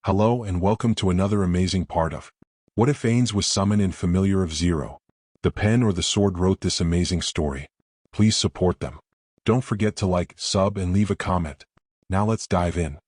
Hello and welcome to another amazing part of What If Ainz was summoned in Familiar of Zero? The pen or the sword wrote this amazing story. Please support them. Don't forget to like, sub and leave a comment. Now let's dive in.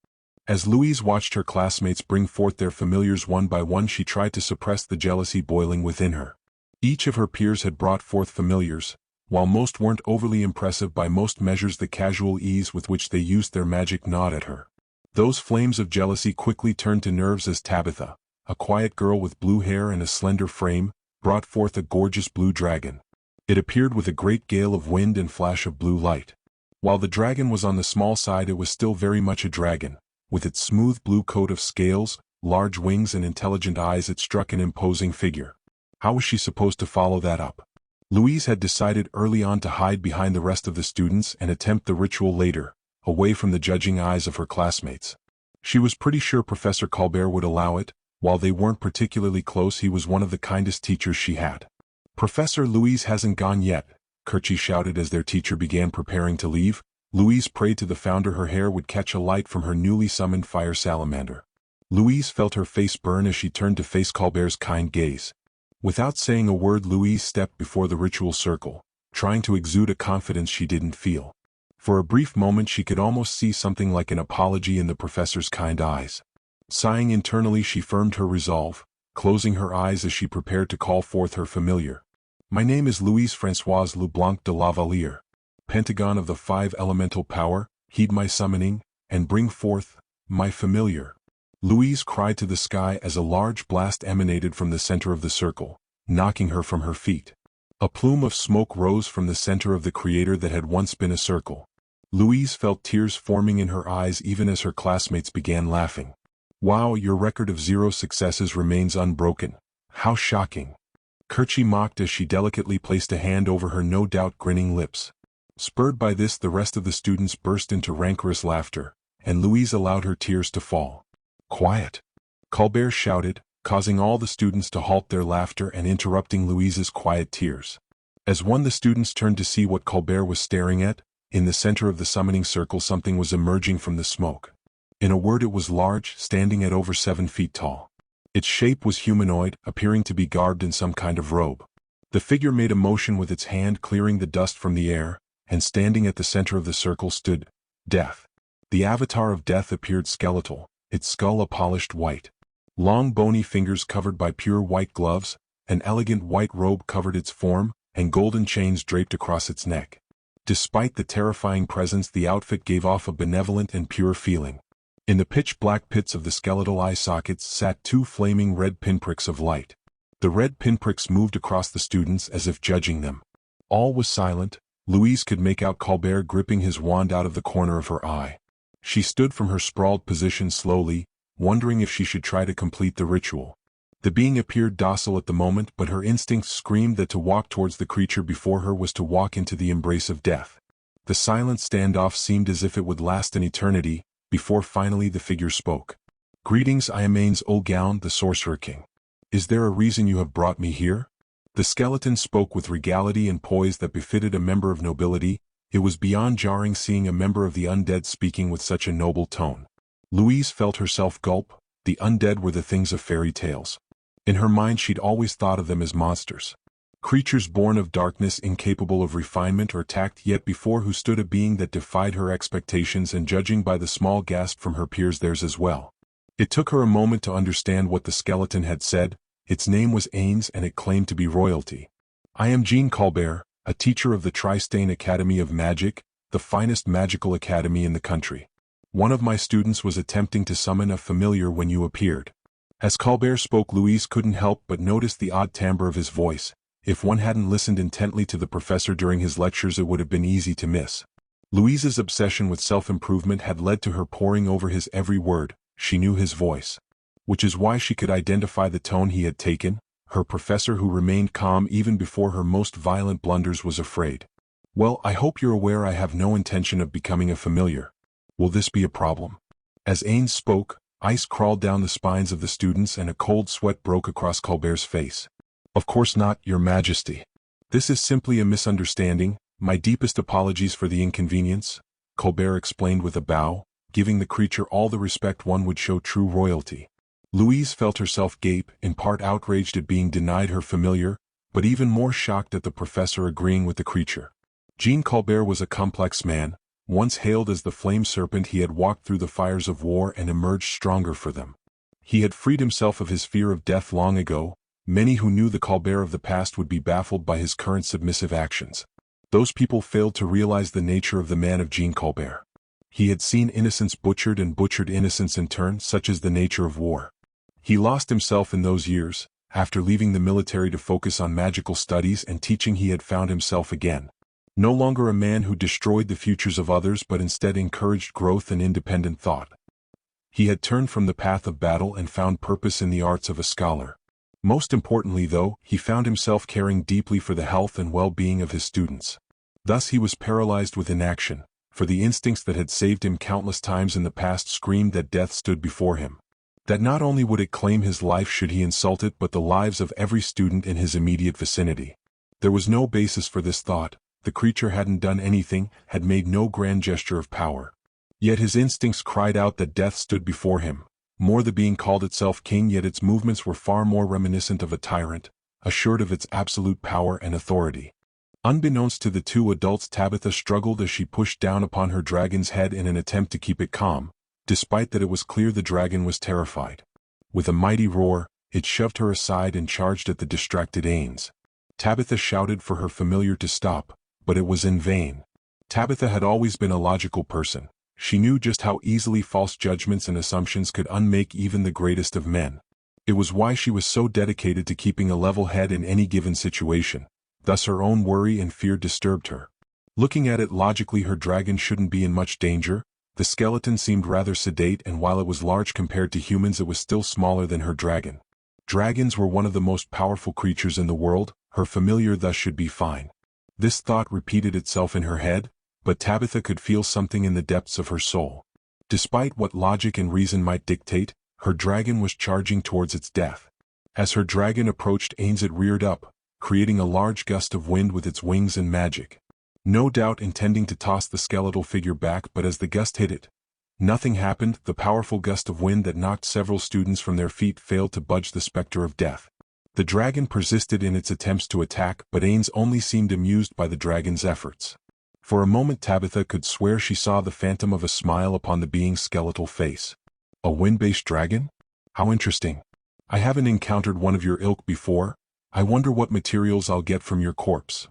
As Louise watched her classmates bring forth their familiars one by one, she tried to suppress the jealousy boiling within her. Each of her peers had brought forth familiars. While most weren't overly impressive by most measures, the casual ease with which they used their magic gnawed at her. Those flames of jealousy quickly turned to nerves as Tabitha, a quiet girl with blue hair and a slender frame, brought forth a gorgeous blue dragon. It appeared with a great gale of wind and flash of blue light. While the dragon was on the small side, it was still very much a dragon. With its smooth blue coat of scales, large wings and intelligent eyes, it struck an imposing figure. How was she supposed to follow that up? Louise had decided early on to hide behind the rest of the students and attempt the ritual later, away from the judging eyes of her classmates. She was pretty sure Professor Colbert would allow it. While they weren't particularly close, he was one of the kindest teachers she had. "Professor, Louise hasn't gone yet," Kerchie shouted as their teacher began preparing to leave. Louise prayed to the founder her hair would catch a light from her newly summoned fire salamander. Louise felt her face burn as she turned to face Colbert's kind gaze. Without saying a word, Louise stepped before the ritual circle, trying to exude a confidence she didn't feel. For a brief moment she could almost see something like an apology in the professor's kind eyes. Sighing internally, she firmed her resolve, closing her eyes as she prepared to call forth her familiar. "My name is Louise Françoise Leblanc de Lavalier. Pentagon of the 5 elemental power, heed my summoning, and bring forth my familiar." Louise cried to the sky as a large blast emanated from the center of the circle, knocking her from her feet. A plume of smoke rose from the center of the creator that had once been a circle. Louise felt tears forming in her eyes even as her classmates began laughing. "Wow, your record of 0 successes remains unbroken. How shocking." Kerchie mocked as she delicately placed a hand over her no doubt grinning lips. Spurred by this, the rest of the students burst into rancorous laughter, and Louise allowed her tears to fall. "Quiet!" Colbert shouted, causing all the students to halt their laughter and interrupting Louise's quiet tears. As one, the students turned to see what Colbert was staring at. In the center of the summoning circle, something was emerging from the smoke. In a word, it was large, standing at over 7 feet tall. Its shape was humanoid, appearing to be garbed in some kind of robe. The figure made a motion with its hand, clearing the dust from the air, and standing at the center of the circle stood Death. The avatar of Death appeared skeletal, its skull a polished white. Long bony fingers covered by pure white gloves, an elegant white robe covered its form, and golden chains draped across its neck. Despite the terrifying presence, the outfit gave off a benevolent and pure feeling. In the pitch-black pits of the skeletal eye sockets sat 2 flaming red pinpricks of light. The red pinpricks moved across the students as if judging them. All was silent. Louise could make out Colbert gripping his wand out of the corner of her eye. She stood from her sprawled position slowly, wondering if she should try to complete the ritual. The being appeared docile at the moment, but her instincts screamed that to walk towards the creature before her was to walk into the embrace of death. The silent standoff seemed as if it would last an eternity, before finally the figure spoke. "Greetings, I am Ainz Olgaun, the Sorcerer King. Is there a reason you have brought me here?" The skeleton spoke with regality and poise that befitted a member of nobility. It was beyond jarring seeing a member of the undead speaking with such a noble tone. Louise felt herself gulp. The undead were the things of fairy tales. In her mind she'd always thought of them as monsters. Creatures born of darkness, incapable of refinement or tact, yet before who stood a being that defied her expectations, and judging by the small gasp from her peers, theirs as well. It took her a moment to understand what the skeleton had said. Its name was Ainz, and it claimed to be royalty. "I am Jean Colbert, a teacher of the Tristain Academy of Magic, the finest magical academy in the country. One of my students was attempting to summon a familiar when you appeared." As Colbert spoke, Louise couldn't help but notice the odd timbre of his voice. If one hadn't listened intently to the professor during his lectures, it would have been easy to miss. Louise's obsession with self-improvement had led to her poring over his every word. She knew his voice, which is why she could identify the tone he had taken. Her professor, who remained calm even before her most violent blunders, was afraid. "Well, I hope you're aware I have no intention of becoming a familiar. Will this be a problem?" As Ainz spoke, ice crawled down the spines of the students and a cold sweat broke across Colbert's face. "Of course not, Your Majesty. This is simply a misunderstanding. My deepest apologies for the inconvenience," Colbert explained with a bow. giving the creature all the respect one would show true royalty. Louise felt herself gape, in part outraged at being denied her familiar, but even more shocked at the professor agreeing with the creature. Jean Colbert was a complex man. Once hailed as the flame serpent, he had walked through the fires of war and emerged stronger for them. He had freed himself of his fear of death long ago. Many who knew the Colbert of the past would be baffled by his current submissive actions. Those people failed to realize the nature of the man of Jean Colbert. He had seen innocence butchered and butchered innocence in turn, such is the nature of war. He lost himself in those years. After leaving the military to focus on magical studies and teaching, he had found himself again. No longer a man who destroyed the futures of others but instead encouraged growth and independent thought. He had turned from the path of battle and found purpose in the arts of a scholar. Most importantly, though, he found himself caring deeply for the health and well-being of his students. Thus he was paralyzed with inaction, for the instincts that had saved him countless times in the past screamed that death stood before him. That not only would it claim his life should he insult it, but the lives of every student in his immediate vicinity. There was no basis for this thought. The creature hadn't done anything, had made no grand gesture of power. Yet his instincts cried out that death stood before him. More, the being called itself king, yet its movements were far more reminiscent of a tyrant, assured of its absolute power and authority. Unbeknownst to the two adults, Tabitha struggled as she pushed down upon her dragon's head in an attempt to keep it calm, despite that it was clear the dragon was terrified. With a mighty roar, it shoved her aside and charged at the distracted ainz. Tabitha shouted for her familiar to stop, but it was in vain. Tabitha had always been a logical person. She knew just how easily false judgments and assumptions could unmake even the greatest of men. It was why she was so dedicated to keeping a level head in any given situation. Thus her own worry and fear disturbed her. Looking at it logically, her dragon shouldn't be in much danger. The skeleton seemed rather sedate, and while it was large compared to humans, it was still smaller than her dragon. Dragons were one of the most powerful creatures in the world. Her familiar thus should be fine. This thought repeated itself in her head, but Tabitha could feel something in the depths of her soul. Despite what logic and reason might dictate, her dragon was charging towards its death. As her dragon approached ainz, it reared up, creating a large gust of wind with its wings and magic. No doubt intending to toss the skeletal figure back, but as the gust hit it, nothing happened. The powerful gust of wind that knocked several students from their feet failed to budge the specter of death. The dragon persisted in its attempts to attack, but ainz only seemed amused by the dragon's efforts. For a moment Tabitha could swear she saw the phantom of a smile upon the being's skeletal face. A wind-based dragon? How interesting. I haven't encountered one of your ilk before. I wonder what materials I'll get from your corpse.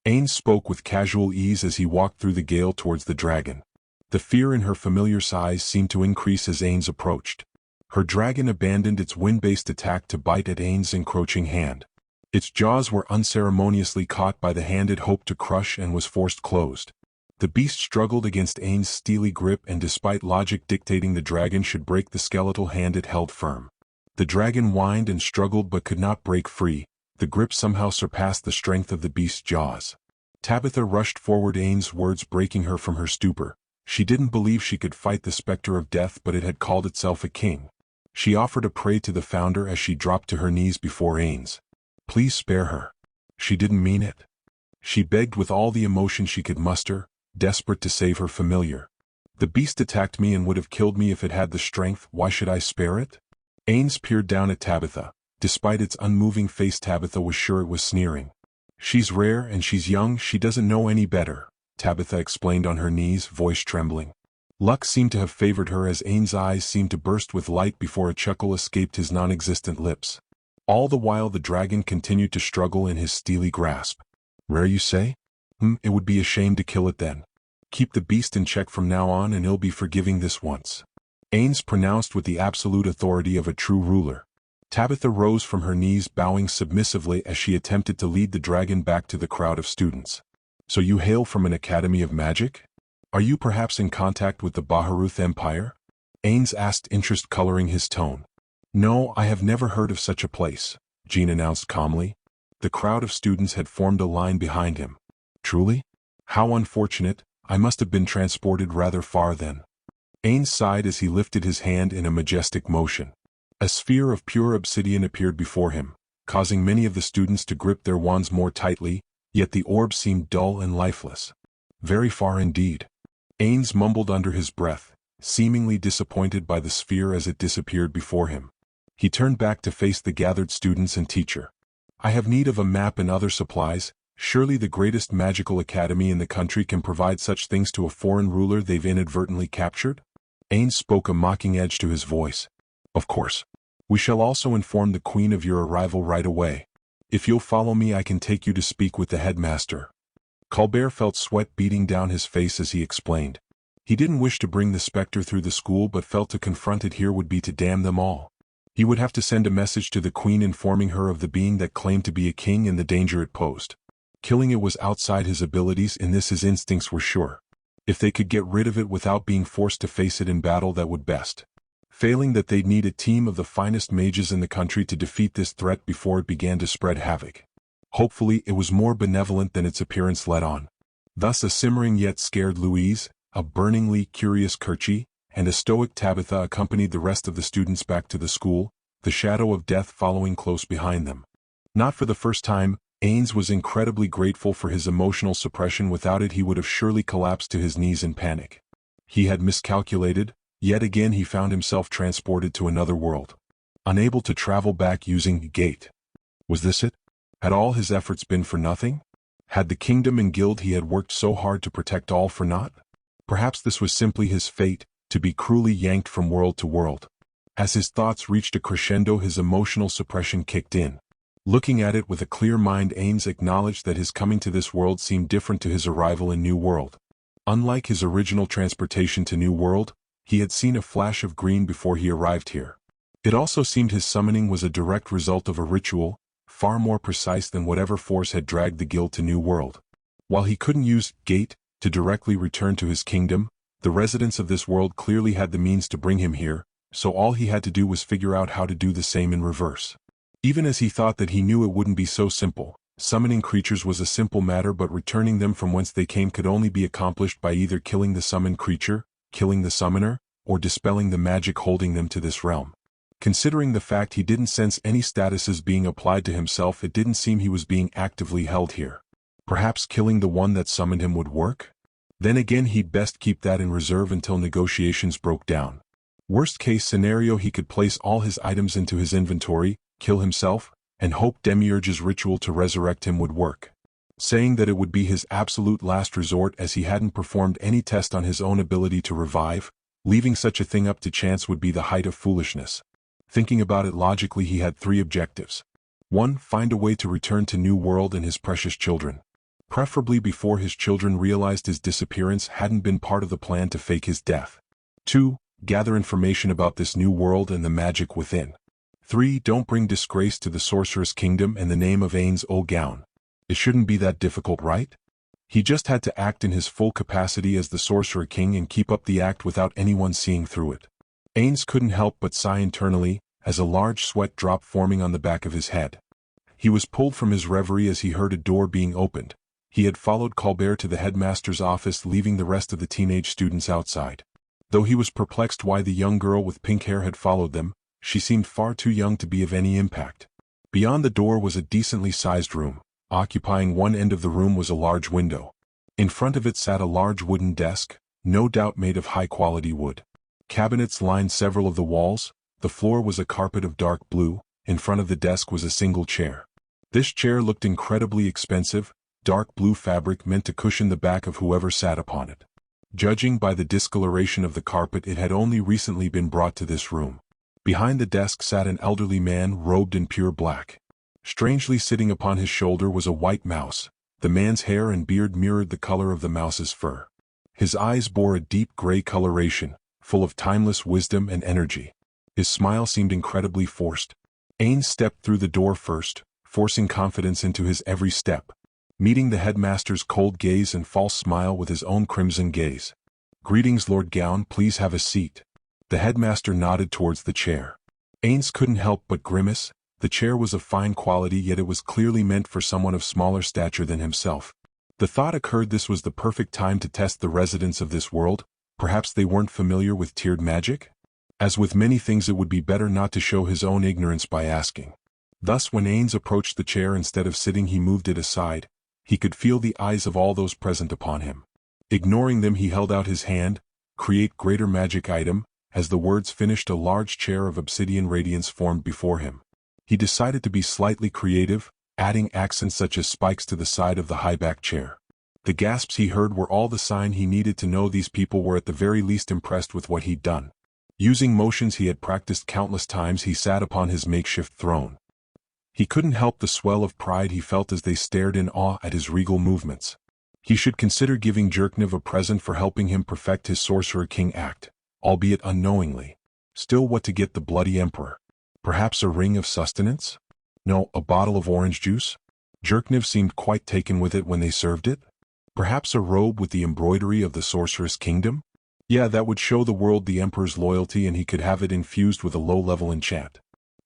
Ainz spoke with casual ease as he walked through the gale towards the dragon. The fear in her familiar's eyes seemed to increase as ainz approached. Her dragon abandoned its wind-based attack to bite at ainz's encroaching hand. Its jaws were unceremoniously caught by the hand it hoped to crush and was forced closed. The beast struggled against ainz's steely grip, and despite logic dictating the dragon should break the skeletal hand, it held firm. The dragon whined and struggled but could not break free. The grip somehow surpassed the strength of the beast's jaws. Tabitha rushed forward, ainz's words breaking her from her stupor. She didn't believe she could fight the specter of death, but it had called itself a king. She offered a prey to the founder as she dropped to her knees before ainz. Please spare her. She didn't mean it. She begged with all the emotion she could muster, desperate to save her familiar. The beast attacked me and would have killed me if it had the strength. Why should I spare it? Ainz peered down at Tabitha. Despite its unmoving face, Tabitha was sure it was sneering. She's rare and she's young, she doesn't know any better, Tabitha explained on her knees, voice trembling. Luck seemed to have favored her as ainz's eyes seemed to burst with light before a chuckle escaped his non-existent lips. All the while the dragon continued to struggle in his steely grasp. Rare, you say? It would be a shame to kill it then. Keep the beast in check from now on and he'll be forgiving this once. Ainz pronounced with the absolute authority of a true ruler. Tabitha rose from her knees, bowing submissively as she attempted to lead the dragon back to the crowd of students. So you hail from an academy of magic? Are you perhaps in contact with the Baharuth Empire? Ainz asked, interest coloring his tone. No, I have never heard of such a place, Jean announced calmly. The crowd of students had formed a line behind him. Truly? How unfortunate, I must have been transported rather far then. Ainz sighed as he lifted his hand in a majestic motion. A sphere of pure obsidian appeared before him, causing many of the students to grip their wands more tightly, yet the orb seemed dull and lifeless. Very far indeed. Ainz mumbled under his breath, seemingly disappointed by the sphere as it disappeared before him. He turned back to face the gathered students and teacher. "I have need of a map and other supplies. Surely the greatest magical academy in the country can provide such things to a foreign ruler they've inadvertently captured?" Ainz spoke, a mocking edge to his voice. "Of course. We shall also inform the Queen of your arrival right away. If you'll follow me, I can take you to speak with the headmaster." Colbert felt sweat beating down his face as he explained. He didn't wish to bring the specter through the school, but felt to confront it here would be to damn them all. He would have to send a message to the Queen informing her of the being that claimed to be a king and the danger it posed. Killing it was outside his abilities, in this his instincts were sure. If they could get rid of it without being forced to face it in battle, that would best. Failing that, they'd need a team of the finest mages in the country to defeat this threat before it began to spread havoc. Hopefully it was more benevolent than its appearance let on. Thus a simmering yet scared Louise, a burningly curious Kerchie, and a stoic Tabitha accompanied the rest of the students back to the school, the shadow of death following close behind them. Not for the first time, Ainz was incredibly grateful for his emotional suppression. Without it he would have surely collapsed to his knees in panic. He had miscalculated. Yet again he found himself transported to another world. Unable to travel back using the gate. Was this it? Had all his efforts been for nothing? Had the kingdom and guild he had worked so hard to protect all for naught? Perhaps this was simply his fate, to be cruelly yanked from world to world. As his thoughts reached a crescendo, his emotional suppression kicked in. Looking at it with a clear mind, Ainz acknowledged that his coming to this world seemed different to his arrival in New World. Unlike his original transportation to New World, he had seen a flash of green before he arrived here. It also seemed his summoning was a direct result of a ritual, far more precise than whatever force had dragged the guild to New World. While he couldn't use gate to directly return to his kingdom, the residents of this world clearly had the means to bring him here, so all he had to do was figure out how to do the same in reverse. Even as he thought that he knew it wouldn't be so simple, summoning creatures was a simple matter, but returning them from whence they came could only be accomplished by either killing the summoned creature, killing the summoner, or dispelling the magic holding them to this realm. Considering the fact he didn't sense any statuses being applied to himself, it didn't seem he was being actively held here. Perhaps killing the one that summoned him would work? Then again, he'd best keep that in reserve until negotiations broke down. Worst case scenario, he could place all his items into his inventory, kill himself, and hope Demiurge's ritual to resurrect him would work. Saying that it would be his absolute last resort, as he hadn't performed any test on his own ability to revive, leaving such a thing up to chance would be the height of foolishness. Thinking about it logically, he had three objectives. 1. Find a way to return to New World and his precious children. Preferably before his children realized his disappearance hadn't been part of the plan to fake his death. 2. Gather information about this new world and the magic within. 3. Don't bring disgrace to the sorceress kingdom and the name of Ainz O'Gown. It shouldn't be that difficult, right? He just had to act in his full capacity as the Sorcerer King and keep up the act without anyone seeing through it. Ainz couldn't help but sigh internally, as a large sweat dropped forming on the back of his head. He was pulled from his reverie as he heard a door being opened. He had followed Colbert to the headmaster's office, leaving the rest of the teenage students outside. Though he was perplexed why the young girl with pink hair had followed them, she seemed far too young to be of any impact. Beyond the door was a decently sized room. Occupying one end of the room was a large window. In front of it sat a large wooden desk, no doubt made of high-quality wood. Cabinets lined several of the walls. The floor was a carpet of dark blue. In front of the desk was a single chair. This chair looked incredibly expensive, dark blue fabric meant to cushion the back of whoever sat upon it. Judging by the discoloration of the carpet, it had only recently been brought to this room. Behind the desk sat an elderly man robed in pure black. Strangely sitting upon his shoulder was a white mouse. The man's hair and beard mirrored the color of the mouse's fur. His eyes bore a deep gray coloration, full of timeless wisdom and energy. His smile seemed incredibly forced. Ainz stepped through the door first, forcing confidence into his every step, meeting the headmaster's cold gaze and false smile with his own crimson gaze. "Greetings, Lord Gown, please have a seat." The headmaster nodded towards the chair. Ainz couldn't help but grimace. The chair was of fine quality, yet it was clearly meant for someone of smaller stature than himself. The thought occurred this was the perfect time to test the residents of this world. Perhaps they weren't familiar with tiered magic? As with many things, it would be better not to show his own ignorance by asking. Thus when Ainz approached the chair, instead of sitting he moved it aside. He could feel the eyes of all those present upon him. Ignoring them, he held out his hand, Create greater magic item. As the words finished, a large chair of obsidian radiance formed before him. He decided to be slightly creative, adding accents such as spikes to the side of the high-back chair. The gasps he heard were all the sign he needed to know these people were at the very least impressed with what he'd done. Using motions he had practiced countless times, he sat upon his makeshift throne. He couldn't help the swell of pride he felt as they stared in awe at his regal movements. He should consider giving Jerkniv a present for helping him perfect his Sorcerer King act, albeit unknowingly. Still, what to get the bloody emperor? Perhaps a ring of sustenance? No, a bottle of orange juice? Jerkniv seemed quite taken with it when they served it. Perhaps a robe with the embroidery of the Sorceress Kingdom? Yeah, that would show the world the Emperor's loyalty, and he could have it infused with a low-level enchant.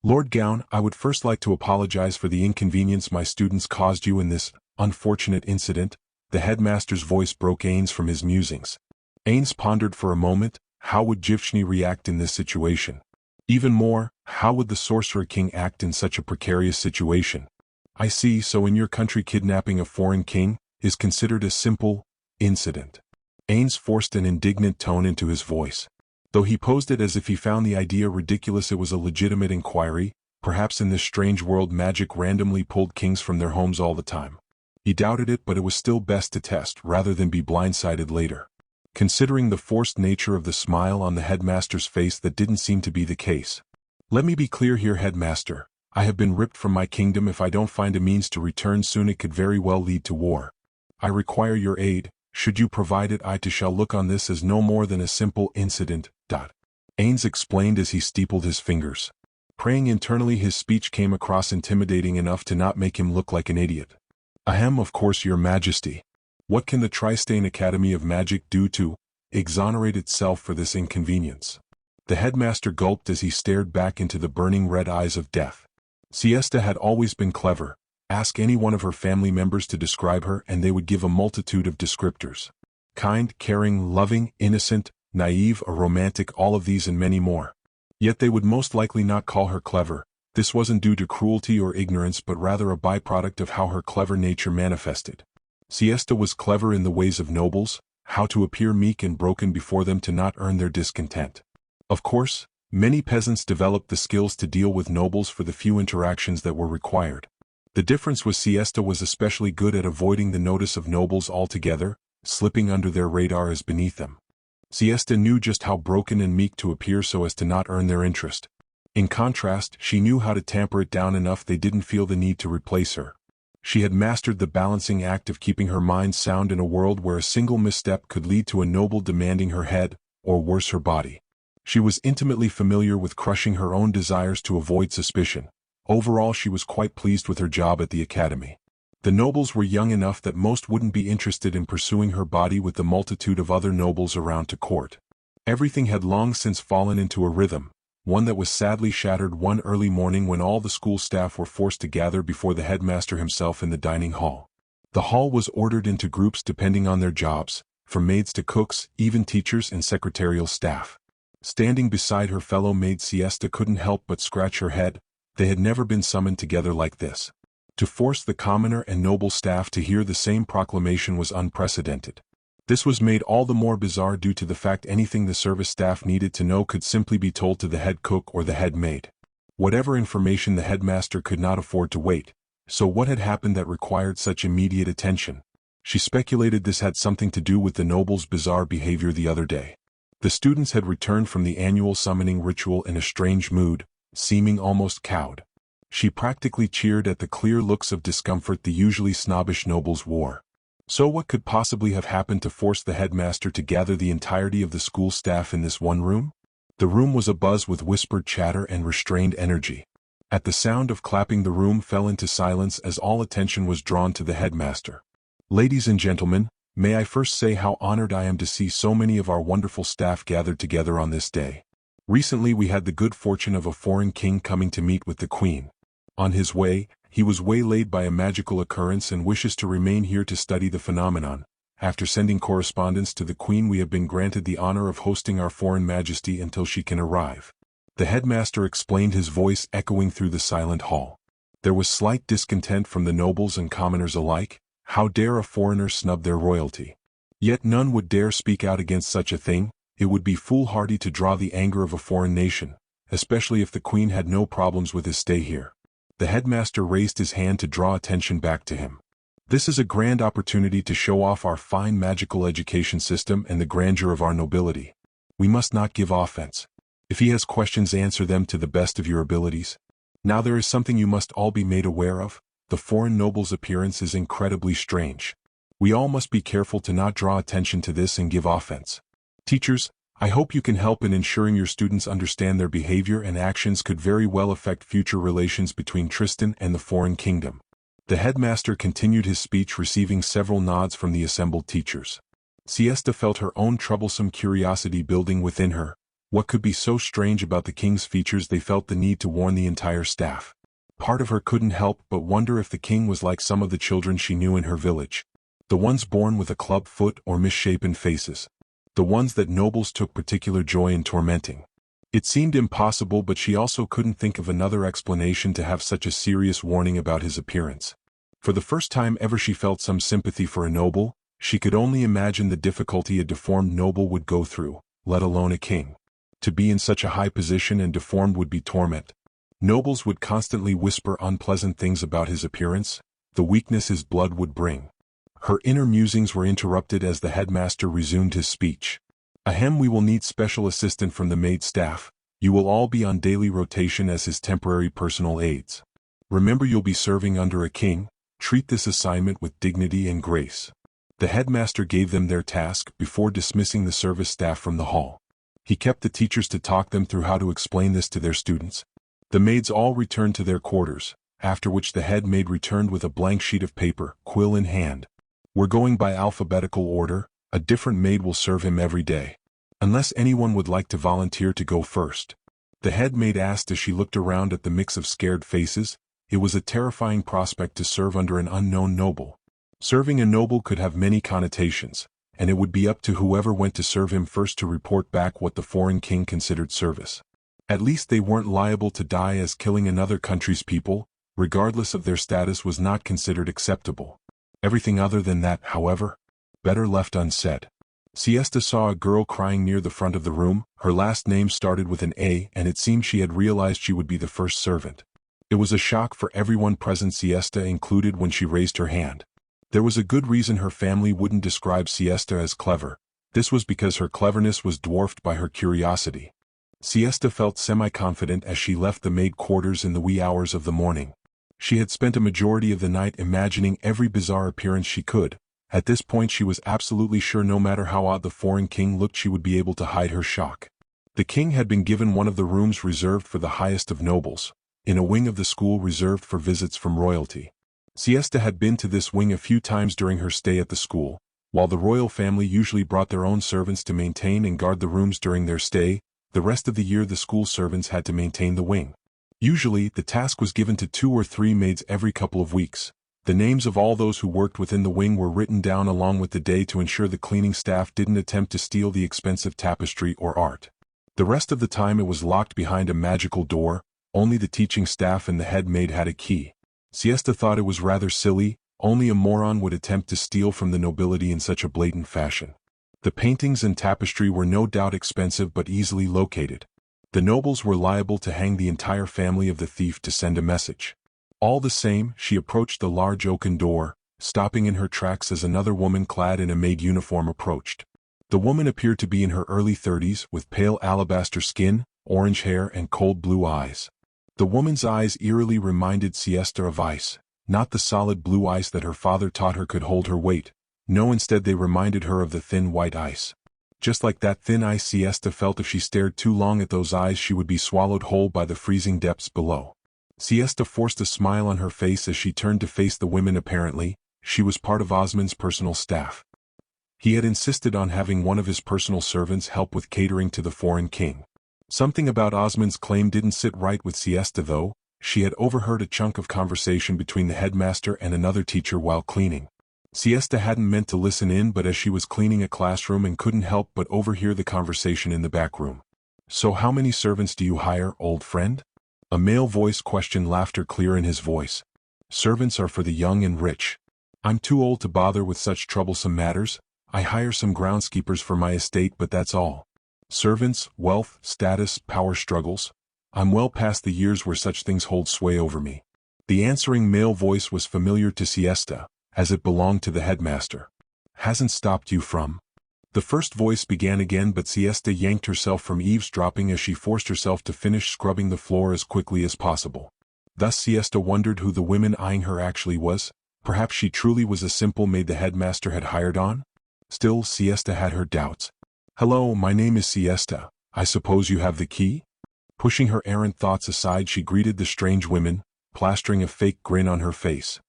Lord Gown, I would first like to apologize for the inconvenience my students caused you in this unfortunate incident. The headmaster's voice broke Ainz from his musings. Ainz pondered for a moment. How would Jivchny react in this situation? Even more, how would the Sorcerer King act in such a precarious situation? I see, so in your country kidnapping a foreign king is considered a simple incident. Ainz forced an indignant tone into his voice. Though he posed it as if he found the idea ridiculous, it was a legitimate inquiry. Perhaps in this strange world magic randomly pulled kings from their homes all the time. He doubted it, but it was still best to test rather than be blindsided later. Considering the forced nature of the smile on the headmaster's face, that didn't seem to be the case. Let me be clear here, headmaster. I have been ripped from my kingdom. If I don't find a means to return soon, it could very well lead to war. I require your aid. Should you provide it, I too shall look on this as no more than a simple incident. Ainz explained as he steepled his fingers. Praying internally, his speech came across intimidating enough to not make him look like an idiot. Ahem, of course, your majesty. What can the Tristain Academy of Magic do to exonerate itself for this inconvenience? The headmaster gulped as he stared back into the burning red eyes of death. Siesta had always been clever. Ask any one of her family members to describe her and they would give a multitude of descriptors. Kind, caring, loving, innocent, naive, or romantic, all of these and many more. Yet they would most likely not call her clever. This wasn't due to cruelty or ignorance, but rather a byproduct of how her clever nature manifested. Siesta was clever in the ways of nobles, how to appear meek and broken before them to not earn their discontent. Of course, many peasants developed the skills to deal with nobles for the few interactions that were required. The difference was Siesta was especially good at avoiding the notice of nobles altogether, slipping under their radar as beneath them. Siesta knew just how broken and meek to appear so as to not earn their interest. In contrast, she knew how to tamper it down enough they didn't feel the need to replace her. She had mastered the balancing act of keeping her mind sound in a world where a single misstep could lead to a noble demanding her head, or worse, her body. She was intimately familiar with crushing her own desires to avoid suspicion. Overall, she was quite pleased with her job at the academy. The nobles were young enough that most wouldn't be interested in pursuing her body with the multitude of other nobles around to court. Everything had long since fallen into a rhythm, one that was sadly shattered one early morning when all the school staff were forced to gather before the headmaster himself in the dining hall. The hall was ordered into groups depending on their jobs, from maids to cooks, even teachers and secretarial staff. Standing beside her fellow maid, Siesta couldn't help but scratch her head. They had never been summoned together like this. To force the commoner and noble staff to hear the same proclamation was unprecedented. This was made all the more bizarre due to the fact anything the service staff needed to know could simply be told to the head cook or the head maid. Whatever information the headmaster could not afford to wait. So what had happened that required such immediate attention? She speculated this had something to do with the noble's bizarre behavior the other day. The students had returned from the annual summoning ritual in a strange mood, seeming almost cowed. She practically cheered at the clear looks of discomfort the usually snobbish nobles wore. So what could possibly have happened to force the headmaster to gather the entirety of the school staff in this one room? The room was abuzz with whispered chatter and restrained energy. At the sound of clapping, the room fell into silence as all attention was drawn to the headmaster. Ladies and gentlemen, may I first say how honored I am to see so many of our wonderful staff gathered together on this day. Recently we had the good fortune of a foreign king coming to meet with the queen. On his way, he was waylaid by a magical occurrence and wishes to remain here to study the phenomenon. After sending correspondence to the queen, we have been granted the honor of hosting our foreign majesty until she can arrive. The headmaster explained, his voice echoing through the silent hall. There was slight discontent from the nobles and commoners alike. How dare a foreigner snub their royalty? Yet none would dare speak out against such a thing. It would be foolhardy to draw the anger of a foreign nation, especially if the queen had no problems with his stay here. The headmaster raised his hand to draw attention back to him. This is a grand opportunity to show off our fine magical education system and the grandeur of our nobility. We must not give offense. If he has questions, answer them to the best of your abilities. Now there is something you must all be made aware of. The foreign noble's appearance is incredibly strange. We all must be careful to not draw attention to this and give offense. Teachers, I hope you can help in ensuring your students understand their behavior and actions could very well affect future relations between Tristan and the foreign kingdom. The headmaster continued his speech, receiving several nods from the assembled teachers. Siesta felt her own troublesome curiosity building within her. What could be so strange about the king's features? They felt the need to warn the entire staff. Part of her couldn't help but wonder if the king was like some of the children she knew in her village. The ones born with a club foot or misshapen faces. The ones that nobles took particular joy in tormenting. It seemed impossible, but she also couldn't think of another explanation to have such a serious warning about his appearance. For the first time ever she felt some sympathy for a noble. She could only imagine the difficulty a deformed noble would go through, let alone a king. To be in such a high position and deformed would be torment. Nobles would constantly whisper unpleasant things about his appearance, the weakness his blood would bring. Her inner musings were interrupted as the headmaster resumed his speech. Ahem, we will need special assistance from the maid staff. You will all be on daily rotation as his temporary personal aides. Remember, you'll be serving under a king. Treat this assignment with dignity and grace. The headmaster gave them their task before dismissing the service staff from the hall. He kept the teachers to talk them through how to explain this to their students. The maids all returned to their quarters, after which the head maid returned with a blank sheet of paper, quill in hand. We're going by alphabetical order. A different maid will serve him every day. Unless anyone would like to volunteer to go first. The head maid asked as she looked around at the mix of scared faces. It was a terrifying prospect to serve under an unknown noble. Serving a noble could have many connotations, and it would be up to whoever went to serve him first to report back what the foreign king considered service. At least they weren't liable to die, as killing another country's people, regardless of their status, was not considered acceptable. Everything other than that, however, better left unsaid. Siesta saw a girl crying near the front of the room. Her last name started with an A, and it seemed she had realized she would be the first servant. It was a shock for everyone present, Siesta included, when she raised her hand. There was a good reason her family wouldn't describe Siesta as clever. This was because her cleverness was dwarfed by her curiosity. Siesta felt semi-confident as she left the maid quarters in the wee hours of the morning. She had spent a majority of the night imagining every bizarre appearance she could. At this point she was absolutely sure no matter how odd the foreign king looked, she would be able to hide her shock. The king had been given one of the rooms reserved for the highest of nobles, in a wing of the school reserved for visits from royalty. Siesta had been to this wing a few times during her stay at the school. While the royal family usually brought their own servants to maintain and guard the rooms during their stay, the rest of the year the school servants had to maintain the wing. Usually, the task was given to 2 or 3 maids every couple of weeks. The names of all those who worked within the wing were written down along with the day to ensure the cleaning staff didn't attempt to steal the expensive tapestry or art. The rest of the time it was locked behind a magical door. Only the teaching staff and the head maid had a key. Siesta thought it was rather silly. Only a moron would attempt to steal from the nobility in such a blatant fashion. The paintings and tapestry were no doubt expensive but easily located. The nobles were liable to hang the entire family of the thief to send a message. All the same, she approached the large oaken door, stopping in her tracks as another woman clad in a maid uniform approached. The woman appeared to be in her early 30s, with pale alabaster skin, orange hair and cold blue eyes. The woman's eyes eerily reminded Siesta of ice, not the solid blue ice that her father taught her could hold her weight. No, instead they reminded her of the thin white ice. Just like that thin ice, Siesta felt if she stared too long at those eyes she would be swallowed whole by the freezing depths below. Siesta forced a smile on her face as she turned to face the women. Apparently, she was part of Osmond's personal staff. He had insisted on having one of his personal servants help with catering to the foreign king. Something about Osmond's claim didn't sit right with Siesta though. She had overheard a chunk of conversation between the headmaster and another teacher while cleaning. Siesta hadn't meant to listen in, but as she was cleaning a classroom and couldn't help but overhear the conversation in the back room. "So how many servants do you hire, old friend?" A male voice questioned, laughter clear in his voice. "Servants are for the young and rich. I'm too old to bother with such troublesome matters. I hire some groundskeepers for my estate, but that's all." Servants, wealth, status, power struggles. I'm well past the years where such things hold sway over me. The answering male voice was familiar to Siesta, as it belonged to the headmaster. Hasn't stopped you from? The first voice began again, but Siesta yanked herself from eavesdropping as she forced herself to finish scrubbing the floor as quickly as possible. Thus Siesta wondered who the woman eyeing her actually was. Perhaps she truly was a simple maid the headmaster had hired on? Still, Siesta had her doubts. Hello, my name is Siesta. I suppose you have the key? Pushing her errant thoughts aside, she greeted the strange women, plastering a fake grin on her face.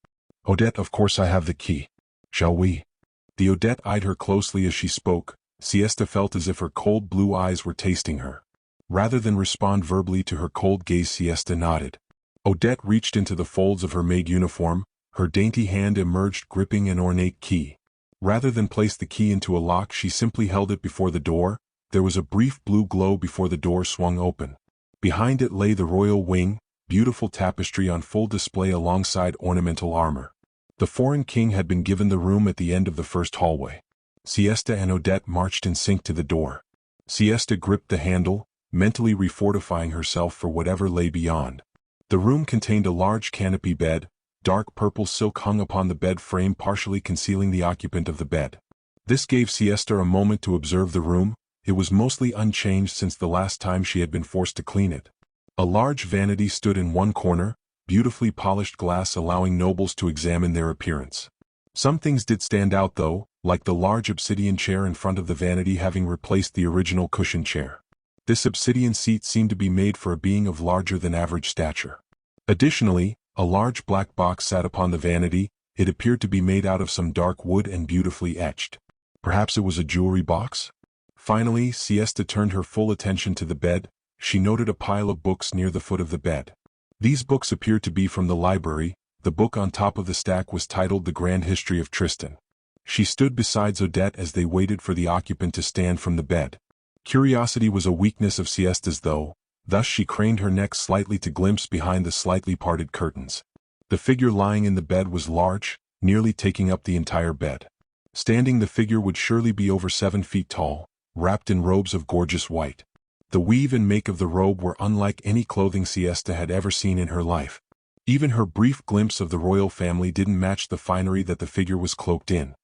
Odette, of course I have the key. Shall we? The Odette eyed her closely as she spoke. Siesta felt as if her cold blue eyes were tasting her. Rather than respond verbally to her cold gaze, Siesta nodded. Odette reached into the folds of her maid uniform, her dainty hand emerged gripping an ornate key. Rather than place the key into a lock, she simply held it before the door. There was a brief blue glow before the door swung open. Behind it lay the royal wing, beautiful tapestry on full display alongside ornamental armor. The foreign king had been given the room at the end of the first hallway. Siesta and Odette marched in sync to the door. Siesta gripped the handle, mentally refortifying herself for whatever lay beyond. The room contained a large canopy bed. Dark purple silk hung upon the bed frame, partially concealing the occupant of the bed. This gave Siesta a moment to observe the room. It was mostly unchanged since the last time she had been forced to clean it. A large vanity stood in one corner, beautifully polished glass allowing nobles to examine their appearance. Some things did stand out though, like the large obsidian chair in front of the vanity having replaced the original cushion chair. This obsidian seat seemed to be made for a being of larger than average stature. Additionally, a large black box sat upon the vanity. It appeared to be made out of some dark wood and beautifully etched. Perhaps it was a jewelry box? Finally, Siesta turned her full attention to the bed. She noted a pile of books near the foot of the bed. These books appeared to be from the library. The book on top of the stack was titled The Grand History of Tristan. She stood beside Odette as they waited for the occupant to stand from the bed. Curiosity was a weakness of Siesta's though. Thus she craned her neck slightly to glimpse behind the slightly parted curtains. The figure lying in the bed was large, nearly taking up the entire bed. Standing, the figure would surely be over 7 feet tall, wrapped in robes of gorgeous white. The weave and make of the robe were unlike any clothing Siesta had ever seen in her life. Even her brief glimpse of the royal family didn't match the finery that the figure was cloaked in.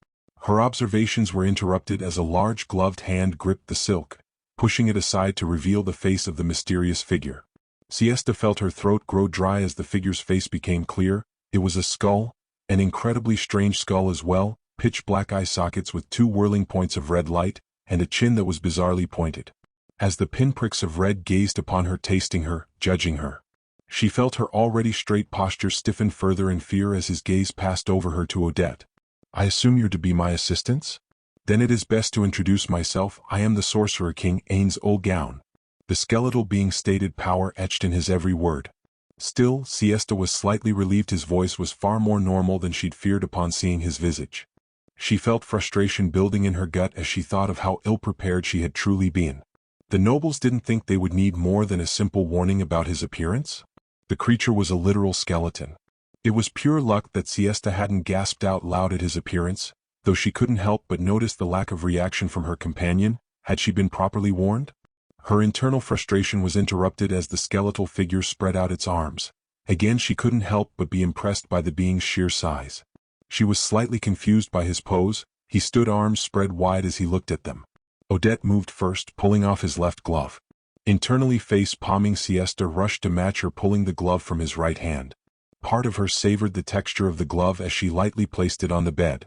Her observations were interrupted as a large gloved hand gripped the silk, pushing it aside to reveal the face of the mysterious figure. Siesta felt her throat grow dry as the figure's face became clear. It was a skull, an incredibly strange skull as well, pitch-black eye sockets with 2 whirling points of red light, and a chin that was bizarrely pointed. As the pinpricks of red gazed upon her, tasting her, judging her, she felt her already straight posture stiffen further in fear as his gaze passed over her to Odette. I assume you're to be my assistants? Then it is best to introduce myself. I am the Sorcerer King ainz old gown. The skeletal being stated, power etched in his every word. Still, Siesta was slightly relieved. His voice was far more normal than she'd feared upon seeing his visage. She felt frustration building in her gut as she thought of how ill-prepared she had truly been. The nobles didn't think they would need more than a simple warning about his appearance? The creature was a literal skeleton. It was pure luck that Siesta hadn't gasped out loud at his appearance, though she couldn't help but notice the lack of reaction from her companion. Had she been properly warned? Her internal frustration was interrupted as the skeletal figure spread out its arms. Again she couldn't help but be impressed by the being's sheer size. She was slightly confused by his pose. He stood arms spread wide as he looked at them. Odette moved first, pulling off his left glove. Internally face-palming, Siesta rushed to match her, pulling the glove from his right hand. Part of her savored the texture of the glove as she lightly placed it on the bed.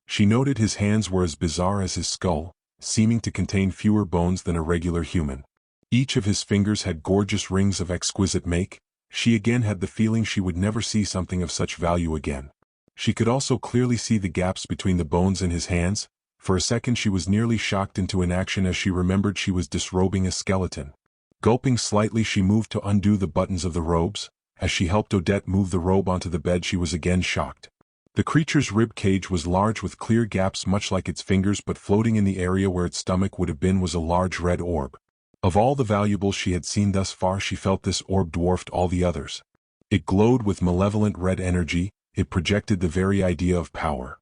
She noted his hands were as bizarre as his skull, seeming to contain fewer bones than a regular human. Each of his fingers had gorgeous rings of exquisite make. She again had the feeling she would never see something of such value again. She could also clearly see the gaps between the bones in his hands. For a second she was nearly shocked into inaction as she remembered she was disrobing a skeleton. Gulping slightly, she moved to undo the buttons of the robes. As she helped Odette move the robe onto the bed, she was again shocked. The creature's rib cage was large with clear gaps much like its fingers, but floating in the area where its stomach would have been was a large red orb. Of all the valuables she had seen thus far, she felt this orb dwarfed all the others. It glowed with malevolent red energy. It projected the very idea of power.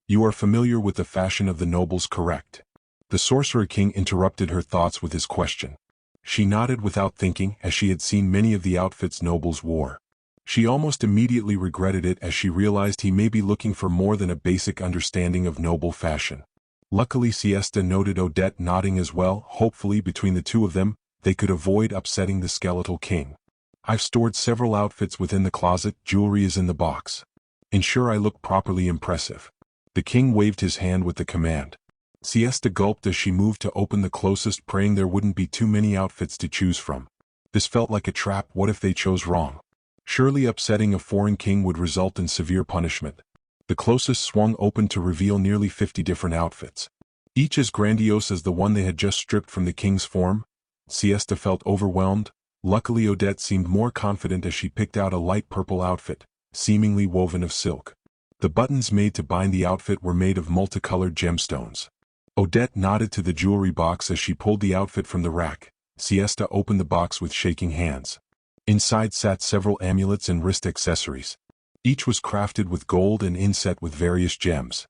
You are familiar with the fashion of the nobles, correct? The Sorcerer King interrupted her thoughts with his question. She nodded without thinking, as she had seen many of the outfits nobles wore. She almost immediately regretted it as she realized he may be looking for more than a basic understanding of noble fashion. Luckily Siesta noted Odette nodding as well. Hopefully between the two of them, they could avoid upsetting the Skeletal King. I've stored several outfits within the closet, jewelry is in the box. Ensure I look properly impressive. The king waved his hand with the command. Siesta gulped as she moved to open the closest, praying there wouldn't be too many outfits to choose from. This felt like a trap. What if they chose wrong? Surely upsetting a foreign king would result in severe punishment. The closest swung open to reveal nearly 50 different outfits, each as grandiose as the one they had just stripped from the king's form. Siesta felt overwhelmed. Luckily Odette seemed more confident as she picked out a light purple outfit, seemingly woven of silk. The buttons made to bind the outfit were made of multicolored gemstones. Odette nodded to the jewelry box as she pulled the outfit from the rack. Siesta opened the box with shaking hands. Inside sat several amulets and wrist accessories. Each was crafted with gold and inset with various gems.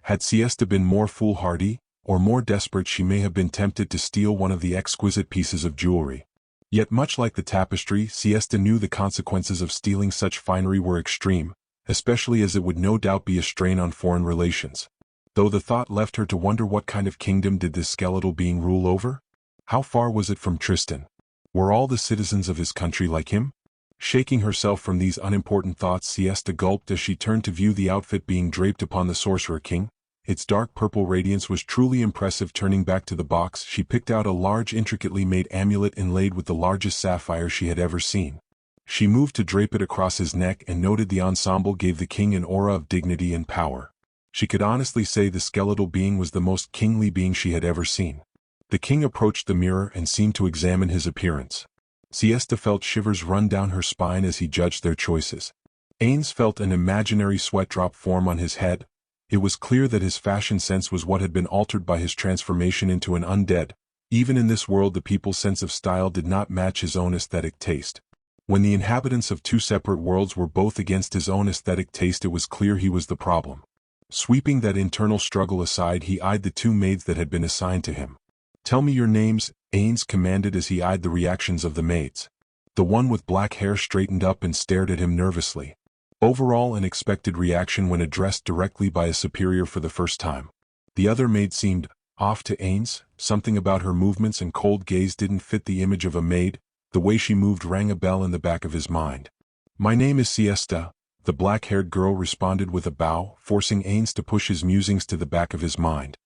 Had Siesta been more foolhardy, or more desperate, she may have been tempted to steal one of the exquisite pieces of jewelry. Yet much like the tapestry, Siesta knew the consequences of stealing such finery were extreme, especially as it would no doubt be a strain on foreign relations. Though the thought left her to wonder what kind of kingdom did this skeletal being rule over? How far was it from Tristan? Were all the citizens of his country like him? Shaking herself from these unimportant thoughts, Siesta gulped as she turned to view the outfit being draped upon the Sorcerer King. Its dark purple radiance was truly impressive. Turning back to the box, she picked out a large, intricately made amulet inlaid with the largest sapphire she had ever seen. She moved to drape it across his neck and noted the ensemble gave the king an aura of dignity and power. She could honestly say the skeletal being was the most kingly being she had ever seen. The king approached the mirror and seemed to examine his appearance. Siesta felt shivers run down her spine as he judged their choices. Ainz felt an imaginary sweat drop form on his head. It was clear that his fashion sense was what had been altered by his transformation into an undead. Even in this world the people's sense of style did not match his own aesthetic taste. When the inhabitants of two separate worlds were both against his own aesthetic taste, it was clear he was the problem. Sweeping that internal struggle aside, he eyed the two maids that had been assigned to him. "Tell me your names," Ainz commanded as he eyed the reactions of the maids. The one with black hair straightened up and stared at him nervously. Overall, an expected reaction when addressed directly by a superior for the first time. The other maid seemed off to Ainz. Something about her movements and cold gaze didn't fit the image of a maid. The way she moved rang a bell in the back of his mind. "My name is Siesta," the black-haired girl responded with a bow, forcing Ainz to push his musings to the back of his mind.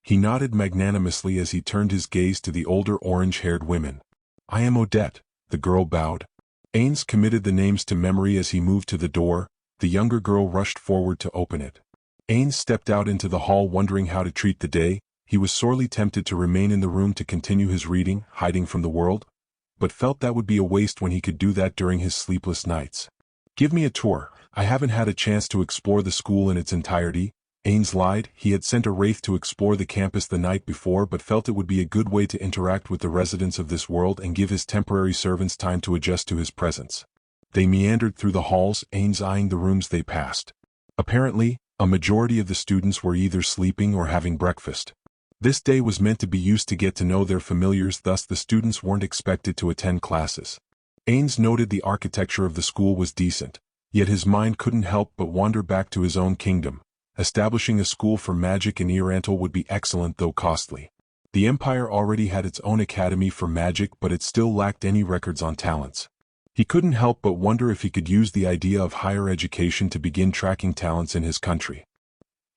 He nodded magnanimously as he turned his gaze to the older orange-haired women. "I am Odette," the girl bowed. Ainz committed the names to memory as he moved to the door. The younger girl rushed forward to open it. Ainz stepped out into the hall wondering how to treat the day. He was sorely tempted to remain in the room to continue his reading, hiding from the world, but felt that would be a waste when he could do that during his sleepless nights. "Give me a tour. I haven't had a chance to explore the school in its entirety," Ainz lied. He had sent a wraith to explore the campus the night before but felt it would be a good way to interact with the residents of this world and give his temporary servants time to adjust to his presence. They meandered through the halls, Ainz eyeing the rooms they passed. Apparently, a majority of the students were either sleeping or having breakfast. This day was meant to be used to get to know their familiars, thus the students weren't expected to attend classes. Ainz noted the architecture of the school was decent, yet his mind couldn't help but wander back to his own kingdom. Establishing a school for magic in Oriental would be excellent though costly. The Empire already had its own academy for magic, but it still lacked any records on talents. He couldn't help but wonder if he could use the idea of higher education to begin tracking talents in his country.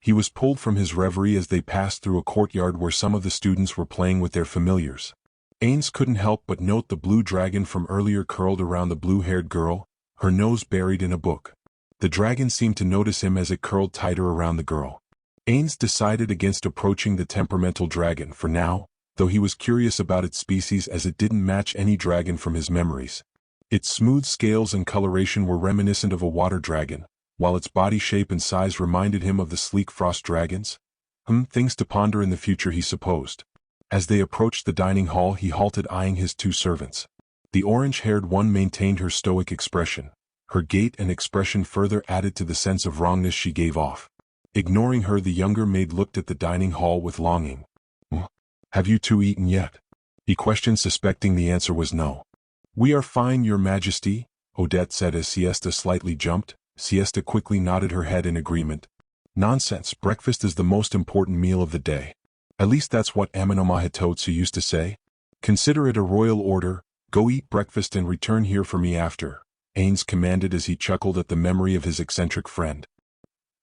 He was pulled from his reverie as they passed through a courtyard where some of the students were playing with their familiars. Ainz couldn't help but note the blue dragon from earlier curled around the blue-haired girl, her nose buried in a book. The dragon seemed to notice him as it curled tighter around the girl. Ainz decided against approaching the temperamental dragon for now, though he was curious about its species as it didn't match any dragon from his memories. Its smooth scales and coloration were reminiscent of a water dragon, while its body shape and size reminded him of the sleek frost dragons. Things to ponder in the future, he supposed. As they approached the dining hall, he halted, eyeing his two servants. The orange-haired one maintained her stoic expression. Her gait and expression further added to the sense of wrongness she gave off. Ignoring her, the younger maid looked at the dining hall with longing. Have you two eaten yet? He questioned, suspecting the answer was no. We are fine, Your Majesty, Odette said as Siesta slightly jumped. Siesta quickly nodded her head in agreement. Nonsense, breakfast is the most important meal of the day. At least that's what Aminoma Hitotsu used to say. Consider it a royal order, go eat breakfast and return here for me after, Ainz commanded as he chuckled at the memory of his eccentric friend.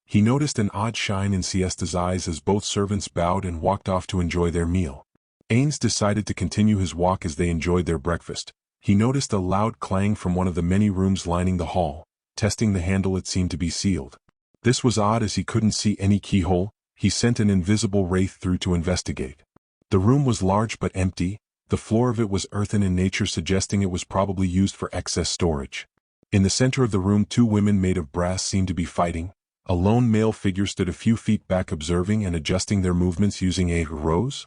He noticed an odd shine in Siesta's eyes as both servants bowed and walked off to enjoy their meal. Ainz decided to continue his walk as they enjoyed their breakfast. He noticed a loud clang from one of the many rooms lining the hall. Testing the handle, it seemed to be sealed. This was odd as he couldn't see any keyhole. He sent an invisible wraith through to investigate. The room was large but empty. The floor of it was earthen in nature, suggesting it was probably used for excess storage. In the center of the room, two women made of brass seemed to be fighting. A lone male figure stood a few feet back, observing and adjusting their movements using a rose.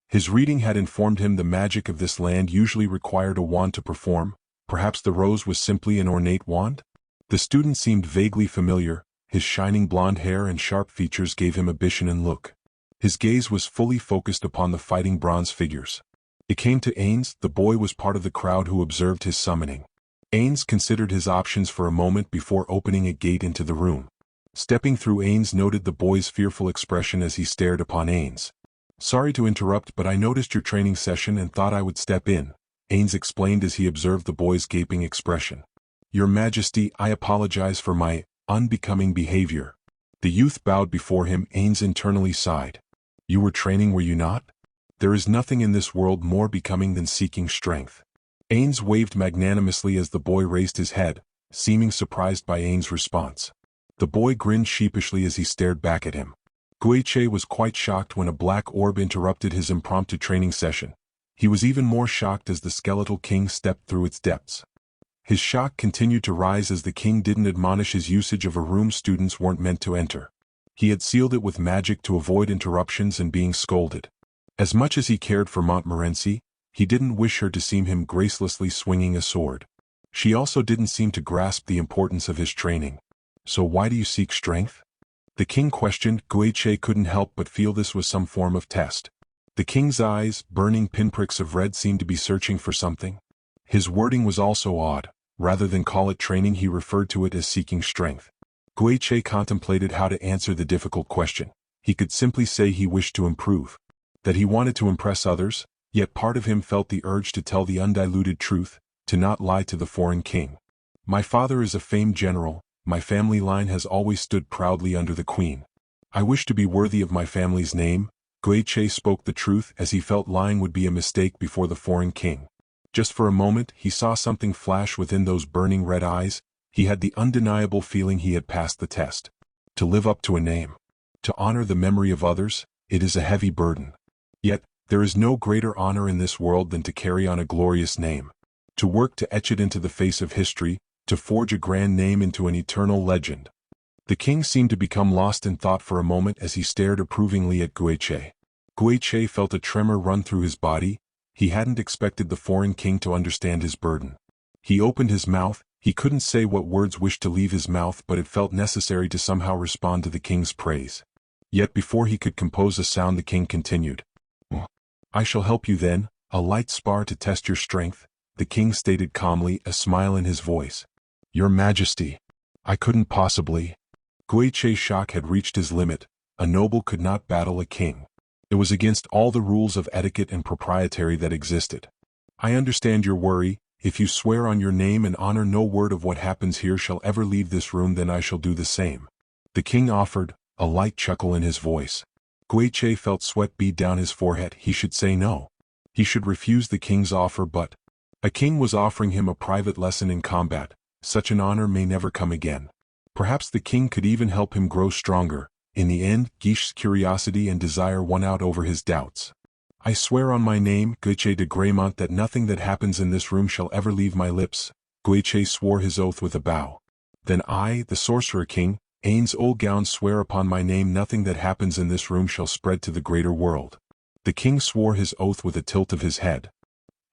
His reading had informed him the magic of this land usually required a wand to perform. Perhaps the rose was simply an ornate wand? The student seemed vaguely familiar. His shining blonde hair and sharp features gave him a Bishonen look. His gaze was fully focused upon the fighting bronze figures. It came to Ainz. The boy was part of the crowd who observed his summoning. Ainz considered his options for a moment before opening a gate into the room. Stepping through, Ainz noted the boy's fearful expression as he stared upon Ainz. Sorry to interrupt, but I noticed your training session and thought I would step in, Ainz explained as he observed the boy's gaping expression. Your Majesty, I apologize for my unbecoming behavior. The youth bowed before him. Ainz internally sighed. You were training, were you not? There is nothing in this world more becoming than seeking strength. Ainz waved magnanimously as the boy raised his head, seeming surprised by Ainz's response. The boy grinned sheepishly as he stared back at him. Guiche was quite shocked when a black orb interrupted his impromptu training session. He was even more shocked as the skeletal king stepped through its depths. His shock continued to rise as the king didn't admonish his usage of a room students weren't meant to enter. He had sealed it with magic to avoid interruptions and being scolded. As much as he cared for Montmorency, he didn't wish her to see him gracelessly swinging a sword. She also didn't seem to grasp the importance of his training. So why do you seek strength? The king questioned. Guiche couldn't help but feel this was some form of test. The king's eyes, burning pinpricks of red, seemed to be searching for something. His wording was also odd. Rather than call it training, he referred to it as seeking strength. Guiche contemplated how to answer the difficult question. He could simply say he wished to improve. That he wanted to impress others, yet part of him felt the urge to tell the undiluted truth, to not lie to the foreign king. My father is a famed general. My family line has always stood proudly under the queen. I wish to be worthy of my family's name. Guiche spoke the truth as he felt lying would be a mistake before the foreign king. Just for a moment, he saw something flash within those burning red eyes. He had the undeniable feeling he had passed the test. To live up to a name, to honor the memory of others, it is a heavy burden. Yet, there is no greater honor in this world than to carry on a glorious name. To work to etch it into the face of history, to forge a grand name into an eternal legend. The king seemed to become lost in thought for a moment as he stared approvingly at Guiche. Guiche felt a tremor run through his body. He hadn't expected the foreign king to understand his burden. He opened his mouth. He couldn't say what words wished to leave his mouth, but it felt necessary to somehow respond to the king's praise. Yet before he could compose a sound, the king continued. I shall help you then, a light spar to test your strength, the king stated calmly, a smile in his voice. Your Majesty, I couldn't possibly. Guiche's shock had reached his limit. A noble could not battle a king. It was against all the rules of etiquette and propriety that existed. I understand your worry. If you swear on your name and honor no word of what happens here shall ever leave this room, then I shall do the same. The king offered, a light chuckle in his voice. Guiche felt sweat bead down his forehead. He should say no. He should refuse the king's offer, but a king was offering him a private lesson in combat. Such an honor may never come again. Perhaps the king could even help him grow stronger. In the end, Guiche's curiosity and desire won out over his doubts. I swear on my name, Guiche de Graymont, that nothing that happens in this room shall ever leave my lips. Guiche swore his oath with a bow. Then I, the sorcerer king, Ainz Olgown, swear upon my name nothing that happens in this room shall spread to the greater world. The king swore his oath with a tilt of his head.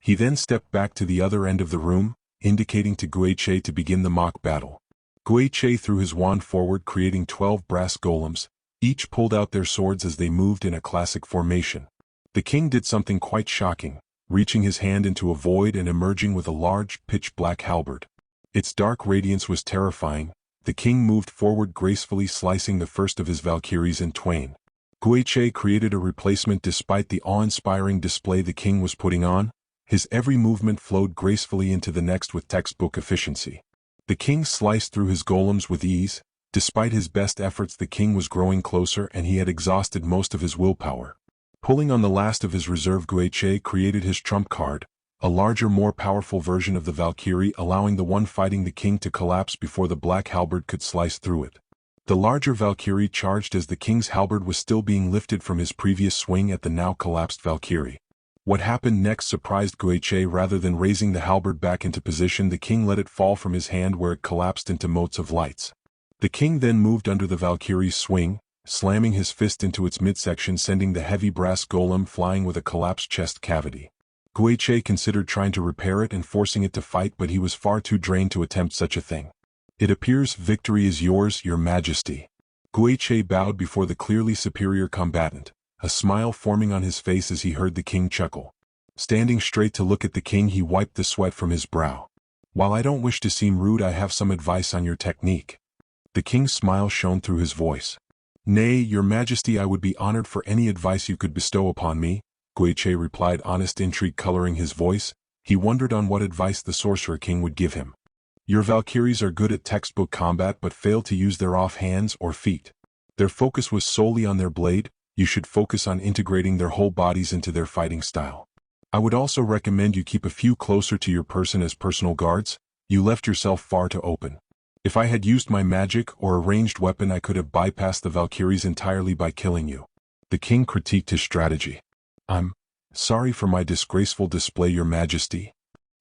He then stepped back to the other end of the room, indicating to Guiche to begin the mock battle. Guiche threw his wand forward, creating 12 brass golems. Each pulled out their swords as they moved in a classic formation. The king did something quite shocking, reaching his hand into a void and emerging with a large, pitch-black halberd. Its dark radiance was terrifying. The king moved forward gracefully, slicing the first of his valkyries in twain. Guiche created a replacement despite the awe-inspiring display the king was putting on. His every movement flowed gracefully into the next with textbook efficiency. The king sliced through his golems with ease. Despite his best efforts, the king was growing closer and he had exhausted most of his willpower. Pulling on the last of his reserve, Guiche created his trump card, a larger, more powerful version of the Valkyrie, allowing the one fighting the king to collapse before the black halberd could slice through it. The larger Valkyrie charged as the king's halberd was still being lifted from his previous swing at the now collapsed Valkyrie. What happened next surprised Guiche. Rather than raising the halberd back into position, the king let it fall from his hand where it collapsed into motes of lights. The king then moved under the Valkyrie's swing, slamming his fist into its midsection, sending the heavy brass golem flying with a collapsed chest cavity. Guiche considered trying to repair it and forcing it to fight, but he was far too drained to attempt such a thing. It appears victory is yours, your majesty. Guiche bowed before the clearly superior combatant, a smile forming on his face as he heard the king chuckle. Standing straight to look at the king, he wiped the sweat from his brow. While I don't wish to seem rude, I have some advice on your technique. The king's smile shone through his voice. Nay, your majesty, I would be honored for any advice you could bestow upon me, Guiche replied, honest intrigue coloring his voice. He wondered on what advice the sorcerer king would give him. Your Valkyries are good at textbook combat but fail to use their off hands or feet. Their focus was solely on their blade. You should focus on integrating their whole bodies into their fighting style. I would also recommend you keep a few closer to your person as personal guards. You left yourself far too open. If I had used my magic or a ranged weapon, I could have bypassed the Valkyries entirely by killing you. The king critiqued his strategy. I'm sorry for my disgraceful display, your majesty.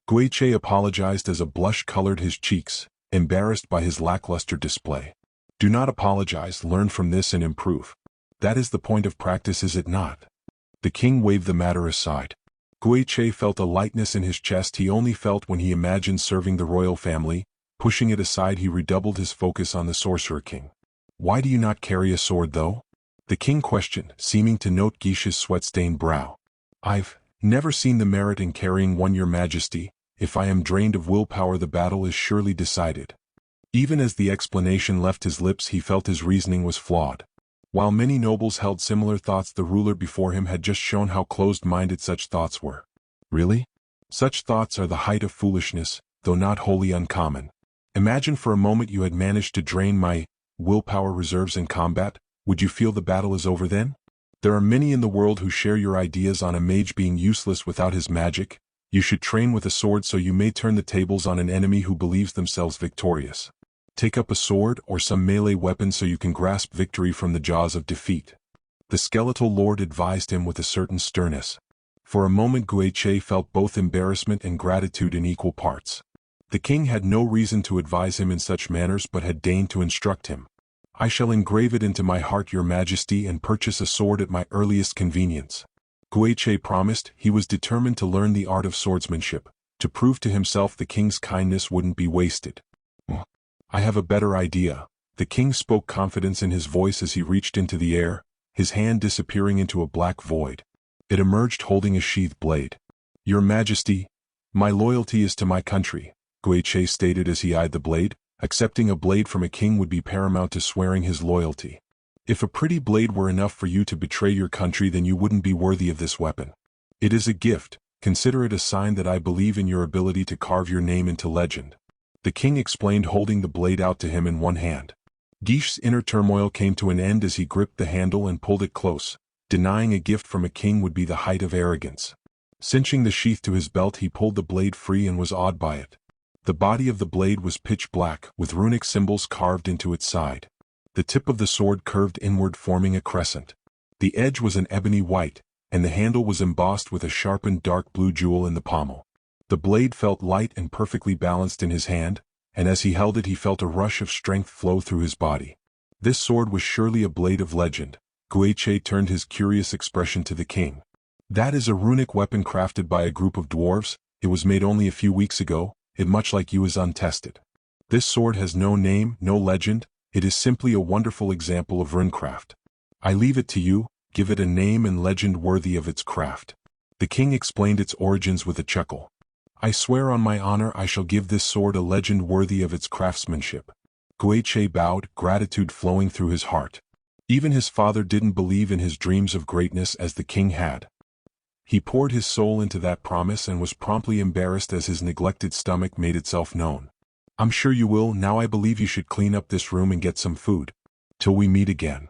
Guiche apologized as a blush colored his cheeks, embarrassed by his lackluster display. Do not apologize, learn from this and improve. That is the point of practice, is it not? The king waved the matter aside. Guiche felt a lightness in his chest he only felt when he imagined serving the royal family. Pushing it aside, he redoubled his focus on the sorcerer king. Why do you not carry a sword, though? The king questioned, seeming to note Guiche's sweat-stained brow. I've never seen the merit in carrying one, your majesty. If I am drained of willpower, the battle is surely decided. Even as the explanation left his lips, he felt his reasoning was flawed. While many nobles held similar thoughts, the ruler before him had just shown how closed-minded such thoughts were. Really? Such thoughts are the height of foolishness, though not wholly uncommon. Imagine for a moment you had managed to drain my willpower reserves in combat. Would you feel the battle is over then? There are many in the world who share your ideas on a mage being useless without his magic. You should train with a sword so you may turn the tables on an enemy who believes themselves victorious. Take up a sword or some melee weapon so you can grasp victory from the jaws of defeat. The skeletal lord advised him with a certain sternness. For a moment Guiche felt both embarrassment and gratitude in equal parts. The king had no reason to advise him in such manners but had deigned to instruct him. I shall engrave it into my heart, your majesty, and purchase a sword at my earliest convenience. Guiche promised. He was determined to learn the art of swordsmanship, to prove to himself the king's kindness wouldn't be wasted. I have a better idea. The king spoke, confidence in his voice as he reached into the air, his hand disappearing into a black void. It emerged holding a sheathed blade. Your majesty, my loyalty is to my country, Guiche stated as he eyed the blade. Accepting a blade from a king would be paramount to swearing his loyalty. If a pretty blade were enough for you to betray your country, then you wouldn't be worthy of this weapon. It is a gift. Consider it a sign that I believe in your ability to carve your name into legend. The king explained, holding the blade out to him in one hand. Guiche's inner turmoil came to an end as he gripped the handle and pulled it close. Denying a gift from a king would be the height of arrogance. Cinching the sheath to his belt, he pulled the blade free and was awed by it. The body of the blade was pitch black, with runic symbols carved into its side. The tip of the sword curved inward, forming a crescent. The edge was an ebony white, and the handle was embossed with a sharpened dark blue jewel in the pommel. The blade felt light and perfectly balanced in his hand, and as he held it he felt a rush of strength flow through his body. This sword was surely a blade of legend. Guiche turned his curious expression to the king. That is a runic weapon crafted by a group of dwarves. It was made only a few weeks ago. It much like you is untested. This sword has no name, no legend. It is simply a wonderful example of runecraft. I leave it to you. Give it a name and legend worthy of its craft. The king explained its origins with a chuckle. I swear on my honor I shall give this sword a legend worthy of its craftsmanship. Guiche bowed, gratitude flowing through his heart. Even his father didn't believe in his dreams of greatness as the king had. He poured his soul into that promise and was promptly embarrassed as his neglected stomach made itself known. I'm sure you will. Now I believe you should clean up this room and get some food. Till we meet again.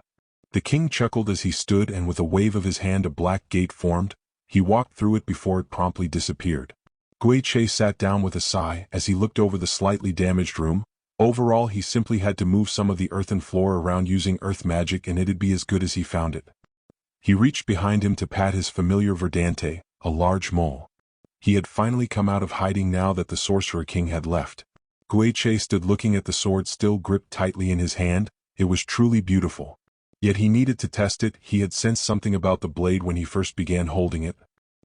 The king chuckled as he stood, and with a wave of his hand a black gate formed. He walked through it before it promptly disappeared. Guiche sat down with a sigh as he looked over the slightly damaged room. Overall, he simply had to move some of the earthen floor around using earth magic and it'd be as good as he found it. He reached behind him to pat his familiar Verdante, a large mole. He had finally come out of hiding now that the Sorcerer King had left. Guiche stood looking at the sword still gripped tightly in his hand. It was truly beautiful. Yet he needed to test it. He had sensed something about the blade when he first began holding it.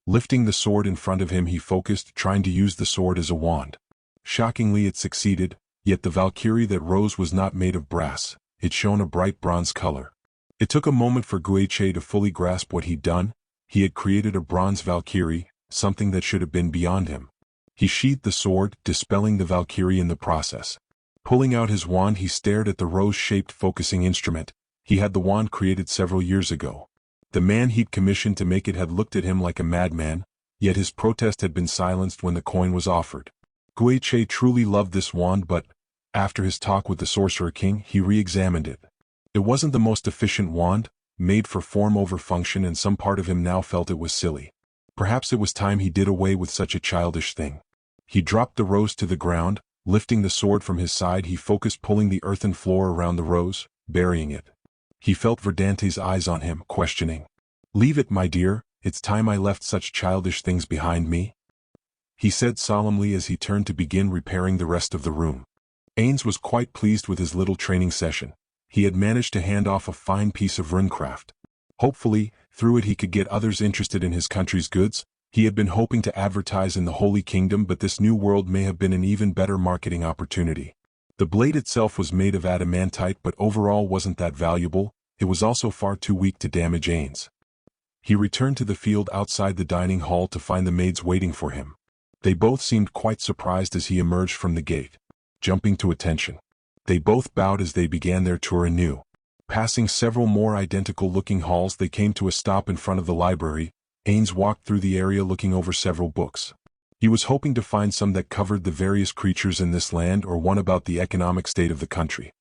Lifting the sword in front of him, he focused, trying to use the sword as a wand. Shockingly, it succeeded, yet the Valkyrie that rose was not made of brass. It shone a bright bronze color. It took a moment for Guiche to fully grasp what he'd done. He had created a bronze Valkyrie, something that should have been beyond him. He sheathed the sword, dispelling the Valkyrie in the process. Pulling out his wand, he stared at the rose-shaped focusing instrument. He had the wand created several years ago. The man he'd commissioned to make it had looked at him like a madman, yet his protest had been silenced when the coin was offered. Guiche truly loved this wand, but after his talk with the Sorcerer King, he re-examined it. It wasn't the most efficient wand, made for form over function, and some part of him now felt it was silly. Perhaps it was time he did away with such a childish thing. He dropped the rose to the ground. Lifting the sword from his side, he focused, pulling the earthen floor around the rose, burying it. He felt Verdante's eyes on him, questioning. Leave it, my dear, it's time I left such childish things behind me, he said solemnly as he turned to begin repairing the rest of the room. Ainz was quite pleased with his little training session. He had managed to hand off a fine piece of runecraft. Hopefully, through it he could get others interested in his country's goods. He had been hoping to advertise in the Holy Kingdom, but this new world may have been an even better marketing opportunity. The blade itself was made of adamantite, but overall wasn't that valuable. It was also far too weak to damage Ainz. He returned to the field outside the dining hall to find the maids waiting for him. They both seemed quite surprised as he emerged from the gate. Jumping to attention, they both bowed as they began their tour anew. Passing several more identical-looking halls, they came to a stop in front of the library. Ainz walked through the area looking over several books. He was hoping to find some that covered the various creatures in this land or one about the economic state of the country.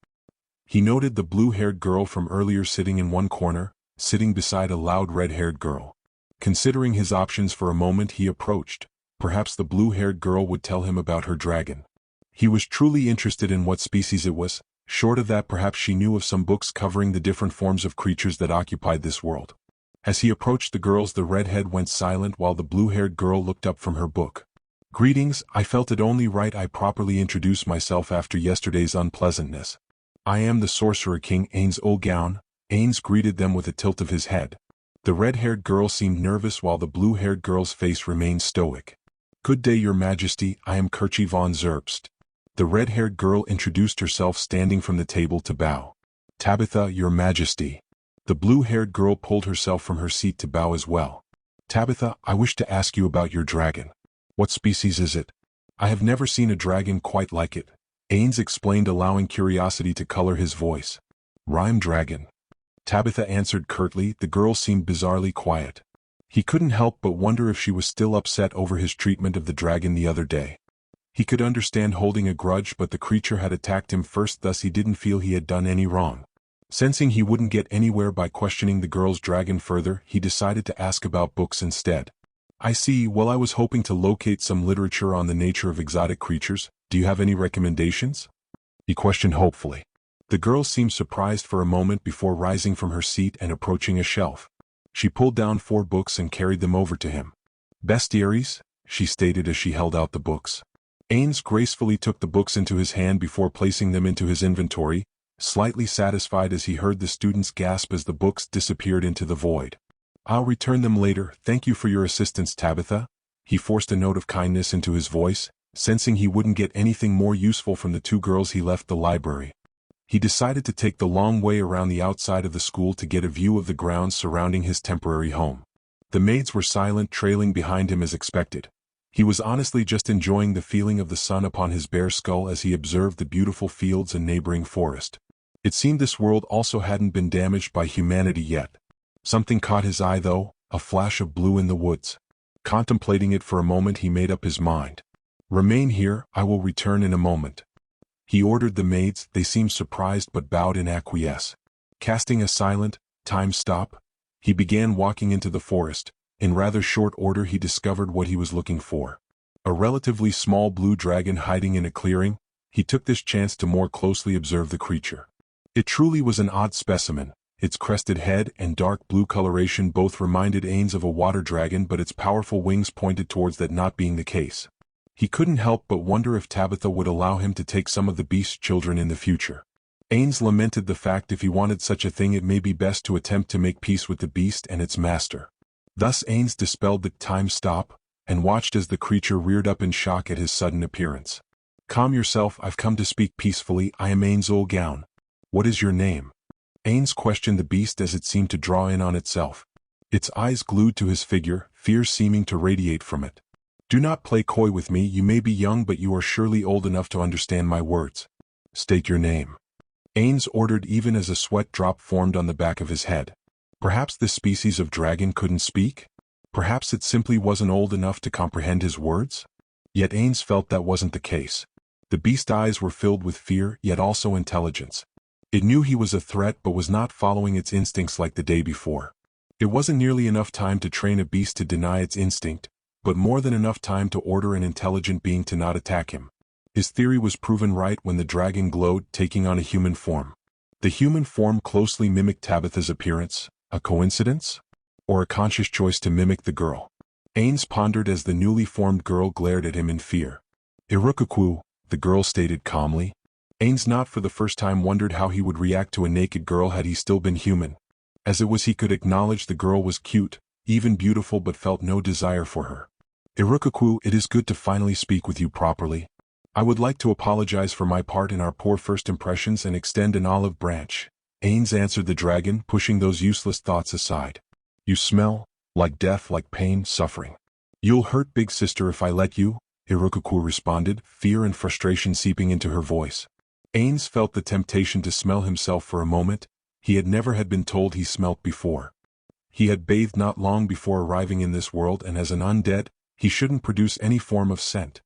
He noted the blue-haired girl from earlier sitting in one corner, sitting beside a loud red-haired girl. Considering his options for a moment, he approached. Perhaps the blue-haired girl would tell him about her dragon. He was truly interested in what species it was. Short of that, perhaps she knew of some books covering the different forms of creatures that occupied this world. As he approached the girls, the redhead went silent while the blue-haired girl looked up from her book. Greetings, I felt it only right I properly introduce myself after yesterday's unpleasantness. I am the Sorcerer King Ainz Olgown. Ainz greeted them with a tilt of his head. The red-haired girl seemed nervous while the blue-haired girl's face remained stoic. Good day, Your Majesty, I am Kirche von Zerbst. The red-haired girl introduced herself, standing from the table to bow. Tabitha, Your Majesty. The blue-haired girl pulled herself from her seat to bow as well. Tabitha, I wish to ask you about your dragon. What species is it? I have never seen a dragon quite like it, Ainz explained, allowing curiosity to color his voice. Rhyme dragon. Tabitha answered curtly. The girl seemed bizarrely quiet. He couldn't help but wonder if she was still upset over his treatment of the dragon the other day. He could understand holding a grudge, but the creature had attacked him first, thus he didn't feel he had done any wrong. Sensing he wouldn't get anywhere by questioning the girl's dragon further, he decided to ask about books instead. I see. Well, I was hoping to locate some literature on the nature of exotic creatures. Do you have any recommendations? He questioned hopefully. The girl seemed surprised for a moment before rising from her seat and approaching a shelf. She pulled down 4 books and carried them over to him. Bestiaries, she stated as she held out the books. Ainz gracefully took the books into his hand before placing them into his inventory, slightly satisfied as he heard the students gasp as the books disappeared into the void. I'll return them later. Thank you for your assistance, Tabitha. He forced a note of kindness into his voice. Sensing he wouldn't get anything more useful from the 2 girls, he left the library. He decided to take the long way around the outside of the school to get a view of the grounds surrounding his temporary home. The maids were silent, trailing behind him as expected. He was honestly just enjoying the feeling of the sun upon his bare skull as he observed the beautiful fields and neighboring forest. It seemed this world also hadn't been damaged by humanity yet. Something caught his eye though, a flash of blue in the woods. Contemplating it for a moment, he made up his mind. "Remain here, I will return in a moment." He ordered the maids. They seemed surprised but bowed in acquiesce. Casting a silent, time stop, he began walking into the forest. In rather short order he discovered what he was looking for. A relatively small blue dragon hiding in a clearing. He took this chance to more closely observe the creature. It truly was an odd specimen. Its crested head and dark blue coloration both reminded ainz of a water dragon, but its powerful wings pointed towards that not being the case. He couldn't help but wonder if Tabitha would allow him to take some of the beast's children in the future. Ainz lamented the fact if he wanted such a thing it may be best to attempt to make peace with the beast and its master. Thus Ainz dispelled the time stop, and watched as the creature reared up in shock at his sudden appearance. "Calm yourself, I've come to speak peacefully. I am ainz Gown. What is your name?" Ainz questioned the beast as it seemed to draw in on itself. Its eyes glued to his figure, fear seeming to radiate from it. "Do not play coy with me. You may be young, but you are surely old enough to understand my words. State your name." Ainz ordered even as a sweat drop formed on the back of his head. Perhaps this species of dragon couldn't speak? Perhaps it simply wasn't old enough to comprehend his words? Yet Ainz felt that wasn't the case. The beast's eyes were filled with fear, yet also intelligence. It knew he was a threat but was not following its instincts like the day before. It wasn't nearly enough time to train a beast to deny its instinct, but more than enough time to order an intelligent being to not attack him. His theory was proven right when the dragon glowed, taking on a human form. The human form closely mimicked Tabitha's appearance. A coincidence? Or a conscious choice to mimic the girl? Ainz pondered as the newly formed girl glared at him in fear. "Irukaku," the girl stated calmly. Ainz not for the first time wondered how he would react to a naked girl had he still been human. As it was, he could acknowledge the girl was cute, even beautiful, but felt no desire for her. "Irukaku, it is good to finally speak with you properly. I would like to apologize for my part in our poor first impressions and extend an olive branch," Ainz answered the dragon, pushing those useless thoughts aside. "You smell like death, like pain, suffering. You'll hurt big sister if I let you," Irukaku responded, fear and frustration seeping into her voice. Ainz felt the temptation to smell himself for a moment. He had never been told he smelt before. He had bathed not long before arriving in this world, and as an undead, he shouldn't produce any form of scent.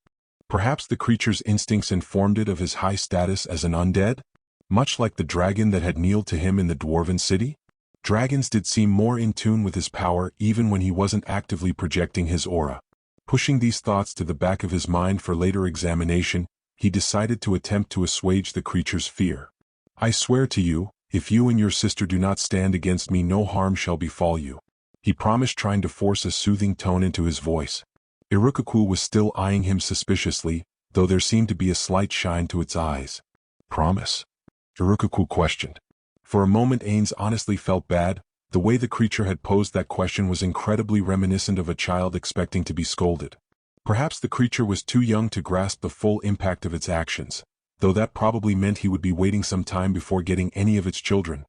Perhaps the creature's instincts informed it of his high status as an undead? Much like the dragon that had kneeled to him in the dwarven city? Dragons did seem more in tune with his power even when he wasn't actively projecting his aura. Pushing these thoughts to the back of his mind for later examination, he decided to attempt to assuage the creature's fear. "I swear to you, if you and your sister do not stand against me, no harm shall befall you," he promised, trying to force a soothing tone into his voice. Irukaku was still eyeing him suspiciously, though there seemed to be a slight shine to its eyes. "Promise?" Irukaku questioned. For a moment Ainz honestly felt bad. The way the creature had posed that question was incredibly reminiscent of a child expecting to be scolded. Perhaps the creature was too young to grasp the full impact of its actions, though that probably meant he would be waiting some time before getting any of its children.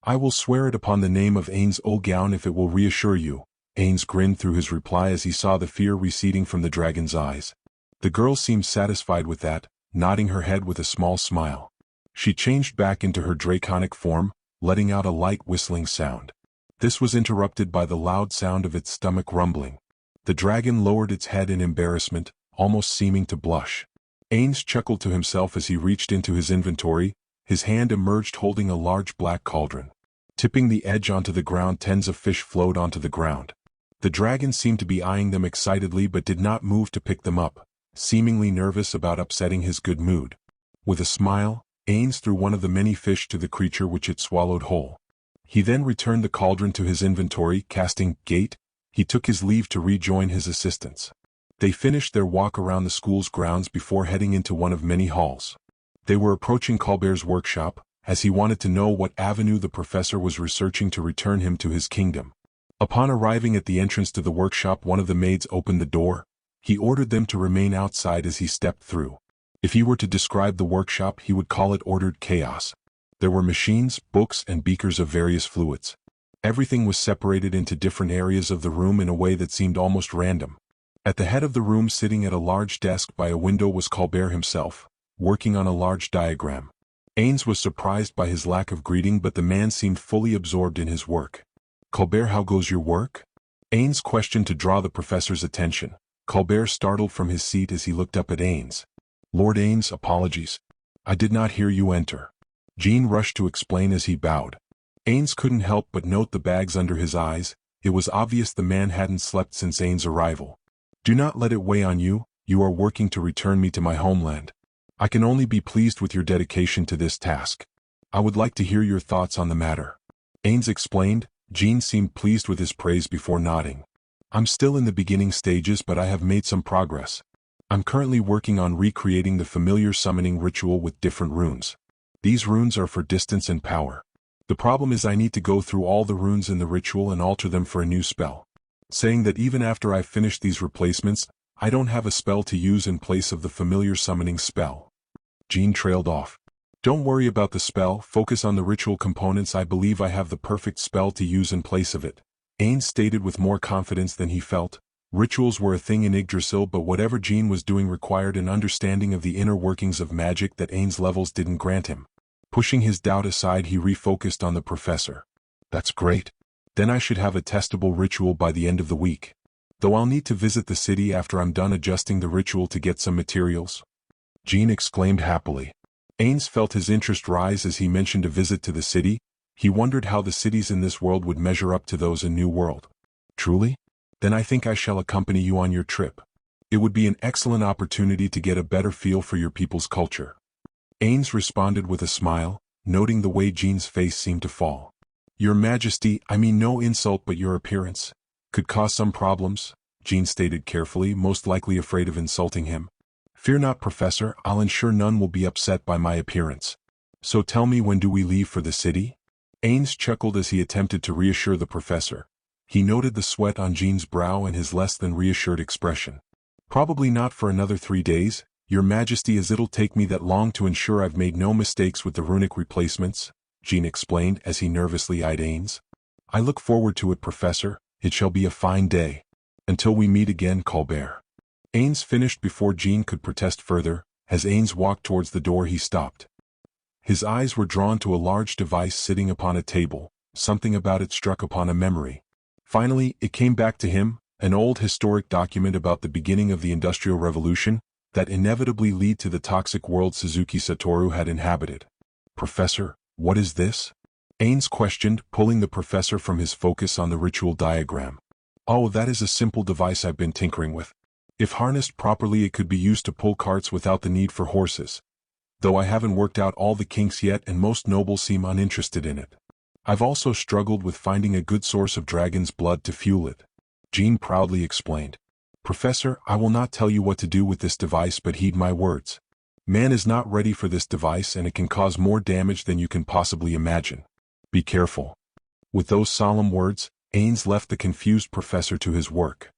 "I will swear it upon the name of ainz Gown if it will reassure you," Ainz grinned through his reply as he saw the fear receding from the dragon's eyes. The girl seemed satisfied with that, nodding her head with a small smile. She changed back into her draconic form, letting out a light whistling sound. This was interrupted by the loud sound of its stomach rumbling. The dragon lowered its head in embarrassment, almost seeming to blush. Ainz chuckled to himself as he reached into his inventory. His hand emerged holding a large black cauldron. Tipping the edge onto the ground, tens of fish flowed onto the ground. The dragon seemed to be eyeing them excitedly but did not move to pick them up, seemingly nervous about upsetting his good mood. With a smile, Ainz threw one of the many fish to the creature, which it swallowed whole. He then returned the cauldron to his inventory, casting gate. He took his leave to rejoin his assistants. They finished their walk around the school's grounds before heading into one of many halls. They were approaching Colbert's workshop, as he wanted to know what avenue the professor was researching to return him to his kingdom. Upon arriving at the entrance to the workshop, one of the maids opened the door. He ordered them to remain outside as he stepped through. If he were to describe the workshop, he would call it ordered chaos. There were machines, books, and beakers of various fluids. Everything was separated into different areas of the room in a way that seemed almost random. At the head of the room, sitting at a large desk by a window, was Colbert himself, working on a large diagram. Ainz was surprised by his lack of greeting, but the man seemed fully absorbed in his work. "Colbert, how goes your work?" Ainz questioned to draw the professor's attention. Colbert startled from his seat as he looked up at Ainz. "Lord Ainz, apologies. I did not hear you enter." Jean rushed to explain as he bowed. Ainz couldn't help but note the bags under his eyes. It was obvious the man hadn't slept since Ainz's arrival. "Do not let it weigh on you. You are working to return me to my homeland. I can only be pleased with your dedication to this task. I would like to hear your thoughts on the matter." Ainz explained. Jean seemed pleased with his praise before nodding. "I'm still in the beginning stages, but I have made some progress. I'm currently working on recreating the familiar summoning ritual with different runes. These runes are for distance and power. The problem is I need to go through all the runes in the ritual and alter them for a new spell. Saying that even after I've finished these replacements, I don't have a spell to use in place of the familiar summoning spell." Jean trailed off. "Don't worry about the spell, focus on the ritual components. I believe I have the perfect spell to use in place of it," Ainz stated with more confidence than he felt. Rituals were a thing in Yggdrasil, but whatever Jean was doing required an understanding of the inner workings of magic that Ainz's levels didn't grant him. Pushing his doubt aside, he refocused on the professor. "That's great. Then I should have a testable ritual by the end of the week. Though I'll need to visit the city after I'm done adjusting the ritual to get some materials." Jean exclaimed happily. Ainz felt his interest rise as he mentioned a visit to the city. He wondered how the cities in this world would measure up to those in New World. "Truly? Then I think I shall accompany you on your trip. It would be an excellent opportunity to get a better feel for your people's culture." Ainz responded with a smile, noting the way Jean's face seemed to fall. "Your Majesty, I mean no insult, but your appearance could cause some problems," Jean stated carefully, most likely afraid of insulting him. "Fear not, Professor, I'll ensure none will be upset by my appearance. So tell me, when do we leave for the city?" Ainz chuckled as he attempted to reassure the professor. He noted the sweat on Jean's brow and his less than reassured expression. "Probably not for another 3 days, Your Majesty, as it'll take me that long to ensure I've made no mistakes with the runic replacements," Jean explained as he nervously eyed Ainz. "I look forward to it, Professor. It shall be a fine day. Until we meet again, Colbert." Ainz finished before Jean could protest further. As Ainz walked towards the door, he stopped. His eyes were drawn to a large device sitting upon a table. Something about it struck upon a memory. Finally, it came back to him, an old historic document about the beginning of the Industrial Revolution, that inevitably lead to the toxic world Suzuki Satoru had inhabited. "Professor, what is this?" Ainz questioned, pulling the professor from his focus on the ritual diagram. "Oh, that is a simple device I've been tinkering with. If harnessed properly, it could be used to pull carts without the need for horses. Though I haven't worked out all the kinks yet, and most nobles seem uninterested in it. I've also struggled with finding a good source of dragon's blood to fuel it," Jean proudly explained. "Professor, I will not tell you what to do with this device, but heed my words. Man is not ready for this device, and it can cause more damage than you can possibly imagine. Be careful." With those solemn words, Ainz left the confused professor to his work.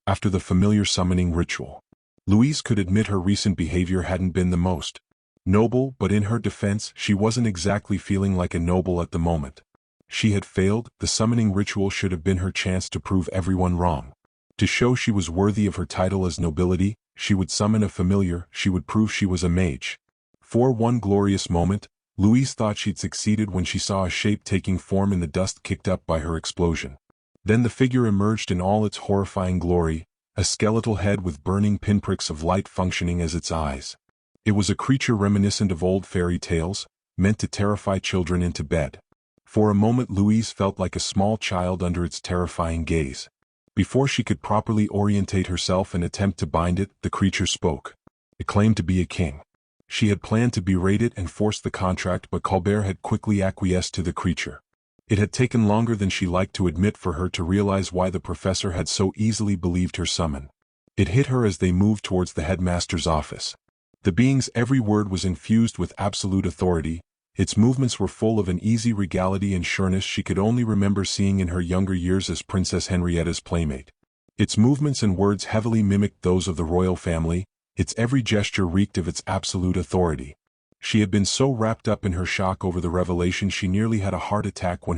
After the familiar summoning ritual, Louise could admit her recent behavior hadn't been the most noble, but in her defense, she wasn't exactly feeling like a noble at the moment. She had failed. The summoning ritual should have been her chance to prove everyone wrong. To show she was worthy of her title as nobility, she would summon a familiar. She would prove she was a mage. For one glorious moment, Louise thought she'd succeeded when she saw a shape taking form in the dust kicked up by her explosion. Then the figure emerged in all its horrifying glory, a skeletal head with burning pinpricks of light functioning as its eyes. It was a creature reminiscent of old fairy tales, meant to terrify children into bed. For a moment Louise felt like a small child under its terrifying gaze. Before she could properly orientate herself and attempt to bind it, the creature spoke. It claimed to be a king. She had planned to berate it and force the contract, but Colbert had quickly acquiesced to the creature. It had taken longer than she liked to admit for her to realize why the professor had so easily believed her summon. It hit her as they moved towards the headmaster's office. The being's every word was infused with absolute authority. Its movements were full of an easy regality and sureness she could only remember seeing in her younger years as Princess Henrietta's playmate. Its movements and words heavily mimicked those of the royal family. Its every gesture reeked of its absolute authority. She had been so wrapped up in her shock over the revelation she nearly had a heart attack when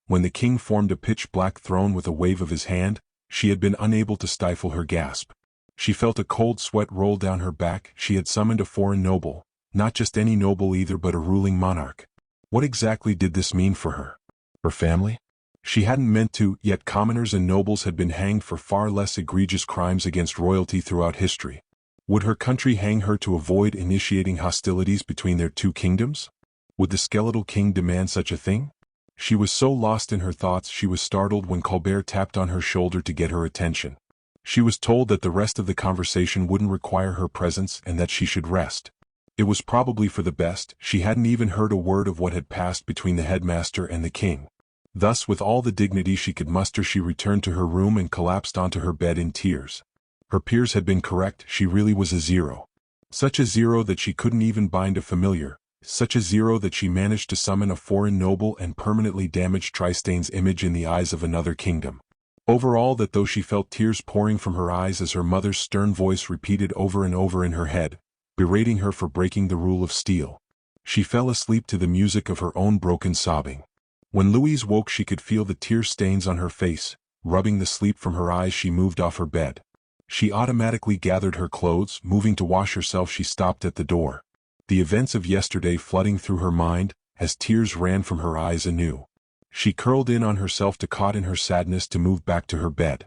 when the king formed a pitch-black throne with a wave of his hand, she had been unable to stifle her gasp. She felt a cold sweat roll down her back. She had summoned a foreign noble, not just any noble either but a ruling monarch. What exactly did this mean for her? Her family? She hadn't meant to, yet commoners and nobles had been hanged for far less egregious crimes against royalty throughout history. Would her country hang her to avoid initiating hostilities between their two kingdoms? Would the skeletal king demand such a thing? She was so lost in her thoughts she was startled when Colbert tapped on her shoulder to get her attention. She was told that the rest of the conversation wouldn't require her presence and that she should rest. It was probably for the best. She hadn't even heard a word of what had passed between the headmaster and the king. Thus, with all the dignity she could muster, she returned to her room and collapsed onto her bed in tears. Her peers had been correct. She really was a zero. Such a zero that she couldn't even bind a familiar. Such a zero that she managed to summon a foreign noble and permanently damage Tristane's image in the eyes of another kingdom. Overall, that though she felt tears pouring from her eyes as her mother's stern voice repeated over and over in her head, berating her for breaking the rule of steel, she fell asleep to the music of her own broken sobbing. When Louise woke, she could feel the tear stains on her face. Rubbing the sleep from her eyes, she moved off her bed. She automatically gathered her clothes. Moving to wash herself, she stopped at the door. The events of yesterday flooding through her mind, as tears ran from her eyes anew. She curled in on herself to caught in her sadness to move back to her bed.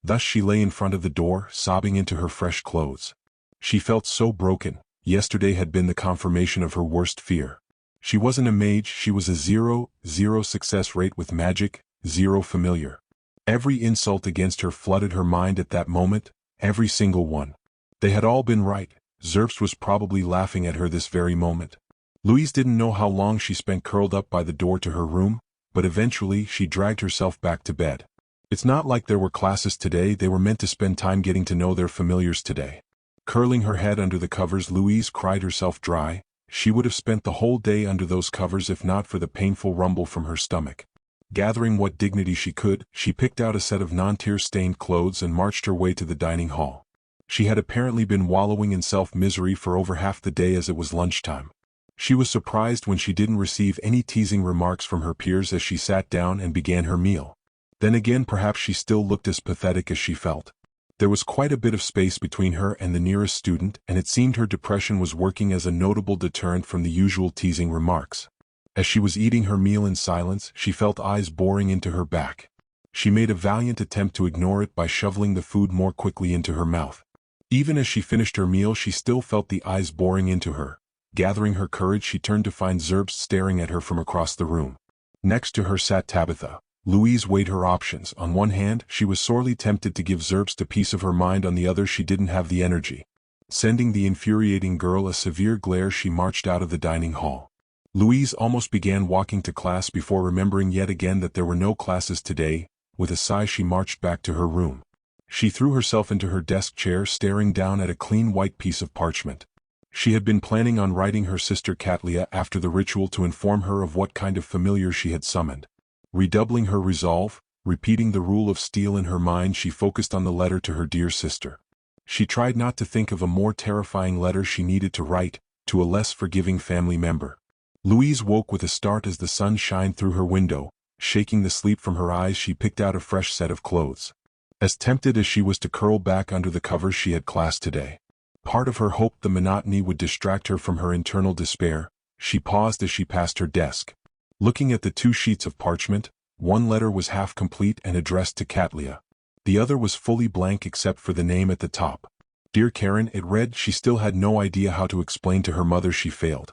Thus she lay in front of the door, sobbing into her fresh clothes. She felt so broken. Yesterday had been the confirmation of her worst fear. She wasn't a mage, she was a zero success rate with magic, zero familiar. Every insult against her flooded her mind at that moment, every single one. They had all been right. Zerbst was probably laughing at her this very moment. Louise didn't know how long she spent curled up by the door to her room, but eventually she dragged herself back to bed. It's not like there were classes today. They were meant to spend time getting to know their familiars today. Curling her head under the covers, Louise cried herself dry. She would have spent the whole day under those covers if not for the painful rumble from her stomach. Gathering what dignity she could, she picked out a set of non-tear-stained clothes and marched her way to the dining hall. She had apparently been wallowing in self-misery for over half the day as it was lunchtime. She was surprised when she didn't receive any teasing remarks from her peers as she sat down and began her meal. Then again, perhaps she still looked as pathetic as she felt. There was quite a bit of space between her and the nearest student, and it seemed her depression was working as a notable deterrent from the usual teasing remarks. As she was eating her meal in silence, she felt eyes boring into her back. She made a valiant attempt to ignore it by shoveling the food more quickly into her mouth. Even as she finished her meal, she still felt the eyes boring into her. Gathering her courage, she turned to find Zerbst staring at her from across the room. Next to her sat Tabitha. Louise weighed her options. On one hand, she was sorely tempted to give Zerbst a piece of her mind. On the other, she didn't have the energy. Sending the infuriating girl a severe glare, she marched out of the dining hall. Louise almost began walking to class before remembering yet again that there were no classes today. With a sigh, she marched back to her room. She threw herself into her desk chair, staring down at a clean white piece of parchment. She had been planning on writing her sister Katlia after the ritual to inform her of what kind of familiar she had summoned. Redoubling her resolve, repeating the rule of steel in her mind, she focused on the letter to her dear sister. She tried not to think of a more terrifying letter she needed to write, to a less forgiving family member. Louise woke with a start as the sun shined through her window. Shaking the sleep from her eyes, she picked out a fresh set of clothes. As tempted as she was to curl back under the covers, she had class today. Part of her hoped the monotony would distract her from her internal despair. She paused as she passed her desk. Looking at the 2 sheets of parchment, one letter was half complete and addressed to Katlia. The other was fully blank except for the name at the top. Dear Karen, it read. She still had no idea how to explain to her mother she failed.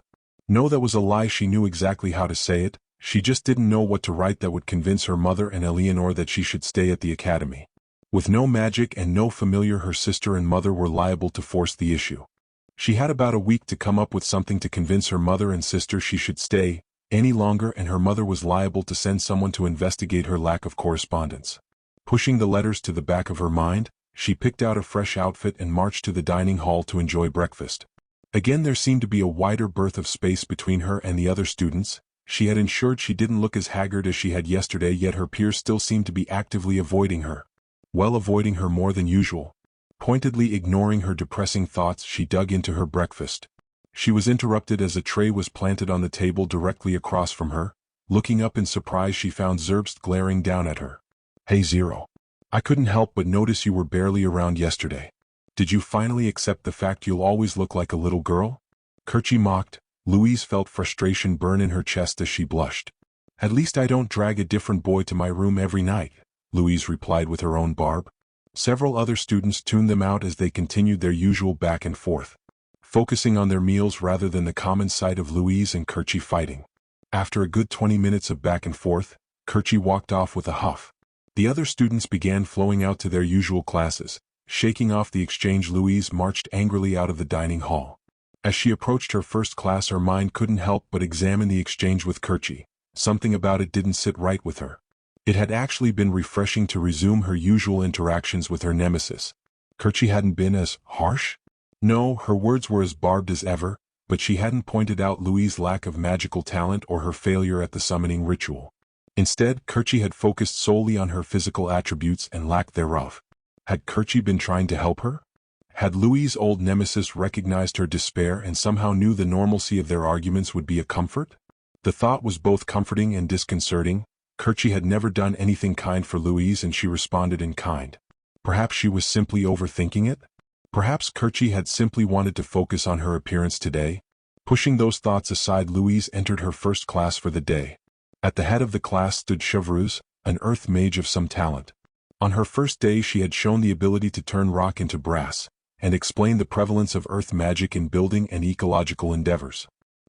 No, that was a lie. She knew exactly how to say it. She just didn't know what to write that would convince her mother and Eleanor that she should stay at the academy. With no magic and no familiar, her sister and mother were liable to force the issue. She had about a week to come up with something to convince her mother and sister she should stay any longer, and her mother was liable to send someone to investigate her lack of correspondence. Pushing the letters to the back of her mind, she picked out a fresh outfit and marched to the dining hall to enjoy breakfast. Again, there seemed to be a wider berth of space between her and the other students. She had ensured she didn't look as haggard as she had yesterday, yet her peers still seemed to be actively avoiding her. Avoiding her more than usual. Pointedly ignoring her depressing thoughts, she dug into her breakfast. She was interrupted as a tray was planted on the table directly across from her. Looking up in surprise, she found Zerbst glaring down at her. Hey Zero. I couldn't help but notice you were barely around yesterday. Did you finally accept the fact you'll always look like a little girl? Kerchie mocked. Louise felt frustration burn in her chest as she blushed. At least I don't drag a different boy to my room every night, Louise replied with her own barb. Several other students tuned them out as they continued their usual back and forth, focusing on their meals rather than the common sight of Louise and Kerchie fighting. After a good 20 minutes of back and forth, Kerchie walked off with a huff. The other students began flowing out to their usual classes. Shaking off the exchange, Louise marched angrily out of the dining hall. As she approached her first class, her mind couldn't help but examine the exchange with Kerchie. Something about it didn't sit right with her. It had actually been refreshing to resume her usual interactions with her nemesis. Kerchie hadn't been as harsh? No, her words were as barbed as ever, but she hadn't pointed out Louise's lack of magical talent or her failure at the summoning ritual. Instead, Kerchie had focused solely on her physical attributes and lack thereof. Had Kerchie been trying to help her? Had Louise's old nemesis recognized her despair and somehow knew the normalcy of their arguments would be a comfort? The thought was both comforting and disconcerting. Kerchie had never done anything kind for Louise and she responded in kind. Perhaps she was simply overthinking it? Perhaps Kerchie had simply wanted to focus on her appearance today? Pushing those thoughts aside, Louise entered her first class for the day. At the head of the class stood Chevreuse, an earth mage of some talent. On her first day she had shown the ability to turn rock into brass, and explain the prevalence of earth magic in building and ecological endeavors.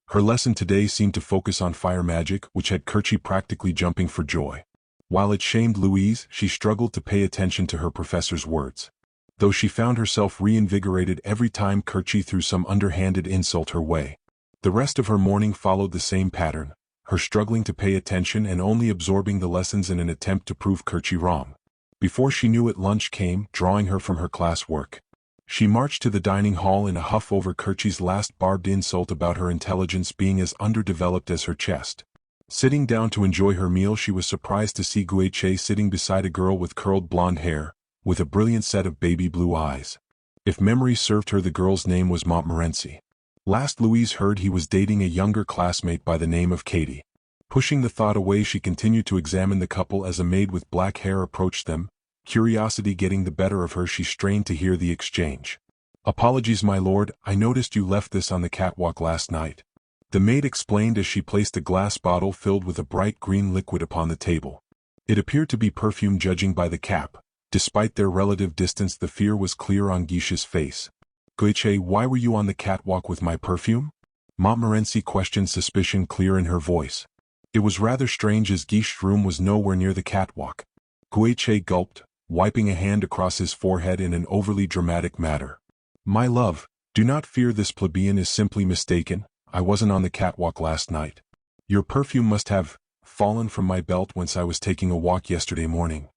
Her lesson today seemed to focus on fire magic, which had Kerchie practically jumping for joy. While it shamed Louise, she struggled to pay attention to her professor's words. Though she found herself reinvigorated every time Kerchie threw some underhanded insult her way. The rest of her morning followed the same pattern, her struggling to pay attention and only absorbing the lessons in an attempt to prove Kerchie wrong. Before she knew it, lunch came, drawing her from her classwork. She marched to the dining hall in a huff over Kerchie's last barbed insult about her intelligence being as underdeveloped as her chest. Sitting down to enjoy her meal, she was surprised to see Guiche sitting beside a girl with curled blonde hair, with a brilliant set of baby blue eyes. If memory served her, the girl's name was Montmorency. Last Louise heard, he was dating a younger classmate by the name of Katie. Pushing the thought away, she continued to examine the couple as a maid with black hair approached them. Curiosity getting the better of her, she strained to hear the exchange. "Apologies, my lord, I noticed you left this on the catwalk last night," the maid explained as she placed a glass bottle filled with a bright green liquid upon the table. It appeared to be perfume, judging by the cap. Despite their relative distance, the fear was clear on Guiche's face. "Guiche, why were you on the catwalk with my perfume?" Montmorency questioned, suspicion clear in her voice. It was rather strange as Guiche's room was nowhere near the catwalk. Guiche gulped, wiping a hand across his forehead in an overly dramatic manner. "My love, do not fear, this plebeian is simply mistaken. I wasn't on the catwalk last night. Your perfume must have fallen from my belt once I was taking a walk yesterday morning."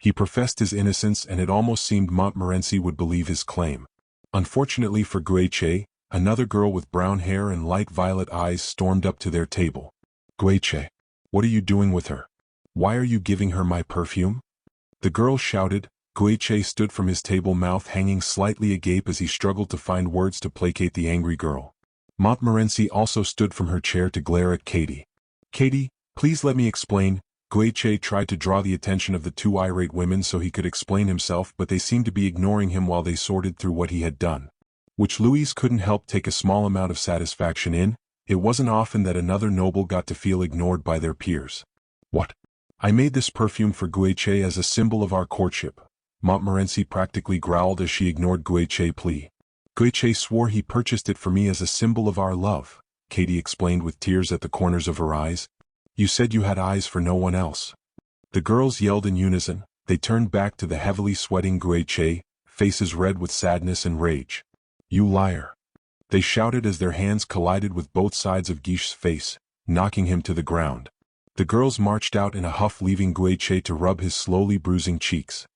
He professed his innocence, and it almost seemed Montmorency would believe his claim. Unfortunately for Guiche, another girl with brown hair and light violet eyes stormed up to their table. "Guiche, what are you doing with her? Why are you giving her my perfume?" the girl shouted. Guiche stood from his table, mouth hanging slightly agape as he struggled to find words to placate the angry girl. Montmorency also stood from her chair to glare at Katie. "Katie, please let me explain." Guiche tried to draw the attention of the two irate women so he could explain himself, but they seemed to be ignoring him while they sorted through what he had done, which Louise couldn't help take a small amount of satisfaction in. It wasn't often that another noble got to feel ignored by their peers. "What? I made this perfume for Guiche as a symbol of our courtship," Montmorency practically growled as she ignored Guiche's plea. "Guiche swore he purchased it for me as a symbol of our love," Katie explained with tears at the corners of her eyes. "You said you had eyes for no one else." The girls yelled in unison. They turned back to the heavily sweating Guiche, faces red with sadness and rage. "You liar!" they shouted as their hands collided with both sides of Guiche's face, knocking him to the ground. The girls marched out in a huff, leaving Guiche to rub his slowly bruising cheeks.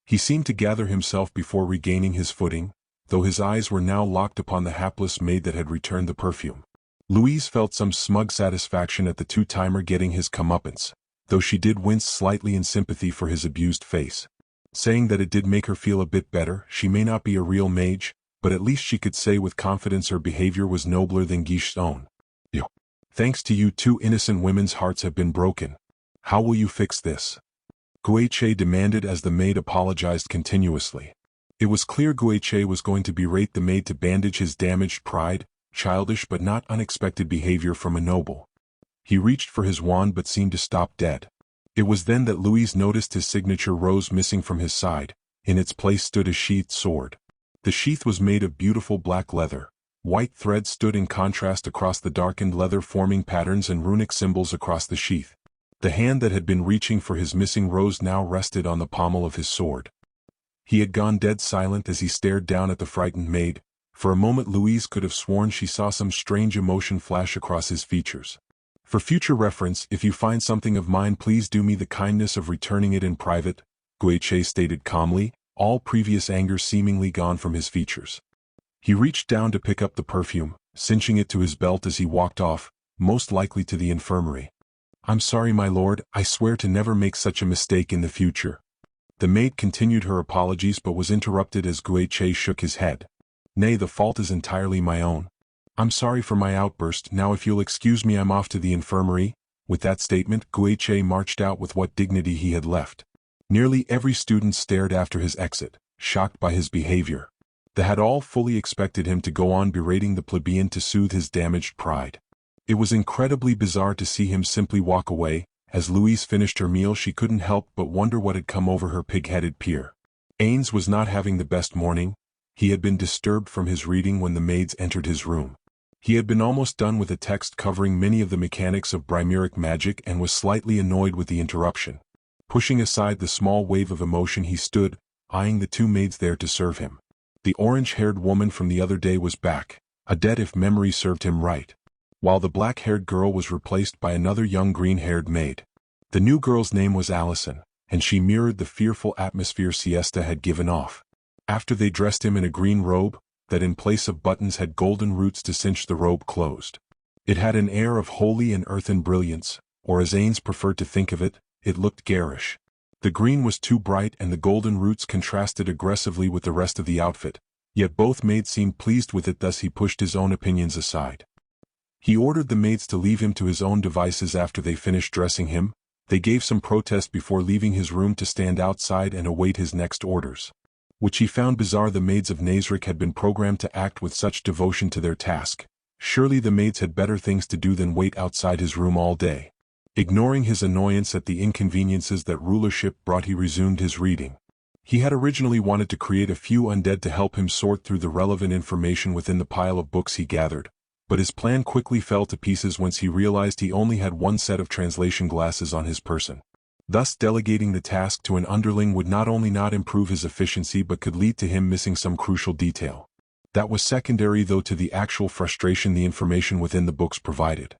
He seemed to gather himself before regaining his footing, though his eyes were now locked upon the hapless maid that had returned the perfume. Louise felt some smug satisfaction at the two-timer getting his comeuppance, though she did wince slightly in sympathy for his abused face, saying that it did make her feel a bit better. She may not be a real mage, but at least she could say with confidence her behavior was nobler than Guiche's own. "Yo. Thanks to you, two innocent women's hearts have been broken. How will you fix this?" Guiche demanded as the maid apologized continuously. It was clear Guiche was going to berate the maid to bandage his damaged pride, childish but not unexpected behavior from a noble. He reached for his wand but seemed to stop dead. It was then that Louise noticed his signature rose missing from his side. In its place stood a sheathed sword. The sheath was made of beautiful black leather. White threads stood in contrast across the darkened leather, forming patterns and runic symbols across the sheath. The hand that had been reaching for his missing rose now rested on the pommel of his sword. He had gone dead silent as he stared down at the frightened maid. For a moment Louise could have sworn she saw some strange emotion flash across his features. "For future reference, if you find something of mine, please do me the kindness of returning it in private," Guiche stated calmly, all previous anger seemingly gone from his features. He reached down to pick up the perfume, cinching it to his belt as he walked off, most likely to the infirmary. "I'm sorry, my lord, I swear to never make such a mistake in the future." The maid continued her apologies but was interrupted as Guiche shook his head. "Nay, the fault is entirely my own. I'm sorry for my outburst. Now if you'll excuse me, I'm off to the infirmary." With that statement, Guiche marched out with what dignity he had left. Nearly every student stared after his exit, shocked by his behavior. They had all fully expected him to go on berating the plebeian to soothe his damaged pride. It was incredibly bizarre to see him simply walk away. As Louise finished her meal, she couldn't help but wonder what had come over her pig-headed peer. Ainz was not having the best morning. He had been disturbed from his reading when the maids entered his room. He had been almost done with a text covering many of the mechanics of Brimeric magic and was slightly annoyed with the interruption. Pushing aside the small wave of emotion, he stood, eyeing the two maids there to serve him. The orange-haired woman from the other day was back, a dead if memory served him right, while the black-haired girl was replaced by another young green-haired maid. The new girl's name was Allison, and she mirrored the fearful atmosphere Siesta had given off. After they dressed him in a green robe, that in place of buttons had golden roots to cinch the robe closed. It had an air of holy and earthen brilliance, or as Ainz preferred to think of it, it looked garish. The green was too bright and the golden roots contrasted aggressively with the rest of the outfit, yet both maids seemed pleased with it, thus he pushed his own opinions aside. He ordered the maids to leave him to his own devices after they finished dressing him. They gave some protest before leaving his room to stand outside and await his next orders, which he found bizarre. The maids of Nazarick had been programmed to act with such devotion to their task. Surely the maids had better things to do than wait outside his room all day. Ignoring his annoyance at the inconveniences that rulership brought, he resumed his reading. He had originally wanted to create a few undead to help him sort through the relevant information within the pile of books he gathered, but his plan quickly fell to pieces once he realized he only had one set of translation glasses on his person. Thus delegating the task to an underling would not only not improve his efficiency but could lead to him missing some crucial detail. That was secondary though to the actual frustration the information within the books provided.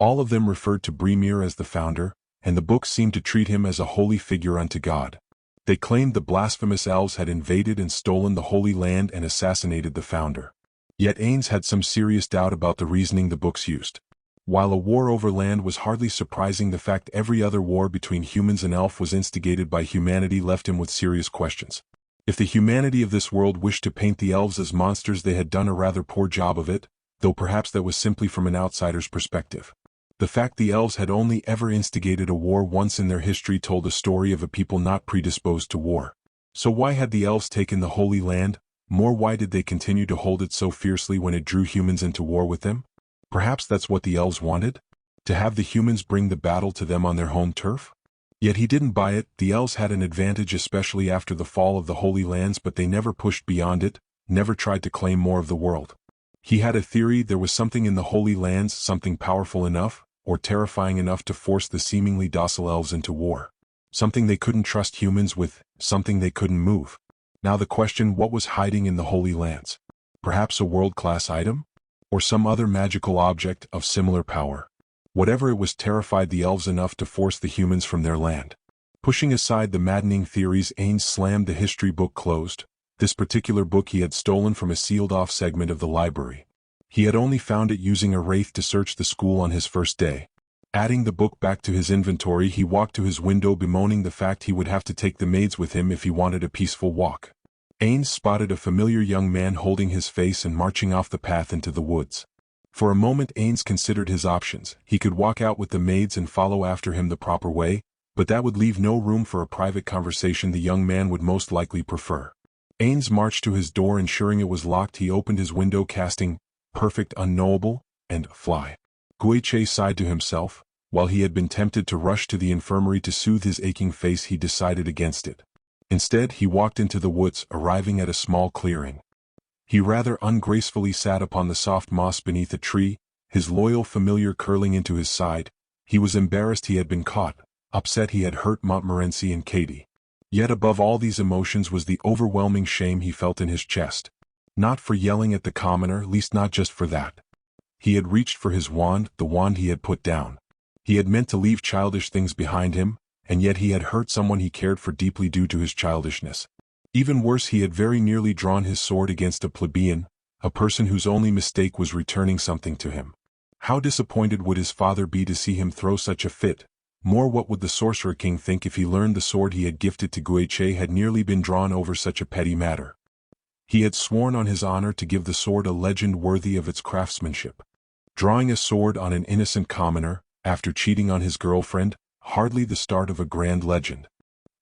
All of them referred to Brimir as the founder, and the books seemed to treat him as a holy figure unto God. They claimed the blasphemous elves had invaded and stolen the Holy Land and assassinated the founder. Yet Ainz had some serious doubt about the reasoning the books used. While a war over land was hardly surprising, the fact every other war between humans and elf was instigated by humanity left him with serious questions. If the humanity of this world wished to paint the elves as monsters, they had done a rather poor job of it, though perhaps that was simply from an outsider's perspective. The fact the elves had only ever instigated a war once in their history told a story of a people not predisposed to war. So why had the elves taken the Holy Land? More, why did they continue to hold it so fiercely when it drew humans into war with them? Perhaps that's what the elves wanted? To have the humans bring the battle to them on their home turf? Yet he didn't buy it. The elves had an advantage, especially after the fall of the Holy Lands, but they never pushed beyond it, never tried to claim more of the world. He had a theory: there was something in the Holy Lands, something powerful enough, or terrifying enough to force the seemingly docile elves into war. Something they couldn't trust humans with, something they couldn't move. Now the question: what was hiding in the Holy Lands? Perhaps a world-class item? Or some other magical object of similar power? Whatever it was terrified the elves enough to force the humans from their land. Pushing aside the maddening theories, Ainz slammed the history book closed. This particular book he had stolen from a sealed-off segment of the library. He had only found it using a wraith to search the school on his first day. Adding the book back to his inventory, he walked to his window, bemoaning the fact he would have to take the maids with him if he wanted a peaceful walk. Ainz spotted a familiar young man holding his face and marching off the path into the woods. For a moment Ainz considered his options. He could walk out with the maids and follow after him the proper way, but that would leave no room for a private conversation the young man would most likely prefer. Ainz marched to his door, ensuring it was locked. He opened his window, casting "Perfect Unknowable" and "Fly." Guiche sighed to himself. While he had been tempted to rush to the infirmary to soothe his aching face, he decided against it. Instead, he walked into the woods, arriving at a small clearing. He rather ungracefully sat upon the soft moss beneath a tree, his loyal familiar curling into his side. He was embarrassed he had been caught, upset he had hurt Montmorency and Katie. Yet above all these emotions was the overwhelming shame he felt in his chest. Not for yelling at the commoner, least not just for that. He had reached for his wand, the wand he had put down. He had meant to leave childish things behind him, and yet he had hurt someone he cared for deeply due to his childishness. Even worse, he had very nearly drawn his sword against a plebeian, a person whose only mistake was returning something to him. How disappointed would his father be to see him throw such a fit? More, what would the Sorcerer King think if he learned the sword he had gifted to Guiche had nearly been drawn over such a petty matter? He had sworn on his honor to give the sword a legend worthy of its craftsmanship. Drawing a sword on an innocent commoner, after cheating on his girlfriend, hardly the start of a grand legend.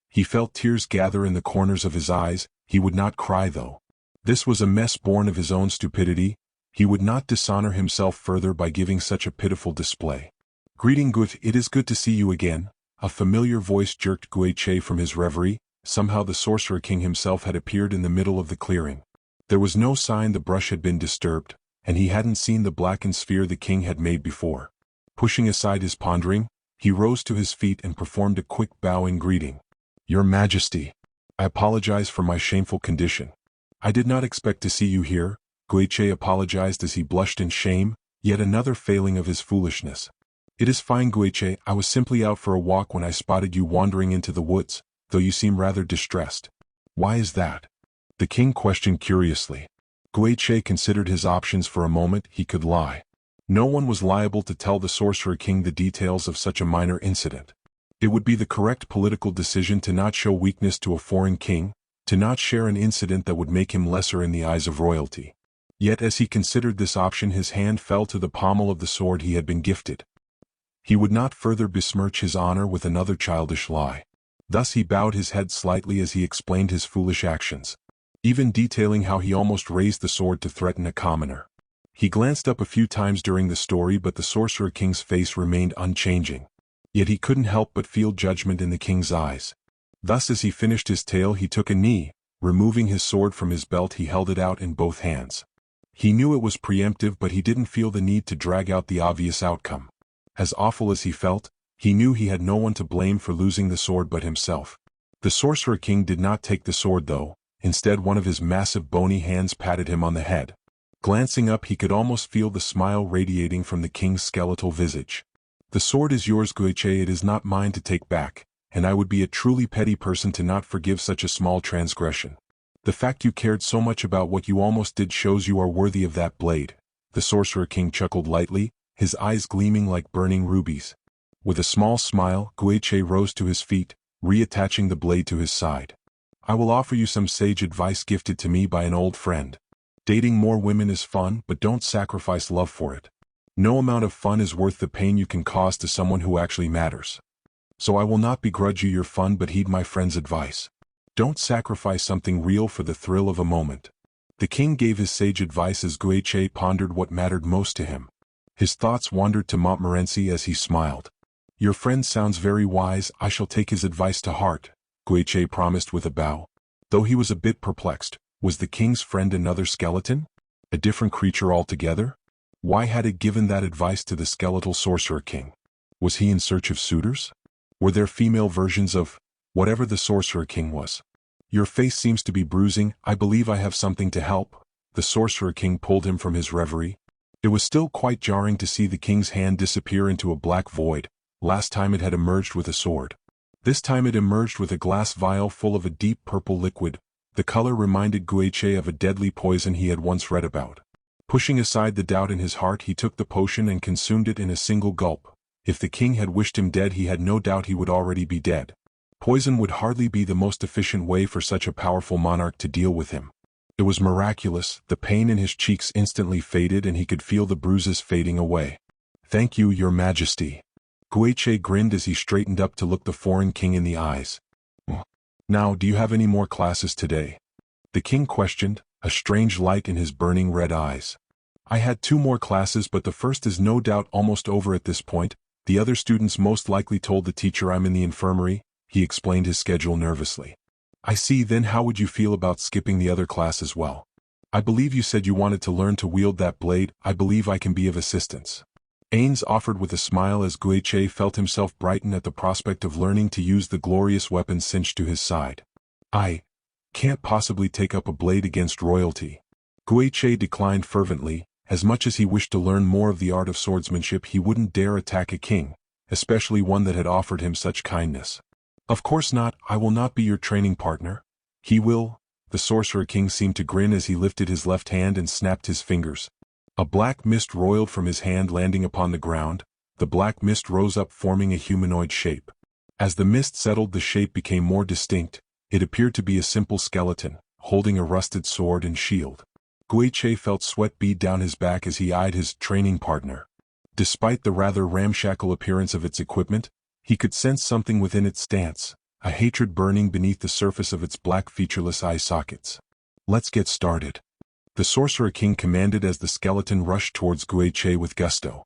He felt tears gather in the corners of his eyes. He would not cry though. This was a mess born of his own stupidity. He would not dishonor himself further by giving such a pitiful display. "Greeting Gut, it is good to see you again." A familiar voice jerked Guiche from his reverie. Somehow the Sorcerer King himself had appeared in the middle of the clearing. There was no sign the brush had been disturbed, and he hadn't seen the blackened sphere the king had made before. Pushing aside his pondering, he rose to his feet and performed a quick bow in greeting. "Your Majesty, I apologize for my shameful condition. I did not expect to see you here." Guiche apologized as he blushed in shame, yet another failing of his foolishness. "It is fine, Guiche. I was simply out for a walk when I spotted you wandering into the woods, though you seem rather distressed." "Why is that?" the king questioned curiously. Guiche considered his options for a moment. He could lie. No one was liable to tell the Sorcerer King the details of such a minor incident. It would be the correct political decision to not show weakness to a foreign king, to not share an incident that would make him lesser in the eyes of royalty. Yet as he considered this option, his hand fell to the pommel of the sword he had been gifted. He would not further besmirch his honor with another childish lie. Thus he bowed his head slightly as he explained his foolish actions, even detailing how he almost raised the sword to threaten a commoner. He glanced up a few times during the story, but the Sorcerer King's face remained unchanging. Yet he couldn't help but feel judgment in the king's eyes. Thus as he finished his tale, he took a knee. Removing his sword from his belt, he held it out in both hands. He knew it was preemptive, but he didn't feel the need to drag out the obvious outcome. As awful as he felt, he knew he had no one to blame for losing the sword but himself. The Sorcerer King did not take the sword though. Instead, one of his massive bony hands patted him on the head. Glancing up, he could almost feel the smile radiating from the king's skeletal visage. "The sword is yours, Guiche. It is not mine to take back, and I would be a truly petty person to not forgive such a small transgression. The fact you cared so much about what you almost did shows you are worthy of that blade." The Sorcerer King chuckled lightly, his eyes gleaming like burning rubies. With a small smile, Guiche rose to his feet, reattaching the blade to his side. "I will offer you some sage advice gifted to me by an old friend. Dating more women is fun, but don't sacrifice love for it. No amount of fun is worth the pain you can cause to someone who actually matters. So I will not begrudge you your fun, but heed my friend's advice. Don't sacrifice something real for the thrill of a moment." The king gave his sage advice as Guiche pondered what mattered most to him. His thoughts wandered to Montmorency as he smiled. "Your friend sounds very wise. I shall take his advice to heart," Guiche promised with a bow. Though he was a bit perplexed, was the king's friend another skeleton? A different creature altogether? Why had it given that advice to the skeletal Sorcerer King? Was he in search of suitors? Were there female versions of whatever the Sorcerer King was? "Your face seems to be bruising. I believe I have something to help." The Sorcerer King pulled him from his reverie. It was still quite jarring to see the king's hand disappear into a black void. Last time it had emerged with a sword. This time it emerged with a glass vial full of a deep purple liquid. The color reminded Guiche of a deadly poison he had once read about. Pushing aside the doubt in his heart, he took the potion and consumed it in a single gulp. If the king had wished him dead, he had no doubt he would already be dead. Poison would hardly be the most efficient way for such a powerful monarch to deal with him. It was miraculous, the pain in his cheeks instantly faded and he could feel the bruises fading away. "Thank you, Your Majesty." Guiche grinned as he straightened up to look the foreign king in the eyes. "Now, do you have any more classes today?" The king questioned, a strange light in his burning red eyes. "I had 2 more classes, but the first is no doubt almost over at this point. The other students most likely told the teacher I'm in the infirmary," he explained his schedule nervously. "I see, then how would you feel about skipping the other class as well? I believe you said you wanted to learn to wield that blade. I believe I can be of assistance." Ainz offered with a smile as Guiche felt himself brighten at the prospect of learning to use the glorious weapon cinched to his side. "I can't possibly take up a blade against royalty." Guiche declined fervently. As much as he wished to learn more of the art of swordsmanship, he wouldn't dare attack a king, especially one that had offered him such kindness. "Of course not, I will not be your training partner." "He will." The Sorcerer King seemed to grin as he lifted his left hand and snapped his fingers. A black mist roiled from his hand, landing upon the ground. The black mist rose up, forming a humanoid shape. As the mist settled, the shape became more distinct. It appeared to be a simple skeleton, holding a rusted sword and shield. Guiche felt sweat bead down his back as he eyed his training partner. Despite the rather ramshackle appearance of its equipment, he could sense something within its stance, a hatred burning beneath the surface of its black featureless eye sockets. "Let's get started," the Sorcerer King commanded as the skeleton rushed towards Guiche with gusto.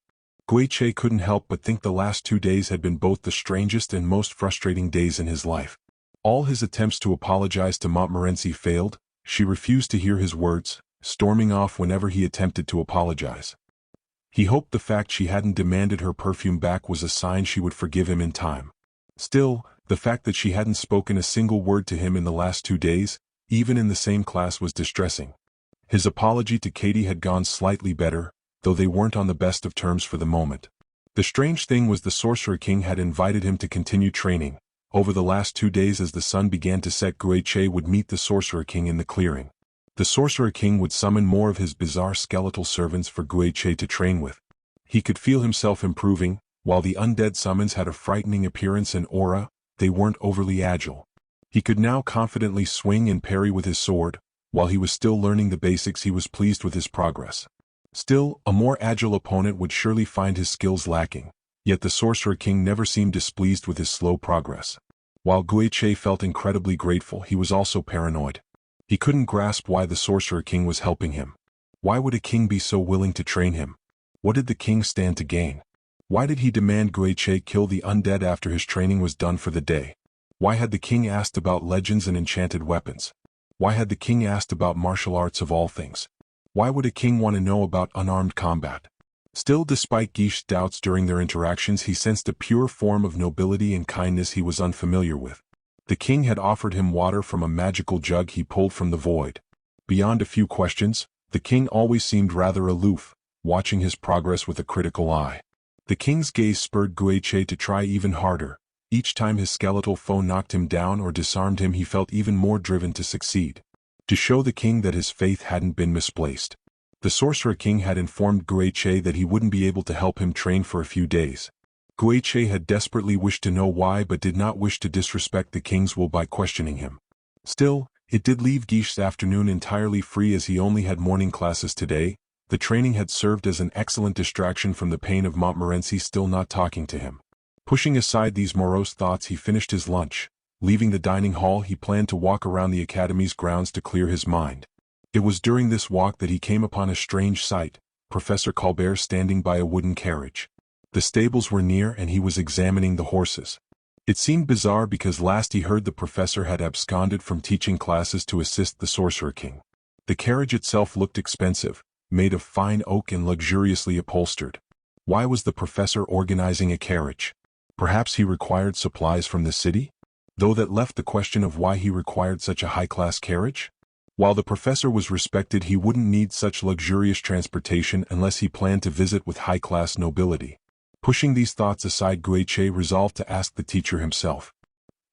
Guiche couldn't help but think the last 2 days had been both the strangest and most frustrating days in his life. All his attempts to apologize to Montmorency failed. She refused to hear his words, storming off whenever he attempted to apologize. He hoped the fact she hadn't demanded her perfume back was a sign she would forgive him in time. Still, the fact that she hadn't spoken a single word to him in the last 2 days, even in the same class, was distressing. His apology to Katie had gone slightly better, though they weren't on the best of terms for the moment. The strange thing was the Sorcerer King had invited him to continue training. Over the last 2 days, as the sun began to set, Guiche would meet the Sorcerer King in the clearing. The Sorcerer King would summon more of his bizarre skeletal servants for Guiche to train with. He could feel himself improving. While the undead summons had a frightening appearance and aura, they weren't overly agile. He could now confidently swing and parry with his sword. While he was still learning the basics, he was pleased with his progress. Still, a more agile opponent would surely find his skills lacking. Yet the Sorcerer King never seemed displeased with his slow progress. While Guiche felt incredibly grateful, he was also paranoid. He couldn't grasp why the Sorcerer King was helping him. Why would a king be so willing to train him? What did the king stand to gain? Why did he demand Guiche kill the undead after his training was done for the day? Why had the king asked about legends and enchanted weapons? Why had the king asked about martial arts of all things? Why would a king want to know about unarmed combat? Still, despite Guiche's doubts during their interactions, he sensed a pure form of nobility and kindness he was unfamiliar with. The king had offered him water from a magical jug he pulled from the void. Beyond a few questions, the king always seemed rather aloof, watching his progress with a critical eye. The king's gaze spurred Guiche to try even harder. Each time his skeletal foe knocked him down or disarmed him, he felt even more driven to succeed. To show the king that his faith hadn't been misplaced. The Sorcerer King had informed Guiche that he wouldn't be able to help him train for a few days. Guiche had desperately wished to know why, but did not wish to disrespect the king's will by questioning him. Still, it did leave Guiche's afternoon entirely free, as he only had morning classes today. The training had served as an excellent distraction from the pain of Montmorency still not talking to him. Pushing aside these morose thoughts, he finished his lunch. Leaving the dining hall, he planned to walk around the academy's grounds to clear his mind. It was during this walk that he came upon a strange sight: Professor Colbert standing by a wooden carriage. The stables were near and he was examining the horses. It seemed bizarre because last he heard the professor had absconded from teaching classes to assist the Sorcerer King. The carriage itself looked expensive, made of fine oak and luxuriously upholstered. Why was the professor organizing a carriage? Perhaps he required supplies from the city? Though that left the question of why he required such a high-class carriage? While the professor was respected, he wouldn't need such luxurious transportation unless he planned to visit with high-class nobility. Pushing these thoughts aside, Guiche resolved to ask the teacher himself.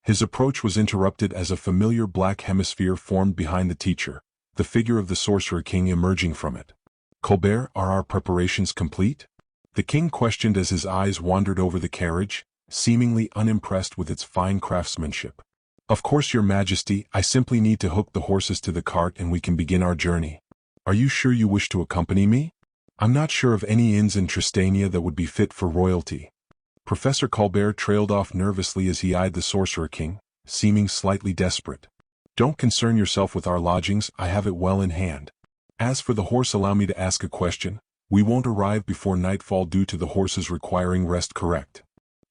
His approach was interrupted as a familiar black hemisphere formed behind the teacher, the figure of the Sorcerer King emerging from it. "Colbert, are our preparations complete?" The king questioned as his eyes wandered over the carriage. seemingly unimpressed with its fine craftsmanship. "Of course, Your Majesty, I simply need to hook the horses to the cart and we can begin our journey. Are you sure you wish to accompany me? I'm not sure of any inns in Tristania that would be fit for royalty." Professor Colbert trailed off nervously as he eyed the Sorcerer King, seeming slightly desperate. "Don't concern yourself with our lodgings, I have it well in hand. As for the horse, allow me to ask a question. We won't arrive before nightfall due to the horses requiring rest, correct?"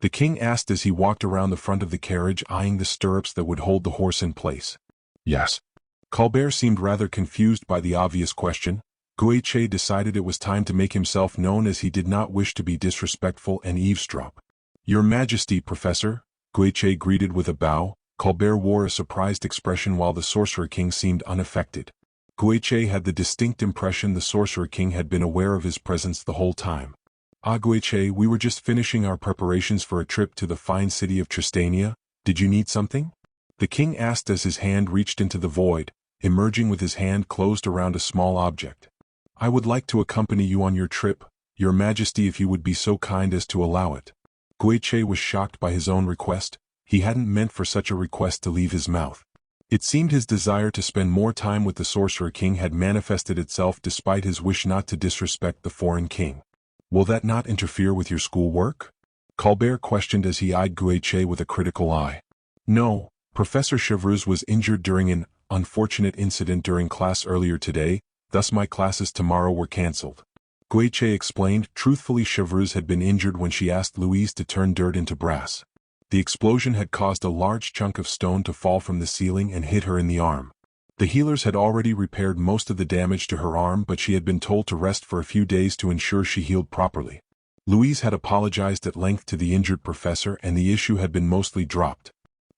The king asked as he walked around the front of the carriage, eyeing the stirrups that would hold the horse in place. "Yes." Colbert seemed rather confused by the obvious question. Guiche decided it was time to make himself known as he did not wish to be disrespectful and eavesdrop. "Your Majesty, Professor," Guiche greeted with a bow. Colbert wore a surprised expression while the Sorcerer King seemed unaffected. Guiche had the distinct impression the Sorcerer King had been aware of his presence the whole time. "Ah, Guiche, we were just finishing our preparations for a trip to the fine city of Tristania. Did you need something?" The king asked as his hand reached into the void, emerging with his hand closed around a small object. "I would like to accompany you on your trip, Your Majesty, if you would be so kind as to allow it." Guiche was shocked by his own request. He hadn't meant for such a request to leave his mouth. It seemed his desire to spend more time with the Sorcerer King had manifested itself despite his wish not to disrespect the foreign king. "Will that not interfere with your schoolwork?" Colbert questioned as he eyed Guiche with a critical eye. "No, Professor Chevreuse was injured during an unfortunate incident during class earlier today, thus my classes tomorrow were cancelled." Guiche explained. Truthfully, Chevreuse had been injured when she asked Louise to turn dirt into brass. The explosion had caused a large chunk of stone to fall from the ceiling and hit her in the arm. The healers had already repaired most of the damage to her arm, but she had been told to rest for a few days to ensure she healed properly. Louise had apologized at length to the injured professor and the issue had been mostly dropped.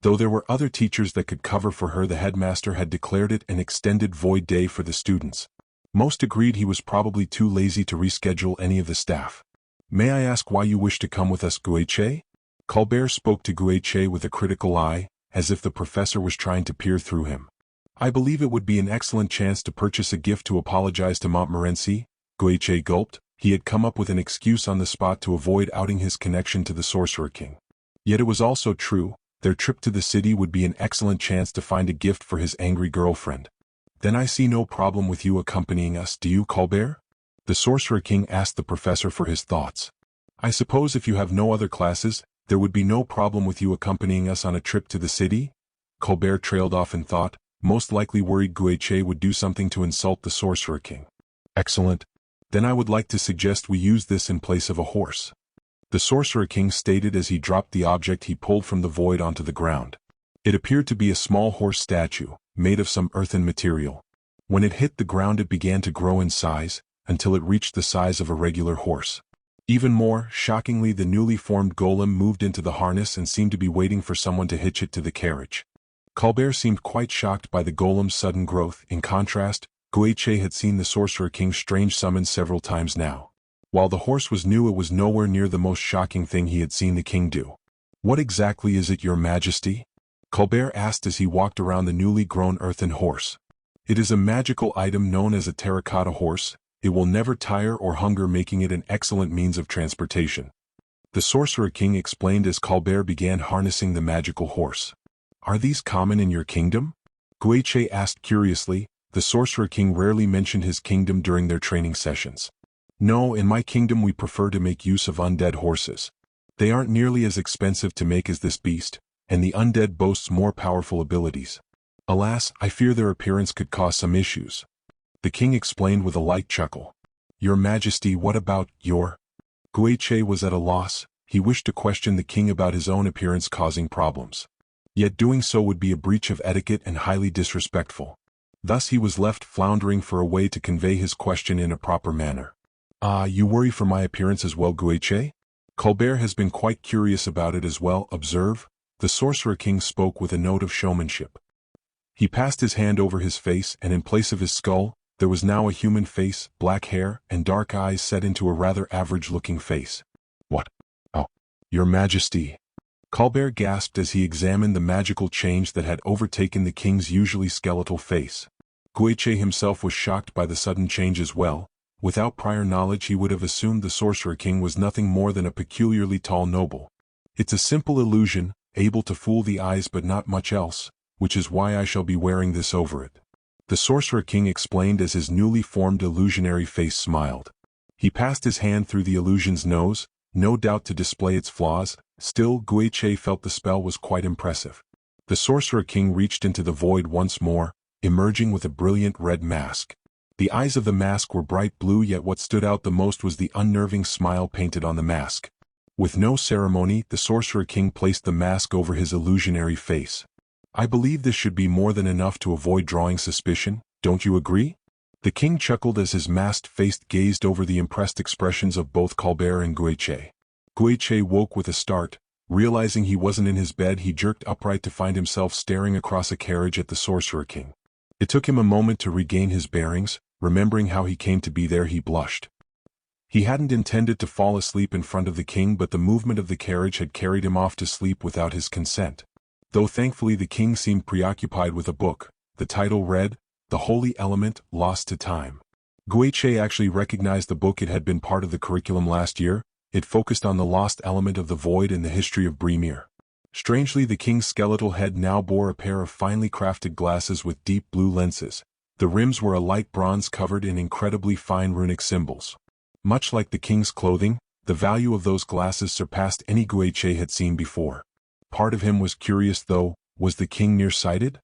Though there were other teachers that could cover for her, the headmaster had declared it an extended void day for the students. Most agreed he was probably too lazy to reschedule any of the staff. "May I ask why you wish to come with us, Guiche?" Colbert spoke to Guiche with a critical eye, as if the professor was trying to peer through him. "I believe it would be an excellent chance to purchase a gift to apologize to Montmorency." Guiche gulped. He had come up with an excuse on the spot to avoid outing his connection to the Sorcerer King. Yet it was also true, their trip to the city would be an excellent chance to find a gift for his angry girlfriend. "Then I see no problem with you accompanying us, do you, Colbert?" The Sorcerer King asked the professor for his thoughts. "I suppose if you have no other classes, there would be no problem with you accompanying us on a trip to the city?" Colbert trailed off in thought, most likely worried Guiche would do something to insult the Sorcerer King. "Excellent. Then I would like to suggest we use this in place of a horse," the Sorcerer King stated as he dropped the object he pulled from the void onto the ground. It appeared to be a small horse statue, made of some earthen material. When it hit the ground, it began to grow in size, until it reached the size of a regular horse. Even more shockingly, the newly formed golem moved into the harness and seemed to be waiting for someone to hitch it to the carriage. Colbert seemed quite shocked by the golem's sudden growth. In contrast, Guiche had seen the Sorcerer King's strange summons several times now. While the horse was new, it was nowhere near the most shocking thing he had seen the king do. "What exactly is it, Your Majesty?" Colbert asked as he walked around the newly grown earthen horse. "It is a magical item known as a terracotta horse. It will never tire or hunger, making it an excellent means of transportation," the Sorcerer King explained as Colbert began harnessing the magical horse. "Are these common in your kingdom?" Guiche asked curiously. The Sorcerer King rarely mentioned his kingdom during their training sessions. "No, in my kingdom we prefer to make use of undead horses. They aren't nearly as expensive to make as this beast, and the undead boasts more powerful abilities. Alas, I fear their appearance could cause some issues," the king explained with a light chuckle. "Your Majesty, what about your—" Guiche was at a loss. He wished to question the king about his own appearance causing problems. Yet doing so would be a breach of etiquette and highly disrespectful. Thus he was left floundering for a way to convey his question in a proper manner. "Ah, you worry for my appearance as well, Guiche?" "Colbert has been quite curious about it as well, observe," the Sorcerer King spoke with a note of showmanship. He passed his hand over his face, and in place of his skull, there was now a human face, black hair, and dark eyes set into a rather average-looking face. "What? Oh, Your Majesty!" Colbert gasped as he examined the magical change that had overtaken the king's usually skeletal face. Guiche himself was shocked by the sudden change as well. Without prior knowledge, he would have assumed the Sorcerer King was nothing more than a peculiarly tall noble. It's a simple illusion, able to fool the eyes but not much else, which is why I shall be wearing this over it. The Sorcerer King explained as his newly formed illusionary face smiled. He passed his hand through the illusion's nose, no doubt to display its flaws. Still, Guiche felt the spell was quite impressive. The Sorcerer King reached into the void once more, emerging with a brilliant red mask. The eyes of the mask were bright blue, yet what stood out the most was the unnerving smile painted on the mask. With no ceremony, the Sorcerer King placed the mask over his illusionary face. I believe this should be more than enough to avoid drawing suspicion, don't you agree? The king chuckled as his masked face gazed over the impressed expressions of both Colbert and Guiche. Guiche woke with a start. Realizing he wasn't in his bed, he jerked upright to find himself staring across a carriage at the Sorcerer King. It took him a moment to regain his bearings. Remembering how he came to be there, he blushed. He hadn't intended to fall asleep in front of the king, but the movement of the carriage had carried him off to sleep without his consent. Though thankfully the king seemed preoccupied with a book. The title read, The Holy Element, Lost to Time. Guiche actually recognized the book. It had been part of the curriculum last year. It focused on the lost element of the void and the history of Bremere. Strangely, the king's skeletal head now bore a pair of finely crafted glasses with deep blue lenses. The rims were a light bronze covered in incredibly fine runic symbols. Much like the king's clothing, the value of those glasses surpassed any Guiche had seen before. Part of him was curious though, was the king nearsighted?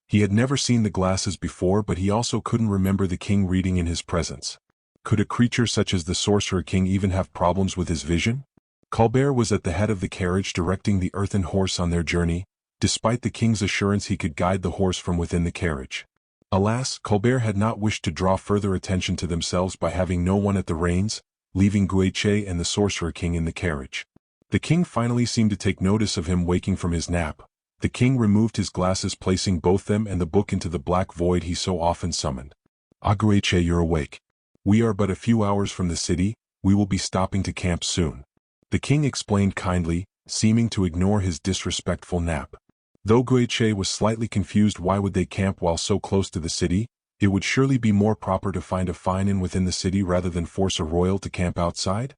He had never seen the glasses before, but he also couldn't remember the king reading in his presence. Could a creature such as the Sorcerer King even have problems with his vision? Colbert was at the head of the carriage directing the earthen horse on their journey, despite the king's assurance he could guide the horse from within the carriage. Alas, Colbert had not wished to draw further attention to themselves by having no one at the reins, leaving Guiche and the Sorcerer King in the carriage. The king finally seemed to take notice of him waking from his nap. The king removed his glasses, placing both them and the book into the black void he so often summoned. Ah, Guiche, you're awake. We are but a few hours from the city. We will be stopping to camp soon. The king explained kindly, seeming to ignore his disrespectful nap. Though Guiche was slightly confused, why would they camp while so close to the city? It would surely be more proper to find a fine inn within the city rather than force a royal to camp outside.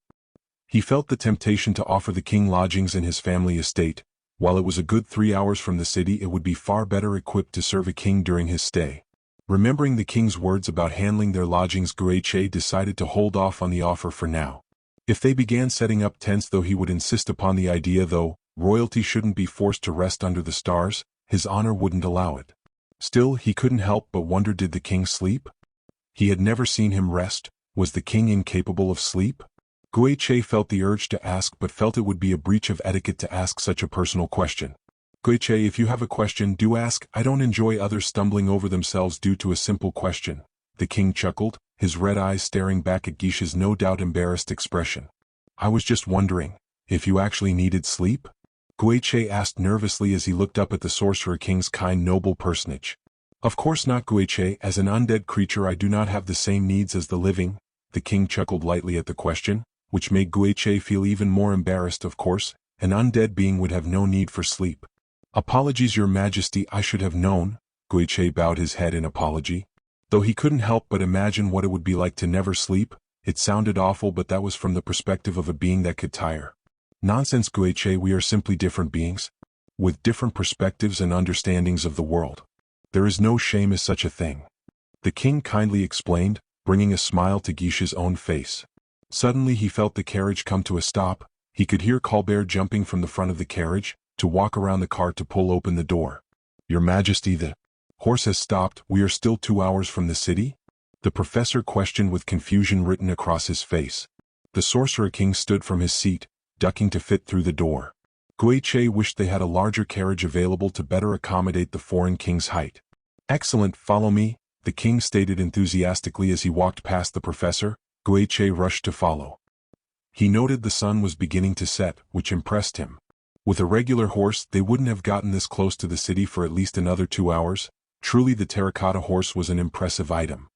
He felt the temptation to offer the king lodgings in his family estate. While it was a good 3 hours from the city, it would be far better equipped to serve a king during his stay. Remembering the king's words about handling their lodgings, Guiche decided to hold off on the offer for now. If they began setting up tents, though he would insist upon the idea, though, royalty shouldn't be forced to rest under the stars, his honor wouldn't allow it. Still, he couldn't help but wonder, did the king sleep? He had never seen him rest. Was the king incapable of sleep? Guiche felt the urge to ask, but felt it would be a breach of etiquette to ask such a personal question. Guiche, if you have a question, do ask. I don't enjoy others stumbling over themselves due to a simple question. The king chuckled, his red eyes staring back at Guiche's no doubt embarrassed expression. I was just wondering, if you actually needed sleep? Guiche asked nervously as he looked up at the Sorcerer King's kind noble personage. Of course not, Guiche. As an undead creature, I do not have the same needs as the living. The king chuckled lightly at the question, which made Guiche feel even more embarrassed. Of course, an undead being would have no need for sleep. Apologies, Your Majesty, I should have known. Guiche bowed his head in apology. Though he couldn't help but imagine what it would be like to never sleep. It sounded awful, but that was from the perspective of a being that could tire. Nonsense, Guiche, we are simply different beings, with different perspectives and understandings of the world. There is no shame as such a thing. The king kindly explained, bringing a smile to Guiche's own face. Suddenly he felt the carriage come to a stop. He could hear Colbert jumping from the front of the carriage, to walk around the car to pull open the door. Your Majesty, the horse has stopped. We are still 2 hours from the city? The professor questioned with confusion written across his face. The Sorcerer King stood from his seat, ducking to fit through the door. Guiche wished they had a larger carriage available to better accommodate the foreign king's height. Excellent, follow me, the king stated enthusiastically as he walked past the professor. Guiche rushed to follow. He noted the sun was beginning to set, which impressed him. With a regular horse, they wouldn't have gotten this close to the city for at least another 2 hours. Truly, the terracotta horse was an impressive item.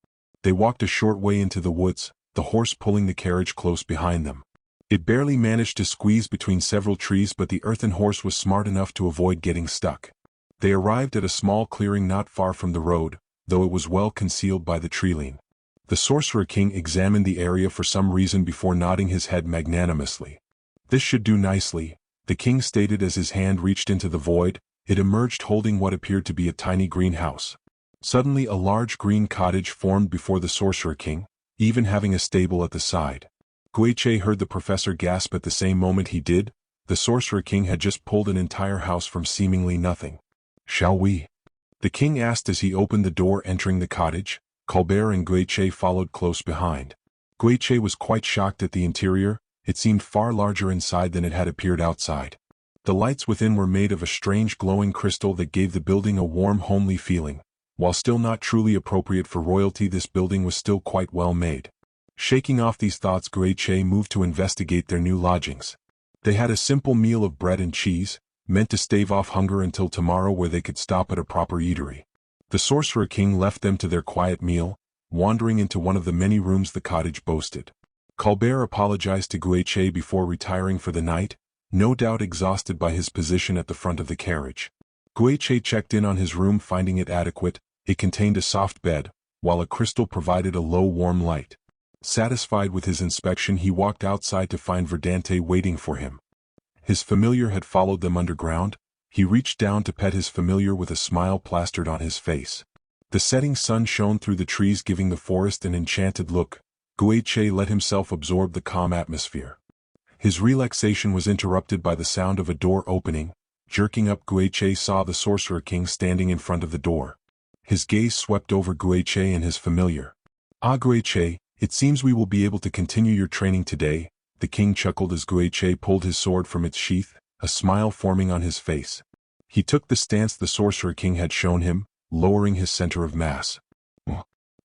They walked a short way into the woods, the horse pulling the carriage close behind them. It barely managed to squeeze between several trees, but the earthen horse was smart enough to avoid getting stuck. They arrived at a small clearing not far from the road, though it was well concealed by the treeline. The Sorcerer King examined the area for some reason before nodding his head magnanimously. This should do nicely. the king stated as his hand reached into the void. It emerged holding what appeared to be a tiny greenhouse. Suddenly a large green cottage formed before the Sorcerer King, even having a stable at the side. Guiche heard the professor gasp at the same moment he did. The Sorcerer King had just pulled an entire house from seemingly nothing. "Shall we?" the king asked as he opened the door entering the cottage. Colbert and Guiche followed close behind. Guiche was quite shocked at the interior. It seemed far larger inside than it had appeared outside. The lights within were made of a strange glowing crystal that gave the building a warm homely feeling. While still not truly appropriate for royalty, this building was still quite well made. Shaking off these thoughts, Guiche moved to investigate their new lodgings. They had a simple meal of bread and cheese, meant to stave off hunger until tomorrow, where they could stop at a proper eatery. The Sorcerer King left them to their quiet meal, wandering into one of the many rooms the cottage boasted. Colbert apologized to Guiche before retiring for the night, no doubt exhausted by his position at the front of the carriage. Guiche checked in on his room, finding it adequate. It contained a soft bed, while a crystal provided a low warm light. Satisfied with his inspection, he walked outside to find Verdante waiting for him. His familiar had followed them underground. He reached down to pet his familiar with a smile plastered on his face. The setting sun shone through the trees, giving the forest an enchanted look. Guiche let himself absorb the calm atmosphere. His relaxation was interrupted by the sound of a door opening. Jerking up, Guiche saw the Sorcerer King standing in front of the door. His gaze swept over Guiche and his familiar. "Ah, Guiche, it seems we will be able to continue your training today," the king chuckled as Guiche pulled his sword from its sheath, a smile forming on his face. He took the stance the Sorcerer King had shown him, lowering his center of mass.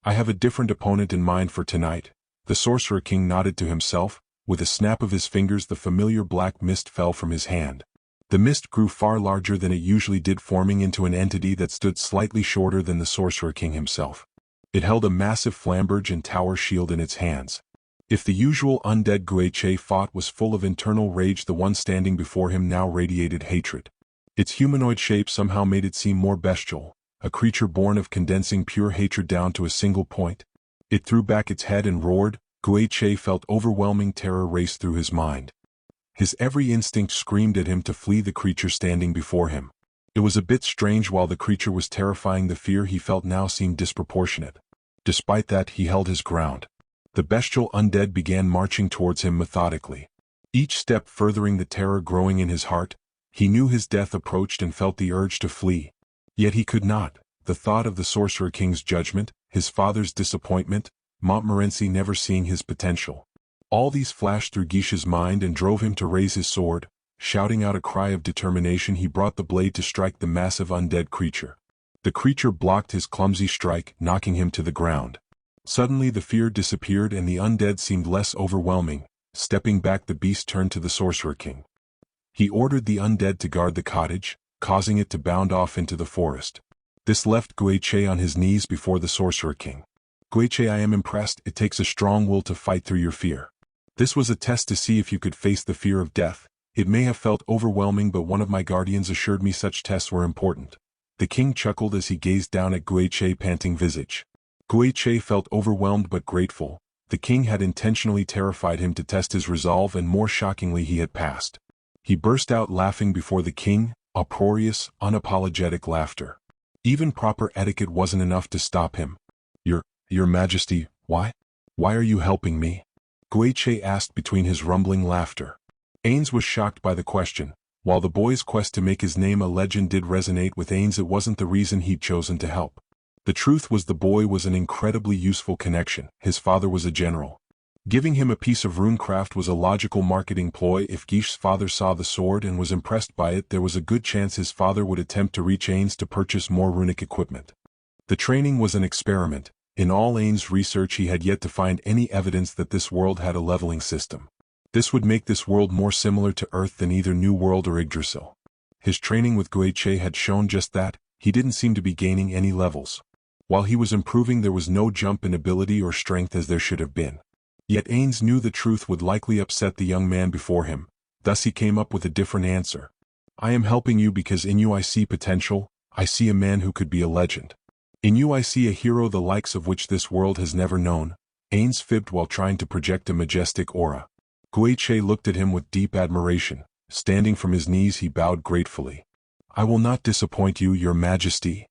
"I have a different opponent in mind for tonight." The Sorcerer King nodded to himself. With a snap of his fingers, the familiar black mist fell from his hand. The mist grew far larger than it usually did, forming into an entity that stood slightly shorter than the Sorcerer King himself. It held a massive flamberge and tower shield in its hands. If the usual undead Guiche fought was full of internal rage, the one standing before him now radiated hatred. Its humanoid shape somehow made it seem more bestial, a creature born of condensing pure hatred down to a single point. It threw back its head and roared. Guiche felt overwhelming terror race through his mind. His every instinct screamed at him to flee the creature standing before him. It was a bit strange. While the creature was terrifying, the fear he felt now seemed disproportionate. Despite that, he held his ground. The bestial undead began marching towards him methodically. Each step furthering the terror growing in his heart. He knew his death approached and felt the urge to flee. Yet he could not. The thought of the Sorcerer King's judgment, his father's disappointment, Montmorency never seeing his potential. All these flashed through Guiche's mind and drove him to raise his sword. Shouting out a cry of determination, he brought the blade to strike the massive undead creature. The creature blocked his clumsy strike, knocking him to the ground. Suddenly the fear disappeared and the undead seemed less overwhelming. Stepping back, the beast turned to the Sorcerer King. He ordered the undead to guard the cottage, causing it to bound off into the forest. This left Guiche on his knees before the Sorcerer King. "Guiche, I am impressed. It takes a strong will to fight through your fear. This was a test to see if you could face the fear of death. It may have felt overwhelming, but one of my guardians assured me such tests were important." The king chuckled as he gazed down at Guiche's panting visage. Guiche felt overwhelmed but grateful. The king had intentionally terrified him to test his resolve, and more shockingly, he had passed. He burst out laughing before the king, uproarious, unapologetic laughter. Even proper etiquette wasn't enough to stop him. Your Majesty, why? Why are you helping me?" Guiche asked between his rumbling laughter. Ainz was shocked by the question. While the boy's quest to make his name a legend did resonate with Ainz, it wasn't the reason he'd chosen to help. The truth was the boy was an incredibly useful connection. His father was a general. Giving him a piece of runecraft was a logical marketing ploy. If Guiche's father saw the sword and was impressed by it, there was a good chance his father would attempt to reach Ainz to purchase more runic equipment. The training was an experiment. In all Ainz's research, he had yet to find any evidence that this world had a leveling system. This would make this world more similar to Earth than either New World or Yggdrasil. His training with Guiche had shown just that. He didn't seem to be gaining any levels. While he was improving, there was no jump in ability or strength as there should have been. Yet Ainz knew the truth would likely upset the young man before him. Thus he came up with a different answer. "I am helping you because in you I see potential. I see a man who could be a legend. In you I see a hero the likes of which this world has never known." Ainz fibbed while trying to project a majestic aura. Guiche looked at him with deep admiration. Standing from his knees he bowed gratefully. "I will not disappoint you, your majesty,"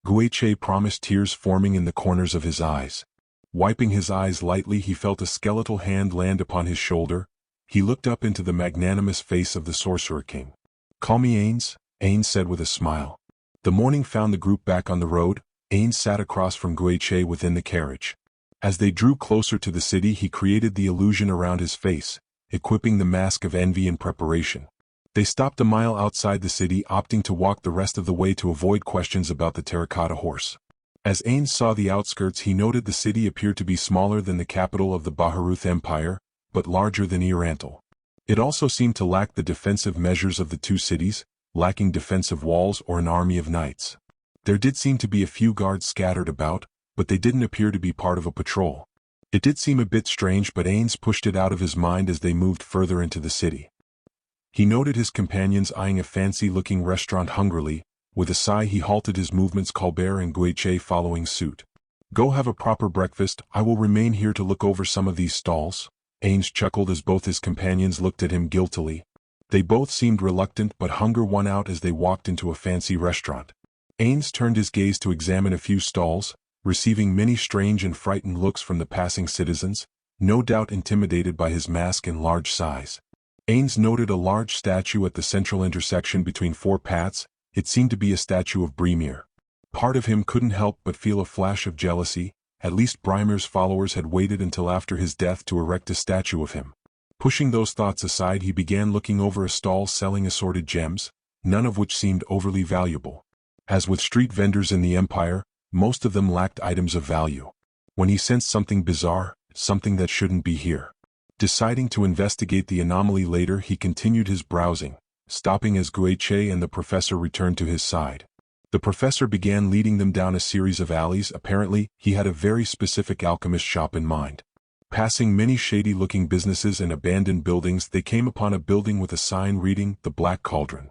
Guiche promised, tears forming in the corners of his eyes. Wiping his eyes lightly, he felt a skeletal hand land upon his shoulder. He looked up into the magnanimous face of the Sorcerer King. "Call me ainz said with a smile. The morning found the group back on the road. Ainz sat across from Guiche within the carriage. As they drew closer to the city, he created the illusion around his face, equipping the mask of envy in preparation. They stopped a mile outside the city, opting to walk the rest of the way to avoid questions about the terracotta horse. As Ainz saw the outskirts, he noted the city appeared to be smaller than the capital of the Baharuth Empire, but larger than Irantal. It also seemed to lack the defensive measures of the two cities, lacking defensive walls or an army of knights. There did seem to be a few guards scattered about, but they didn't appear to be part of a patrol. It did seem a bit strange, but Ainz pushed it out of his mind as they moved further into the city. He noted his companions eyeing a fancy-looking restaurant hungrily. With a sigh he halted his movements, Colbert and Guiche following suit. "Go have a proper breakfast, I will remain here to look over some of these stalls." Ainz chuckled as both his companions looked at him guiltily. They both seemed reluctant, but hunger won out as they walked into a fancy restaurant. Ainz turned his gaze to examine a few stalls, receiving many strange and frightened looks from the passing citizens, no doubt intimidated by his mask and large size. Ainz noted a large statue at the central intersection between four paths. It seemed to be a statue of Brimir. Part of him couldn't help but feel a flash of jealousy. At least Brimir's followers had waited until after his death to erect a statue of him. Pushing those thoughts aside, he began looking over a stall selling assorted gems, none of which seemed overly valuable. As with street vendors in the Empire, most of them lacked items of value. When he sensed something bizarre, something that shouldn't be here. Deciding to investigate the anomaly later, he continued his browsing, stopping as Guiche and the professor returned to his side. The professor began leading them down a series of alleys. Apparently, he had a very specific alchemist shop in mind. Passing many shady-looking businesses and abandoned buildings, they came upon a building with a sign reading, "The Black Cauldron."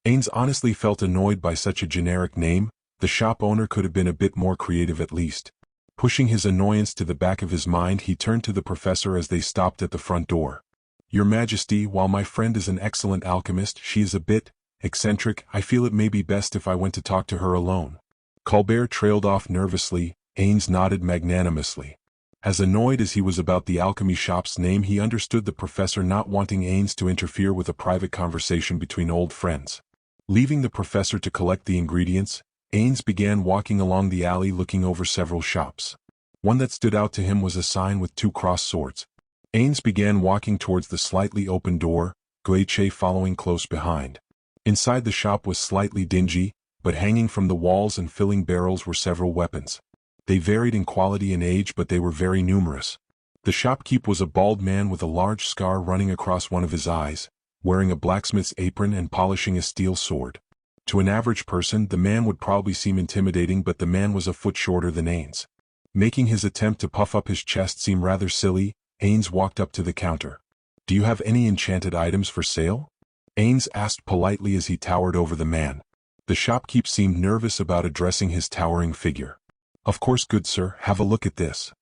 Ainz honestly felt annoyed by such a generic name. The shop owner could have been a bit more creative at least. Pushing his annoyance to the back of his mind, he turned to the professor as they stopped at the front door. "Your Majesty, while my friend is an excellent alchemist, she is a bit eccentric. I feel it may be best if I went to talk to her alone." Colbert trailed off nervously. Ainz nodded magnanimously. As annoyed as he was about the alchemy shop's name, he understood the professor not wanting Ainz to interfere with a private conversation between old friends. Leaving the professor to collect the ingredients, Ainz began walking along the alley looking over several shops. One that stood out to him was a sign with two crossed swords. Ainz began walking towards the slightly open door, Guiche following close behind. Inside the shop was slightly dingy, but hanging from the walls and filling barrels were several weapons. They varied in quality and age, but they were very numerous. The shopkeep was a bald man with a large scar running across one of his eyes, wearing a blacksmith's apron and polishing a steel sword. To an average person, the man would probably seem intimidating, but the man was a foot shorter than Ainz. Making his attempt to puff up his chest seem rather silly, Ainz walked up to the counter. "Do you have any enchanted items for sale?" Ainz asked politely as he towered over the man. The shopkeep seemed nervous about addressing his towering figure. "Of course, good sir, have a look at this."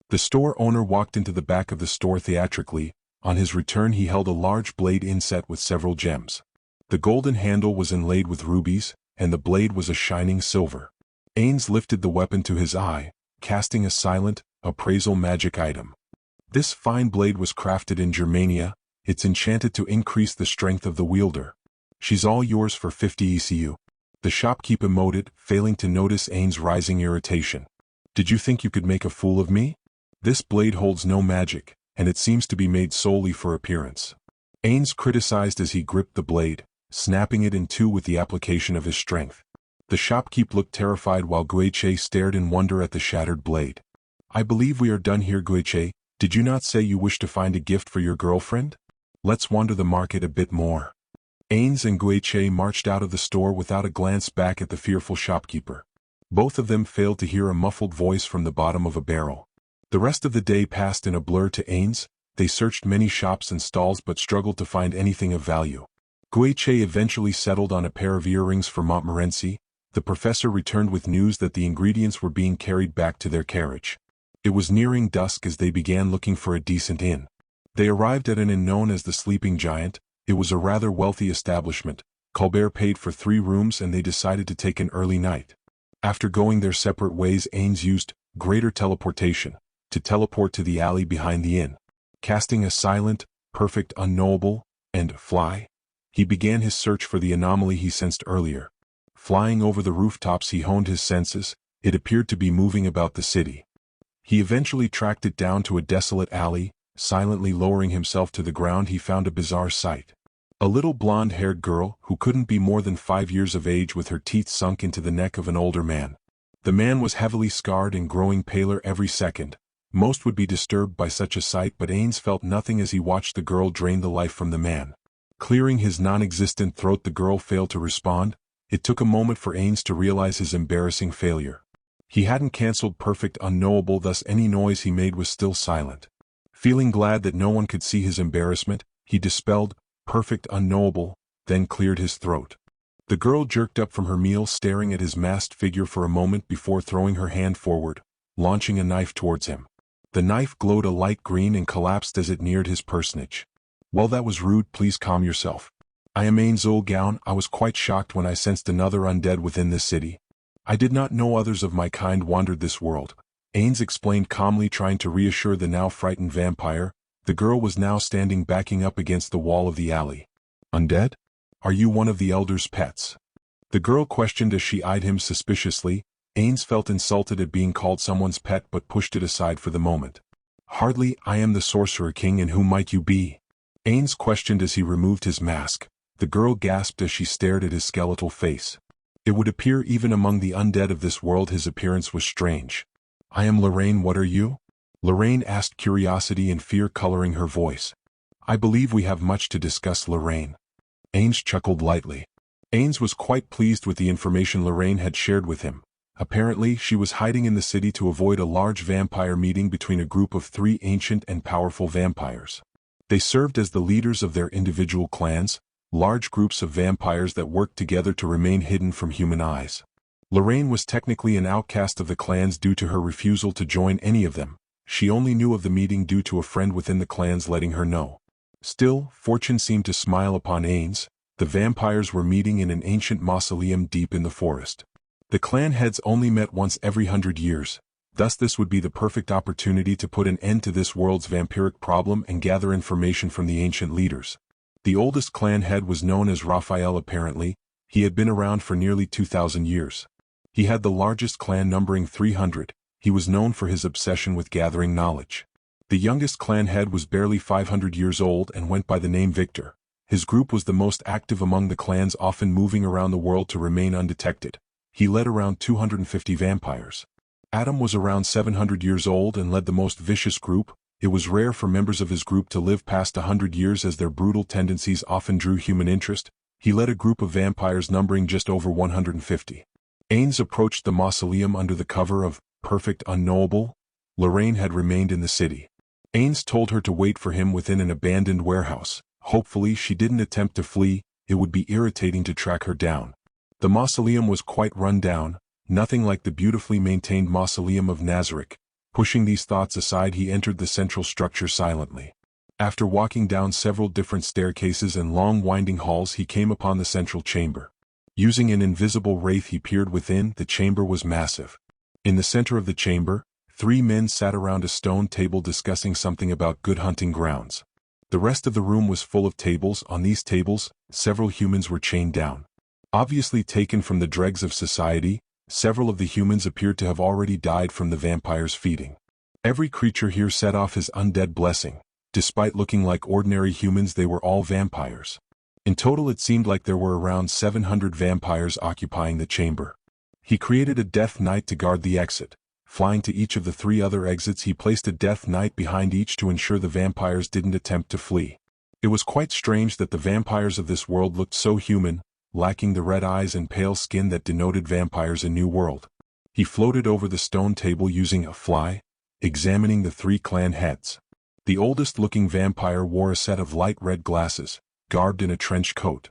The store owner walked into the back of the store theatrically. On his return he held a large blade inset with several gems. The golden handle was inlaid with rubies, and the blade was a shining silver. Ainz lifted the weapon to his eye, casting a silent, appraisal magic item. This fine blade was crafted in Germania. It's enchanted to increase the strength of the wielder. "She's all yours for 50 ECU. The shopkeep emoted, failing to notice Ainz's rising irritation. "Did you think you could make a fool of me? This blade holds no magic, and it seems to be made solely for appearance." Ainz criticized as he gripped the blade, snapping it in two with the application of his strength. The shopkeep looked terrified while Guiche stared in wonder at the shattered blade. "I believe we are done here, Guiche. Did you not say you wish to find a gift for your girlfriend? Let's wander the market a bit more." Ainz and Guiche marched out of the store without a glance back at the fearful shopkeeper. Both of them failed to hear a muffled voice from the bottom of a barrel. The rest of the day passed in a blur to Ainz. They searched many shops and stalls but struggled to find anything of value. Guiche eventually settled on a pair of earrings for Montmorency. The professor returned with news that the ingredients were being carried back to their carriage. It was nearing dusk as they began looking for a decent inn. They arrived at an inn known as the Sleeping Giant. It was a rather wealthy establishment. Colbert paid for 3 rooms and they decided to take an early night. After going their separate ways, Ainz used greater teleportation to teleport to the alley behind the inn. Casting a silent, perfect unknowable, and fly, he began his search for the anomaly he sensed earlier. Flying over the rooftops, he honed his senses. It appeared to be moving about the city. He eventually tracked it down to a desolate alley. Silently lowering himself to the ground, he found a bizarre sight. A little blonde-haired girl, who couldn't be more than 5 years of age, with her teeth sunk into the neck of an older man. The man was heavily scarred and growing paler every second. Most would be disturbed by such a sight, but Ainz felt nothing as he watched the girl drain the life from the man. Clearing his non-existent throat, the girl failed to respond. It took a moment for Ainz to realize his embarrassing failure. He hadn't cancelled perfect unknowable, thus any noise he made was still silent. Feeling glad that no one could see his embarrassment, he dispelled perfect unknowable, then cleared his throat. The girl jerked up from her meal, staring at his masked figure for a moment before throwing her hand forward, launching a knife towards him. The knife glowed a light green and collapsed as it neared his personage. "Well, that was rude, please calm yourself. I am ainz. I was quite shocked when I sensed another undead within this city. I did not know others of my kind wandered this world," Ainz explained calmly, trying to reassure the now frightened vampire. The girl was now standing backing up against the wall of the alley. "Undead? Are you one of the elder's pets?" the girl questioned as she eyed him suspiciously. Ainz felt insulted at being called someone's pet but pushed it aside for the moment. "Hardly, I am the Sorcerer King, and who might you be?" Ainz questioned as he removed his mask. The girl gasped as she stared at his skeletal face. It would appear even among the undead of this world his appearance was strange. "I am Lorraine, what are you?" Lorraine asked, curiosity and fear coloring her voice. "I believe we have much to discuss, Lorraine." Ainz chuckled lightly. Ainz was quite pleased with the information Lorraine had shared with him. Apparently, she was hiding in the city to avoid a large vampire meeting between a group of 3 ancient and powerful vampires. They served as the leaders of their individual clans, large groups of vampires that worked together to remain hidden from human eyes. Lorraine was technically an outcast of the clans due to her refusal to join any of them. She only knew of the meeting due to a friend within the clans letting her know. Still, fortune seemed to smile upon Ainz. The vampires were meeting in an ancient mausoleum deep in the forest. The clan heads only met once every 100 years, thus this would be the perfect opportunity to put an end to this world's vampiric problem and gather information from the ancient leaders. The oldest clan head was known as Raphael. Apparently, he had been around for nearly 2,000 years. He had the largest clan numbering 300. He was known for his obsession with gathering knowledge. The youngest clan head was barely 500 years old and went by the name Victor. His group was the most active among the clans, often moving around the world to remain undetected. He led around 250 vampires. Adam was around 700 years old and led the most vicious group. It was rare for members of his group to live past 100 years as their brutal tendencies often drew human interest. He led a group of vampires numbering just over 150. Ainz approached the mausoleum under the cover of perfect unknowable. Lorraine had remained in the city. Ainz told her to wait for him within an abandoned warehouse. Hopefully she didn't attempt to flee. It would be irritating to track her down. The mausoleum was quite run down, nothing like the beautifully maintained mausoleum of Nazareth. Pushing these thoughts aside, he entered the central structure silently. After walking down several different staircases and long winding halls, he came upon the central chamber. Using an invisible wraith, he peered within. The chamber was massive. In the center of the chamber, 3 men sat around a stone table discussing something about good hunting grounds. The rest of the room was full of tables. On these tables, several humans were chained down. Obviously taken from the dregs of society, several of the humans appeared to have already died from the vampires' feeding. Every creature here set off his undead blessing. Despite looking like ordinary humans, they were all vampires. In total, it seemed like there were around 700 vampires occupying the chamber. He created a death knight to guard the exit. Flying to each of the 3 other exits, he placed a death knight behind each to ensure the vampires didn't attempt to flee. It was quite strange that the vampires of this world looked so human, lacking the red eyes and pale skin that denoted vampires in New World. He floated over the stone table using a fly, examining the 3 clan heads. The oldest-looking vampire wore a set of light red glasses, garbed in a trench coat.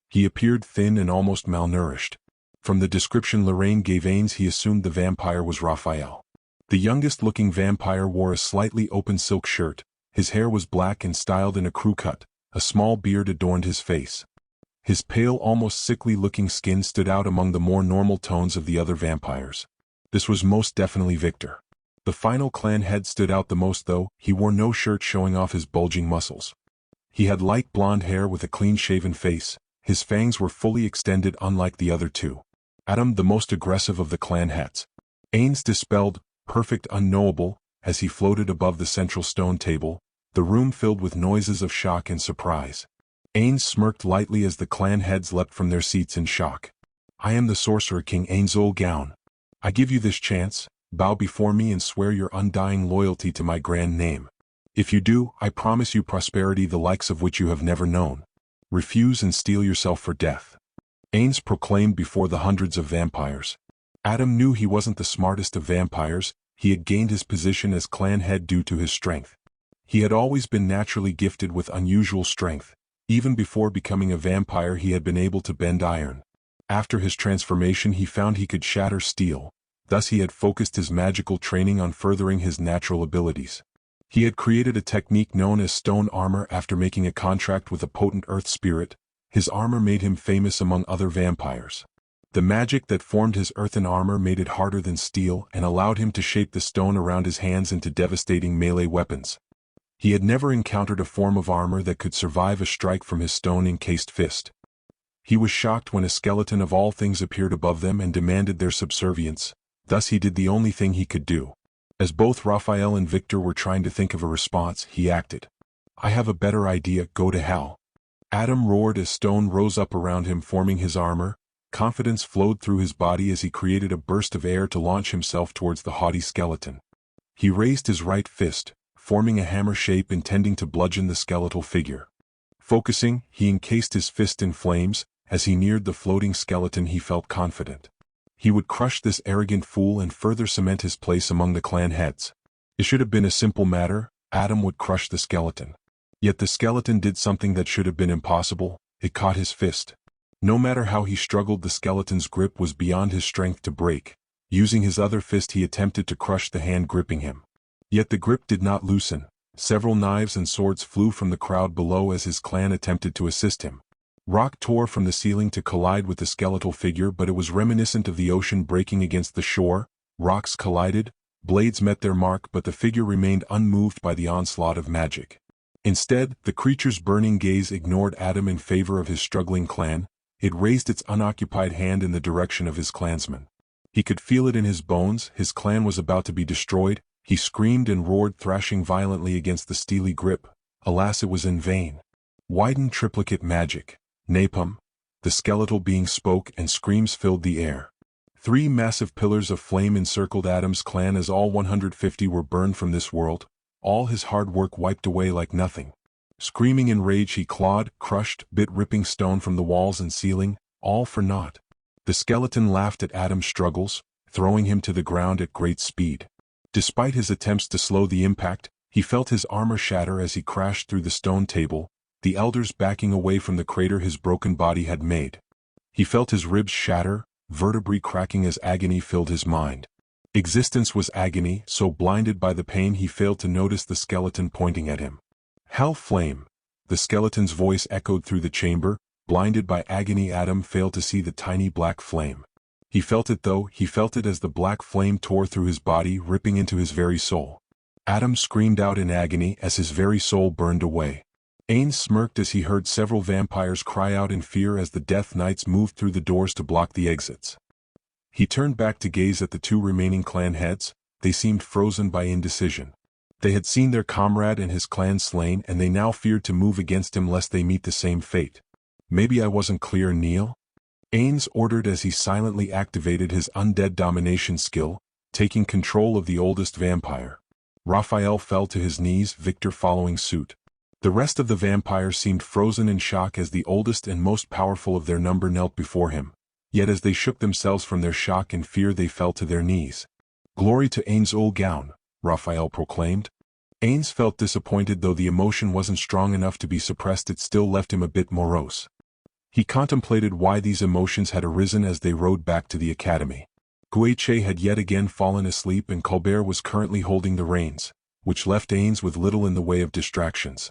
He appeared thin and almost malnourished. From the description Lorraine gave Ainz, he assumed the vampire was Raphael. The youngest-looking vampire wore a slightly open silk shirt. His hair was black and styled in a crew cut. A small beard adorned his face. His pale, almost sickly-looking skin stood out among the more normal tones of the other vampires. This was most definitely Victor. The final clan head stood out the most though. He wore no shirt showing off his bulging muscles. He had light blonde hair with a clean-shaven face. His fangs were fully extended unlike the other two. Adam, the most aggressive of the clan heads. Ainz dispelled, perfect unknowable, as he floated above the central stone table, the room filled with noises of shock and surprise. Ainz smirked lightly as the clan heads leapt from their seats in shock. I am the Sorcerer King ainz. I give you this chance, bow before me and swear your undying loyalty to my grand name. If you do, I promise you prosperity the likes of which you have never known. Refuse and steel yourself for death. Ainz proclaimed before the hundreds of vampires. Adam knew he wasn't the smartest of vampires. He had gained his position as clan head due to his strength. He had always been naturally gifted with unusual strength. Even before becoming a vampire he had been able to bend iron. After his transformation he found he could shatter steel, thus he had focused his magical training on furthering his natural abilities. He had created a technique known as stone armor after making a contract with a potent earth spirit. His armor made him famous among other vampires. The magic that formed his earthen armor made it harder than steel and allowed him to shape the stone around his hands into devastating melee weapons. He had never encountered a form of armor that could survive a strike from his stone-encased fist. He was shocked when a skeleton of all things appeared above them and demanded their subservience, thus he did the only thing he could do. As both Raphael and Victor were trying to think of a response, he acted. I have a better idea, go to hell. Adam roared as stone rose up around him forming his armor. Confidence flowed through his body as he created a burst of air to launch himself towards the haughty skeleton. He raised his right fist, forming a hammer shape intending to bludgeon the skeletal figure. Focusing, he encased his fist in flames. As he neared the floating skeleton he felt confident. He would crush this arrogant fool and further cement his place among the clan heads. It should have been a simple matter. Adam would crush the skeleton. Yet the skeleton did something that should have been impossible. It caught his fist. No matter how he struggled, the skeleton's grip was beyond his strength to break. Using his other fist he attempted to crush the hand gripping him. Yet the grip did not loosen. Several knives and swords flew from the crowd below as his clan attempted to assist him. Rock tore from the ceiling to collide with the skeletal figure, but it was reminiscent of the ocean breaking against the shore. Rocks collided, blades met their mark, but the figure remained unmoved by the onslaught of magic. Instead, the creature's burning gaze ignored Adam in favor of his struggling clan. It raised its unoccupied hand in the direction of his clansmen. He could feel it in his bones. His clan was about to be destroyed. He screamed and roared, thrashing violently against the steely grip. Alas, it was in vain. Widened triplicate magic. Napalm. The skeletal being spoke and screams filled the air. 3 massive pillars of flame encircled Adam's clan as all 150 were burned from this world. All his hard work wiped away like nothing. Screaming in rage he clawed, crushed, bit, ripping stone from the walls and ceiling, all for naught. The skeleton laughed at Adam's struggles, throwing him to the ground at great speed. Despite his attempts to slow the impact, he felt his armor shatter as he crashed through the stone table, the elders backing away from the crater his broken body had made. He felt his ribs shatter, vertebrae cracking as agony filled his mind. Existence was agony, so blinded by the pain he failed to notice the skeleton pointing at him. Hell flame. The skeleton's voice echoed through the chamber. Blinded by agony, Adam failed to see the tiny black flame. He felt it though, he felt it as the black flame tore through his body, ripping into his very soul. Adam screamed out in agony as his very soul burned away. Ainz smirked as he heard several vampires cry out in fear as the Death Knights moved through the doors to block the exits. He turned back to gaze at the 2 remaining clan heads. They seemed frozen by indecision. They had seen their comrade and his clan slain, and they now feared to move against him lest they meet the same fate. Maybe I wasn't clear, Neil? Ainz ordered as he silently activated his undead domination skill, taking control of the oldest vampire. Raphael fell to his knees, Victor following suit. The rest of the vampires seemed frozen in shock as the oldest and most powerful of their number knelt before him. Yet as they shook themselves from their shock and fear they fell to their knees. Glory to ainz, Raphael proclaimed. Ainz felt disappointed. Though the emotion wasn't strong enough to be suppressed, it still left him a bit morose. He contemplated why these emotions had arisen as they rode back to the academy. Guiche had yet again fallen asleep and Colbert was currently holding the reins, which left Ainz with little in the way of distractions.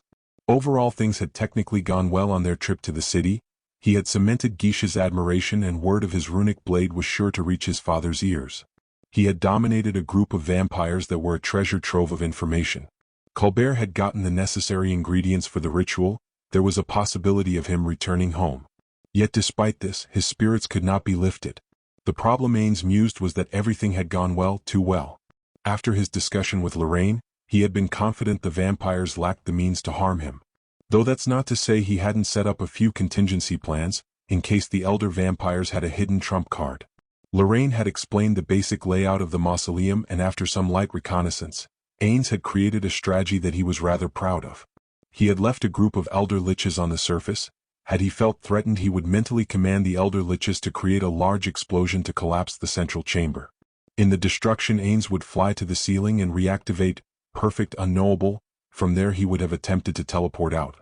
Overall, things had technically gone well on their trip to the city. He had cemented Geisha's admiration, and word of his runic blade was sure to reach his father's ears. He had dominated a group of vampires that were a treasure trove of information. Colbert had gotten the necessary ingredients for the ritual. There was a possibility of him returning home. Yet despite this, his spirits could not be lifted. The problem, Ainz mused, was that everything had gone well, too well. After his discussion with Lorraine, he had been confident the vampires lacked the means to harm him. Though that's not to say he hadn't set up a few contingency plans, in case the elder vampires had a hidden trump card. Lorraine had explained the basic layout of the mausoleum, and after some light reconnaissance, Ainz had created a strategy that he was rather proud of. He had left a group of elder liches on the surface. Had he felt threatened, he would mentally command the elder liches to create a large explosion to collapse the central chamber. In the destruction, Ainz would fly to the ceiling and reactivate, perfect, unknowable. From there he would have attempted to teleport out.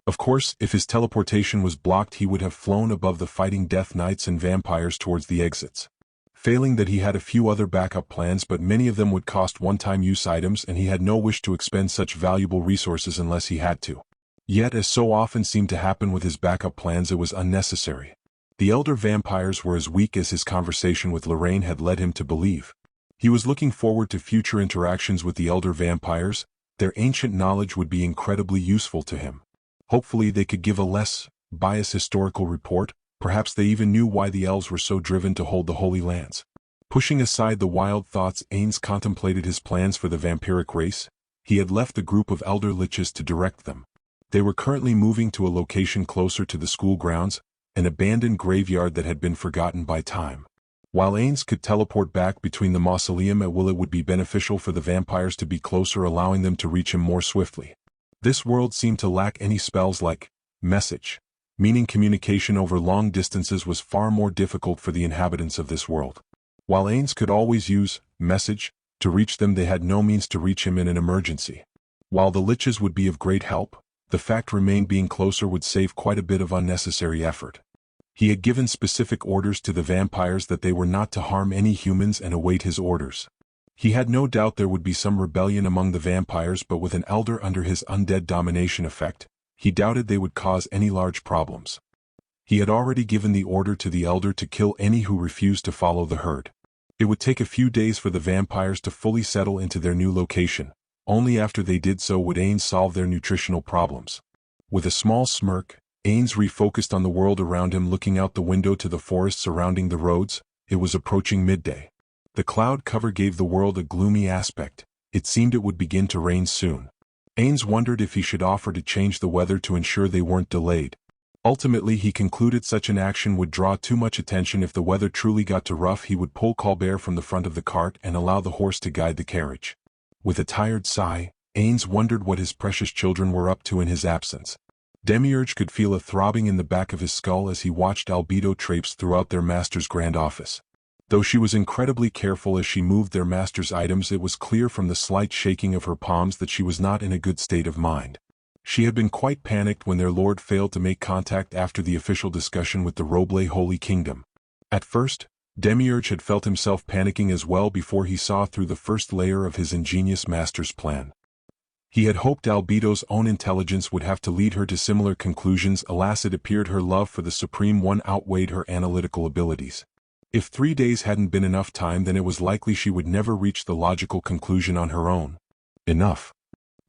Of course, if his teleportation was blocked, he would have flown above the fighting death knights and vampires towards the exits. Failing that, he had a few other backup plans, but many of them would cost one-time use items, and he had no wish to expend such valuable resources unless he had to. Yet, as so often seemed to happen with his backup plans, it was unnecessary. The elder vampires were as weak as his conversation with Lorraine had led him to believe. He was looking forward to future interactions with the elder vampires. Their ancient knowledge would be incredibly useful to him. Hopefully they could give a less biased historical report. Perhaps they even knew why the elves were so driven to hold the Holy Lands. Pushing aside the wild thoughts, Ainz contemplated his plans for the vampiric race. He had left the group of elder liches to direct them. They were currently moving to a location closer to the school grounds, an abandoned graveyard that had been forgotten by time. While Ainz could teleport back between the mausoleum at will, it would be beneficial for the vampires to be closer, allowing them to reach him more swiftly. This world seemed to lack any spells like message, meaning communication over long distances was far more difficult for the inhabitants of this world. While Ainz could always use message to reach them, they had no means to reach him in an emergency. While the liches would be of great help, the fact remained being closer would save quite a bit of unnecessary effort. He had given specific orders to the vampires that they were not to harm any humans and await his orders. He had no doubt there would be some rebellion among the vampires, but with an elder under his undead domination effect, he doubted they would cause any large problems. He had already given the order to the elder to kill any who refused to follow the herd. It would take a few days for the vampires to fully settle into their new location. Only after they did so would Ainz solve their nutritional problems. With a small smirk, Ainz refocused on the world around him, looking out the window to the forest surrounding the roads. It was approaching midday. The cloud cover gave the world a gloomy aspect. It seemed it would begin to rain soon. Ainz wondered if he should offer to change the weather to ensure they weren't delayed. Ultimately, he concluded such an action would draw too much attention. If the weather truly got too rough, he would pull Colbert from the front of the cart and allow the horse to guide the carriage. With a tired sigh, Ainz wondered what his precious children were up to in his absence. Demiurge could feel a throbbing in the back of his skull as he watched Albedo traipse throughout their master's grand office. Though she was incredibly careful as she moved their master's items, it was clear from the slight shaking of her palms that she was not in a good state of mind. She had been quite panicked when their lord failed to make contact after the official discussion with the Roble Holy Kingdom. At first, Demiurge had felt himself panicking as well before he saw through the first layer of his ingenious master's plan. He had hoped Albedo's own intelligence would have to lead her to similar conclusions. Alas, it appeared her love for the Supreme One outweighed her analytical abilities. If 3 days hadn't been enough time, then it was likely she would never reach the logical conclusion on her own. Enough,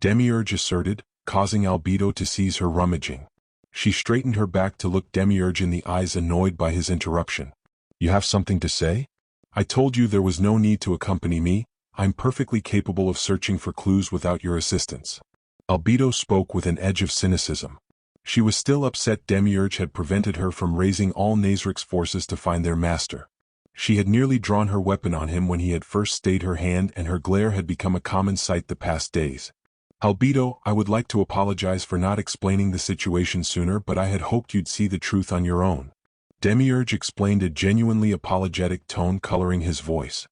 Demiurge asserted, causing Albedo to seize her rummaging. She straightened her back to look Demiurge in the eyes, annoyed by his interruption. You have something to say? I told you there was no need to accompany me. I'm perfectly capable of searching for clues without your assistance. Albedo spoke with an edge of cynicism. She was still upset Demiurge had prevented her from raising all Nazric's forces to find their master. She had nearly drawn her weapon on him when he had first stayed her hand, and her glare had become a common sight the past days. Albedo, I would like to apologize for not explaining the situation sooner, but I had hoped you'd see the truth on your own. Demiurge explained, a genuinely apologetic tone coloring his voice.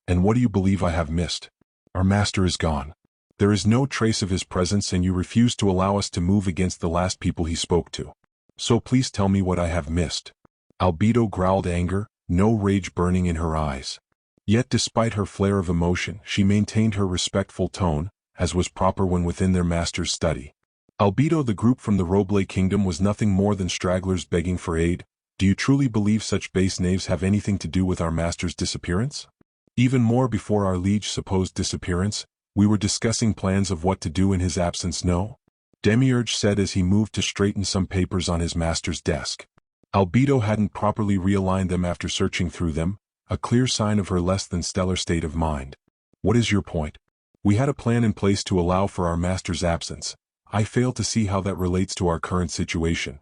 And what do you believe I have missed? Our master is gone. There is no trace of his presence, and you refuse to allow us to move against the last people he spoke to. So please tell me what I have missed. Albedo growled anger, no rage burning in her eyes. Yet despite her flare of emotion, she maintained her respectful tone, as was proper when within their master's study. Albedo, the group from the Roble Kingdom, was nothing more than stragglers begging for aid. Do you truly believe such base knaves have anything to do with our master's disappearance? Even more, before our liege's supposed disappearance, we were discussing plans of what to do in his absence. No? Demiurge said as he moved to straighten some papers on his master's desk. Albedo hadn't properly realigned them after searching through them, a clear sign of her less than stellar state of mind. What is your point? We had a plan in place to allow for our master's absence. I fail to see how that relates to our current situation.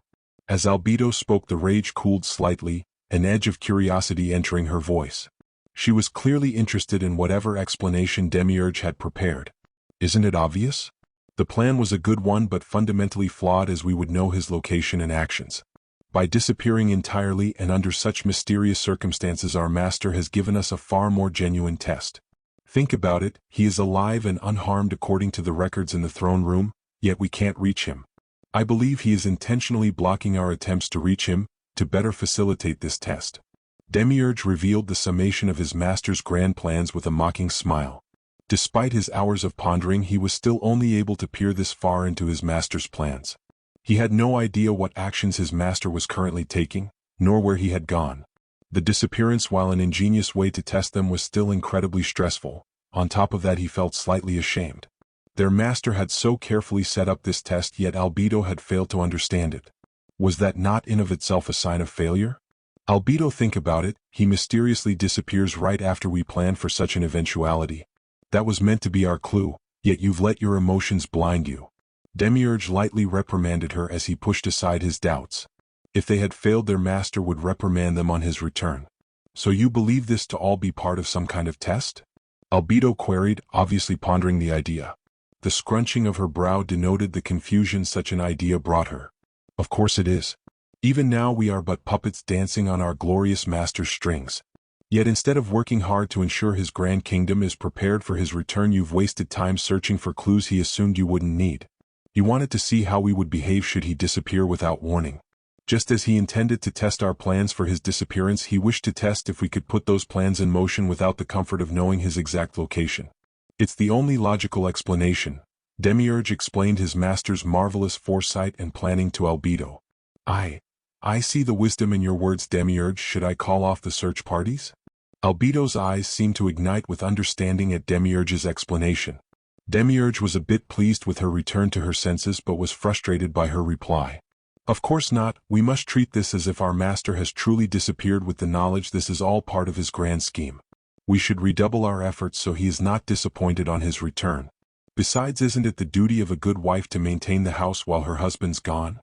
As Albedo spoke, the rage cooled slightly, an edge of curiosity entering her voice. She was clearly interested in whatever explanation Demiurge had prepared. Isn't it obvious? The plan was a good one but fundamentally flawed, as we would know his location and actions. By disappearing entirely and under such mysterious circumstances, our master has given us a far more genuine test. Think about it, he is alive and unharmed according to the records in the throne room, yet we can't reach him. I believe he is intentionally blocking our attempts to reach him, to better facilitate this test. Demiurge revealed the summation of his master's grand plans with a mocking smile. Despite his hours of pondering, he was still only able to peer this far into his master's plans. He had no idea what actions his master was currently taking, nor where he had gone. The disappearance, while an ingenious way to test them, was still incredibly stressful. On top of that, he felt slightly ashamed. Their master had so carefully set up this test, yet Albedo had failed to understand it. Was that not in of itself a sign of failure? Albedo, think about it, he mysteriously disappears right after we planned for such an eventuality. That was meant to be our clue, yet you've let your emotions blind you. Demiurge lightly reprimanded her as he pushed aside his doubts. If they had failed, their master would reprimand them on his return. So you believe this to all be part of some kind of test? Albedo queried, obviously pondering the idea. The scrunching of her brow denoted the confusion such an idea brought her. Of course it is. Even now we are but puppets dancing on our glorious master's strings. Yet instead of working hard to ensure his grand kingdom is prepared for his return, you've wasted time searching for clues he assumed you wouldn't need. You wanted to see how we would behave should he disappear without warning. Just as he intended to test our plans for his disappearance, he wished to test if we could put those plans in motion without the comfort of knowing his exact location. It's the only logical explanation. Demiurge explained his master's marvelous foresight and planning to Albedo. I see the wisdom in your words, Demiurge. Should I call off the search parties? Albedo's eyes seemed to ignite with understanding at Demiurge's explanation. Demiurge was a bit pleased with her return to her senses but was frustrated by her reply. Of course not, we must treat this as if our master has truly disappeared with the knowledge this is all part of his grand scheme. We should redouble our efforts so he is not disappointed on his return. Besides, isn't it the duty of a good wife to maintain the house while her husband's gone?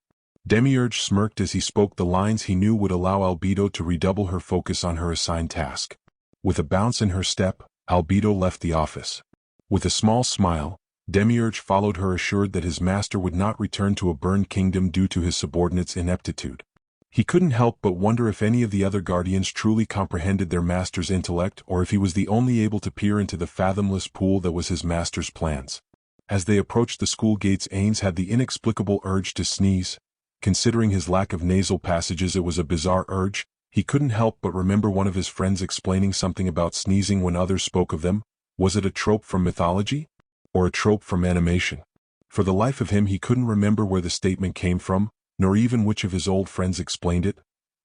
Demiurge smirked as he spoke the lines he knew would allow Albedo to redouble her focus on her assigned task. With a bounce in her step, Albedo left the office. With a small smile, Demiurge followed her, assured that his master would not return to a burned kingdom due to his subordinates' ineptitude. He couldn't help but wonder if any of the other guardians truly comprehended their master's intellect, or if he was the only able to peer into the fathomless pool that was his master's plans. As they approached the school gates, Ainz had the inexplicable urge to sneeze. Considering his lack of nasal passages, it was a bizarre urge. He couldn't help but remember one of his friends explaining something about sneezing when others spoke of them. Was it a trope from mythology? Or a trope from animation? For the life of him he couldn't remember where the statement came from, nor even which of his old friends explained it.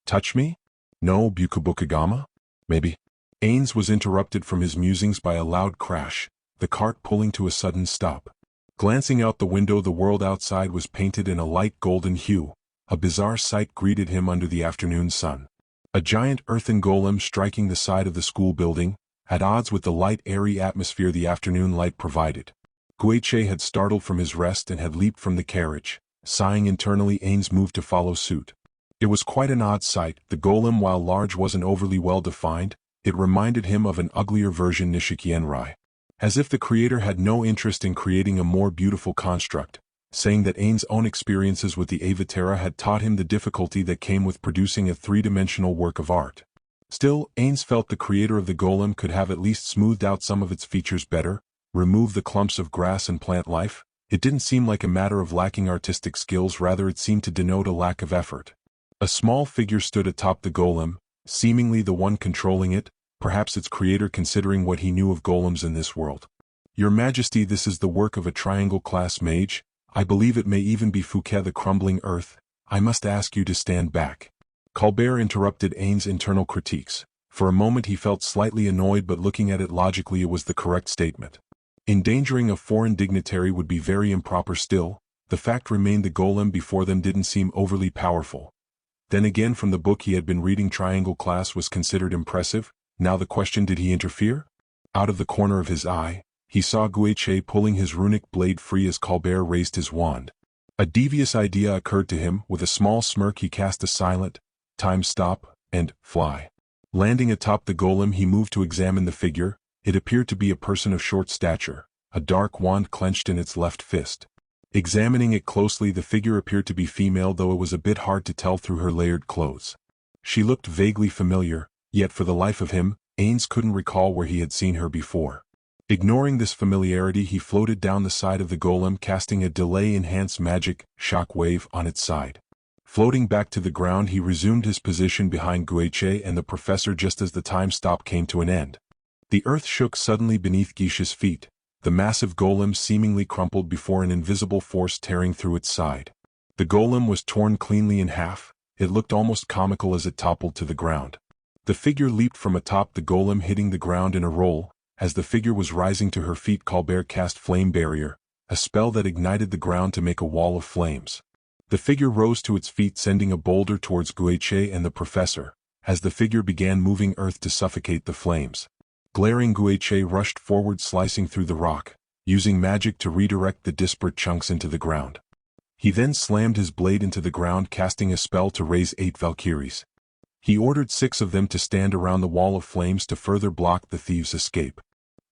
Touch me? No, Bukabukagama? Maybe. Ainz was interrupted from his musings by a loud crash, the cart pulling to a sudden stop. Glancing out the window, the world outside was painted in a light golden hue. A bizarre sight greeted him under the afternoon sun. A giant earthen golem striking the side of the school building, at odds with the light, airy atmosphere the afternoon light provided. Guiche had startled from his rest and had leaped from the carriage. Sighing internally, Ainz moved to follow suit. It was quite an odd sight. The golem, while large, wasn't overly well defined. It reminded him of an uglier version, Nishikienrai. As if the creator had no interest in creating a more beautiful construct, saying that Ainz's own experiences with the Avatara had taught him the difficulty that came with producing a three-dimensional work of art. Still, Ainz felt the creator of the golem could have at least smoothed out some of its features better, removed the clumps of grass and plant life. It didn't seem like a matter of lacking artistic skills, rather it seemed to denote a lack of effort. A small figure stood atop the golem, seemingly the one controlling it, perhaps its creator, considering what he knew of golems in this world. Your Majesty, this is the work of a triangle-class mage, I believe it may even be Fouquet the crumbling earth. I must ask you to stand back. Colbert interrupted ainz's internal critiques. For a moment he felt slightly annoyed, but looking at it logically it was the correct statement. Endangering a foreign dignitary would be very improper still. The fact remained the golem before them didn't seem overly powerful. Then again, from the book he had been reading, triangle class was considered impressive. Now the question, did he interfere? Out of the corner of his eye, he saw Guiche pulling his runic blade free as Colbert raised his wand. A devious idea occurred to him. With a small smirk he cast a silent, time stop, and fly. Landing atop the golem he moved to examine the figure. It appeared to be a person of short stature, a dark wand clenched in its left fist. Examining it closely, the figure appeared to be female, though it was a bit hard to tell through her layered clothes. She looked vaguely familiar, yet for the life of him, Ainz couldn't recall where he had seen her before. Ignoring this familiarity, he floated down the side of the golem, casting a delay-enhanced magic shock wave on its side. Floating back to the ground, he resumed his position behind Guiche and the professor just as the time stop came to an end. The earth shook suddenly beneath Guiche's feet. The massive golem seemingly crumpled before an invisible force tearing through its side. The golem was torn cleanly in half. It looked almost comical as it toppled to the ground. The figure leaped from atop the golem, hitting the ground in a roll. As the figure was rising to her feet, Colbert cast Flame Barrier, a spell that ignited the ground to make a wall of flames. The figure rose to its feet, sending a boulder towards Guiche and the professor. As the figure began moving, earth to suffocate the flames. Glaring, Guiche rushed forward, slicing through the rock, using magic to redirect the disparate chunks into the ground. He then slammed his blade into the ground, casting a spell to raise 8 Valkyries. He ordered 6 of them to stand around the wall of flames to further block the thieves' escape.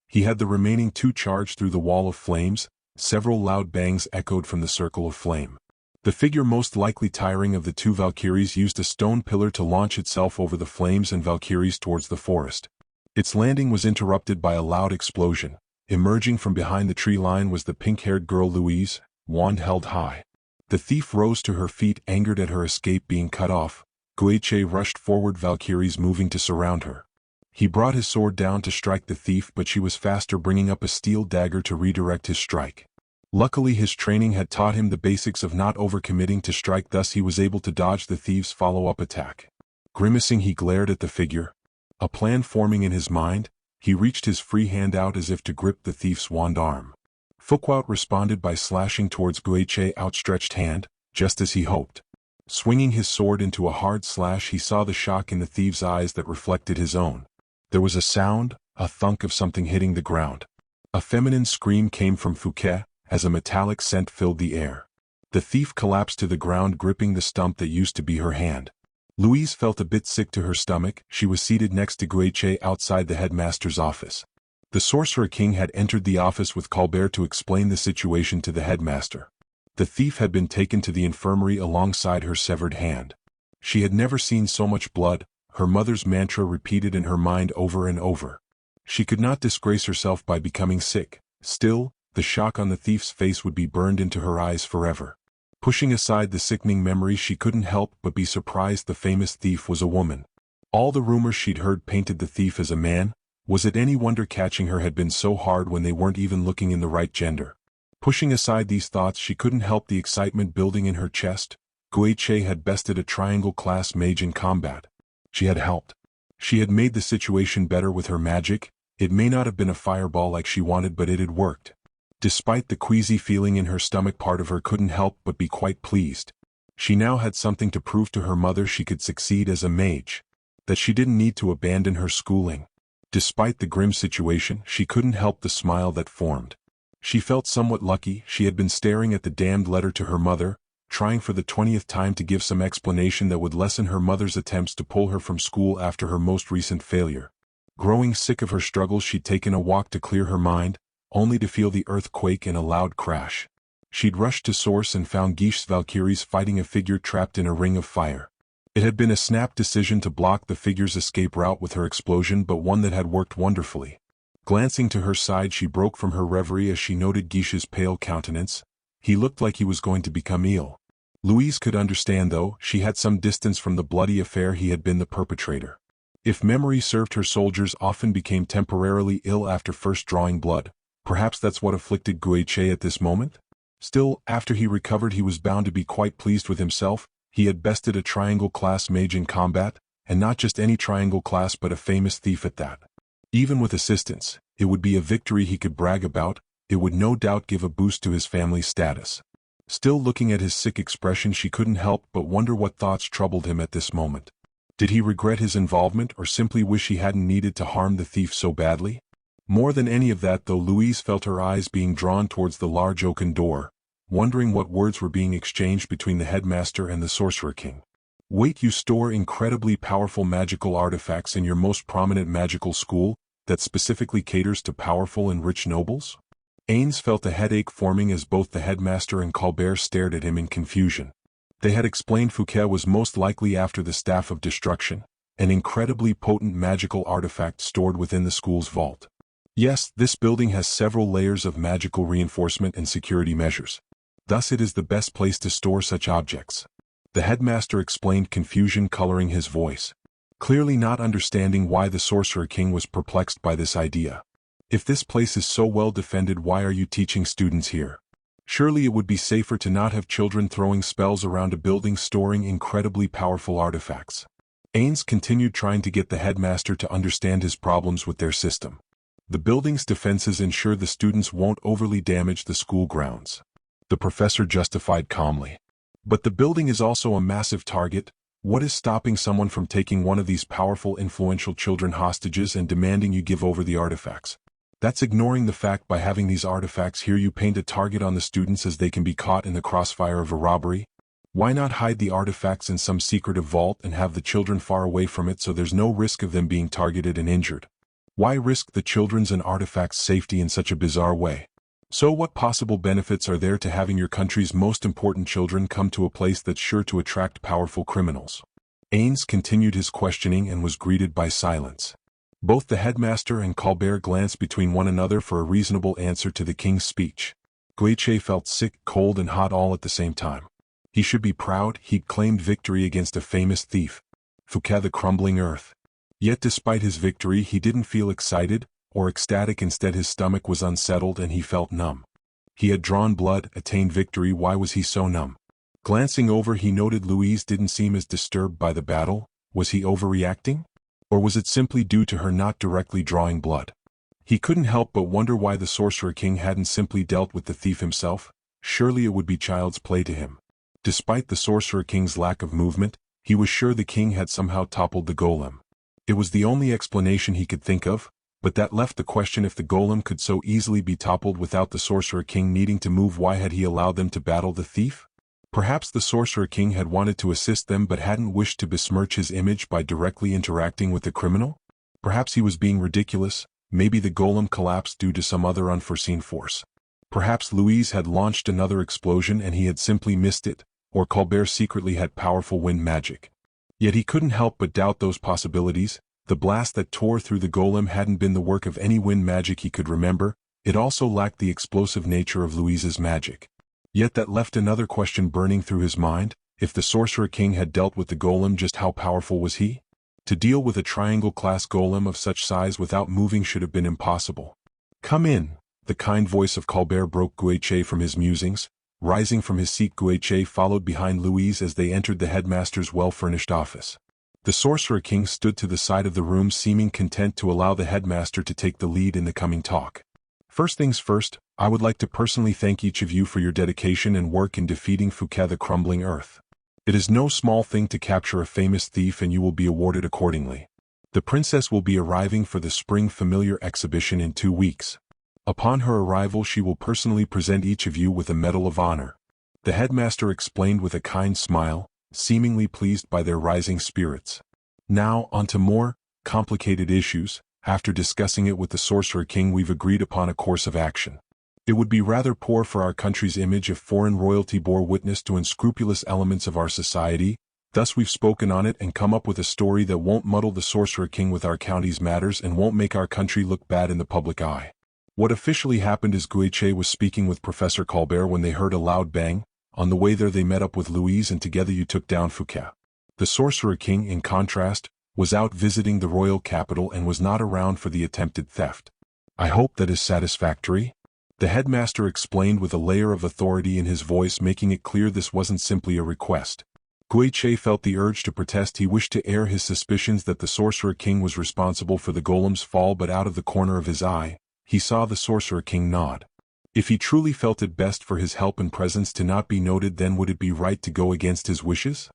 He had the remaining 2 charge through the wall of flames. Several loud bangs echoed from the circle of flame. The figure most likely tiring of the 2 Valkyries used a stone pillar to launch itself over the flames and Valkyries towards the forest. Its landing was interrupted by a loud explosion. Emerging from behind the tree line was the pink-haired girl Louise, wand held high. The thief rose to her feet, angered at her escape being cut off. Guiche rushed forward, Valkyries moving to surround her. He brought his sword down to strike the thief, but she was faster, bringing up a steel dagger to redirect his strike. Luckily, his training had taught him the basics of not overcommitting to strike, thus he was able to dodge the thief's follow-up attack. Grimacing, he glared at the figure. A plan forming in his mind, he reached his free hand out as if to grip the thief's wand arm. Fouquet responded by slashing towards Guiche's outstretched hand, just as he hoped. Swinging his sword into a hard slash, he saw the shock in the thief's eyes that reflected his own. There was a sound, a thunk of something hitting the ground. A feminine scream came from Fouquet, as a metallic scent filled the air. The thief collapsed to the ground, gripping the stump that used to be her hand. Louise felt a bit sick to her stomach. She was seated next to Guiche outside the headmaster's office. The Sorcerer King had entered the office with Colbert to explain the situation to the headmaster. The thief had been taken to the infirmary alongside her severed hand. She had never seen so much blood, her mother's mantra repeated in her mind over and over. She could not disgrace herself by becoming sick. Still, the shock on the thief's face would be burned into her eyes forever. Pushing aside the sickening memory, she couldn't help but be surprised the famous thief was a woman. All the rumors she'd heard painted the thief as a man. Was it any wonder catching her had been so hard when they weren't even looking in the right gender? Pushing aside these thoughts, she couldn't help the excitement building in her chest. Guiche had bested a triangle-class mage in combat. She had helped. She had made the situation better with her magic. It may not have been a fireball like she wanted, but it had worked. Despite the queasy feeling in her stomach, part of her couldn't help but be quite pleased. She now had something to prove to her mother: she could succeed as a mage. That she didn't need to abandon her schooling. Despite the grim situation, she couldn't help the smile that formed. She felt somewhat lucky. She had been staring at the damned letter to her mother, trying for the 20th time to give some explanation that would lessen her mother's attempts to pull her from school after her most recent failure. Growing sick of her struggles, she'd taken a walk to clear her mind, only to feel the earth quake in a loud crash. She'd rushed to source and found Guiche's Valkyries fighting a figure trapped in a ring of fire. It had been a snap decision to block the figure's escape route with her explosion, but one that had worked wonderfully. Glancing to her side, she broke from her reverie as she noted Guiche's pale countenance. He looked like he was going to become ill. Louise could understand, though. She had some distance from the bloody affair. He had been the perpetrator. If memory served, her soldiers often became temporarily ill after first drawing blood. Perhaps that's what afflicted Guiche at this moment? Still, after he recovered he was bound to be quite pleased with himself. He had bested a triangle class mage in combat, and not just any triangle class but a famous thief at that. Even with assistance, it would be a victory he could brag about. It would no doubt give a boost to his family's status. Still, looking at his sick expression, she couldn't help but wonder what thoughts troubled him at this moment. Did he regret his involvement or simply wish he hadn't needed to harm the thief so badly? More than any of that though, Louise felt her eyes being drawn towards the large oaken door, wondering what words were being exchanged between the headmaster and the Sorcerer King. Wait, you store incredibly powerful magical artifacts in your most prominent magical school that specifically caters to powerful and rich nobles? Ainz felt a headache forming as both the headmaster and Colbert stared at him in confusion. They had explained Fouquet was most likely after the Staff of Destruction, an incredibly potent magical artifact stored within the school's vault. Yes, this building has several layers of magical reinforcement and security measures. Thus it is the best place to store such objects. The headmaster explained, confusion coloring his voice, clearly not understanding why the Sorcerer King was perplexed by this idea. If this place is so well defended, why are you teaching students here? Surely it would be safer to not have children throwing spells around a building storing incredibly powerful artifacts. Ainz continued trying to get the headmaster to understand his problems with their system. The building's defenses ensure the students won't overly damage the school grounds. The professor justified calmly. But the building is also a massive target. What is stopping someone from taking one of these powerful, influential children hostages and demanding you give over the artifacts? That's ignoring the fact by having these artifacts here you paint a target on the students as they can be caught in the crossfire of a robbery. Why not hide the artifacts in some secretive vault and have the children far away from it so there's no risk of them being targeted and injured? Why risk the children's and artifacts' safety in such a bizarre way? So what possible benefits are there to having your country's most important children come to a place that's sure to attract powerful criminals? Ainz continued his questioning and was greeted by silence. Both the headmaster and Colbert glanced between one another for a reasonable answer to the king's speech. Guiche felt sick, cold and hot all at the same time. He should be proud. He'd claimed victory against a famous thief, Fouquet the Crumbling Earth. Yet despite his victory he didn't feel excited or ecstatic. Instead his stomach was unsettled and he felt numb. He had drawn blood, attained victory. Why was he so numb? Glancing over he noted Louise didn't seem as disturbed by the battle. Was he overreacting? Or was it simply due to her not directly drawing blood? He couldn't help but wonder why the Sorcerer King hadn't simply dealt with the thief himself. Surely it would be child's play to him. Despite the Sorcerer King's lack of movement, he was sure the king had somehow toppled the golem. It was the only explanation he could think of, but that left the question, if the golem could so easily be toppled without the Sorcerer King needing to move, why had he allowed them to battle the thief? Perhaps the Sorcerer King had wanted to assist them but hadn't wished to besmirch his image by directly interacting with the criminal? Perhaps he was being ridiculous. Maybe the golem collapsed due to some other unforeseen force. Perhaps Louise had launched another explosion and he had simply missed it, or Colbert secretly had powerful wind magic. Yet he couldn't help but doubt those possibilities. The blast that tore through the golem hadn't been the work of any wind magic he could remember. It also lacked the explosive nature of Louise's magic. Yet that left another question burning through his mind. If the Sorcerer King had dealt with the golem, just how powerful was he? To deal with a triangle-class golem of such size without moving should have been impossible. "Come in." The kind voice of Colbert broke Guiche from his musings. Rising from his seat, Guiche followed behind Louise as they entered the headmaster's well-furnished office. The Sorcerer King stood to the side of the room, seeming content to allow the headmaster to take the lead in the coming talk. "First things first, I would like to personally thank each of you for your dedication and work in defeating Fouquet the Crumbling Earth. It is no small thing to capture a famous thief, and you will be awarded accordingly. The princess will be arriving for the Spring Familiar exhibition in 2 weeks. Upon her arrival she will personally present each of you with a Medal of Honor," the headmaster explained with a kind smile, seemingly pleased by their rising spirits. "Now, on to more complicated issues. After discussing it with the Sorcerer King, we've agreed upon a course of action. It would be rather poor for our country's image if foreign royalty bore witness to unscrupulous elements of our society. Thus we've spoken on it and come up with a story that won't muddle the Sorcerer King with our county's matters and won't make our country look bad in the public eye." What officially happened is Guiche was speaking with Professor Colbert when they heard a loud bang. On the way there they met up with Louise and together you took down Fouquet. The Sorcerer King, in contrast, was out visiting the royal capital and was not around for the attempted theft. "I hope that is satisfactory?" The headmaster explained with a layer of authority in his voice, making it clear this wasn't simply a request. Guiche felt the urge to protest. He wished to air his suspicions that the Sorcerer King was responsible for the golem's fall, but out of the corner of his eye, he saw the Sorcerer King nod. If he truly felt it best for his help and presence to not be noted, then would it be right to go against his wishes?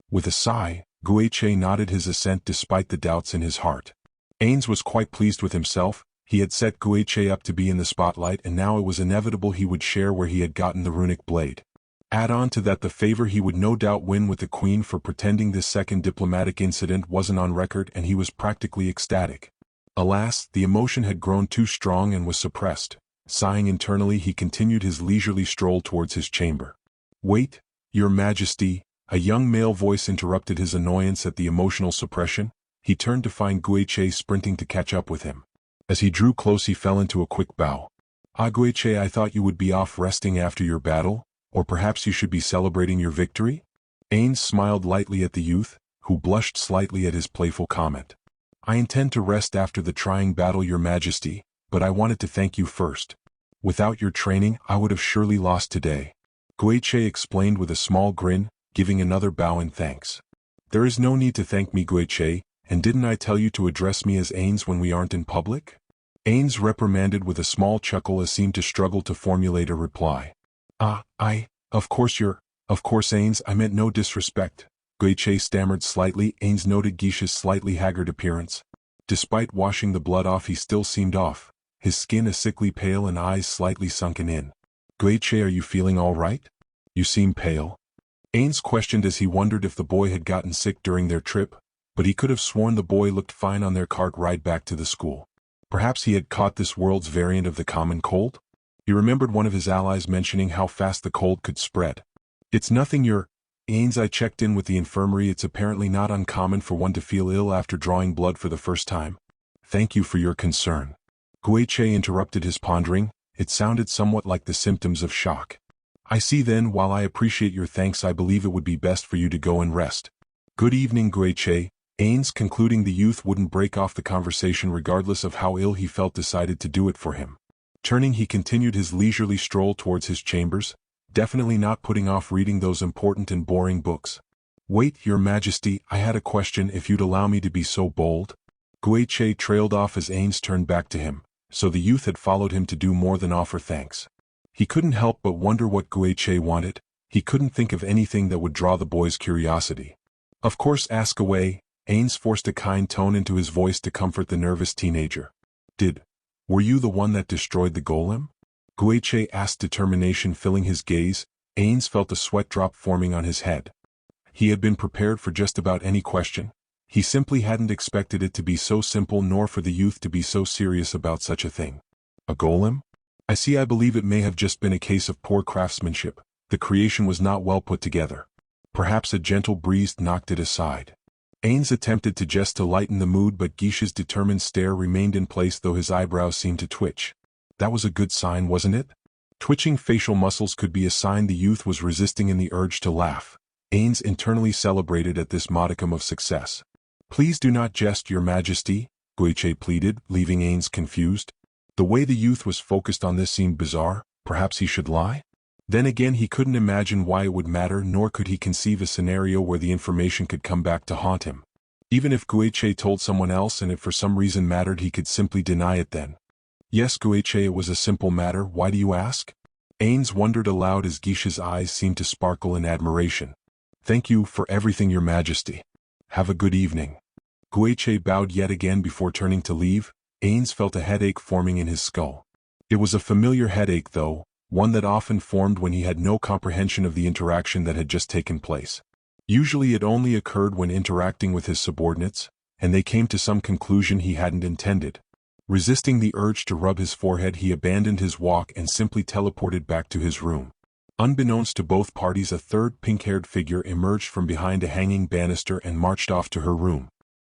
With a sigh, Guiche nodded his assent despite the doubts in his heart. Ainz was quite pleased with himself. He had set Guiche up to be in the spotlight, and now it was inevitable he would share where he had gotten the runic blade. Add on to that the favor he would no doubt win with the Queen for pretending this second diplomatic incident wasn't on record, and he was practically ecstatic. Alas, the emotion had grown too strong and was suppressed. Sighing internally, he continued his leisurely stroll towards his chamber. "Wait, Your Majesty," a young male voice interrupted his annoyance at the emotional suppression. He turned to find Guiche sprinting to catch up with him. As he drew close, he fell into a quick bow. "Ah, Guiche, I thought you would be off resting after your battle, or perhaps you should be celebrating your victory?" Ainz smiled lightly at the youth, who blushed slightly at his playful comment. "I intend to rest after the trying battle, Your Majesty, but I wanted to thank you first. Without your training, I would have surely lost today," Guiche explained with a small grin, giving another bow in thanks. "There is no need to thank me, Guiche, and didn't I tell you to address me as ainz when we aren't in public?" Ainz reprimanded with a small chuckle as seemed to struggle to formulate a reply. Of course ainz, I meant no disrespect," Guiche stammered slightly. Ainz noted Guiche's slightly haggard appearance. Despite washing the blood off, he still seemed off, his skin a sickly pale and eyes slightly sunken in. "Guiche, are you feeling all right? You seem pale." Ainz questioned as he wondered if the boy had gotten sick during their trip, but he could have sworn the boy looked fine on their cart ride back to the school. Perhaps he had caught this world's variant of the common cold? He remembered one of his allies mentioning how fast the cold could spread. "It's nothing, Your Ainz. I checked in with the infirmary. It's apparently not uncommon for one to feel ill after drawing blood for the first time." "Thank you for your concern." Guiche interrupted his pondering. It sounded somewhat like the symptoms of shock. "I see then, while I appreciate your thanks, I believe it would be best for you to go and rest. Good evening, Guiche." Ainz, concluding the youth wouldn't break off the conversation regardless of how ill he felt, decided to do it for him. Turning, he continued his leisurely stroll towards his chambers, definitely not putting off reading those important and boring books. "Wait, Your Majesty, I had a question, if you'd allow me to be so bold." Guiche trailed off as Ainz turned back to him, so the youth had followed him to do more than offer thanks. He couldn't help but wonder what Guiche wanted. He couldn't think of anything that would draw the boy's curiosity. "Of course, ask away." Ainz forced a kind tone into his voice to comfort the nervous teenager. Were you the one that destroyed the golem?" Guiche asked, determination filling his gaze. Ainz felt a sweat drop forming on his head. He had been prepared for just about any question. He simply hadn't expected it to be so simple, nor for the youth to be so serious about such a thing. "A golem? I see. I believe it may have just been a case of poor craftsmanship. The creation was not well put together. Perhaps a gentle breeze knocked it aside." Ainz attempted to jest to lighten the mood, but Guiche's determined stare remained in place, though his eyebrows seemed to twitch. That was a good sign, wasn't it? Twitching facial muscles could be a sign the youth was resisting in the urge to laugh. Ainz internally celebrated at this modicum of success. "Please do not jest, Your Majesty," Guiche pleaded, leaving Ainz confused. The way the youth was focused on this seemed bizarre. Perhaps he should lie? Then again, he couldn't imagine why it would matter, nor could he conceive a scenario where the information could come back to haunt him. Even if Guiche told someone else and it for some reason mattered, he could simply deny it then. "Yes, Guiche, it was a simple matter. Why do you ask?" Ainz wondered aloud as Guiche's eyes seemed to sparkle in admiration. "Thank you for everything, Your Majesty. Have a good evening." Guiche bowed yet again before turning to leave. Ainz felt a headache forming in his skull. It was a familiar headache, though, one that often formed when he had no comprehension of the interaction that had just taken place. Usually it only occurred when interacting with his subordinates, and they came to some conclusion he hadn't intended. Resisting the urge to rub his forehead, he abandoned his walk and simply teleported back to his room. Unbeknownst to both parties, a third pink-haired figure emerged from behind a hanging banister and marched off to her room.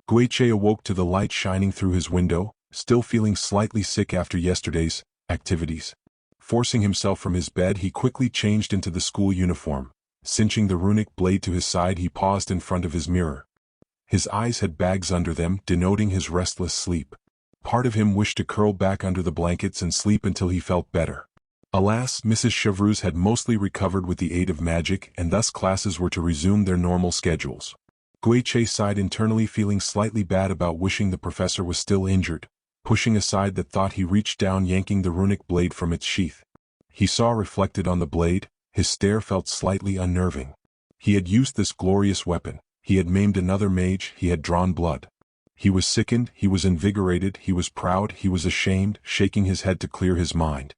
Guiche awoke to the light shining through his window, still feeling slightly sick after yesterday's activities. Forcing himself from his bed, he quickly changed into the school uniform. Cinching the runic blade to his side, he paused in front of his mirror. His eyes had bags under them, denoting his restless sleep. Part of him wished to curl back under the blankets and sleep until he felt better. Alas, Mrs. Chevreuse had mostly recovered with the aid of magic, and thus classes were to resume their normal schedules. Guiche sighed internally, feeling slightly bad about wishing the professor was still injured. Pushing aside the thought, he reached down, yanking the runic blade from its sheath. He saw reflected on the blade, his stare felt slightly unnerving. He had used this glorious weapon, he had maimed another mage, he had drawn blood. He was sickened, he was invigorated, he was proud, he was ashamed, shaking his head to clear his mind.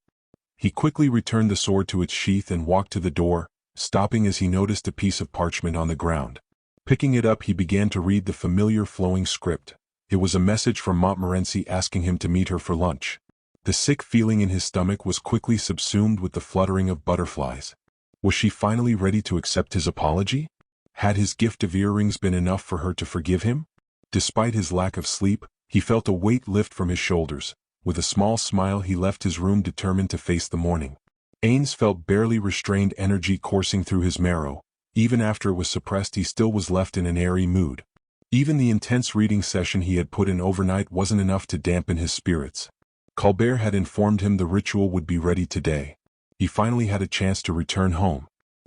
He quickly returned the sword to its sheath and walked to the door, stopping as he noticed a piece of parchment on the ground. Picking it up, he began to read the familiar flowing script. It was a message from Montmorency asking him to meet her for lunch. The sick feeling in his stomach was quickly subsumed with the fluttering of butterflies. Was she finally ready to accept his apology? Had his gift of earrings been enough for her to forgive him? Despite his lack of sleep, he felt a weight lift from his shoulders. With a small smile, he left his room, determined to face the morning. Ainz felt barely restrained energy coursing through his marrow. Even after it was suppressed, he still was left in an airy mood. Even the intense reading session he had put in overnight wasn't enough to dampen his spirits. Colbert had informed him the ritual would be ready today. He finally had a chance to return home.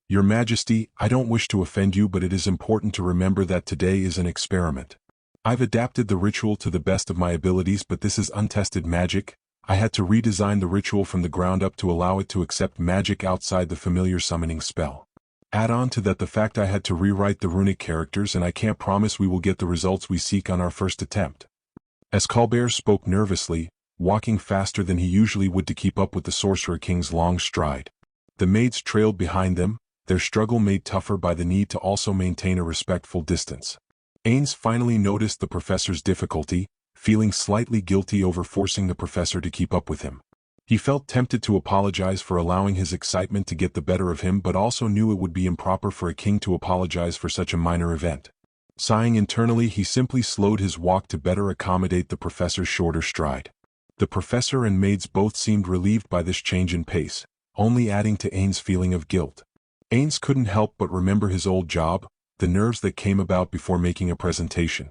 "Your Majesty, I don't wish to offend you, but it is important to remember that today is an experiment. I've adapted the ritual to the best of my abilities, but this is untested magic. I had to redesign the ritual from the ground up to allow it to accept magic outside the familiar summoning spell. Add on to that the fact I had to rewrite the runic characters, and I can't promise we will get the results we seek on our first attempt." As Colbert spoke nervously, walking faster than he usually would to keep up with the Sorcerer King's long stride, the maids trailed behind them, their struggle made tougher by the need to also maintain a respectful distance. Ainz finally noticed the professor's difficulty, feeling slightly guilty over forcing the professor to keep up with him. He felt tempted to apologize for allowing his excitement to get the better of him, but also knew it would be improper for a king to apologize for such a minor event. Sighing internally, he simply slowed his walk to better accommodate the professor's shorter stride. The professor and maids both seemed relieved by this change in pace, only adding to Ainz's feeling of guilt. Ainz couldn't help but remember his old job, the nerves that came about before making a presentation.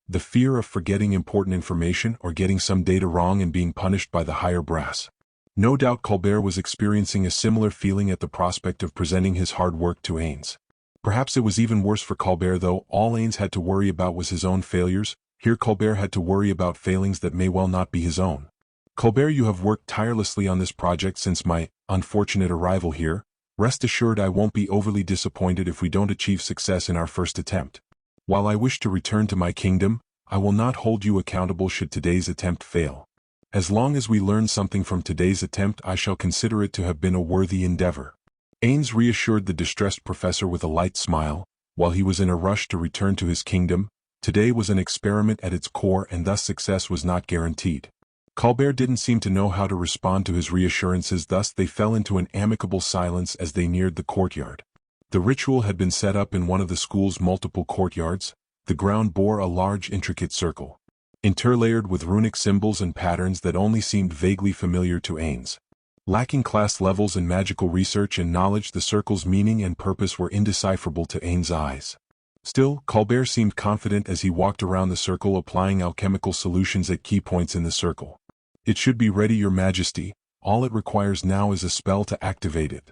The fear of forgetting important information or getting some data wrong and being punished by the higher brass. No doubt Colbert was experiencing a similar feeling at the prospect of presenting his hard work to Ainz. Perhaps it was even worse for Colbert, though. All Ainz had to worry about was his own failures. Here Colbert had to worry about failings that may well not be his own. "Colbert, you have worked tirelessly on this project since my unfortunate arrival here. Rest assured I won't be overly disappointed if we don't achieve success in our first attempt. While I wish to return to my kingdom, I will not hold you accountable should today's attempt fail. As long as we learn something from today's attempt, I shall consider it to have been a worthy endeavor." Ainz reassured the distressed professor with a light smile. While he was in a rush to return to his kingdom, today was an experiment at its core, and thus success was not guaranteed. Colbert didn't seem to know how to respond to his reassurances, thus they fell into an amicable silence as they neared the courtyard. The ritual had been set up in one of the school's multiple courtyards. The ground bore a large intricate circle, interlayered with runic symbols and patterns that only seemed vaguely familiar to Ainz. Lacking class levels in magical research and knowledge, the circle's meaning and purpose were indecipherable to Ainz's eyes. Still, Colbert seemed confident as he walked around the circle, applying alchemical solutions at key points in the circle. "It should be ready, Your Majesty. All it requires now is a spell to activate it."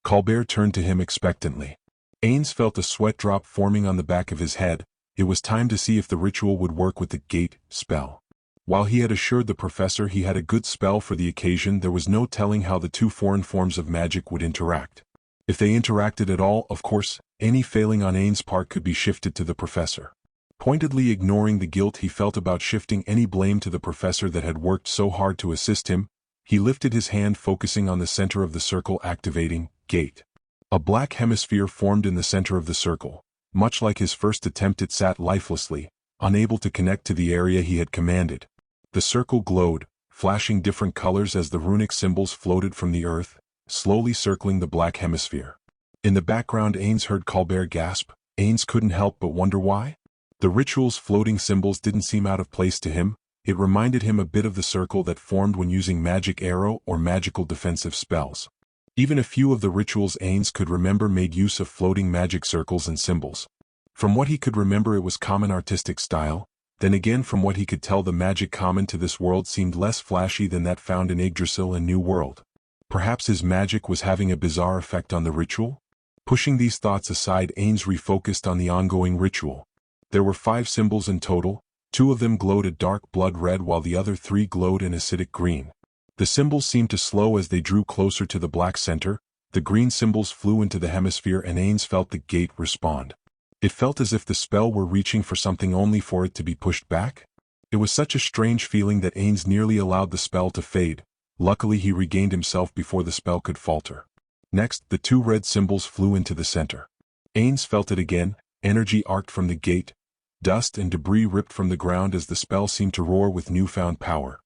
Colbert turned to him expectantly. Ainz felt a sweat drop forming on the back of his head. It was time to see if the ritual would work with the gate spell. While he had assured the professor he had a good spell for the occasion, there was no telling how the two foreign forms of magic would interact. If they interacted at all, of course, any failing on Ainz's part could be shifted to the professor. Pointedly ignoring the guilt he felt about shifting any blame to the professor that had worked so hard to assist him, he lifted his hand, focusing on the center of the circle, activating gate. A black hemisphere formed in the center of the circle. Much like his first attempt, it sat lifelessly, unable to connect to the area he had commanded. The circle glowed, flashing different colors as the runic symbols floated from the earth, slowly circling the black hemisphere. In the background, Ainz heard Colbert gasp. Ainz couldn't help but wonder why. The ritual's floating symbols didn't seem out of place to him. It reminded him a bit of the circle that formed when using magic arrow or magical defensive spells. Even a few of the rituals Ainz could remember made use of floating magic circles and symbols. From what he could remember, it was common artistic style. Then again, from what he could tell, the magic common to this world seemed less flashy than that found in Yggdrasil and New World. Perhaps his magic was having a bizarre effect on the ritual? Pushing these thoughts aside, Ainz refocused on the ongoing ritual. There were 5 symbols in total. 2 of them glowed a dark blood red while the other 3 glowed an acidic green. The symbols seemed to slow as they drew closer to the black center. The green symbols flew into the hemisphere and Ainz felt the gate respond. It felt as if the spell were reaching for something only for it to be pushed back. It was such a strange feeling that Ainz nearly allowed the spell to fade. Luckily he regained himself before the spell could falter. Next, the 2 red symbols flew into the center. Ainz felt it again. Energy arced from the gate. Dust and debris ripped from the ground as the spell seemed to roar with newfound power.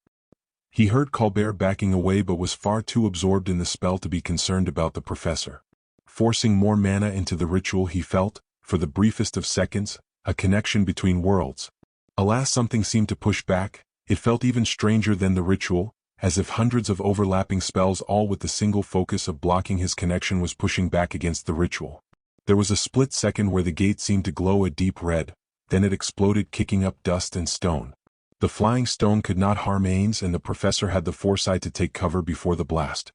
He heard Colbert backing away but was far too absorbed in the spell to be concerned about the professor. Forcing more mana into the ritual, he felt, for the briefest of seconds, a connection between worlds. Alas, something seemed to push back. It felt even stranger than the ritual, as if hundreds of overlapping spells all with the single focus of blocking his connection was pushing back against the ritual. There was a split second where the gate seemed to glow a deep red, then it exploded, kicking up dust and stone. The flying stone could not harm Ainz, and the professor had the foresight to take cover before the blast.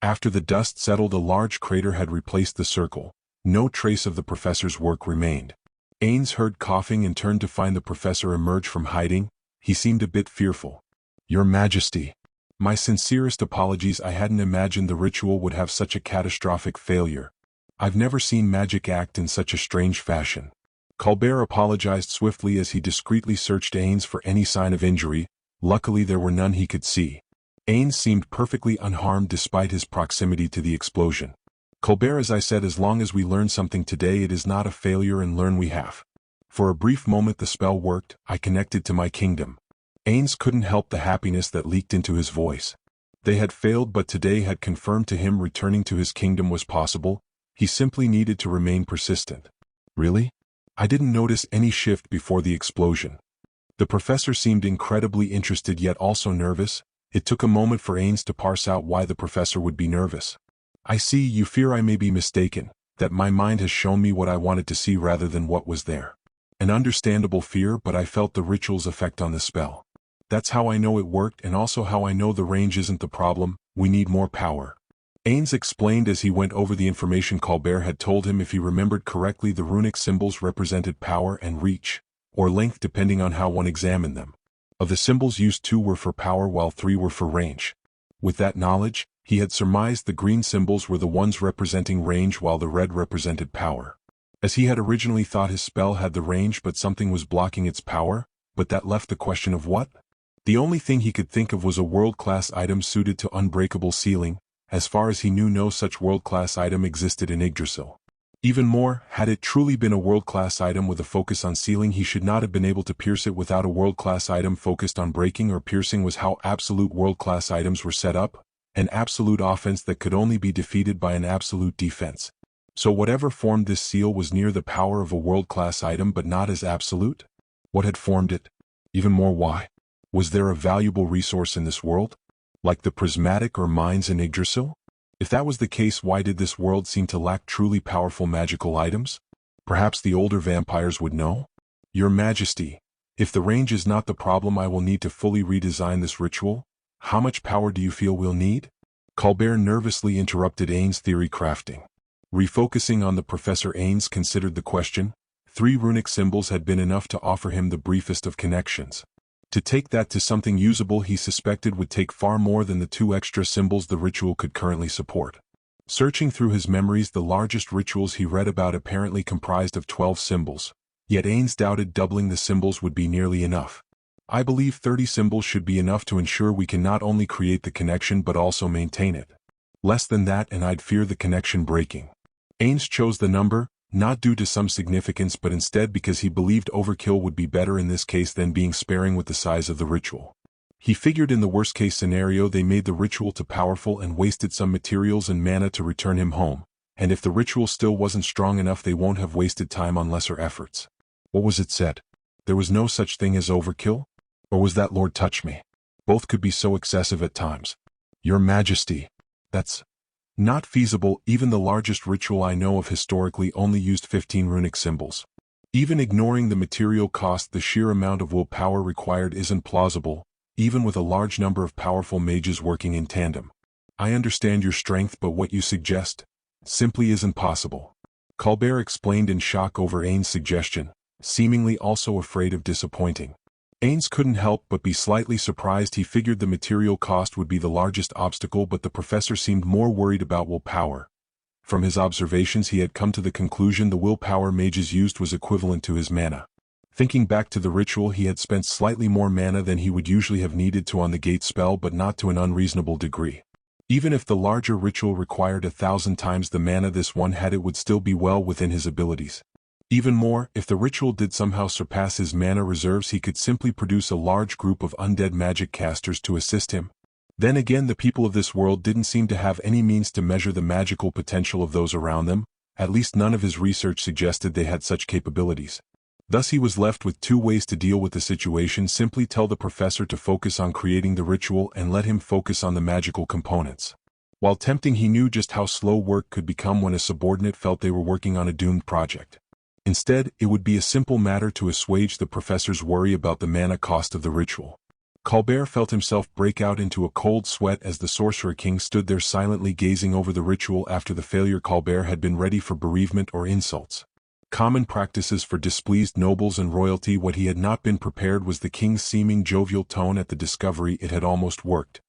After the dust settled, a large crater had replaced the circle. No trace of the professor's work remained. Ainz heard coughing and turned to find the professor emerge from hiding. He seemed a bit fearful. "Your Majesty. My sincerest apologies. I hadn't imagined the ritual would have such a catastrophic failure. I've never seen magic act in such a strange fashion." Colbert apologized swiftly as he discreetly searched Ainz for any sign of injury. Luckily there were none he could see. Ainz seemed perfectly unharmed despite his proximity to the explosion. "Colbert, as I said, as long as we learn something today, it is not a failure, and learn we have." For a brief moment the spell worked. I connected to my kingdom. Ainz couldn't help the happiness that leaked into his voice. They had failed, but today had confirmed to him returning to his kingdom was possible. He simply needed to remain persistent. "Really? I didn't notice any shift before the explosion." The professor seemed incredibly interested yet also nervous. It took a moment for Ainz to parse out why the professor would be nervous. "I see, you fear I may be mistaken, that my mind has shown me what I wanted to see rather than what was there." An understandable fear, but I felt the ritual's effect on the spell. That's how I know it worked, and also how I know the range isn't the problem. We need more power. Ainz explained as he went over the information Colbert had told him. If he remembered correctly, the runic symbols represented power and reach, or length depending on how one examined them. Of the symbols used, 2 were for power while 3 were for range. With that knowledge, he had surmised the green symbols were the ones representing range while the red represented power. As he had originally thought, his spell had the range but something was blocking its power, but that left the question of what? The only thing he could think of was a world-class item suited to unbreakable sealing. As far as he knew, no such world-class item existed in Yggdrasil. Even more, had it truly been a world-class item with a focus on sealing, he should not have been able to pierce it without a world-class item focused on breaking or piercing. Was how absolute world-class items were set up, an absolute offense that could only be defeated by an absolute defense. So whatever formed this seal was near the power of a world-class item but not as absolute? What had formed it? Even more, why? Was there a valuable resource in this world? Like the prismatic or mines in Yggdrasil? If that was the case, why did this world seem to lack truly powerful magical items? Perhaps the older vampires would know? "Your Majesty, if the range is not the problem, I will need to fully redesign this ritual. How much power do you feel we'll need?" Colbert nervously interrupted Ainz' theory crafting. Refocusing on the professor, Ainz considered the question. 3 runic symbols had been enough to offer him the briefest of connections. To take that to something usable, he suspected would take far more than the 2 extra symbols the ritual could currently support. Searching through his memories, the largest rituals he read about apparently comprised of 12 symbols. Yet Ainz doubted doubling the symbols would be nearly enough. "I believe 30 symbols should be enough to ensure we can not only create the connection but also maintain it. Less than that and I'd fear the connection breaking." Ainz chose the number, not due to some significance but instead because he believed overkill would be better in this case than being sparing with the size of the ritual. He figured in the worst-case scenario they made the ritual too powerful and wasted some materials and mana to return him home, and if the ritual still wasn't strong enough they won't have wasted time on lesser efforts. What was it said? There was no such thing as overkill? Or was that Lord touch me? Both could be so excessive at times. "Your Majesty, that's not feasible. Even the largest ritual I know of historically only used 15 runic symbols. Even ignoring the material cost, the sheer amount of willpower required isn't plausible, even with a large number of powerful mages working in tandem." I understand your strength, but what you suggest simply isn't possible. Colbert explained in shock over Ainz's suggestion, seemingly also afraid of disappointing. Ainz couldn't help but be slightly surprised. He figured the material cost would be the largest obstacle, but the professor seemed more worried about willpower. From his observations, he had come to the conclusion the willpower mages used was equivalent to his mana. Thinking back to the ritual, he had spent slightly more mana than he would usually have needed to on the gate spell, but not to an unreasonable degree. Even if the larger ritual required 1,000 times the mana this one had, it would still be well within his abilities. Even more, if the ritual did somehow surpass his mana reserves, he could simply produce a large group of undead magic casters to assist him. Then again, the people of this world didn't seem to have any means to measure the magical potential of those around them. At least none of his research suggested they had such capabilities. Thus he was left with two ways to deal with the situation: simply tell the professor to focus on creating the ritual and let him focus on the magical components. While tempting, he knew just how slow work could become when a subordinate felt they were working on a doomed project. Instead, it would be a simple matter to assuage the professor's worry about the mana cost of the ritual. Colbert felt himself break out into a cold sweat as the Sorcerer King stood there silently gazing over the ritual. After the failure, Colbert had been ready for bereavement or insults. Common practices for displeased nobles and royalty. What he had not been prepared was the king's seeming jovial tone at the discovery. It had almost worked.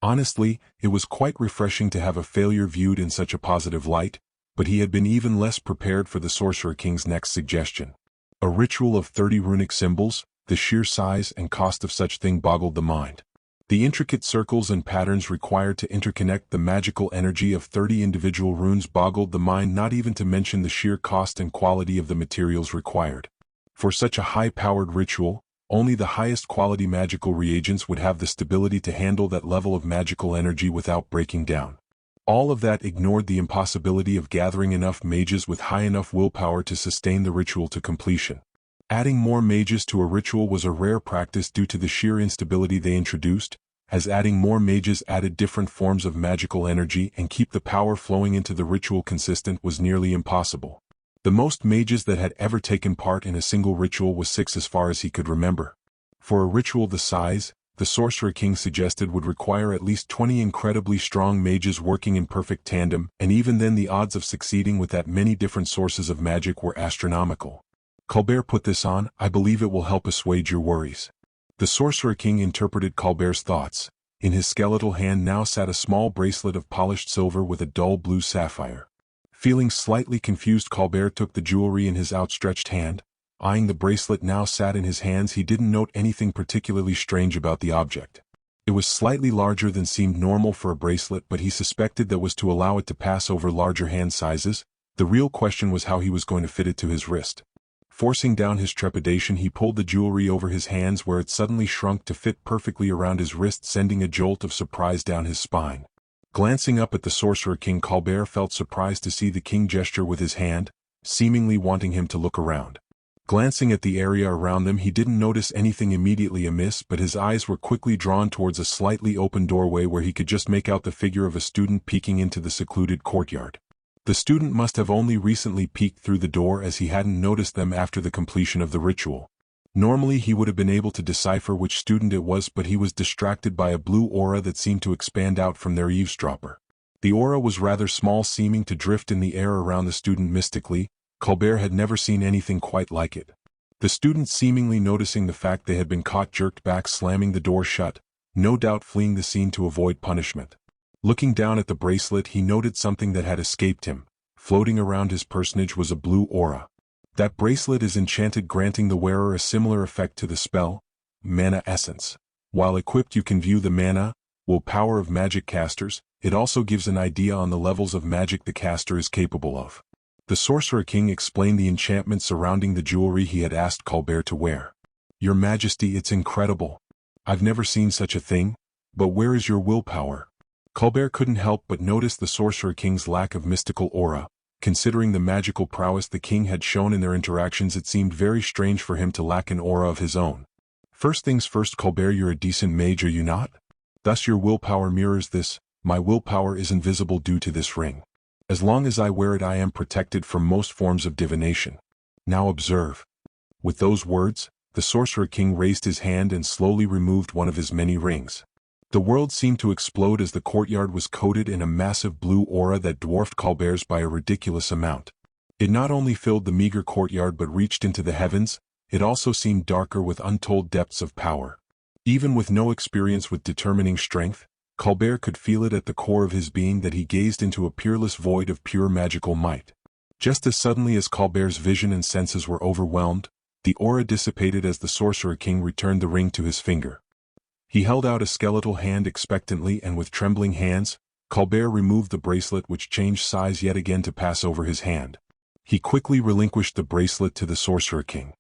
Honestly, it was quite refreshing to have a failure viewed in such a positive light, but he had been even less prepared for the Sorcerer King's next suggestion. A ritual of 30 runic symbols. The sheer size and cost of such thing boggled the mind. The intricate circles and patterns required to interconnect the magical energy of 30 individual runes boggled the mind, not even to mention the sheer cost and quality of the materials required. For such a high-powered ritual, only the highest quality magical reagents would have the stability to handle that level of magical energy without breaking down. All of that ignored the impossibility of gathering enough mages with high enough willpower to sustain the ritual to completion. Adding more mages to a ritual was a rare practice due to the sheer instability they introduced, as adding more mages added different forms of magical energy and keep the power flowing into the ritual consistent was nearly impossible. The most mages that had ever taken part in a single ritual was 6 as far as he could remember. For a ritual the size, the Sorcerer King suggested, would require at least 20 incredibly strong mages working in perfect tandem, and even then the odds of succeeding with that many different sources of magic were astronomical. Colbert put this on. I believe it will help assuage your worries. The Sorcerer King interpreted Colbert's thoughts. In his skeletal hand now sat a small bracelet of polished silver with a dull blue sapphire. Feeling slightly confused, Colbert took the jewelry in his outstretched hand. Eyeing the bracelet now sat in his hands, he didn't note anything particularly strange about the object. It was slightly larger than seemed normal for a bracelet, but he suspected that was to allow it to pass over larger hand sizes. The real question was how he was going to fit it to his wrist. Forcing down his trepidation, he pulled the jewelry over his hands, where it suddenly shrunk to fit perfectly around his wrist, sending a jolt of surprise down his spine. Glancing up at the Sorcerer King, Colbert felt surprised to see the king gesture with his hand, seemingly wanting him to look around. Glancing at the area around them, he didn't notice anything immediately amiss, but his eyes were quickly drawn towards a slightly open doorway where he could just make out the figure of a student peeking into the secluded courtyard. The student must have only recently peeked through the door, as he hadn't noticed them after the completion of the ritual. Normally he would have been able to decipher which student it was, but he was distracted by a blue aura that seemed to expand out from their eavesdropper. The aura was rather small, seeming to drift in the air around the student mystically. Colbert had never seen anything quite like it. The student, seemingly noticing the fact they had been caught, jerked back, slamming the door shut, no doubt fleeing the scene to avoid punishment. Looking down at the bracelet, he noted something that had escaped him. Floating around his personage was a blue aura. That bracelet is enchanted, granting the wearer a similar effect to the spell, Mana Essence. While equipped, you can view the mana, will power of magic casters. It also gives an idea on the levels of magic the caster is capable of. The Sorcerer King explained the enchantment surrounding the jewelry he had asked Colbert to wear. Your Majesty, it's incredible. I've never seen such a thing, but where is your willpower? Colbert couldn't help but notice the Sorcerer King's lack of mystical aura. Considering the magical prowess the king had shown in their interactions, it seemed very strange for him to lack an aura of his own. First things first, Colbert, you're a decent mage, are you not? Thus your willpower mirrors this. My willpower is invisible due to this ring. As long as I wear it, I am protected from most forms of divination. Now observe. With those words, the Sorcerer King raised his hand and slowly removed one of his many rings. The world seemed to explode as the courtyard was coated in a massive blue aura that dwarfed Colbert's by a ridiculous amount. It not only filled the meager courtyard but reached into the heavens, it also seemed darker with untold depths of power. Even with no experience with determining strength, Colbert could feel it at the core of his being that he gazed into a peerless void of pure magical might. Just as suddenly as Colbert's vision and senses were overwhelmed, the aura dissipated as the Sorcerer King returned the ring to his finger. He held out a skeletal hand expectantly, and with trembling hands, Colbert removed the bracelet, which changed size yet again to pass over his hand. He quickly relinquished the bracelet to the Sorcerer King.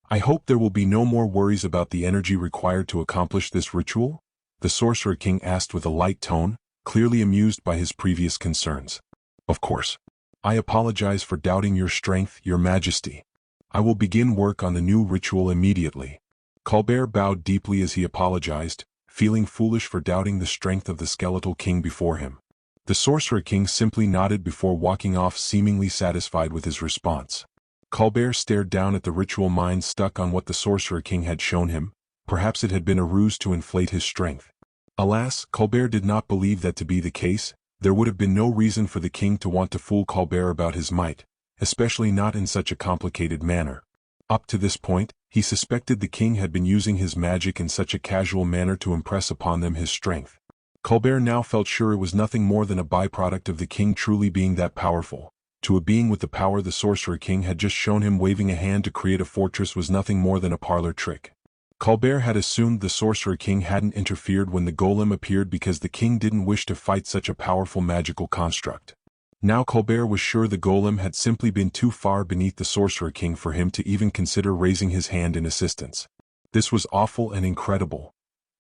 "I hope there will be no more worries about the energy required to accomplish this ritual?" the Sorcerer King asked with a light tone, clearly amused by his previous concerns. "Of course. I apologize for doubting your strength, Your Majesty. I will begin work on the new ritual immediately." Colbert bowed deeply as he apologized, feeling foolish for doubting the strength of the skeletal king before him. The Sorcerer King simply nodded before walking off, seemingly satisfied with his response. Colbert stared down at the ritual, mind stuck on what the Sorcerer King had shown him. Perhaps it had been a ruse to inflate his strength. Alas, Colbert did not believe that to be the case. There would have been no reason for the king to want to fool Colbert about his might, especially not in such a complicated manner. Up to this point, he suspected the king had been using his magic in such a casual manner to impress upon them his strength. Colbert now felt sure it was nothing more than a byproduct of the king truly being that powerful. To a being with the power the Sorcerer King had just shown him, waving a hand to create a fortress was nothing more than a parlor trick. Colbert had assumed the Sorcerer King hadn't interfered when the golem appeared because the king didn't wish to fight such a powerful magical construct. Now Colbert was sure the golem had simply been too far beneath the Sorcerer King for him to even consider raising his hand in assistance. This was awful and incredible.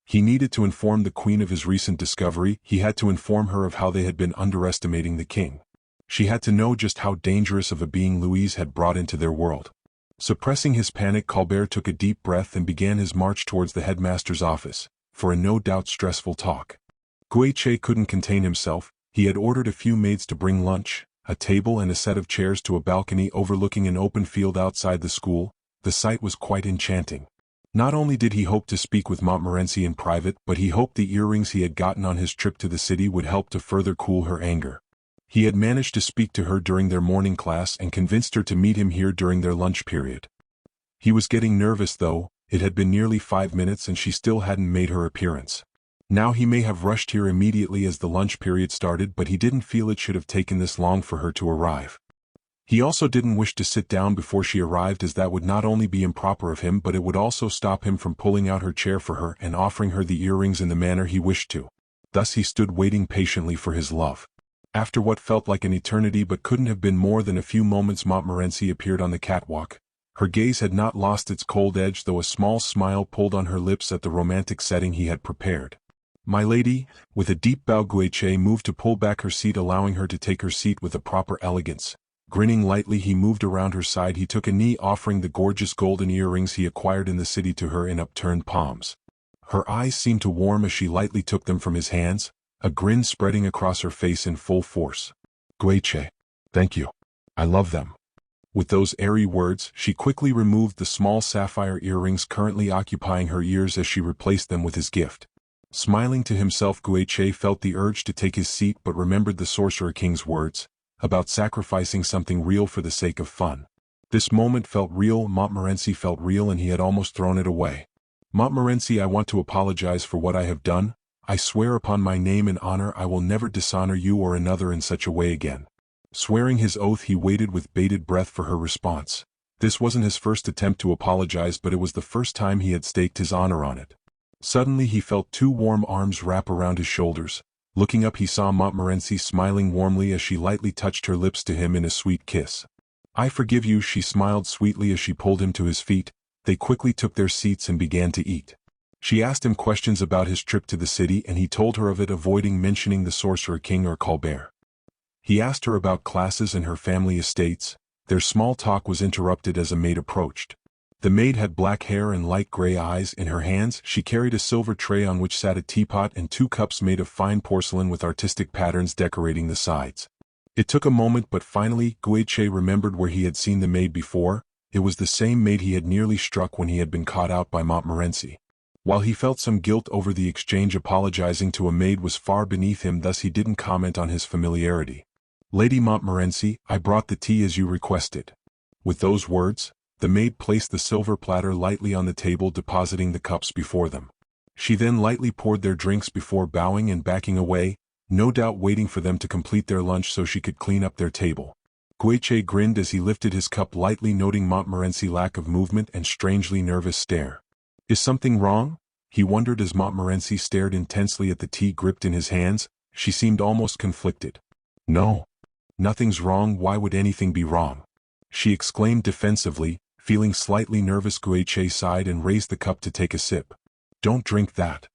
He needed to inform the queen of his recent discovery. He had to inform her of how they had been underestimating the king. She had to know just how dangerous of a being Louise had brought into their world. Suppressing his panic, Colbert took a deep breath and began his march towards the headmaster's office, for a no doubt stressful talk. Guiche couldn't contain himself. He had ordered a few maids to bring lunch, a table and a set of chairs to a balcony overlooking an open field outside the school. The sight was quite enchanting. Not only did he hope to speak with Montmorency in private, but he hoped the earrings he had gotten on his trip to the city would help to further cool her anger. He had managed to speak to her during their morning class and convinced her to meet him here during their lunch period. He was getting nervous though. It had been nearly 5 minutes and she still hadn't made her appearance. Now he may have rushed here immediately as the lunch period started, but he didn't feel it should have taken this long for her to arrive. He also didn't wish to sit down before she arrived, as that would not only be improper of him but it would also stop him from pulling out her chair for her and offering her the earrings in the manner he wished to. Thus he stood waiting patiently for his love. After what felt like an eternity but couldn't have been more than a few moments, Montmorency appeared on the catwalk. Her gaze had not lost its cold edge, though a small smile pulled on her lips at the romantic setting he had prepared. "My lady," with a deep bow, Guiche moved to pull back her seat, allowing her to take her seat with a proper elegance. Grinning lightly, he moved around her side. He took a knee, offering the gorgeous golden earrings he acquired in the city to her in upturned palms. Her eyes seemed to warm as she lightly took them from his hands, a grin spreading across her face in full force. "Guiche, thank you. I love them." With those airy words, she quickly removed the small sapphire earrings currently occupying her ears as she replaced them with his gift. Smiling to himself, Guiche felt the urge to take his seat but remembered the Sorcerer King's words about sacrificing something real for the sake of fun. This moment felt real, Montmorency felt real, and he had almost thrown it away. "Montmorency, I want to apologize for what I have done. I swear upon my name and honor I will never dishonor you or another in such a way again." Swearing his oath, he waited with bated breath for her response. This wasn't his first attempt to apologize, but it was the first time he had staked his honor on it. Suddenly he felt 2 warm arms wrap around his shoulders. Looking up, he saw Montmorency smiling warmly as she lightly touched her lips to him in a sweet kiss. "I forgive you," she smiled sweetly as she pulled him to his feet. They quickly took their seats and began to eat. She asked him questions about his trip to the city and he told her of it, avoiding mentioning the Sorcerer King or Colbert. He asked her about classes and her family estates. Their small talk was interrupted as a maid approached. The maid had black hair and light gray eyes. In her hands, she carried a silver tray on which sat a teapot and 2 cups made of fine porcelain with artistic patterns decorating the sides. It took a moment, but finally, Guiche remembered where he had seen the maid before. It was the same maid he had nearly struck when he had been caught out by Montmorency. While he felt some guilt over the exchange, apologizing to a maid was far beneath him, thus he didn't comment on his familiarity. "Lady Montmorency, I brought the tea as you requested." With those words, the maid placed the silver platter lightly on the table, depositing the cups before them. She then lightly poured their drinks before bowing and backing away, no doubt waiting for them to complete their lunch so she could clean up their table. Guiche grinned as he lifted his cup lightly, noting Montmorency's lack of movement and strangely nervous stare. "Is something wrong?" he wondered as Montmorency stared intensely at the tea gripped in his hands. She seemed almost conflicted. "No. Nothing's wrong. Why would anything be wrong?" she exclaimed defensively, feeling slightly nervous. Guiche sighed and raised the cup to take a sip. "Don't drink that,"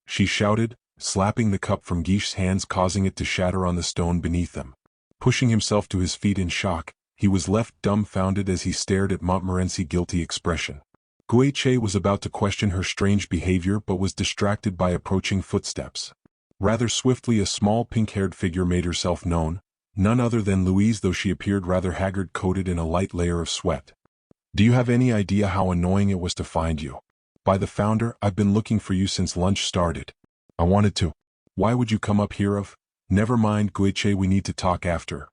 she shouted, slapping the cup from Guiche's hands, causing it to shatter on the stone beneath them. Pushing himself to his feet in shock, he was left dumbfounded as he stared at Montmorency's guilty expression. Guiche was about to question her strange behavior but was distracted by approaching footsteps. Rather swiftly, a small pink-haired figure made herself known, none other than Louise, though she appeared rather haggard, coated in a light layer of sweat. "Do you have any idea how annoying it was to find you? By the founder, I've been looking for you since lunch started. I wanted to. Why would you come up here of? Never mind, Guiche, we need to talk after."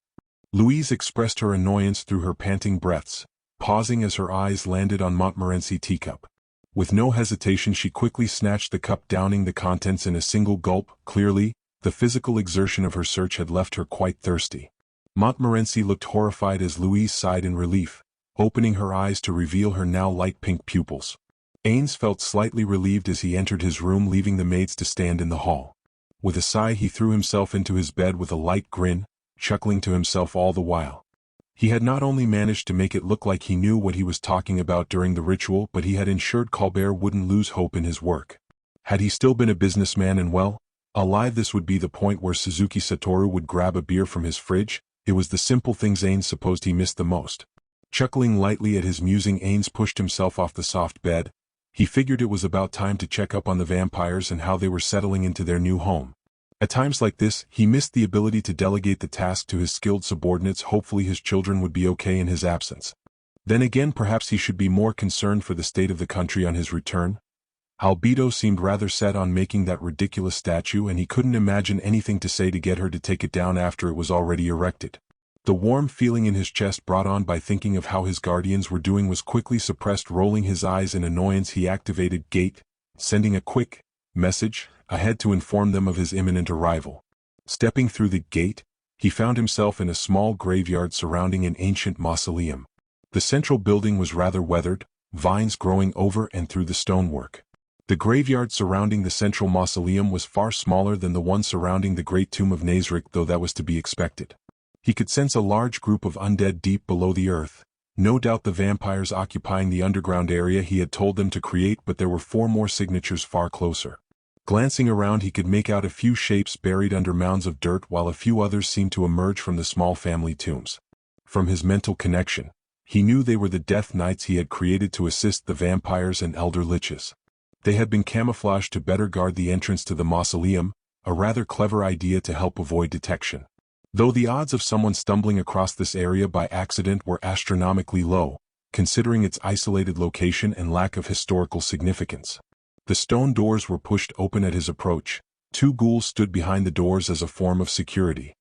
Louise expressed her annoyance through her panting breaths, pausing as her eyes landed on Montmorency's teacup. With no hesitation, she quickly snatched the cup, downing the contents in a single gulp. Clearly, the physical exertion of her search had left her quite thirsty. Montmorency looked horrified as Louise sighed in relief, opening her eyes to reveal her now light pink pupils. Ainz felt slightly relieved as he entered his room, leaving the maids to stand in the hall. With a sigh, he threw himself into his bed with a light grin, chuckling to himself all the while. He had not only managed to make it look like he knew what he was talking about during the ritual, but he had ensured Colbert wouldn't lose hope in his work. Had he still been a businessman and alive, this would be the point where Suzuki Satoru would grab a beer from his fridge. It was the simple things Ainz supposed he missed the most. Chuckling lightly at his musing, Ainz pushed himself off the soft bed. He figured it was about time to check up on the vampires and how they were settling into their new home. At times like this, he missed the ability to delegate the task to his skilled subordinates. Hopefully his children would be okay in his absence. Then again, perhaps he should be more concerned for the state of the country on his return. Albedo seemed rather set on making that ridiculous statue, and he couldn't imagine anything to say to get her to take it down after it was already erected. The warm feeling in his chest, brought on by thinking of how his guardians were doing, was quickly suppressed. Rolling his eyes in annoyance, he activated Gate, sending a quick message ahead to inform them of his imminent arrival. Stepping through the gate, he found himself in a small graveyard surrounding an ancient mausoleum. The central building was rather weathered, vines growing over and through the stonework. The graveyard surrounding the central mausoleum was far smaller than the one surrounding the great tomb of Nazarick, though that was to be expected. He could sense a large group of undead deep below the earth, no doubt the vampires occupying the underground area he had told them to create, but there were 4 more signatures far closer. Glancing around, he could make out a few shapes buried under mounds of dirt, while a few others seemed to emerge from the small family tombs. From his mental connection, he knew they were the Death Knights he had created to assist the vampires and elder liches. They had been camouflaged to better guard the entrance to the mausoleum, a rather clever idea to help avoid detection. Though the odds of someone stumbling across this area by accident were astronomically low, considering its isolated location and lack of historical significance. The stone doors were pushed open at his approach. 2 ghouls stood behind the doors as a form of security.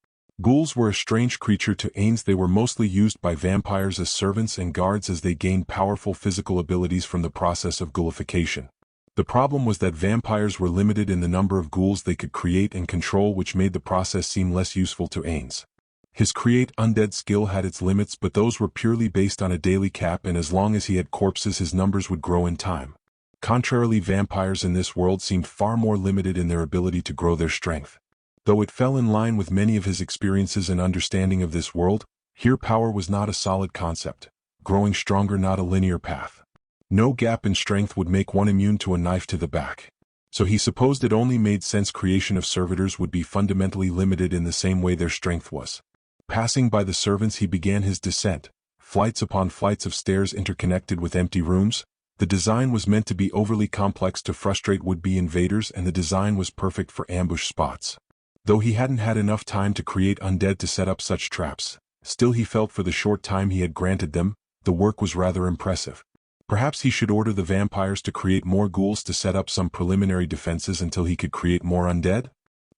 Ghouls were a strange creature to Ainz. They were mostly used by vampires as servants and guards as they gained powerful physical abilities from the process of ghoulification. The problem was that vampires were limited in the number of ghouls they could create and control, which made the process seem less useful to Ainz. His create undead skill had its limits, but those were purely based on a daily cap, and as long as he had corpses, his numbers would grow in time. Contrarily, vampires in this world seemed far more limited in their ability to grow their strength. Though it fell in line with many of his experiences and understanding of this world, here power was not a solid concept, growing stronger not a linear path. No gap in strength would make one immune to a knife to the back. So he supposed it only made sense creation of servitors would be fundamentally limited in the same way their strength was. Passing by the servants, he began his descent, flights upon flights of stairs interconnected with empty rooms. The design was meant to be overly complex to frustrate would-be invaders, and the design was perfect for ambush spots. Though he hadn't had enough time to create undead to set up such traps, still he felt for the short time he had granted them, the work was rather impressive. Perhaps he should order the vampires to create more ghouls to set up some preliminary defenses until he could create more undead?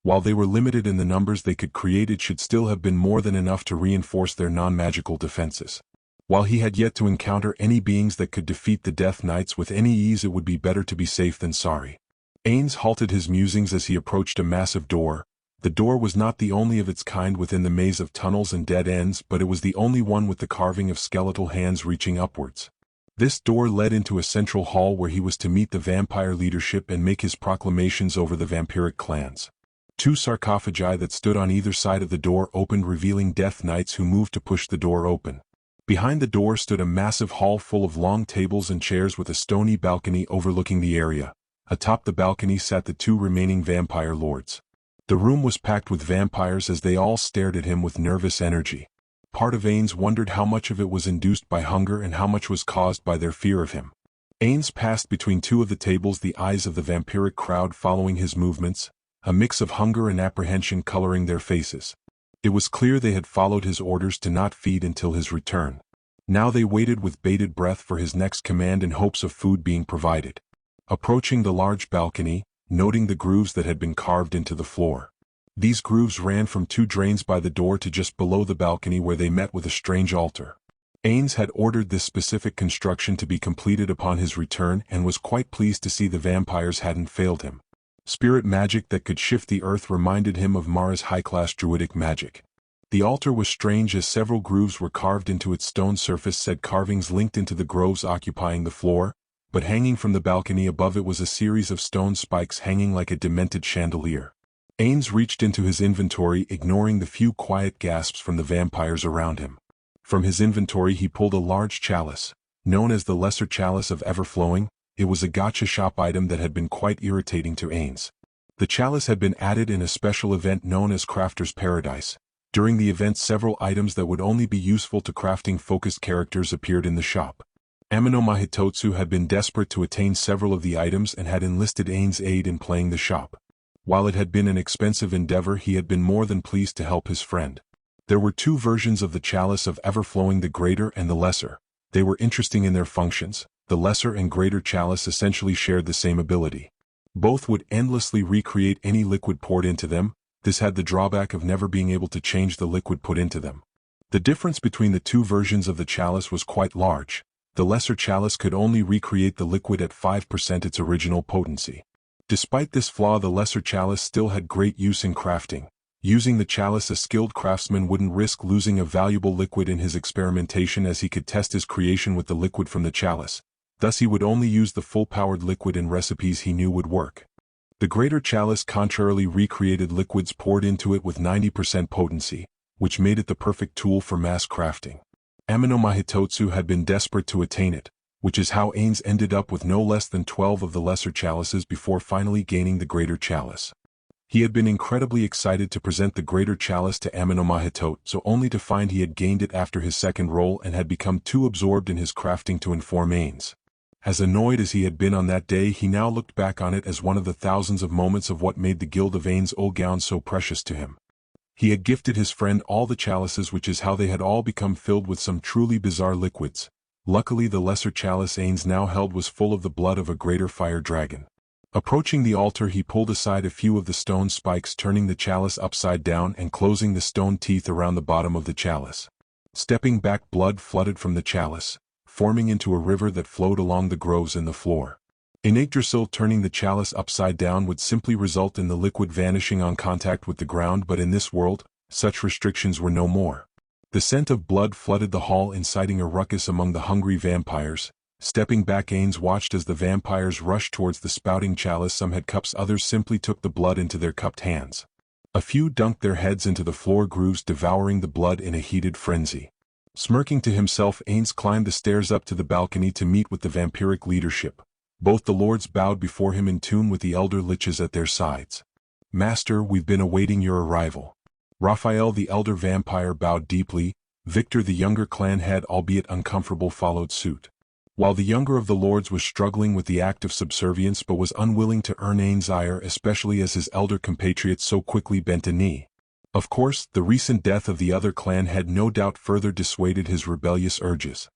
While they were limited in the numbers they could create, it should still have been more than enough to reinforce their non-magical defenses. While he had yet to encounter any beings that could defeat the Death Knights with any ease, it would be better to be safe than sorry. Ainz halted his musings as he approached a massive door. The door was not the only of its kind within the maze of tunnels and dead ends, but it was the only one with the carving of skeletal hands reaching upwards. This door led into a central hall where he was to meet the vampire leadership and make his proclamations over the vampiric clans. Two sarcophagi that stood on either side of the door opened, revealing Death Knights who moved to push the door open. Behind the door stood a massive hall full of long tables and chairs with a stony balcony overlooking the area. Atop the balcony sat the two remaining vampire lords. The room was packed with vampires as they all stared at him with nervous energy. Part of Ainz wondered how much of it was induced by hunger and how much was caused by their fear of him. Ainz passed between two of the tables, the eyes of the vampiric crowd following his movements, a mix of hunger and apprehension coloring their faces. It was clear they had followed his orders to not feed until his return. Now they waited with bated breath for his next command in hopes of food being provided. Approaching the large balcony, noting the grooves that had been carved into the floor. These grooves ran from two drains by the door to just below the balcony where they met with a strange altar. Ainz had ordered this specific construction to be completed upon his return and was quite pleased to see the vampires hadn't failed him. Spirit magic that could shift the earth reminded him of Mara's high-class druidic magic. The altar was strange as several grooves were carved into its stone surface, said carvings linked into the groves occupying the floor, but hanging from the balcony above it was a series of stone spikes hanging like a demented chandelier. Ainz reached into his inventory, ignoring the few quiet gasps from the vampires around him. From his inventory he pulled a large chalice, known as the Lesser Chalice of Everflowing. It was a gacha shop item that had been quite irritating to Ainz. The chalice had been added in a special event known as Crafter's Paradise. During the event, several items that would only be useful to crafting-focused characters appeared in the shop. Amino Mahitotsu had been desperate to attain several of the items and had enlisted Ainz's aid in playing the shop. While it had been an expensive endeavor, he had been more than pleased to help his friend. There were two versions of the Chalice of Everflowing, the Greater and the Lesser. They were interesting in their functions. The Lesser and Greater Chalice essentially shared the same ability. Both would endlessly recreate any liquid poured into them. This had the drawback of never being able to change the liquid put into them. The difference between the two versions of the chalice was quite large. The Lesser Chalice could only recreate the liquid at 5% its original potency. Despite this flaw, the Lesser Chalice still had great use in crafting. Using the chalice, a skilled craftsman wouldn't risk losing a valuable liquid in his experimentation, as he could test his creation with the liquid from the chalice. Thus he would only use the full-powered liquid in recipes he knew would work. The Greater Chalice contrarily recreated liquids poured into it with 90% potency, which made it the perfect tool for mass crafting. Amino Mahitotsu had been desperate to attain it, which is how Ainz ended up with no less than 12 of the Lesser Chalices before finally gaining the Greater Chalice. He had been incredibly excited to present the Greater Chalice to Amino Mahitotsu, only to find he had gained it after his second roll and had become too absorbed in his crafting to inform Ainz. As annoyed as he had been on that day, he now looked back on it as one of the thousands of moments of what made the Guild of Ainz Olgown so precious to him. He had gifted his friend all the chalices, which is how they had all become filled with some truly bizarre liquids. Luckily, the Lesser Chalice Ainz now held was full of the blood of a greater fire dragon. Approaching the altar, he pulled aside a few of the stone spikes, turning the chalice upside down and closing the stone teeth around the bottom of the chalice. Stepping back, blood flooded from the chalice, forming into a river that flowed along the grooves in the floor. In Yggdrasil, turning the chalice upside down would simply result in the liquid vanishing on contact with the ground, but in this world, such restrictions were no more. The scent of blood flooded the hall, inciting a ruckus among the hungry vampires. Stepping back, Ainz watched as the vampires rushed towards the spouting chalice. Some had cups, others simply took the blood into their cupped hands. A few dunked their heads into the floor grooves, devouring the blood in a heated frenzy. Smirking to himself, Ainz climbed the stairs up to the balcony to meet with the vampiric leadership. Both the lords bowed before him, in tune with the elder liches at their sides. "Master, we've been awaiting your arrival." Raphael, the elder vampire, bowed deeply. Victor, the younger clan head, albeit uncomfortable, followed suit. While the younger of the lords was struggling with the act of subservience but was unwilling to earn Ainz's ire, especially as his elder compatriot so quickly bent a knee. Of course, the recent death of the other clan had no doubt further dissuaded his rebellious urges.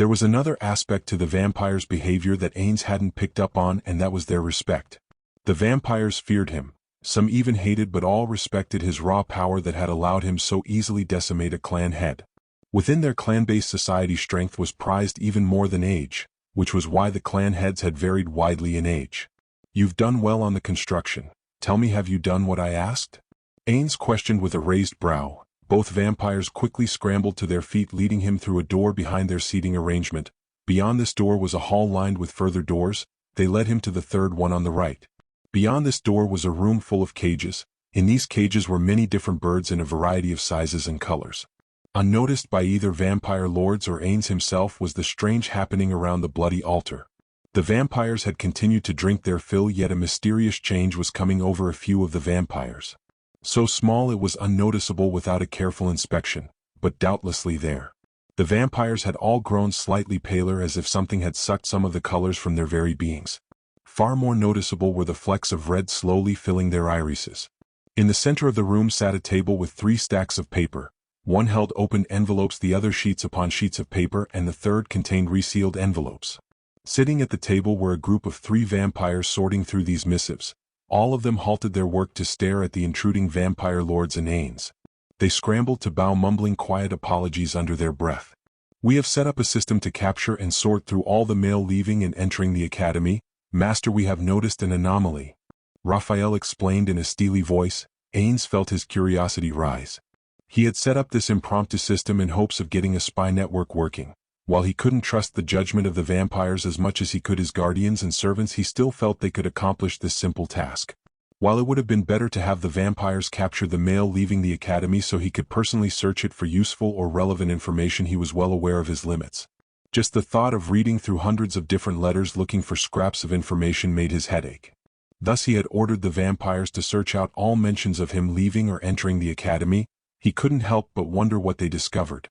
There was another aspect to the vampires' behavior that ainz hadn't picked up on, and that was their respect. The vampires feared him. Some even hated, but all respected his raw power that had allowed him so easily decimate a clan head. Within their clan-based society, strength was prized even more than age, which was why the clan heads had varied widely in age. "You've done well on the construction. Tell me, have you done what I asked?" ainz questioned with a raised brow. Both vampires quickly scrambled to their feet, leading him through a door behind their seating arrangement. Beyond this door was a hall lined with further doors. They led him to the third one on the right. Beyond this door was a room full of cages. In these cages were many different birds in a variety of sizes and colors. Unnoticed by either vampire lords or ainz himself was the strange happening around the bloody altar. The vampires had continued to drink their fill, yet a mysterious change was coming over a few of the vampires. So small it was unnoticeable without a careful inspection, but doubtlessly there. The vampires had all grown slightly paler, as if something had sucked some of the colors from their very beings. Far more noticeable were the flecks of red slowly filling their irises. In the center of the room sat a table with 3 stacks of paper. One held opened envelopes, the other sheets upon sheets of paper, and the third contained resealed envelopes. Sitting at the table were a group of 3 vampires sorting through these missives. All of them halted their work to stare at the intruding vampire lords and ainz. They scrambled to bow, mumbling quiet apologies under their breath. "We have set up a system to capture and sort through all the male leaving and entering the academy. Master, we have noticed an anomaly," Raphael explained in a steely voice. Ainz felt his curiosity rise. He had set up this impromptu system in hopes of getting a spy network working. While he couldn't trust the judgment of the vampires as much as he could his guardians and servants, he still felt they could accomplish this simple task. While it would have been better to have the vampires capture the male leaving the academy so he could personally search it for useful or relevant information, he was well aware of his limits. Just the thought of reading through hundreds of different letters looking for scraps of information made his head ache. Thus he had ordered the vampires to search out all mentions of him leaving or entering the academy. He couldn't help but wonder what they discovered.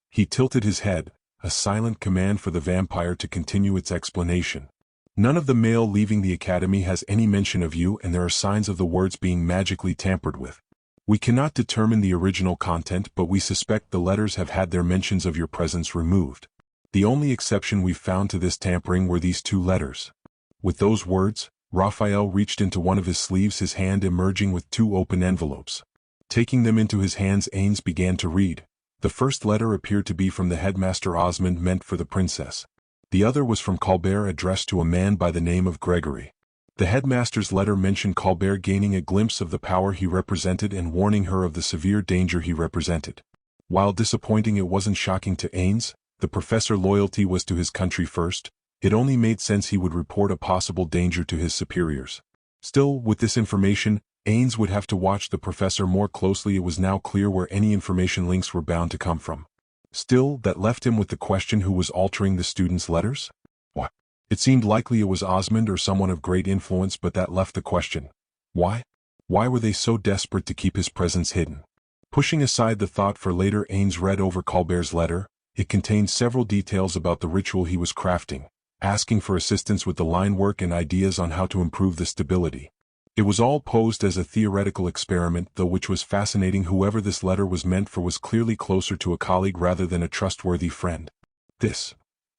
He tilted his head, a silent command for the vampire to continue its explanation. "None of the male leaving the academy has any mention of you, and there are signs of the words being magically tampered with. We cannot determine the original content, but we suspect the letters have had their mentions of your presence removed. The only exception we've found to this tampering were these 2 letters." With those words, Raphael reached into one of his sleeves, his hand emerging with 2 open envelopes. Taking them into his hands, ainz began to read. The first letter appeared to be from the headmaster Osmond, meant for the princess. The other was from Colbert, addressed to a man by the name of Gregory. The headmaster's letter mentioned Colbert gaining a glimpse of the power he represented and warning her of the severe danger he represented. While disappointing, it wasn't shocking to ainz. The professor's loyalty was to his country first. It only made sense he would report a possible danger to his superiors. Still, with this information, ainz would have to watch the professor more closely. It was now clear where any information links were bound to come from. Still, that left him with the question, who was altering the students' letters? Why? It seemed likely it was Osmond or someone of great influence, but that left the question. Why? Why were they so desperate to keep his presence hidden? Pushing aside the thought for later, ainz read over Colbert's letter. It contained several details about the ritual he was crafting, asking for assistance with the line work and ideas on how to improve the stability. It was all posed as a theoretical experiment, though, which was fascinating. Whoever this letter was meant for was clearly closer to a colleague rather than a trustworthy friend. This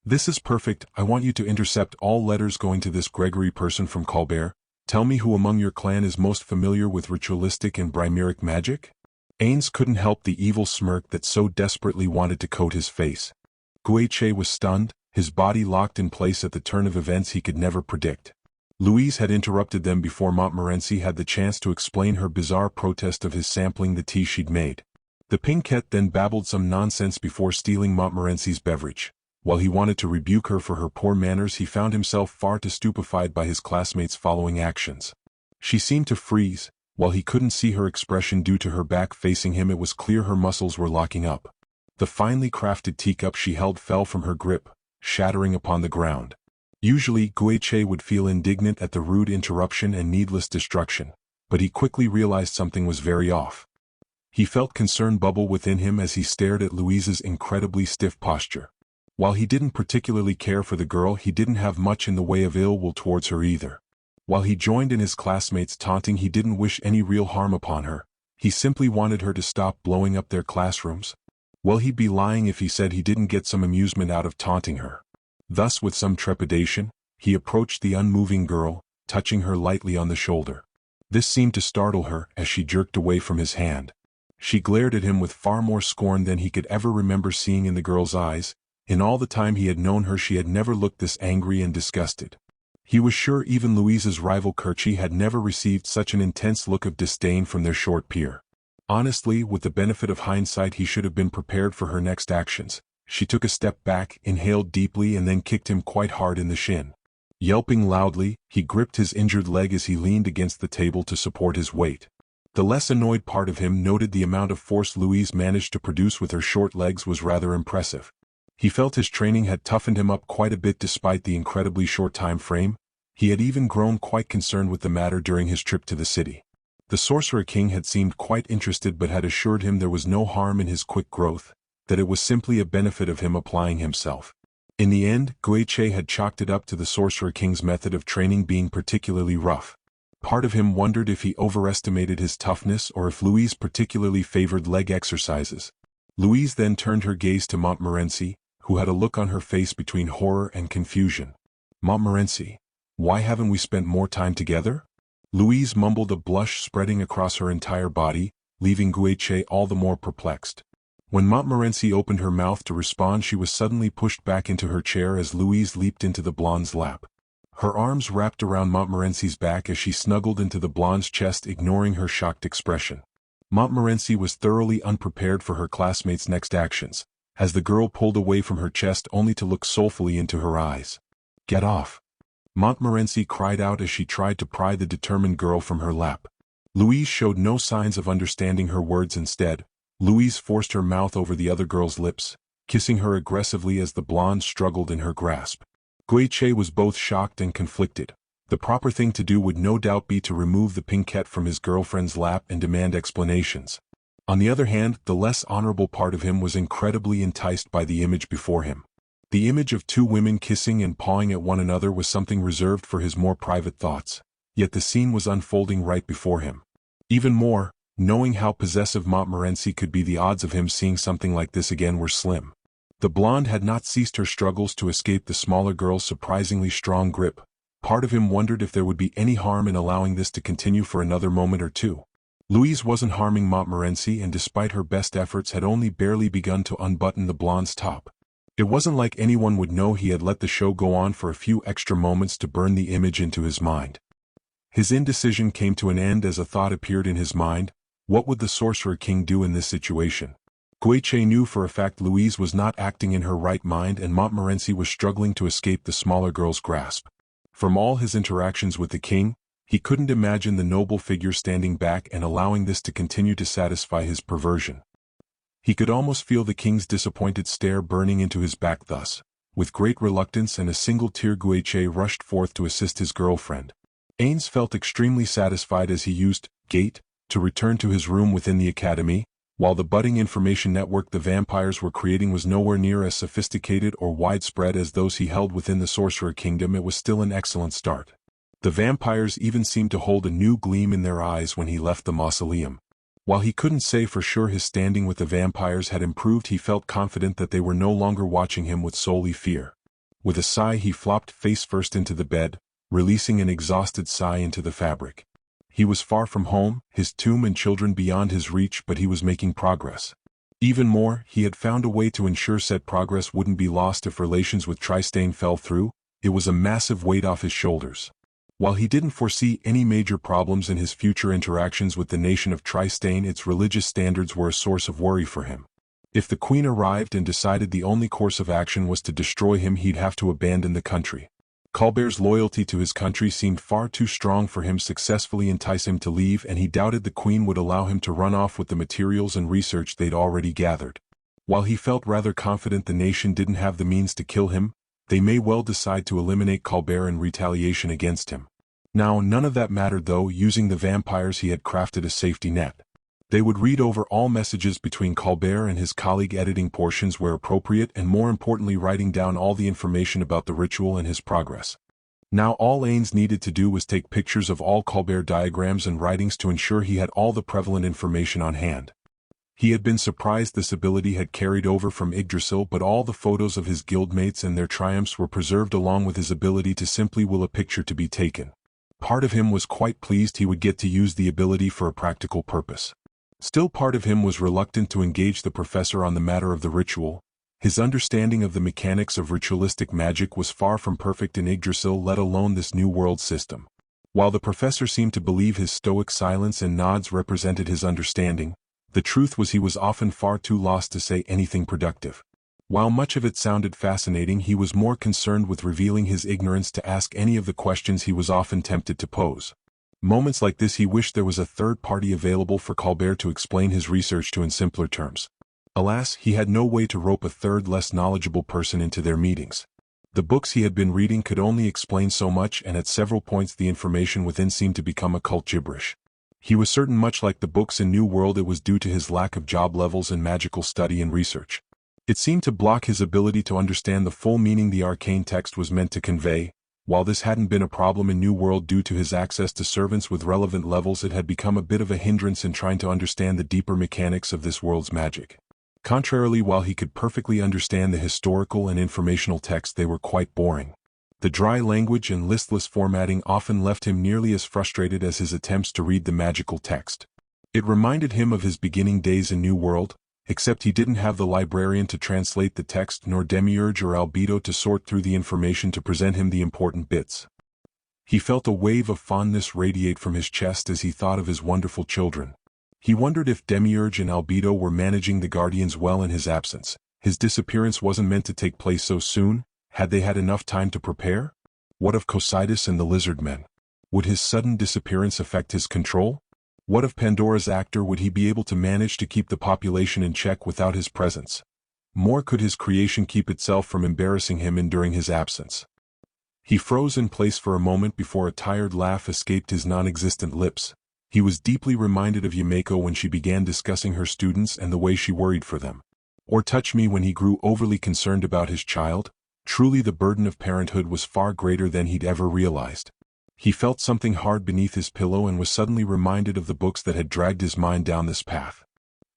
is perfect. I want you to intercept all letters going to this Gregory person from Colbert. Tell me who among your clan is most familiar with ritualistic and chimeric magic? Ainz couldn't help the evil smirk that so desperately wanted to coat his face. Guiche was stunned, his body locked in place at the turn of events he could never predict. Louise had interrupted them before Montmorency had the chance to explain her bizarre protest of his sampling the tea she'd made. The Pinkette then babbled some nonsense before stealing Montmorency's beverage. While he wanted to rebuke her for her poor manners, he found himself far too stupefied by his classmates' following actions. She seemed to freeze. While he couldn't see her expression due to her back facing him, it was clear her muscles were locking up. The finely crafted teacup she held fell from her grip, shattering upon the ground. Usually, Guiche would feel indignant at the rude interruption and needless destruction, but he quickly realized something was very off. He felt concern bubble within him as he stared at Louise's incredibly stiff posture. While he didn't particularly care for the girl, he didn't have much in the way of ill will towards her either. While he joined in his classmates' taunting, he didn't wish any real harm upon her. He simply wanted her to stop blowing up their classrooms. Well, he'd be lying if he said he didn't get some amusement out of taunting her. Thus, with some trepidation, he approached the unmoving girl, touching her lightly on the shoulder. This seemed to startle her as she jerked away from his hand. She glared at him with far more scorn than he could ever remember seeing in the girl's eyes. In all the time he had known her, she had never looked this angry and disgusted. He was sure even Louise's rival Kerchi had never received such an intense look of disdain from their short peer. Honestly, with the benefit of hindsight, he should have been prepared for her next actions. She took a step back, inhaled deeply, and then kicked him quite hard in the shin. Yelping loudly, he gripped his injured leg as he leaned against the table to support his weight. The less annoyed part of him noted the amount of force Louise managed to produce with her short legs was rather impressive. He felt his training had toughened him up quite a bit despite the incredibly short time frame. He had even grown quite concerned with the matter during his trip to the city. The Sorcerer King had seemed quite interested but had assured him there was no harm in his quick growth, that it was simply a benefit of him applying himself. In the end, Guiche had chalked it up to the Sorcerer King's method of training being particularly rough. Part of him wondered if he overestimated his toughness or if Louise particularly favored leg exercises. Louise then turned her gaze to Montmorency, who had a look on her face between horror and confusion. "Montmorency, why haven't we spent more time together?" Louise mumbled, a blush spreading across her entire body, leaving Guiche all the more perplexed. When Montmorency opened her mouth to respond, she was suddenly pushed back into her chair as Louise leaped into the blonde's lap. Her arms wrapped around Montmorency's back as she snuggled into the blonde's chest, ignoring her shocked expression. Montmorency was thoroughly unprepared for her classmate's next actions, as the girl pulled away from her chest only to look soulfully into her eyes. "Get off!" Montmorency cried out as she tried to pry the determined girl from her lap. Louise showed no signs of understanding her words. Instead, Louise forced her mouth over the other girl's lips, kissing her aggressively as the blonde struggled in her grasp. Guiche was both shocked and conflicted. The proper thing to do would no doubt be to remove the pinkette from his girlfriend's lap and demand explanations. On the other hand, the less honorable part of him was incredibly enticed by the image before him. The image of two women kissing and pawing at one another was something reserved for his more private thoughts, yet the scene was unfolding right before him. Even more, knowing how possessive Montmorency could be, the odds of him seeing something like this again were slim. The blonde had not ceased her struggles to escape the smaller girl's surprisingly strong grip. Part of him wondered if there would be any harm in allowing this to continue for another moment or two. Louise wasn't harming Montmorency, and despite her best efforts had only barely begun to unbutton the blonde's top. It wasn't like anyone would know he had let the show go on for a few extra moments to burn the image into his mind. His indecision came to an end as a thought appeared in his mind. What would the Sorcerer King do in this situation? Guiche knew for a fact Louise was not acting in her right mind, and Montmorency was struggling to escape the smaller girl's grasp. From all his interactions with the king, he couldn't imagine the noble figure standing back and allowing this to continue to satisfy his perversion. He could almost feel the king's disappointed stare burning into his back. Thus, with great reluctance and a single tear, Guiche rushed forth to assist his girlfriend. Ainz felt extremely satisfied as he used gate to return to his room within the academy. While the budding information network the vampires were creating was nowhere near as sophisticated or widespread as those he held within the Sorcerer Kingdom, it was still an excellent start. The vampires even seemed to hold a new gleam in their eyes when he left the mausoleum. While he couldn't say for sure his standing with the vampires had improved, he felt confident that they were no longer watching him with solely fear. With a sigh, he flopped face first into the bed, releasing an exhausted sigh into the fabric. He was far from home, his tomb and children beyond his reach, but he was making progress. Even more, he had found a way to ensure said progress wouldn't be lost if relations with Tristain fell through. It was a massive weight off his shoulders. While he didn't foresee any major problems in his future interactions with the nation of Tristain, its religious standards were a source of worry for him. If the queen arrived and decided the only course of action was to destroy him, he'd have to abandon the country. Colbert's loyalty to his country seemed far too strong for him to successfully entice him to leave, and he doubted the queen would allow him to run off with the materials and research they'd already gathered. While he felt rather confident the nation didn't have the means to kill him, they may well decide to eliminate Colbert in retaliation against him. Now, none of that mattered though. Using the vampires, he had crafted a safety net. They would read over all messages between Colbert and his colleague, editing portions where appropriate and more importantly writing down all the information about the ritual and his progress. Now all Ainz needed to do was take pictures of all Colbert diagrams and writings to ensure he had all the prevalent information on hand. He had been surprised this ability had carried over from Yggdrasil, but all the photos of his guildmates and their triumphs were preserved along with his ability to simply will a picture to be taken. Part of him was quite pleased he would get to use the ability for a practical purpose. Still, part of him was reluctant to engage the professor on the matter of the ritual. His understanding of the mechanics of ritualistic magic was far from perfect in Yggdrasil, let alone this new world system. While the professor seemed to believe his stoic silence and nods represented his understanding, the truth was he was often far too lost to say anything productive. While much of it sounded fascinating, he was more concerned with revealing his ignorance to ask any of the questions he was often tempted to pose. Moments like this he wished there was a third party available for Colbert to explain his research to in simpler terms. Alas, he had no way to rope a third, less knowledgeable person into their meetings. The books he had been reading could only explain so much, and at several points the information within seemed to become occult gibberish. He was certain, much like the books in New World, it was due to his lack of job levels in magical study and research. It seemed to block his ability to understand the full meaning the arcane text was meant to convey. While this hadn't been a problem in New World due to his access to servants with relevant levels, it had become a bit of a hindrance in trying to understand the deeper mechanics of this world's magic. Contrarily, while he could perfectly understand the historical and informational text, they were quite boring. The dry language and listless formatting often left him nearly as frustrated as his attempts to read the magical text. It reminded him of his beginning days in New World, except he didn't have the librarian to translate the text, nor Demiurge or Albedo to sort through the information to present him the important bits. He felt a wave of fondness radiate from his chest as he thought of his wonderful children. He wondered if Demiurge and Albedo were managing the Guardians well in his absence. His disappearance wasn't meant to take place so soon. Had they had enough time to prepare? What of Cocytus and the lizard men? Would his sudden disappearance affect his control? What of Pandora's actor? Would he be able to manage to keep the population in check without his presence? More, could his creation keep itself from embarrassing him during his absence? He froze in place for a moment before a tired laugh escaped his non-existent lips. He was deeply reminded of Yumeko when she began discussing her students and the way she worried for them. Or Touch Me when he grew overly concerned about his child. Truly, the burden of parenthood was far greater than he'd ever realized. He felt something hard beneath his pillow and was suddenly reminded of the books that had dragged his mind down this path.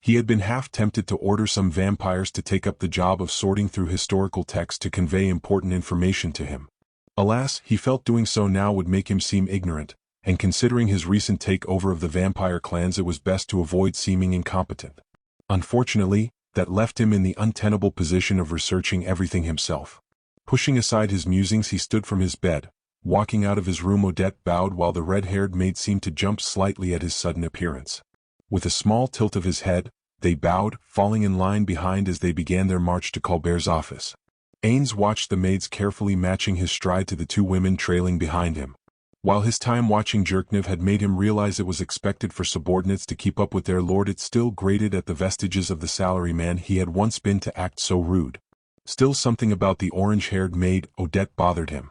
He had been half tempted to order some vampires to take up the job of sorting through historical texts to convey important information to him. Alas, he felt doing so now would make him seem ignorant, and considering his recent takeover of the vampire clans, it was best to avoid seeming incompetent. Unfortunately, that left him in the untenable position of researching everything himself. Pushing aside his musings, he stood from his bed. Walking out of his room, Odette bowed while the red-haired maid seemed to jump slightly at his sudden appearance. With a small tilt of his head, they bowed, falling in line behind as they began their march to Colbert's office. Ainz watched the maids carefully matching his stride to the two women trailing behind him. While his time watching Jerknev had made him realize it was expected for subordinates to keep up with their lord, it still grated at the vestiges of the salaryman he had once been to act so rude. Still, something about the orange-haired maid, Odette, bothered him.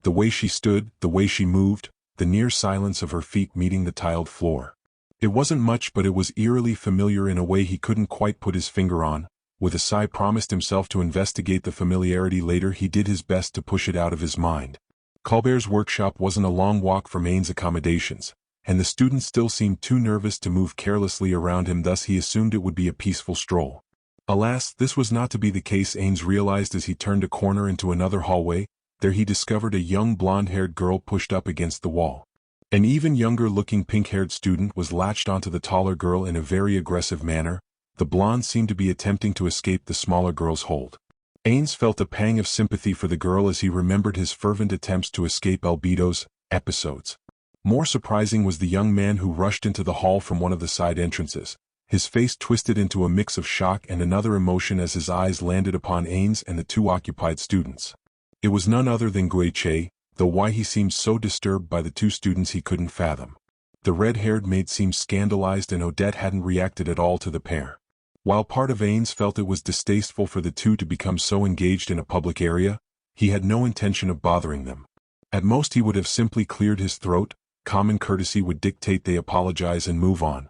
The way she stood, the way she moved, the near silence of her feet meeting the tiled floor. It wasn't much, but it was eerily familiar in a way he couldn't quite put his finger on. With a sigh, promised himself to investigate the familiarity later. He did his best to push it out of his mind. Colbert's workshop wasn't a long walk from ainz accommodations, and the students still seemed too nervous to move carelessly around him, thus he assumed it would be a peaceful stroll. Alas, this was not to be the case. Ainz realized as he turned a corner into another hallway. There he discovered a young blonde-haired girl pushed up against the wall. An even younger-looking pink-haired student was latched onto the taller girl in a very aggressive manner. The blonde seemed to be attempting to escape the smaller girl's hold. Ainz felt a pang of sympathy for the girl as he remembered his fervent attempts to escape Albedo's episodes. More surprising was the young man who rushed into the hall from one of the side entrances. His face twisted into a mix of shock and another emotion as his eyes landed upon Ainz and the two occupied students. It was none other than Guiche, though why he seemed so disturbed by the two students he couldn't fathom. The red-haired maid seemed scandalized, and Odette hadn't reacted at all to the pair. While part of Ainz felt it was distasteful for the two to become so engaged in a public area, he had no intention of bothering them. At most he would have simply cleared his throat. Common courtesy would dictate they apologize and move on.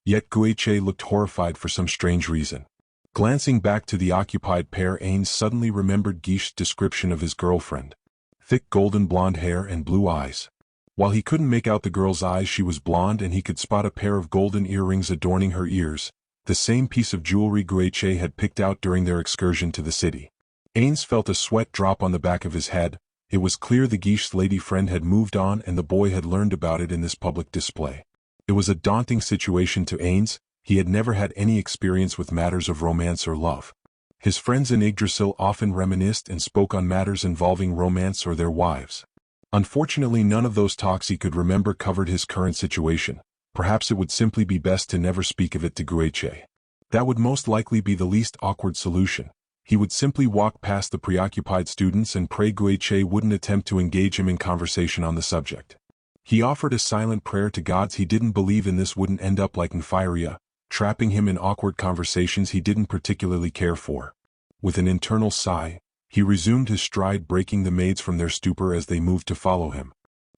Yet Guiche looked horrified for some strange reason. Glancing back to the occupied pair, Ainz suddenly remembered Guiche's description of his girlfriend. Thick golden blonde hair and blue eyes. While he couldn't make out the girl's eyes, she was blonde, and he could spot a pair of golden earrings adorning her ears. the same piece of jewelry Guiche had picked out during their excursion to the city. Ainz felt a sweat drop on the back of his head. It was clear the Guiche's lady friend had moved on and the boy had learned about it in this public display. It was a daunting situation to Ainz. He had never had any experience with matters of romance or love. His friends in Yggdrasil often reminisced and spoke on matters involving romance or their wives. Unfortunately, none of those talks he could remember covered his current situation. Perhaps it would simply be best to never speak of it to Guiche. That would most likely be the least awkward solution. He would simply walk past the preoccupied students and pray Guiche wouldn't attempt to engage him in conversation on the subject. He offered a silent prayer to gods he didn't believe in this wouldn't end up like Infiria, trapping him in awkward conversations he didn't particularly care for. With an internal sigh, he resumed his stride, breaking the maids from their stupor as they moved to follow him.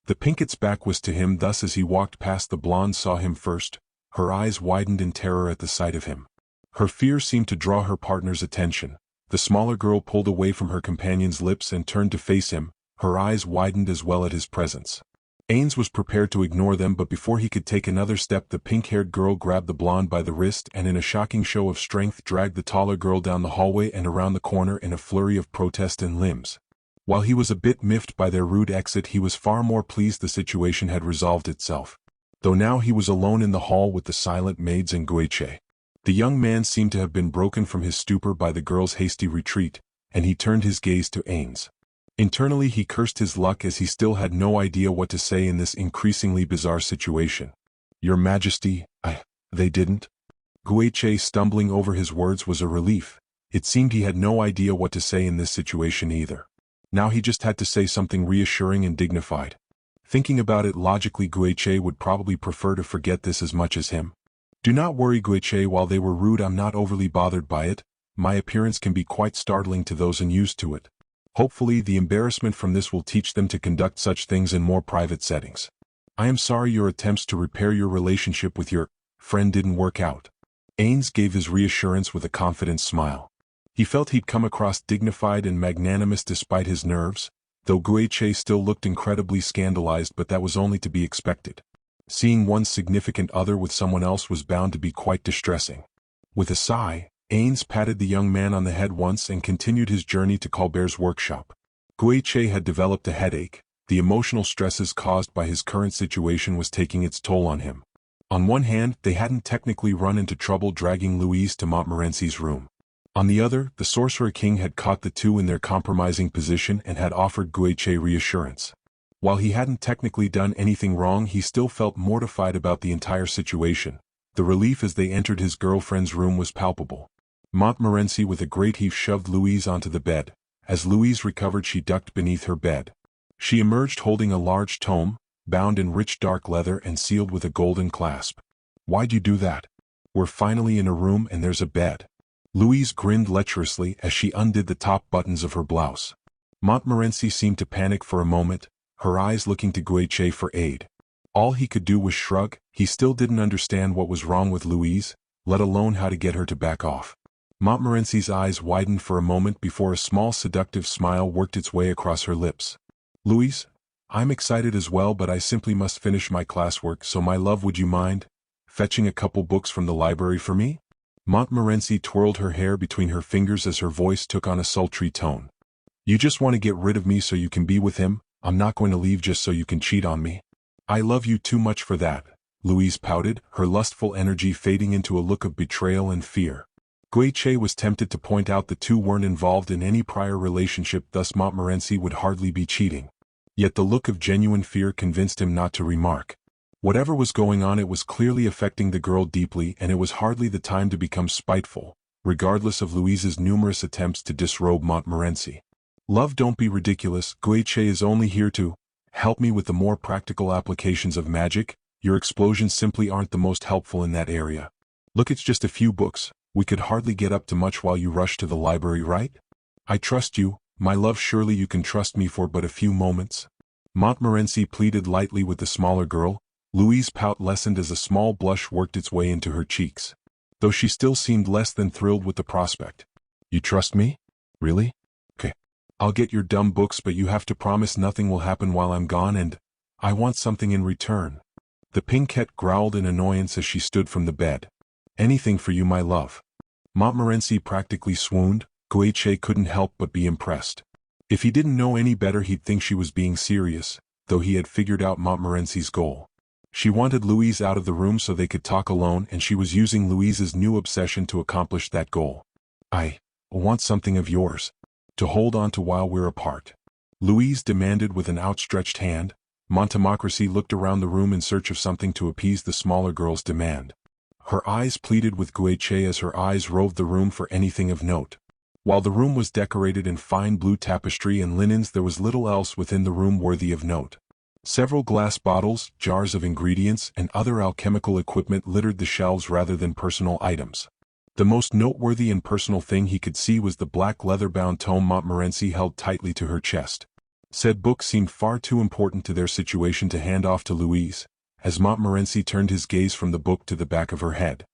The Pinket's back was to him, thus as he walked past the blonde saw him first. Her eyes widened in terror at the sight of him. Her fear seemed to draw her partner's attention. The smaller girl pulled away from her companion's lips and turned to face him. Her eyes widened as well at his presence. Ainz was prepared to ignore them, but before he could take another step, the pink-haired girl grabbed the blonde by the wrist and in a shocking show of strength dragged the taller girl down the hallway and around the corner in a flurry of protest and limbs. While he was a bit miffed by their rude exit, he was far more pleased the situation had resolved itself. Though now he was alone in the hall with the silent maids and Guiche. The young man seemed to have been broken from his stupor by the girl's hasty retreat, and he turned his gaze to Ainz. Internally he cursed his luck as he still had no idea what to say in this increasingly bizarre situation. "Your Majesty, they didn't?" Guiche, stumbling over his words, was a relief. It seemed he had no idea what to say in this situation either. Now he just had to say something reassuring and dignified. Thinking about it logically, Guiche would probably prefer to forget this as much as him. "Do not worry, Guiche, while they were rude I'm not overly bothered by it. My appearance can be quite startling to those unused to it. Hopefully the embarrassment from this will teach them to conduct such things in more private settings. I am sorry your attempts to repair your relationship with your friend didn't work out." Ainz gave his reassurance with a confident smile. He felt he'd come across dignified and magnanimous despite his nerves, though Guiche still looked incredibly scandalized, but that was only to be expected. Seeing one's significant other with someone else was bound to be quite distressing. With a sigh, Ainz patted the young man on the head once and continued his journey to Colbert's workshop. Guiche had developed a headache. The emotional stresses caused by his current situation was taking its toll on him. On one hand, they hadn't technically run into trouble dragging Louise to Montmorency's room. On the other, the Sorcerer King had caught the two in their compromising position and had offered Guiche reassurance. While he hadn't technically done anything wrong, he still felt mortified about the entire situation. The relief as they entered his girlfriend's room was palpable. Montmorency with a great heave shoved Louise onto the bed. As Louise recovered, she ducked beneath her bed. She emerged holding a large tome, bound in rich dark leather and sealed with a golden clasp. "Why'd you do that? We're finally in a room and there's a bed." Louise grinned lecherously as she undid the top buttons of her blouse. Montmorency seemed to panic for a moment, her eyes looking to Guiche for aid. All he could do was shrug. He still didn't understand what was wrong with Louise, let alone how to get her to back off. Montmorency's eyes widened for a moment before a small seductive smile worked its way across her lips. "Louise, I'm excited as well, but I simply must finish my classwork, so my love, would you mind fetching a couple books from the library for me?" Montmorency twirled her hair between her fingers as her voice took on a sultry tone. "You just want to get rid of me so you can be with him? I'm not going to leave just so you can cheat on me. I love you too much for that," Louise pouted, her lustful energy fading into a look of betrayal and fear. Guiche was tempted to point out the two weren't involved in any prior relationship, thus Montmorency would hardly be cheating. Yet the look of genuine fear convinced him not to remark. Whatever was going on, it was clearly affecting the girl deeply, and it was hardly the time to become spiteful, regardless of Louise's numerous attempts to disrobe Montmorency. "Love, don't be ridiculous. Guiche is only here to help me with the more practical applications of magic. Your explosions simply aren't the most helpful in that area. Look, it's just a few books. We could hardly get up to much while you rush to the library, right? I trust you, my love, surely you can trust me for but a few moments." Montmorency pleaded lightly with the smaller girl. Louise's pout lessened as a small blush worked its way into her cheeks, though she still seemed less than thrilled with the prospect. "You trust me? Really? Okay. I'll get your dumb books, but you have to promise nothing will happen while I'm gone, and I want something in return." The Pinkette growled in annoyance as she stood from the bed. Anything for you, my love. Montmorency practically swooned. Guiche couldn't help but be impressed. If he didn't know any better, he'd think she was being serious, though he had figured out Montmorency's goal. She wanted Louise out of the room so they could talk alone, and she was using Louise's new obsession to accomplish that goal. I want something of yours to hold on to while we're apart, Louise demanded with an outstretched hand. Montmorency looked around the room in search of something to appease the smaller girl's demand. Her eyes pleaded with Guiche as her eyes roved the room for anything of note. While the room was decorated in fine blue tapestry and linens, there was little else within the room worthy of note. Several glass bottles, jars of ingredients, and other alchemical equipment littered the shelves rather than personal items. The most noteworthy and personal thing he could see was the black leather-bound tome Montmorency held tightly to her chest. Said book seemed far too important to their situation to hand off to Louise, as Montmorency turned his gaze from the book to the back of her head.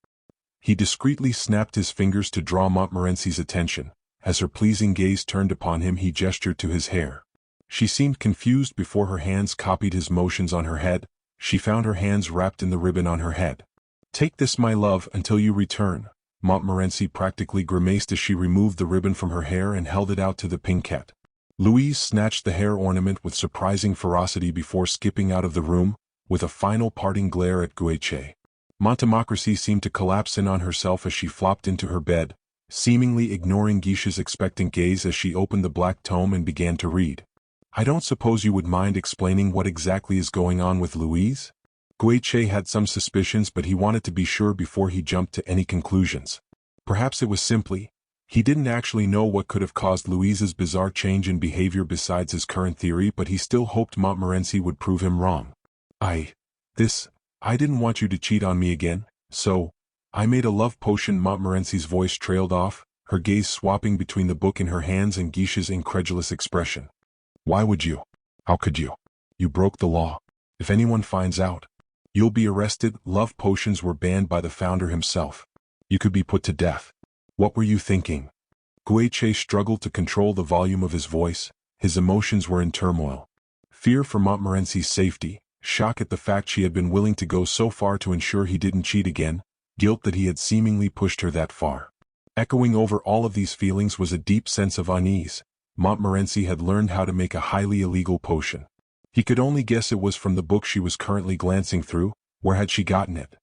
He discreetly snapped his fingers to draw Montmorency's attention. As her pleasing gaze turned upon him, he gestured to his hair. She seemed confused before her hands copied his motions on her head. She found her hands wrapped in the ribbon on her head. Take this, my love, until you return. Montmorency practically grimaced as she removed the ribbon from her hair and held it out to the Pinkette. Louise snatched the hair ornament with surprising ferocity before skipping out of the room, with a final parting glare at Guiche. Montmorency seemed to collapse in on herself as she flopped into her bed, seemingly ignoring Guiche's expectant gaze as she opened the black tome and began to read. I don't suppose you would mind explaining what exactly is going on with Louise? Guiche had some suspicions, but he wanted to be sure before he jumped to any conclusions. Perhaps it was simply, he didn't actually know what could have caused Louise's bizarre change in behavior besides his current theory, but he still hoped Montmorency would prove him wrong. I didn't want you to cheat on me again, so I made a love potion. Montmorency's voice trailed off, her gaze swapping between the book in her hands and Guiche's incredulous expression. Why would you? How could you? You broke the law. If anyone finds out, you'll be arrested. Love potions were banned by the founder himself. You could be put to death. What were you thinking? Guiche struggled to control the volume of his voice. His emotions were in turmoil. Fear for Montmorency's safety, shock at the fact she had been willing to go so far to ensure he didn't cheat again, guilt that he had seemingly pushed her that far. Echoing over all of these feelings was a deep sense of unease. Montmorency had learned how to make a highly illegal potion. He could only guess it was from the book she was currently glancing through. Where had she gotten it?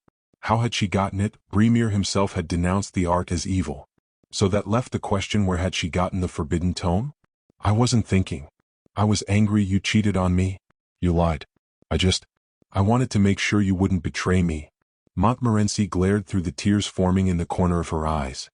How had she gotten it? Bremere himself had denounced the art as evil. So that left the question, where had she gotten the forbidden tome? I wasn't thinking. I was angry you cheated on me. You lied. I wanted to make sure you wouldn't betray me. Montmorency glared through the tears forming in the corner of her eyes.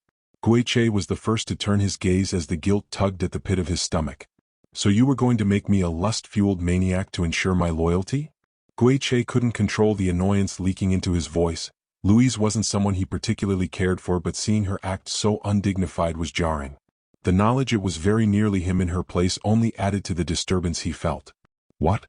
Guiche was the first to turn his gaze as the guilt tugged at the pit of his stomach. So you were going to make me a lust-fueled maniac to ensure my loyalty? Guiche couldn't control the annoyance leaking into his voice. Louise wasn't someone he particularly cared for, but seeing her act so undignified was jarring. The knowledge it was very nearly him in her place only added to the disturbance he felt. What?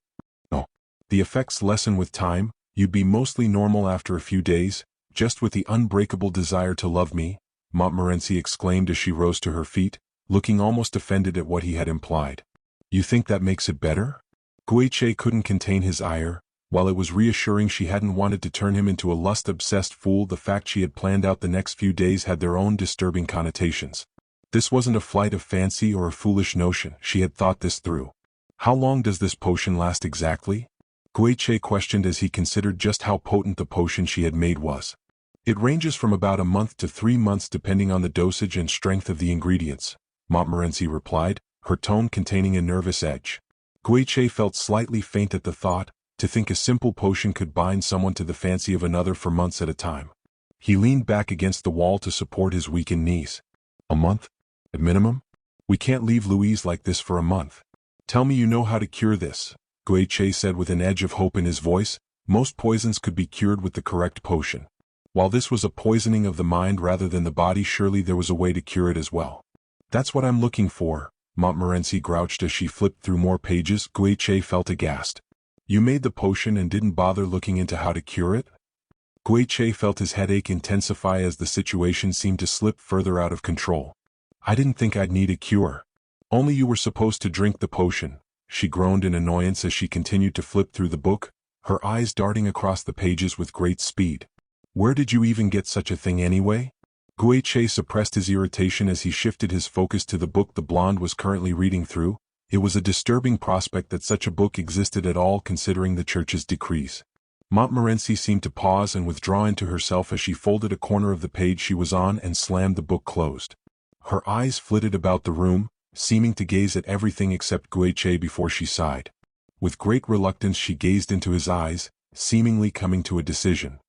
No. The effects lessen with time. You'd be mostly normal after a few days, just with the unbreakable desire to love me, Montmorency exclaimed as she rose to her feet, looking almost offended at what he had implied. You think that makes it better? Guiche couldn't contain his ire. While it was reassuring she hadn't wanted to turn him into a lust-obsessed fool, the fact she had planned out the next few days had their own disturbing connotations. This wasn't a flight of fancy or a foolish notion. She had thought this through. How long does this potion last exactly? Guiche questioned as he considered just how potent the potion she had made was. It ranges from about a month to 3 months depending on the dosage and strength of the ingredients, Montmorency replied, her tone containing a nervous edge. Guiche felt slightly faint at the thought. To think a simple potion could bind someone to the fancy of another for months at a time. He leaned back against the wall to support his weakened knees. A month? At minimum? We can't leave Louise like this for a month. Tell me you know how to cure this, Guiche said with an edge of hope in his voice. Most poisons could be cured with the correct potion. While this was a poisoning of the mind rather than the body, surely there was a way to cure it as well. That's what I'm looking for, Montmorency grouched as she flipped through more pages. Guiche felt aghast. You made the potion and didn't bother looking into how to cure it? Guiche felt his headache intensify as the situation seemed to slip further out of control. I didn't think I'd need a cure. Only you were supposed to drink the potion, she groaned in annoyance as she continued to flip through the book, her eyes darting across the pages with great speed. Where did you even get such a thing anyway? Guiche suppressed his irritation as he shifted his focus to the book the blonde was currently reading through. It was a disturbing prospect that such a book existed at all considering the church's decrees. Montmorency seemed to pause and withdraw into herself as she folded a corner of the page she was on and slammed the book closed. Her eyes flitted about the room, seeming to gaze at everything except Guiche before she sighed. With great reluctance she gazed into his eyes, seemingly coming to a decision.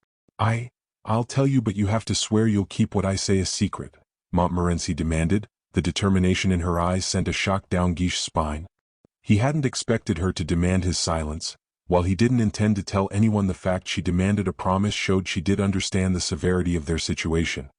I'll tell you, but you have to swear you'll keep what I say a secret, Montmorency demanded. The determination in her eyes sent a shock down Guiche's spine. He hadn't expected her to demand his silence. While he didn't intend to tell anyone the fact she demanded, a promise showed she did understand the severity of their situation.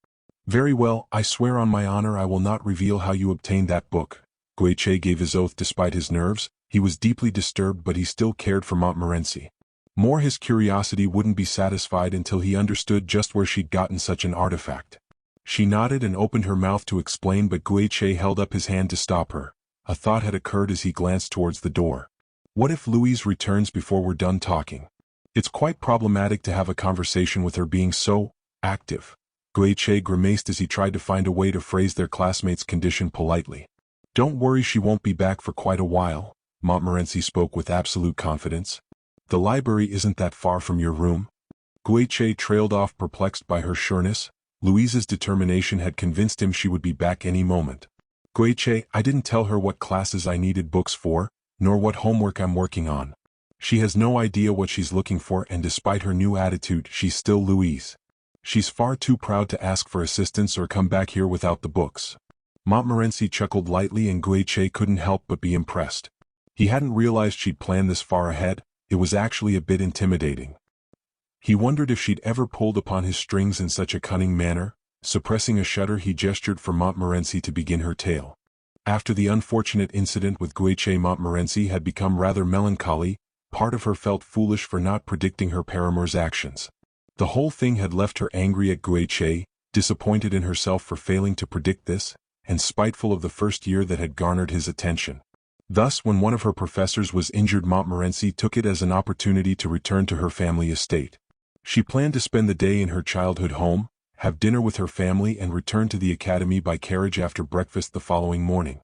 Very well, I swear on my honor I will not reveal how you obtained that book. Guiche gave his oath despite his nerves. He was deeply disturbed, but he still cared for Montmorency. More, his curiosity wouldn't be satisfied until he understood just where she'd gotten such an artifact. She nodded and opened her mouth to explain, but Guiche held up his hand to stop her. A thought had occurred as he glanced towards the door. What if Louise returns before we're done talking? It's quite problematic to have a conversation with her being so active. Guiche grimaced as he tried to find a way to phrase their classmate's condition politely. Don't worry, she won't be back for quite a while, Montmorency spoke with absolute confidence. The library isn't that far from your room. Guiche trailed off, perplexed by her sureness. Louise's determination had convinced him she would be back any moment. Guiche, I didn't tell her what classes I needed books for, nor what homework I'm working on. She has no idea what she's looking for, and despite her new attitude, she's still Louise. She's far too proud to ask for assistance or come back here without the books. Montmorency chuckled lightly, and Guiche couldn't help but be impressed. He hadn't realized she'd planned this far ahead. It was actually a bit intimidating. He wondered if she'd ever pulled upon his strings in such a cunning manner. Suppressing a shudder, he gestured for Montmorency to begin her tale. After the unfortunate incident with Guiche, Montmorency had become rather melancholy. Part of her felt foolish for not predicting her paramour's actions. The whole thing had left her angry at Guiche, disappointed in herself for failing to predict this, and spiteful of the first year that had garnered his attention. Thus, when one of her professors was injured, Montmorency took it as an opportunity to return to her family estate. She planned to spend the day in her childhood home, have dinner with her family, and return to the academy by carriage after breakfast the following morning.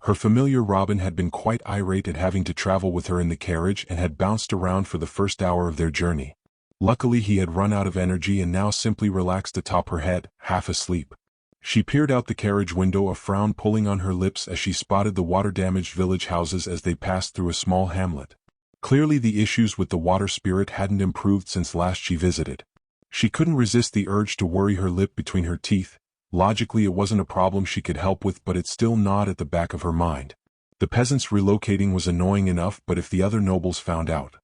Her familiar Robin had been quite irate at having to travel with her in the carriage and had bounced around for the first hour of their journey. Luckily, he had run out of energy and now simply relaxed atop her head, half asleep. She peered out the carriage window, a frown pulling on her lips as she spotted the water-damaged village houses as they passed through a small hamlet. Clearly the issues with the water spirit hadn't improved since last she visited. She couldn't resist the urge to worry her lip between her teeth. Logically it wasn't a problem she could help with, but it still gnawed at the back of her mind. The peasants relocating was annoying enough, but if the other nobles found out,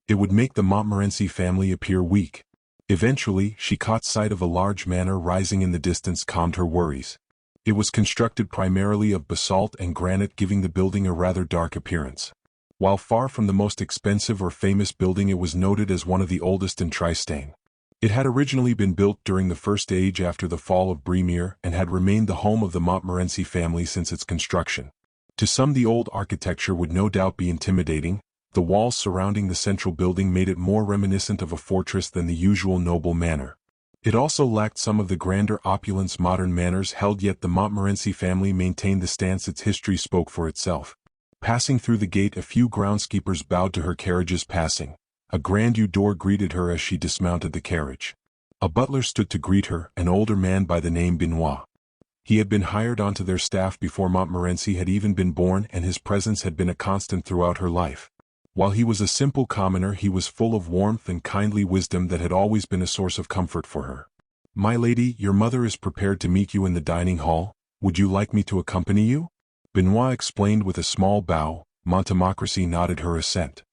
it would make the Montmorency family appear weak. Eventually, she caught sight of a large manor rising in the distance, calmed her worries. It was constructed primarily of basalt and granite, giving the building a rather dark appearance. While far from the most expensive or famous building, it was noted as one of the oldest in Tristan. It had originally been built during the First Age after the fall of Bremere and had remained the home of the Montmorency family since its construction. To some, the old architecture would no doubt be intimidating. The walls surrounding the central building made it more reminiscent of a fortress than the usual noble manor. It also lacked some of the grander opulence modern manors held, yet the Montmorency family maintained the stance its history spoke for itself. Passing through the gate, a few groundskeepers bowed to her carriage's passing. A grand door greeted her as she dismounted the carriage. A butler stood to greet her, an older man by the name Benoit. He had been hired onto their staff before Montmorency had even been born, and his presence had been a constant throughout her life. While he was a simple commoner, he was full of warmth and kindly wisdom that had always been a source of comfort for her. "My lady, your mother is prepared to meet you in the dining hall. Would you like me to accompany you?" Benoit explained with a small bow. Montmorency nodded her assent.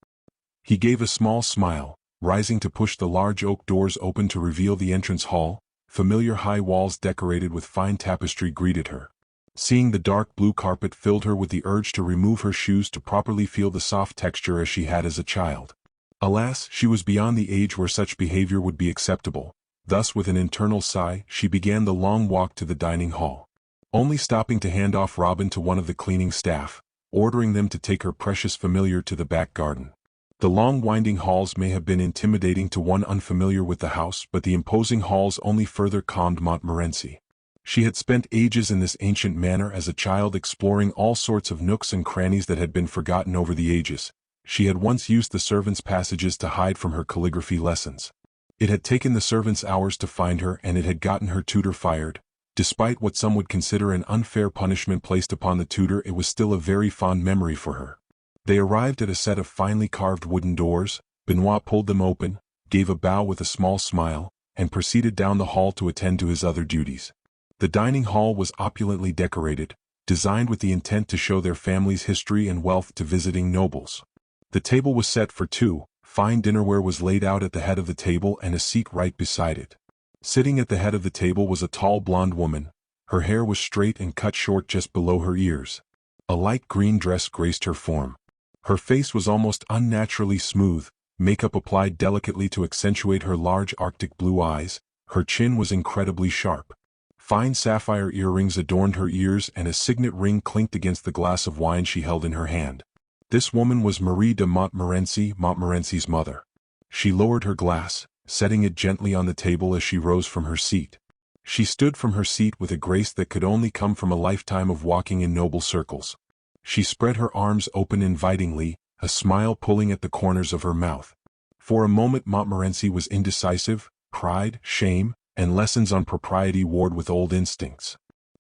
He gave a small smile, rising to push the large oak doors open to reveal the entrance hall. Familiar high walls decorated with fine tapestry greeted her. Seeing the dark blue carpet filled her with the urge to remove her shoes to properly feel the soft texture as she had as a child. Alas, she was beyond the age where such behavior would be acceptable. Thus, with an internal sigh, she began the long walk to the dining hall, only stopping to hand off Robin to one of the cleaning staff, ordering them to take her precious familiar to the back garden. The long winding halls may have been intimidating to one unfamiliar with the house, but the imposing halls only further calmed Montmorency. She had spent ages in this ancient manor as a child, exploring all sorts of nooks and crannies that had been forgotten over the ages. She had once used the servants' passages to hide from her calligraphy lessons. It had taken the servants hours to find her, and it had gotten her tutor fired. Despite what some would consider an unfair punishment placed upon the tutor, it was still a very fond memory for her. They arrived at a set of finely carved wooden doors. Benoit pulled them open, gave a bow with a small smile, and proceeded down the hall to attend to his other duties. The dining hall was opulently decorated, designed with the intent to show their family's history and wealth to visiting nobles. The table was set for two. Fine dinnerware was laid out at the head of the table and a seat right beside it. Sitting at the head of the table was a tall blonde woman. Her hair was straight and cut short just below her ears. A light green dress graced her form. Her face was almost unnaturally smooth, makeup applied delicately to accentuate her large Arctic blue eyes. Her chin was incredibly sharp. Fine sapphire earrings adorned her ears, and a signet ring clinked against the glass of wine she held in her hand. This woman was Marie de Montmorency, Montmorency's mother. She lowered her glass, setting it gently on the table as she rose from her seat. She stood from her seat with a grace that could only come from a lifetime of walking in noble circles. She spread her arms open invitingly, a smile pulling at the corners of her mouth. For a moment Montmorency was indecisive. Pride, shame, and lessons on propriety warred with old instincts.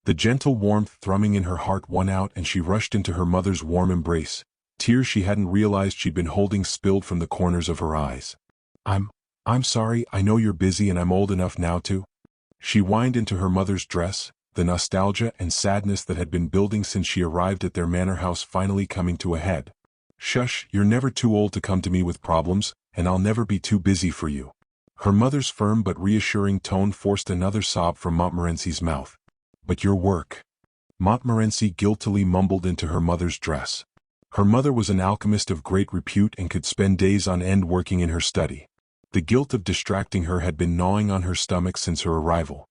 The gentle warmth thrumming in her heart won out, and she rushed into her mother's warm embrace. Tears she hadn't realized she'd been holding spilled from the corners of her eyes. I'm sorry, I know you're busy and I'm old enough now to. She whined into her mother's dress, the nostalgia and sadness that had been building since she arrived at their manor house finally coming to a head. Shush, you're never too old to come to me with problems, and I'll never be too busy for you. Her mother's firm but reassuring tone forced another sob from Montmorency's mouth. But your work. Montmorency guiltily mumbled into her mother's dress. Her mother was an alchemist of great repute and could spend days on end working in her study. The guilt of distracting her had been gnawing on her stomach since her arrival.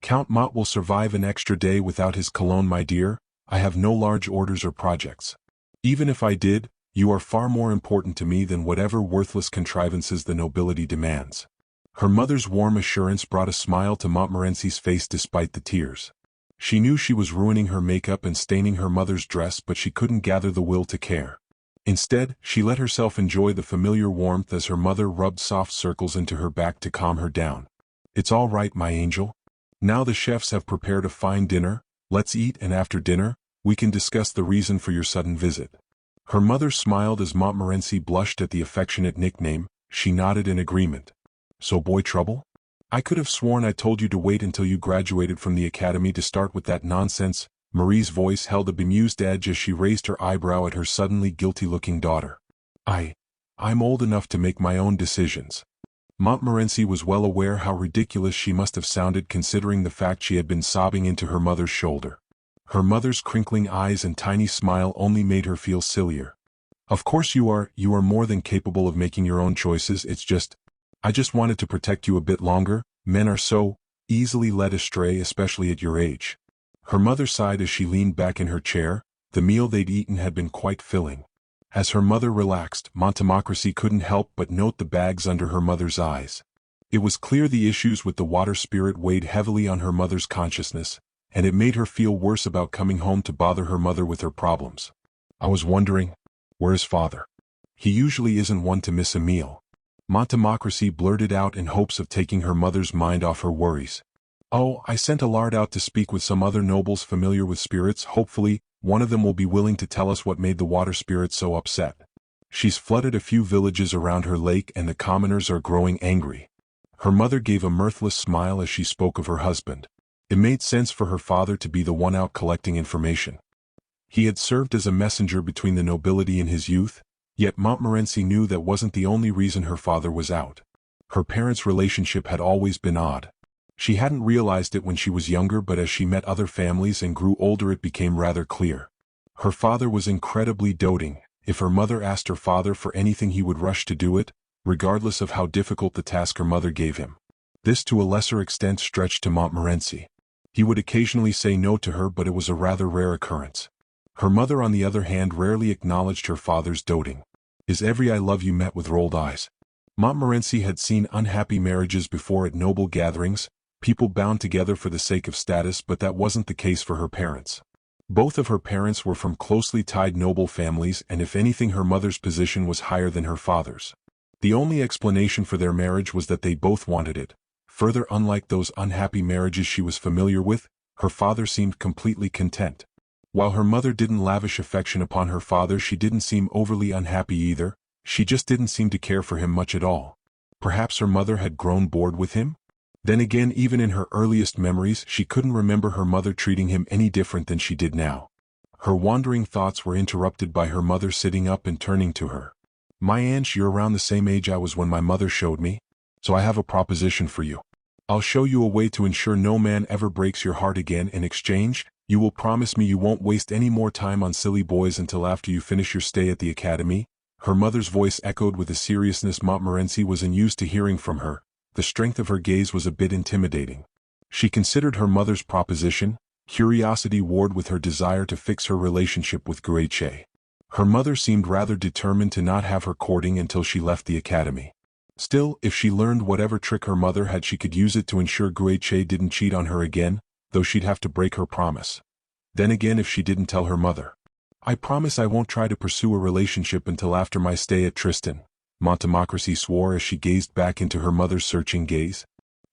Count Mott will survive an extra day without his cologne, my dear. I have no large orders or projects. Even if I did, you are far more important to me than whatever worthless contrivances the nobility demands. Her mother's warm assurance brought a smile to Montmorency's face despite the tears. She knew she was ruining her makeup and staining her mother's dress, but she couldn't gather the will to care. Instead, she let herself enjoy the familiar warmth as her mother rubbed soft circles into her back to calm her down. It's all right, my angel. Now the chefs have prepared a fine dinner. Let's eat, and after dinner, we can discuss the reason for your sudden visit. Her mother smiled as Montmorency blushed at the affectionate nickname. She nodded in agreement. So boy trouble? I could have sworn I told you to wait until you graduated from the academy to start with that nonsense. Marie's voice held a bemused edge as she raised her eyebrow at her suddenly guilty-looking daughter. I'm old enough to make my own decisions. Montmorency was well aware how ridiculous she must have sounded considering the fact she had been sobbing into her mother's shoulder. Her mother's crinkling eyes and tiny smile only made her feel sillier. Of course you are more than capable of making your own choices. I just wanted to protect you a bit longer. Men are so easily led astray, especially at your age. Her mother sighed as she leaned back in her chair. The meal they'd eaten had been quite filling. As her mother relaxed, Montmorency couldn't help but note the bags under her mother's eyes. It was clear the issues with the water spirit weighed heavily on her mother's consciousness, and it made her feel worse about coming home to bother her mother with her problems. I was wondering, where's father? He usually isn't one to miss a meal. Montmorency blurted out in hopes of taking her mother's mind off her worries. Oh, I sent a lord out to speak with some other nobles familiar with spirits. Hopefully, one of them will be willing to tell us what made the water spirit so upset. She's flooded a few villages around her lake and the commoners are growing angry. Her mother gave a mirthless smile as she spoke of her husband. It made sense for her father to be the one out collecting information. He had served as a messenger between the nobility in his youth, yet Montmorency knew that wasn't the only reason her father was out. Her parents' relationship had always been odd. She hadn't realized it when she was younger, but as she met other families and grew older it became rather clear. Her father was incredibly doting. If her mother asked her father for anything he would rush to do it, regardless of how difficult the task her mother gave him. This to a lesser extent stretched to Montmorency. He would occasionally say no to her, but it was a rather rare occurrence. Her mother on the other hand rarely acknowledged her father's doting. Is every I love you met with rolled eyes? Montmorency had seen unhappy marriages before at noble gatherings, people bound together for the sake of status, but that wasn't the case for her parents. Both of her parents were from closely tied noble families, and if anything her mother's position was higher than her father's. The only explanation for their marriage was that they both wanted it. Further, unlike those unhappy marriages she was familiar with, her father seemed completely content. While her mother didn't lavish affection upon her father, she didn't seem overly unhappy either. She just didn't seem to care for him much at all. Perhaps her mother had grown bored with him? Then again, even in her earliest memories, she couldn't remember her mother treating him any different than she did now. Her wandering thoughts were interrupted by her mother sitting up and turning to her. "My ainz, you're around the same age I was when my mother showed me, so I have a proposition for you. I'll show you a way to ensure no man ever breaks your heart again. In exchange, you will promise me you won't waste any more time on silly boys until after you finish your stay at the academy." Her mother's voice echoed with a seriousness Montmorency was unused to hearing from her. The strength of her gaze was a bit intimidating. She considered her mother's proposition. Curiosity warred with her desire to fix her relationship with Guiche. Her mother seemed rather determined to not have her courting until she left the academy. Still, if she learned whatever trick her mother had, she could use it to ensure Guiche didn't cheat on her again, though she'd have to break her promise. Then again, if she didn't tell her mother. "I promise I won't try to pursue a relationship until after my stay at Tristan," Montmorency swore as she gazed back into her mother's searching gaze.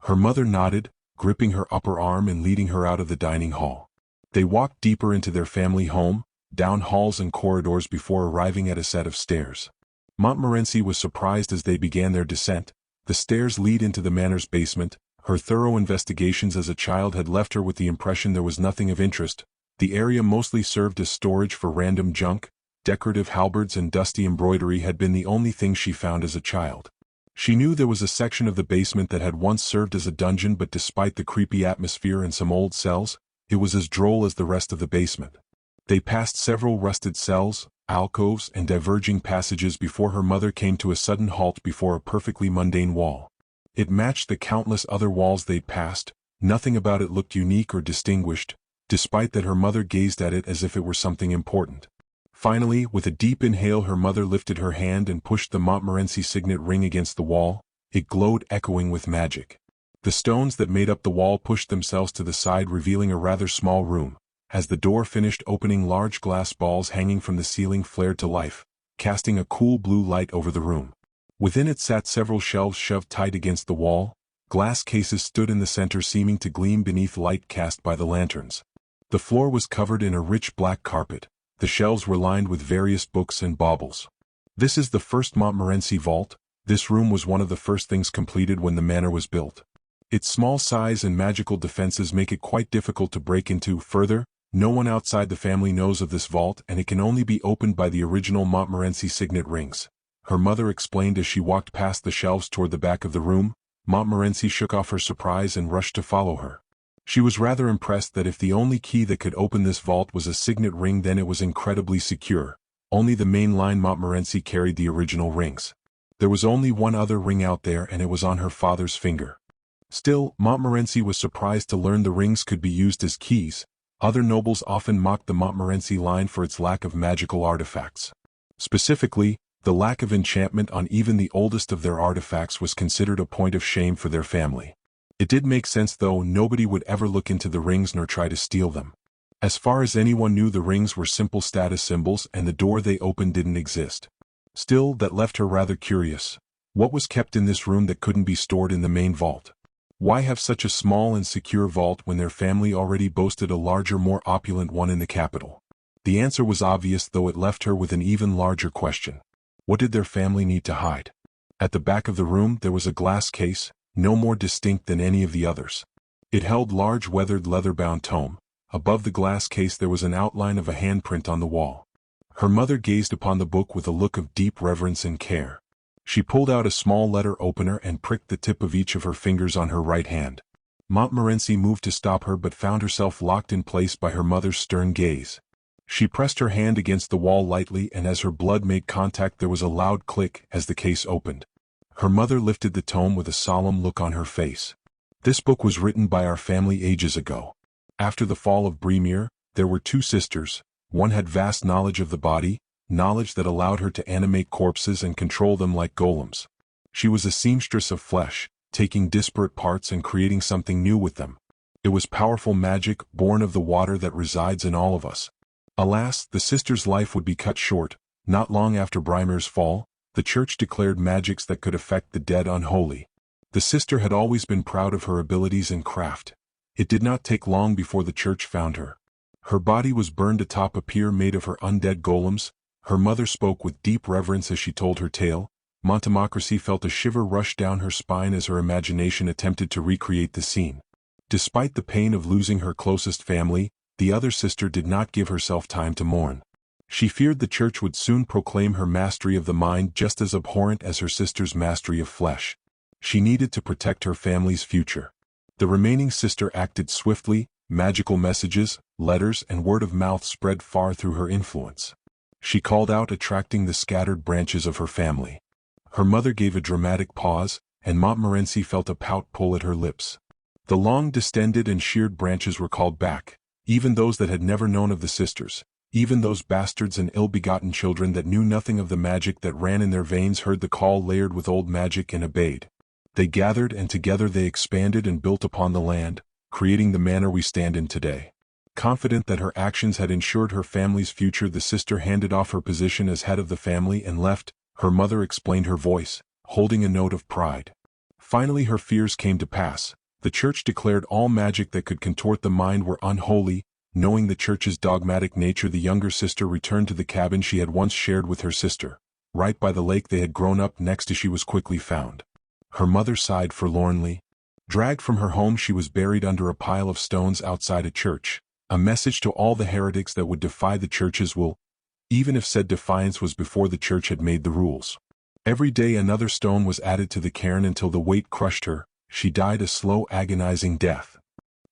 Her mother nodded, gripping her upper arm and leading her out of the dining hall. They walked deeper into their family home, down halls and corridors before arriving at a set of stairs. Montmorency was surprised as they began their descent. The stairs lead into the manor's basement. Her thorough investigations as a child had left her with the impression there was nothing of interest. The area mostly served as storage for random junk. Decorative halberds and dusty embroidery had been the only things she found as a child. She knew there was a section of the basement that had once served as a dungeon, but despite the creepy atmosphere and some old cells, it was as droll as the rest of the basement. They passed several rusted cells, alcoves, and diverging passages before her mother came to a sudden halt before a perfectly mundane wall. It matched the countless other walls they'd passed. Nothing about it looked unique or distinguished, despite that her mother gazed at it as if it were something important. Finally, with a deep inhale, her mother lifted her hand and pushed the Montmorency signet ring against the wall. It glowed, echoing with magic. The stones that made up the wall pushed themselves to the side, revealing a rather small room. As the door finished opening, large glass balls hanging from the ceiling flared to life, casting a cool blue light over the room. Within it sat several shelves shoved tight against the wall. Glass cases stood in the center, seeming to gleam beneath light cast by the lanterns. The floor was covered in a rich black carpet. The shelves were lined with various books and baubles. "This is the first Montmorency vault." This room was one of the first things completed when the manor was built. Its small size and magical defenses make it quite difficult to break into. Further, no one outside the family knows of this vault, and it can only be opened by the original Montmorency signet rings. Her mother explained as she walked past the shelves toward the back of the room. Montmorency shook off her surprise and rushed to follow her. She was rather impressed that if the only key that could open this vault was a signet ring, then it was incredibly secure. Only the main line Montmorency carried the original rings. There was only one other ring out there, and it was on her father's finger. Still, Montmorency was surprised to learn the rings could be used as keys. Other nobles often mocked the Montmorency line for its lack of magical artifacts. Specifically, the lack of enchantment on even the oldest of their artifacts was considered a point of shame for their family. It did make sense, though. Nobody would ever look into the rings nor try to steal them. As far as anyone knew, the rings were simple status symbols, and the door they opened didn't exist. Still, that left her rather curious. What was kept in this room that couldn't be stored in the main vault? Why have such a small and secure vault when their family already boasted a larger, more opulent one in the capital? The answer was obvious, though it left her with an even larger question. What did their family need to hide? At the back of the room there was a glass case, no more distinct than any of the others. It held large weathered leather-bound tome. Above the glass case there was an outline of a handprint on the wall. Her mother gazed upon the book with a look of deep reverence and care. She pulled out a small letter opener and pricked the tip of each of her fingers on her right hand. Montmorency moved to stop her, but found herself locked in place by her mother's stern gaze. She pressed her hand against the wall lightly, and as her blood made contact there was a loud click as the case opened. Her mother lifted the tome with a solemn look on her face. "This book was written by our family ages ago. After the fall of Bremere, there were two sisters. One had vast knowledge of the body, knowledge that allowed her to animate corpses and control them like golems. She was a seamstress of flesh, taking disparate parts and creating something new with them. It was powerful magic, born of the water that resides in all of us. Alas, the sister's life would be cut short. Not long after Brymir's fall, the church declared magics that could affect the dead unholy. The sister had always been proud of her abilities in craft. It did not take long before the church found her. Her body was burned atop a pier made of her undead golems. Her mother spoke with deep reverence as she told her tale. Montemocracy felt a shiver rush down her spine as her imagination attempted to recreate the scene. Despite the pain of losing her closest family, the other sister did not give herself time to mourn. She feared the church would soon proclaim her mastery of the mind just as abhorrent as her sister's mastery of flesh. She needed to protect her family's future. The remaining sister acted swiftly. Magical messages, letters, and word of mouth spread far through her influence. She called out, attracting the scattered branches of her family. Her mother gave a dramatic pause, and Montmorency felt a pout pull at her lips. The long distended and sheared branches were called back, even those that had never known of the sisters. Even those bastards and ill-begotten children that knew nothing of the magic that ran in their veins heard the call layered with old magic and obeyed. They gathered, and together they expanded and built upon the land, creating the manor we stand in today. Confident that her actions had ensured her family's future, the sister handed off her position as head of the family and left. Her mother explained, her voice holding a note of pride. Finally her fears came to pass. The church declared all magic that could contort the mind were unholy. Knowing the church's dogmatic nature, the younger sister returned to the cabin she had once shared with her sister. Right by the lake they had grown up next to, she was quickly found. Her mother sighed forlornly. Dragged from her home, she was buried under a pile of stones outside a church, a message to all the heretics that would defy the church's will, even if said defiance was before the church had made the rules. Every day another stone was added to the cairn until the weight crushed her. She died a slow, agonizing death.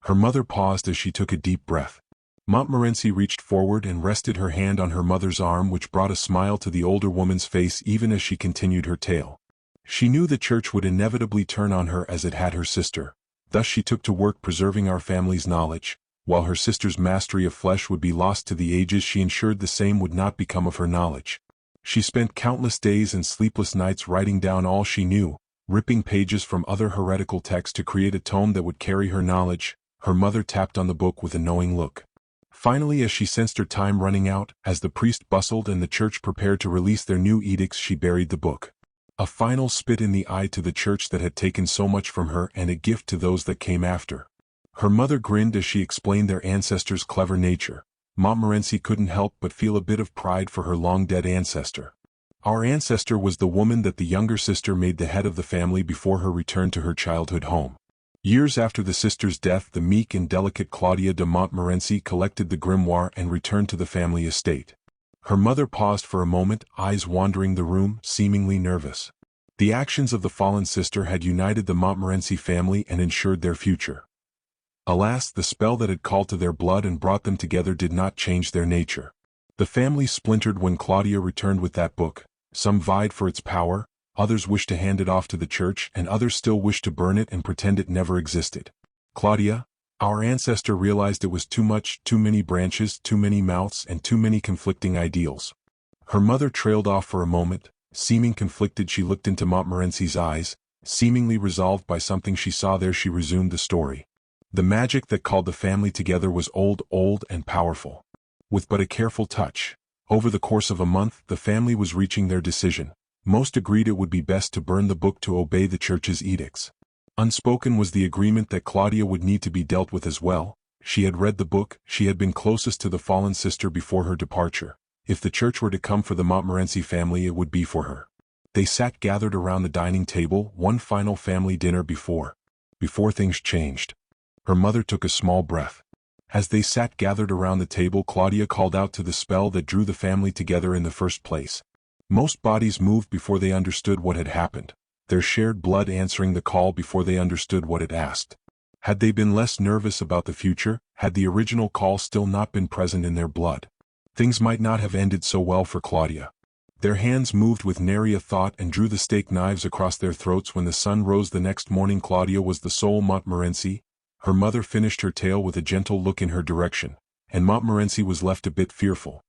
Her mother paused as she took a deep breath. Montmorency reached forward and rested her hand on her mother's arm, which brought a smile to the older woman's face even as she continued her tale. She knew the church would inevitably turn on her as it had her sister. Thus she took to work preserving our family's knowledge. While her sister's mastery of flesh would be lost to the ages, she ensured the same would not become of her knowledge. She spent countless days and sleepless nights writing down all she knew, ripping pages from other heretical texts to create a tome that would carry her knowledge. Her mother tapped on the book with a knowing look. Finally, as she sensed her time running out, as the priest bustled and the church prepared to release their new edicts, she buried the book. A final spit in the eye to the church that had taken so much from her, and a gift to those that came after. Her mother grinned as she explained their ancestors' clever nature. Montmorency couldn't help but feel a bit of pride for her long-dead ancestor. Our ancestor was the woman that the younger sister made the head of the family before her return to her childhood home. Years after the sister's death, the meek and delicate Claudia de Montmorency collected the grimoire and returned to the family estate. Her mother paused for a moment, eyes wandering the room, seemingly nervous. The actions of the fallen sister had united the Montmorency family and ensured their future. Alas, the spell that had called to their blood and brought them together did not change their nature. The family splintered when Claudia returned with that book. Some vied for its power, others wished to hand it off to the church, and others still wished to burn it and pretend it never existed. Claudia, our ancestor, realized it was too much, too many branches, too many mouths, and too many conflicting ideals. Her mother trailed off for a moment. Seeming conflicted, she looked into Montmorency's eyes. Seemingly resolved by something she saw there, she resumed the story. The magic that called the family together was old and powerful. With but a careful touch, over the course of a month, the family was reaching their decision. Most agreed it would be best to burn the book to obey the church's edicts. Unspoken was the agreement that Claudia would need to be dealt with as well. She had read the book, she had been closest to the fallen sister before her departure. If the church were to come for the Montmorency family, it would be for her. They sat gathered around the dining table, one final family dinner before things changed. Her mother took a small breath. As they sat gathered around the table, Claudia called out to the spell that drew the family together in the first place. Most bodies moved before they understood what had happened, their shared blood answering the call before they understood what it asked. Had they been less nervous about the future, had the original call still not been present in their blood, things might not have ended so well for Claudia. Their hands moved with nary a thought and drew the steak knives across their throats. When the sun rose the next morning, Claudia was the sole Montmorency. Her mother finished her tale with a gentle look in her direction, and Montmorency was left a bit fearful.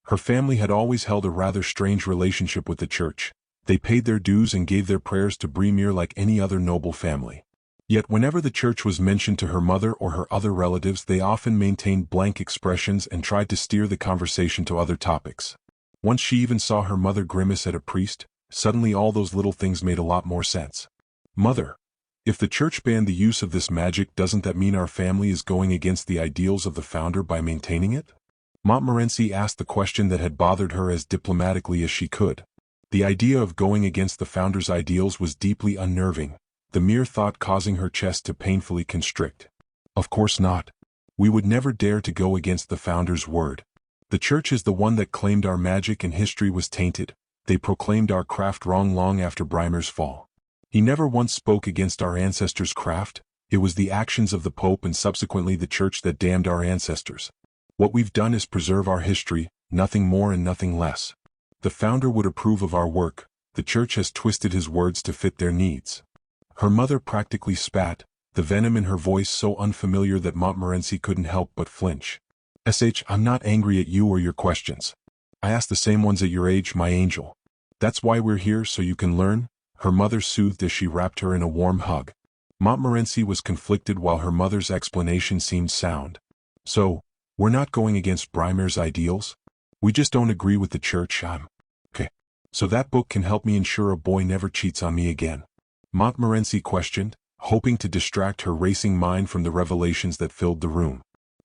Her family had always held a rather strange relationship with the church. They paid their dues and gave their prayers to Bremere like any other noble family. Yet whenever the church was mentioned to her mother or her other relatives, they often maintained blank expressions and tried to steer the conversation to other topics. Once she even saw her mother grimace at a priest. Suddenly all those little things made a lot more sense. "Mother, if the church banned the use of this magic, doesn't that mean our family is going against the ideals of the founder by maintaining it?" Montmorency asked the question that had bothered her as diplomatically as she could. The idea of going against the founder's ideals was deeply unnerving, the mere thought causing her chest to painfully constrict. "Of course not. We would never dare to go against the founder's word. The church is the one that claimed our magic and history was tainted. They proclaimed our craft wrong long after Bremer's fall. He never once spoke against our ancestors' craft. It was the actions of the Pope and subsequently the church that damned our ancestors. What we've done is preserve our history, nothing more and nothing less. The founder would approve of our work. The church has twisted his words to fit their needs." Her mother practically spat, the venom in her voice so unfamiliar that Montmorency couldn't help but flinch. "I'm not angry at you or your questions. I asked the same ones at your age, my angel. That's why we're here, so you can learn," her mother soothed as she wrapped her in a warm hug. Montmorency was conflicted while her mother's explanation seemed sound. "So, we're not going against Bremer's ideals? We just don't agree with the church. Okay. So that book can help me ensure a boy never cheats on me again?" Montmorency questioned, hoping to distract her racing mind from the revelations that filled the room.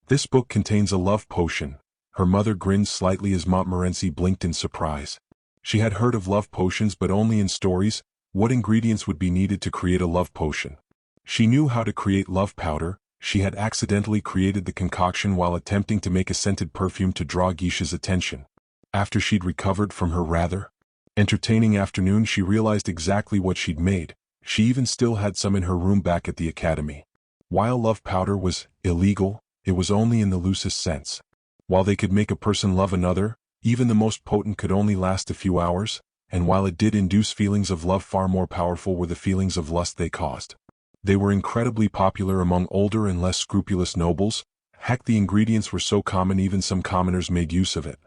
"This book contains a love potion." Her mother grinned slightly as Montmorency blinked in surprise. She had heard of love potions but only in stories. What ingredients would be needed to create a love potion? She knew how to create love powder. She had accidentally created the concoction while attempting to make a scented perfume to draw Guiche's attention. After she'd recovered from her rather entertaining afternoon, she realized exactly what she'd made. She even still had some in her room back at the academy. While love powder was illegal, it was only in the loosest sense. While they could make a person love another, even the most potent could only last a few hours, and while it did induce feelings of love, far more powerful were the feelings of lust they caused. They were incredibly popular among older and less scrupulous nobles. Heck, the ingredients were so common even some commoners made use of it.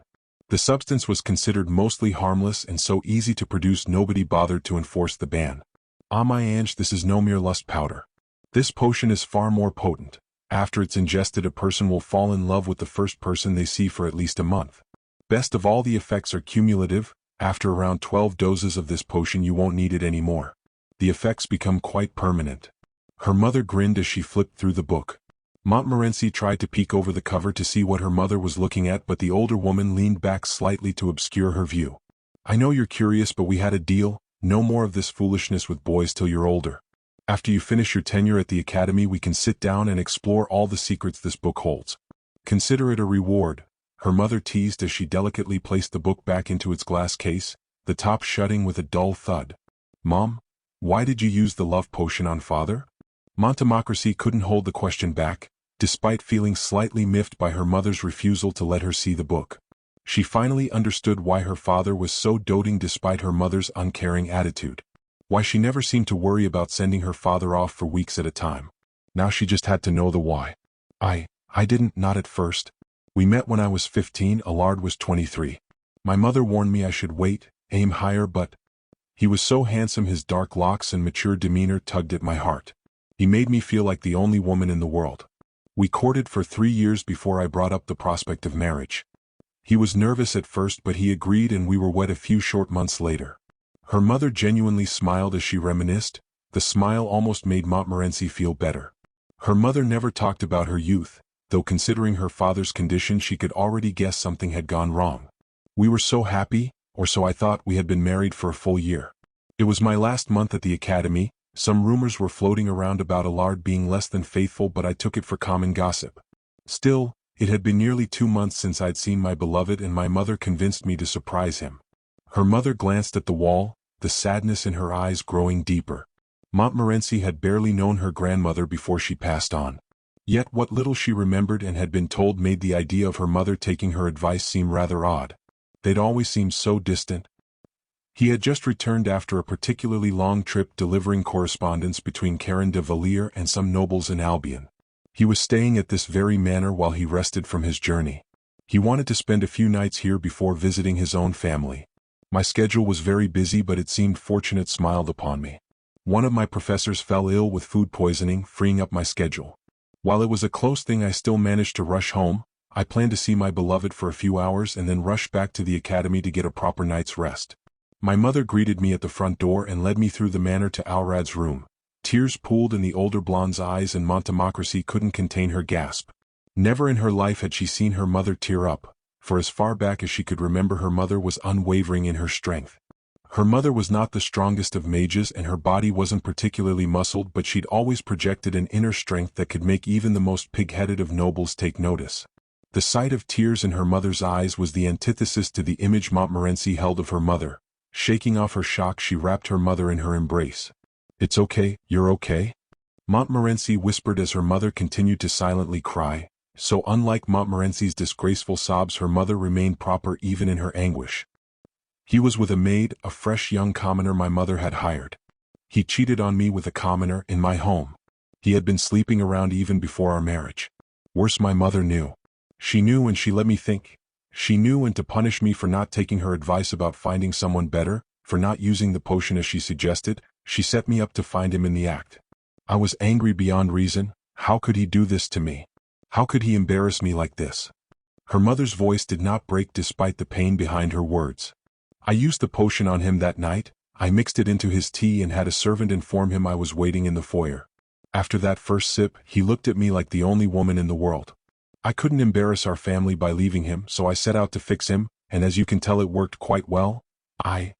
The substance was considered mostly harmless and so easy to produce nobody bothered to enforce the ban. "Ah, my ainz, this is no mere lust powder. This potion is far more potent. After it's ingested, a person will fall in love with the first person they see for at least a month. Best of all, the effects are cumulative. After around 12 doses of this potion you won't need it anymore. The effects become quite permanent." Her mother grinned as she flipped through the book. Montmorency tried to peek over the cover to see what her mother was looking at, but the older woman leaned back slightly to obscure her view. "I know you're curious, but we had a deal. No more of this foolishness with boys till you're older. After you finish your tenure at the academy, we can sit down and explore all the secrets this book holds. Consider it a reward," her mother teased as she delicately placed the book back into its glass case, the top shutting with a dull thud. "Mom, why did you use the love potion on father?" Montmorency couldn't hold the question back, despite feeling slightly miffed by her mother's refusal to let her see the book. She finally understood why her father was so doting despite her mother's uncaring attitude. Why she never seemed to worry about sending her father off for weeks at a time. Now she just had to know the why. I didn't, not at first. We met when I was 15, Allard was 23. My mother warned me I should wait, aim higher, but he was so handsome, his dark locks and mature demeanor tugged at my heart. He made me feel like the only woman in the world. We courted for 3 years before I brought up the prospect of marriage. He was nervous at first, but he agreed and we were wed a few short months later." Her mother genuinely smiled as she reminisced. The smile almost made Montmorency feel better. Her mother never talked about her youth, though considering her father's condition she could already guess something had gone wrong. "We were so happy, or so I thought. We had been married for a full year. It was my last month at the academy. Some rumors were floating around about Allard being less than faithful, but I took it for common gossip. Still, it had been nearly 2 months since I'd seen my beloved, and my mother convinced me to surprise him." Her mother glanced at the wall, the sadness in her eyes growing deeper. Montmorency had barely known her grandmother before she passed on. Yet what little she remembered and had been told made the idea of her mother taking her advice seem rather odd. They'd always seemed so distant. He had just returned after a particularly long trip delivering correspondence between Caron de Villiers and some nobles in Albion. He was staying at this very manor while he rested from his journey. He wanted to spend a few nights here before visiting his own family. My schedule was very busy, but it seemed fortunate smiled upon me. One of my professors fell ill with food poisoning, freeing up my schedule. While it was a close thing, I still managed to rush home. I planned to see my beloved for a few hours and then rush back to the academy to get a proper night's rest. My mother greeted me at the front door and led me through the manor to Alrad's room. Tears pooled in the older blonde's eyes, and Montemocracy couldn't contain her gasp. Never in her life had she seen her mother tear up, for as far back as she could remember, her mother was unwavering in her strength. Her mother was not the strongest of mages and her body wasn't particularly muscled, but she'd always projected an inner strength that could make even the most pig-headed of nobles take notice. The sight of tears in her mother's eyes was the antithesis to the image Montmorency held of her mother. Shaking off her shock, she wrapped her mother in her embrace. "It's okay, you're okay?" Montmorency whispered as her mother continued to silently cry. So unlike Montmorency's disgraceful sobs, her mother remained proper even in her anguish. "He was with a maid, a fresh young commoner my mother had hired. He cheated on me with a commoner in my home. He had been sleeping around even before our marriage. Worse, my mother knew. She knew, and she let me think. She knew, and to punish me for not taking her advice about finding someone better, for not using the potion as she suggested, she set me up to find him in the act. I was angry beyond reason. How could he do this to me? How could he embarrass me like this?" Her mother's voice did not break despite the pain behind her words. "I used the potion on him that night. I mixed it into his tea and had a servant inform him I was waiting in the foyer. After that first sip, he looked at me like the only woman in the world. I couldn't embarrass our family by leaving him, so I set out to fix him, and as you can tell, it worked quite well. I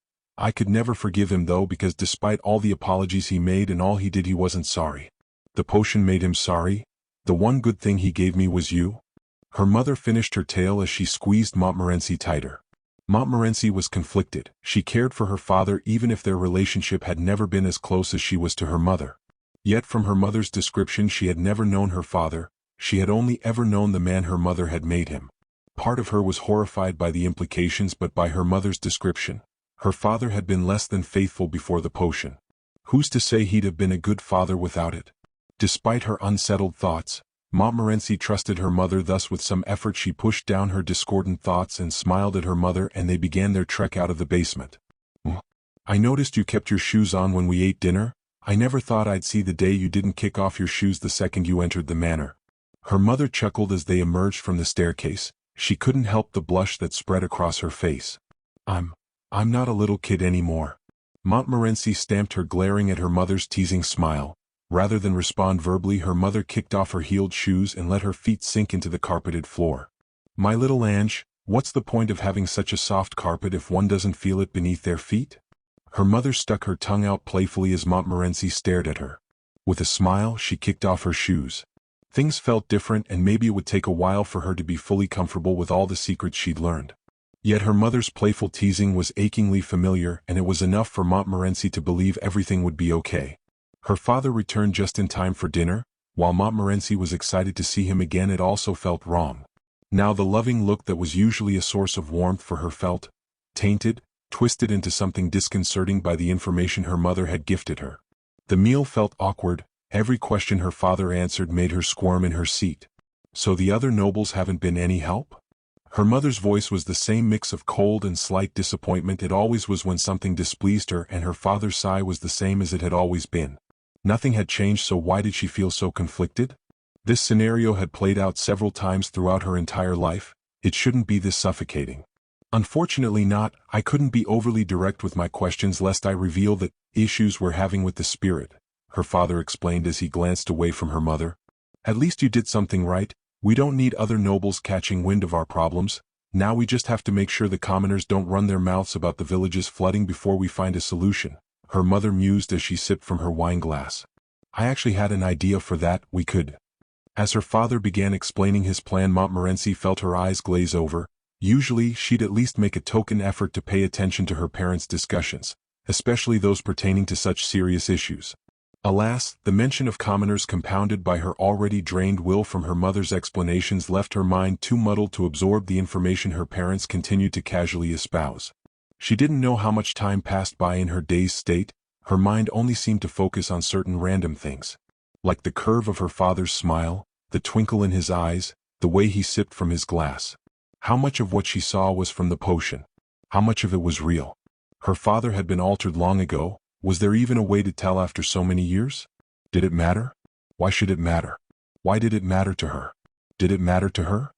could never forgive him though, because despite all the apologies he made and all he did, he wasn't sorry. The potion made him sorry. The one good thing he gave me was you." Her mother finished her tale as she squeezed Montmorency tighter. Montmorency was conflicted. She cared for her father even if their relationship had never been as close as she was to her mother. Yet from her mother's description, she had never known her father. She had only ever known the man her mother had made him. Part of her was horrified by the implications, but by her mother's description. Her father had been less than faithful before the potion. Who's to say he'd have been a good father without it? Despite her unsettled thoughts, Montmorency trusted her mother. Thus with some effort she pushed down her discordant thoughts and smiled at her mother, and they began their trek out of the basement. "I noticed you kept your shoes on when we ate dinner. I never thought I'd see the day you didn't kick off your shoes the second you entered the manor." Her mother chuckled as they emerged from the staircase. She couldn't help the blush that spread across her face. I'm not a little kid anymore." Montmorency stamped her, glaring at her mother's teasing smile. Rather than respond verbally, her mother kicked off her heeled shoes and let her feet sink into the carpeted floor. "My little Ange, what's the point of having such a soft carpet if one doesn't feel it beneath their feet?" Her mother stuck her tongue out playfully as Montmorency stared at her. With a smile, she kicked off her shoes. Things felt different, and maybe it would take a while for her to be fully comfortable with all the secrets she'd learned. Yet her mother's playful teasing was achingly familiar, and it was enough for Montmorency to believe everything would be okay. Her father returned just in time for dinner. While Montmorency was excited to see him again, it also felt wrong. Now the loving look that was usually a source of warmth for her felt tainted, twisted into something disconcerting by the information her mother had gifted her. The meal felt awkward. Every question her father answered made her squirm in her seat. "So the other nobles haven't been any help?" Her mother's voice was the same mix of cold and slight disappointment it always was when something displeased her, and her father's sigh was the same as it had always been. Nothing had changed, so why did she feel so conflicted? This scenario had played out several times throughout her entire life. It shouldn't be this suffocating. "Unfortunately not. I couldn't be overly direct with my questions lest I reveal the issues we're having with the spirit," her father explained as he glanced away from her mother. "At least you did something right. We don't need other nobles catching wind of our problems. Now we just have to make sure the commoners don't run their mouths about the villages flooding before we find a solution," her mother mused as she sipped from her wine glass. "I actually had an idea for that. We could." As her father began explaining his plan, Montmorency felt her eyes glaze over. Usually, she'd at least make a token effort to pay attention to her parents' discussions, especially those pertaining to such serious issues. Alas, the mention of commoners compounded by her already drained will from her mother's explanations left her mind too muddled to absorb the information her parents continued to casually espouse. She didn't know how much time passed by in her dazed state. Her mind only seemed to focus on certain random things, like the curve of her father's smile, the twinkle in his eyes, the way he sipped from his glass. How much of what she saw was from the potion? How much of it was real? Her father had been altered long ago. Was there even a way to tell after so many years? Did it matter? Why should it matter? Why did it matter to her? Did it matter to her?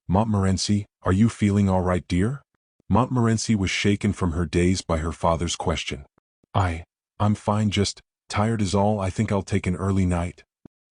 Montmorency, are you feeling all right, dear? Montmorency was shaken from her daze by her father's question. I'm fine, just tired is all. I think I'll take an early night.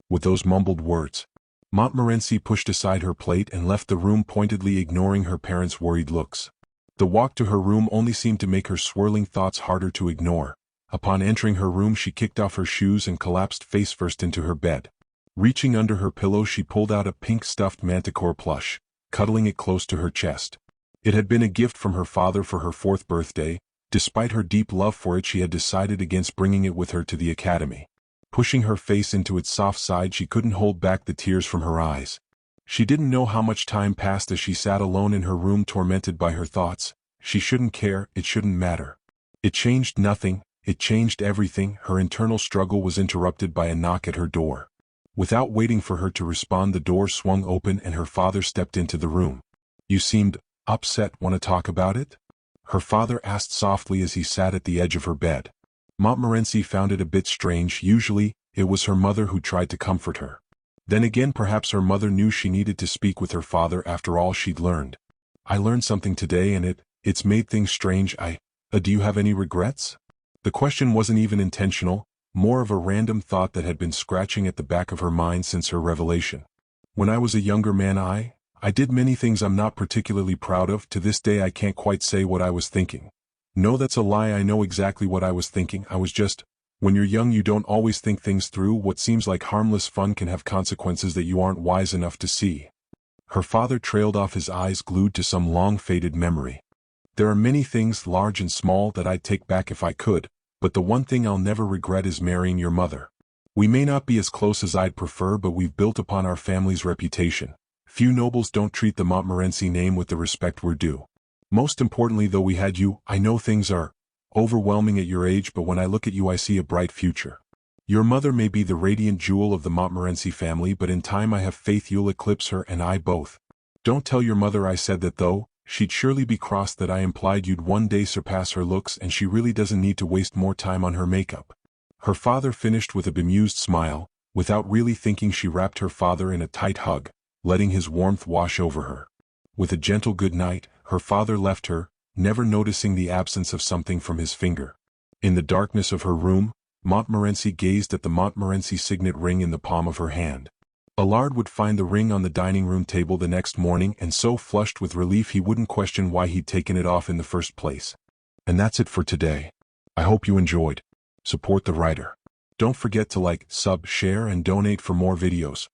With those mumbled words, Montmorency pushed aside her plate and left the room, pointedly ignoring her parents' worried looks. The walk to her room only seemed to make her swirling thoughts harder to ignore. Upon entering her room, she kicked off her shoes and collapsed face-first into her bed. Reaching under her pillow, she pulled out a pink stuffed manticore plush, cuddling it close to her chest. It had been a gift from her father for her 4th birthday. Despite her deep love for it, she had decided against bringing it with her to the academy. Pushing her face into its soft side, she couldn't hold back the tears from her eyes. She didn't know how much time passed as she sat alone in her room, tormented by her thoughts. She shouldn't care, it shouldn't matter. It changed nothing, it changed everything. Her internal struggle was interrupted by a knock at her door. Without waiting for her to respond, the door swung open and her father stepped into the room. You seemed upset. Want to talk about it? Her father asked softly as he sat at the edge of her bed. Montmorency found it a bit strange. Usually, it was her mother who tried to comfort her. Then again, perhaps her mother knew she needed to speak with her father after all she'd learned. I learned something today and it's made things strange. Do you have any regrets? The question wasn't even intentional, more of a random thought that had been scratching at the back of her mind since her revelation. When I was a younger man, I did many things I'm not particularly proud of. To this day I can't quite say what I was thinking. No, that's a lie. I know exactly what I was thinking. I was just, when you're young you don't always think things through. What seems like harmless fun can have consequences that you aren't wise enough to see. Her father trailed off, his eyes glued to some long-faded memory. There are many things, large and small, that I'd take back if I could, but the one thing I'll never regret is marrying your mother. We may not be as close as I'd prefer, but we've built upon our family's reputation. Few nobles don't treat the Montmorency name with the respect we're due. Most importantly, though, we had you. I know things are overwhelming at your age, but when I look at you I see a bright future. Your mother may be the radiant jewel of the Montmorency family, but in time I have faith you'll eclipse her and I both. Don't tell your mother I said that, though. She'd surely be crossed that I implied you'd one day surpass her looks, and she really doesn't need to waste more time on her makeup. Her father finished with a bemused smile. Without really thinking, she wrapped her father in a tight hug, letting his warmth wash over her. With a gentle good night, her father left her, never noticing the absence of something from his finger. In the darkness of her room, Montmorency gazed at the Montmorency signet ring in the palm of her hand. Allard would find the ring on the dining room table the next morning, and so flushed with relief he wouldn't question why he'd taken it off in the first place. And that's it for today. I hope you enjoyed. Support the writer. Don't forget to like, sub, share and donate for more videos.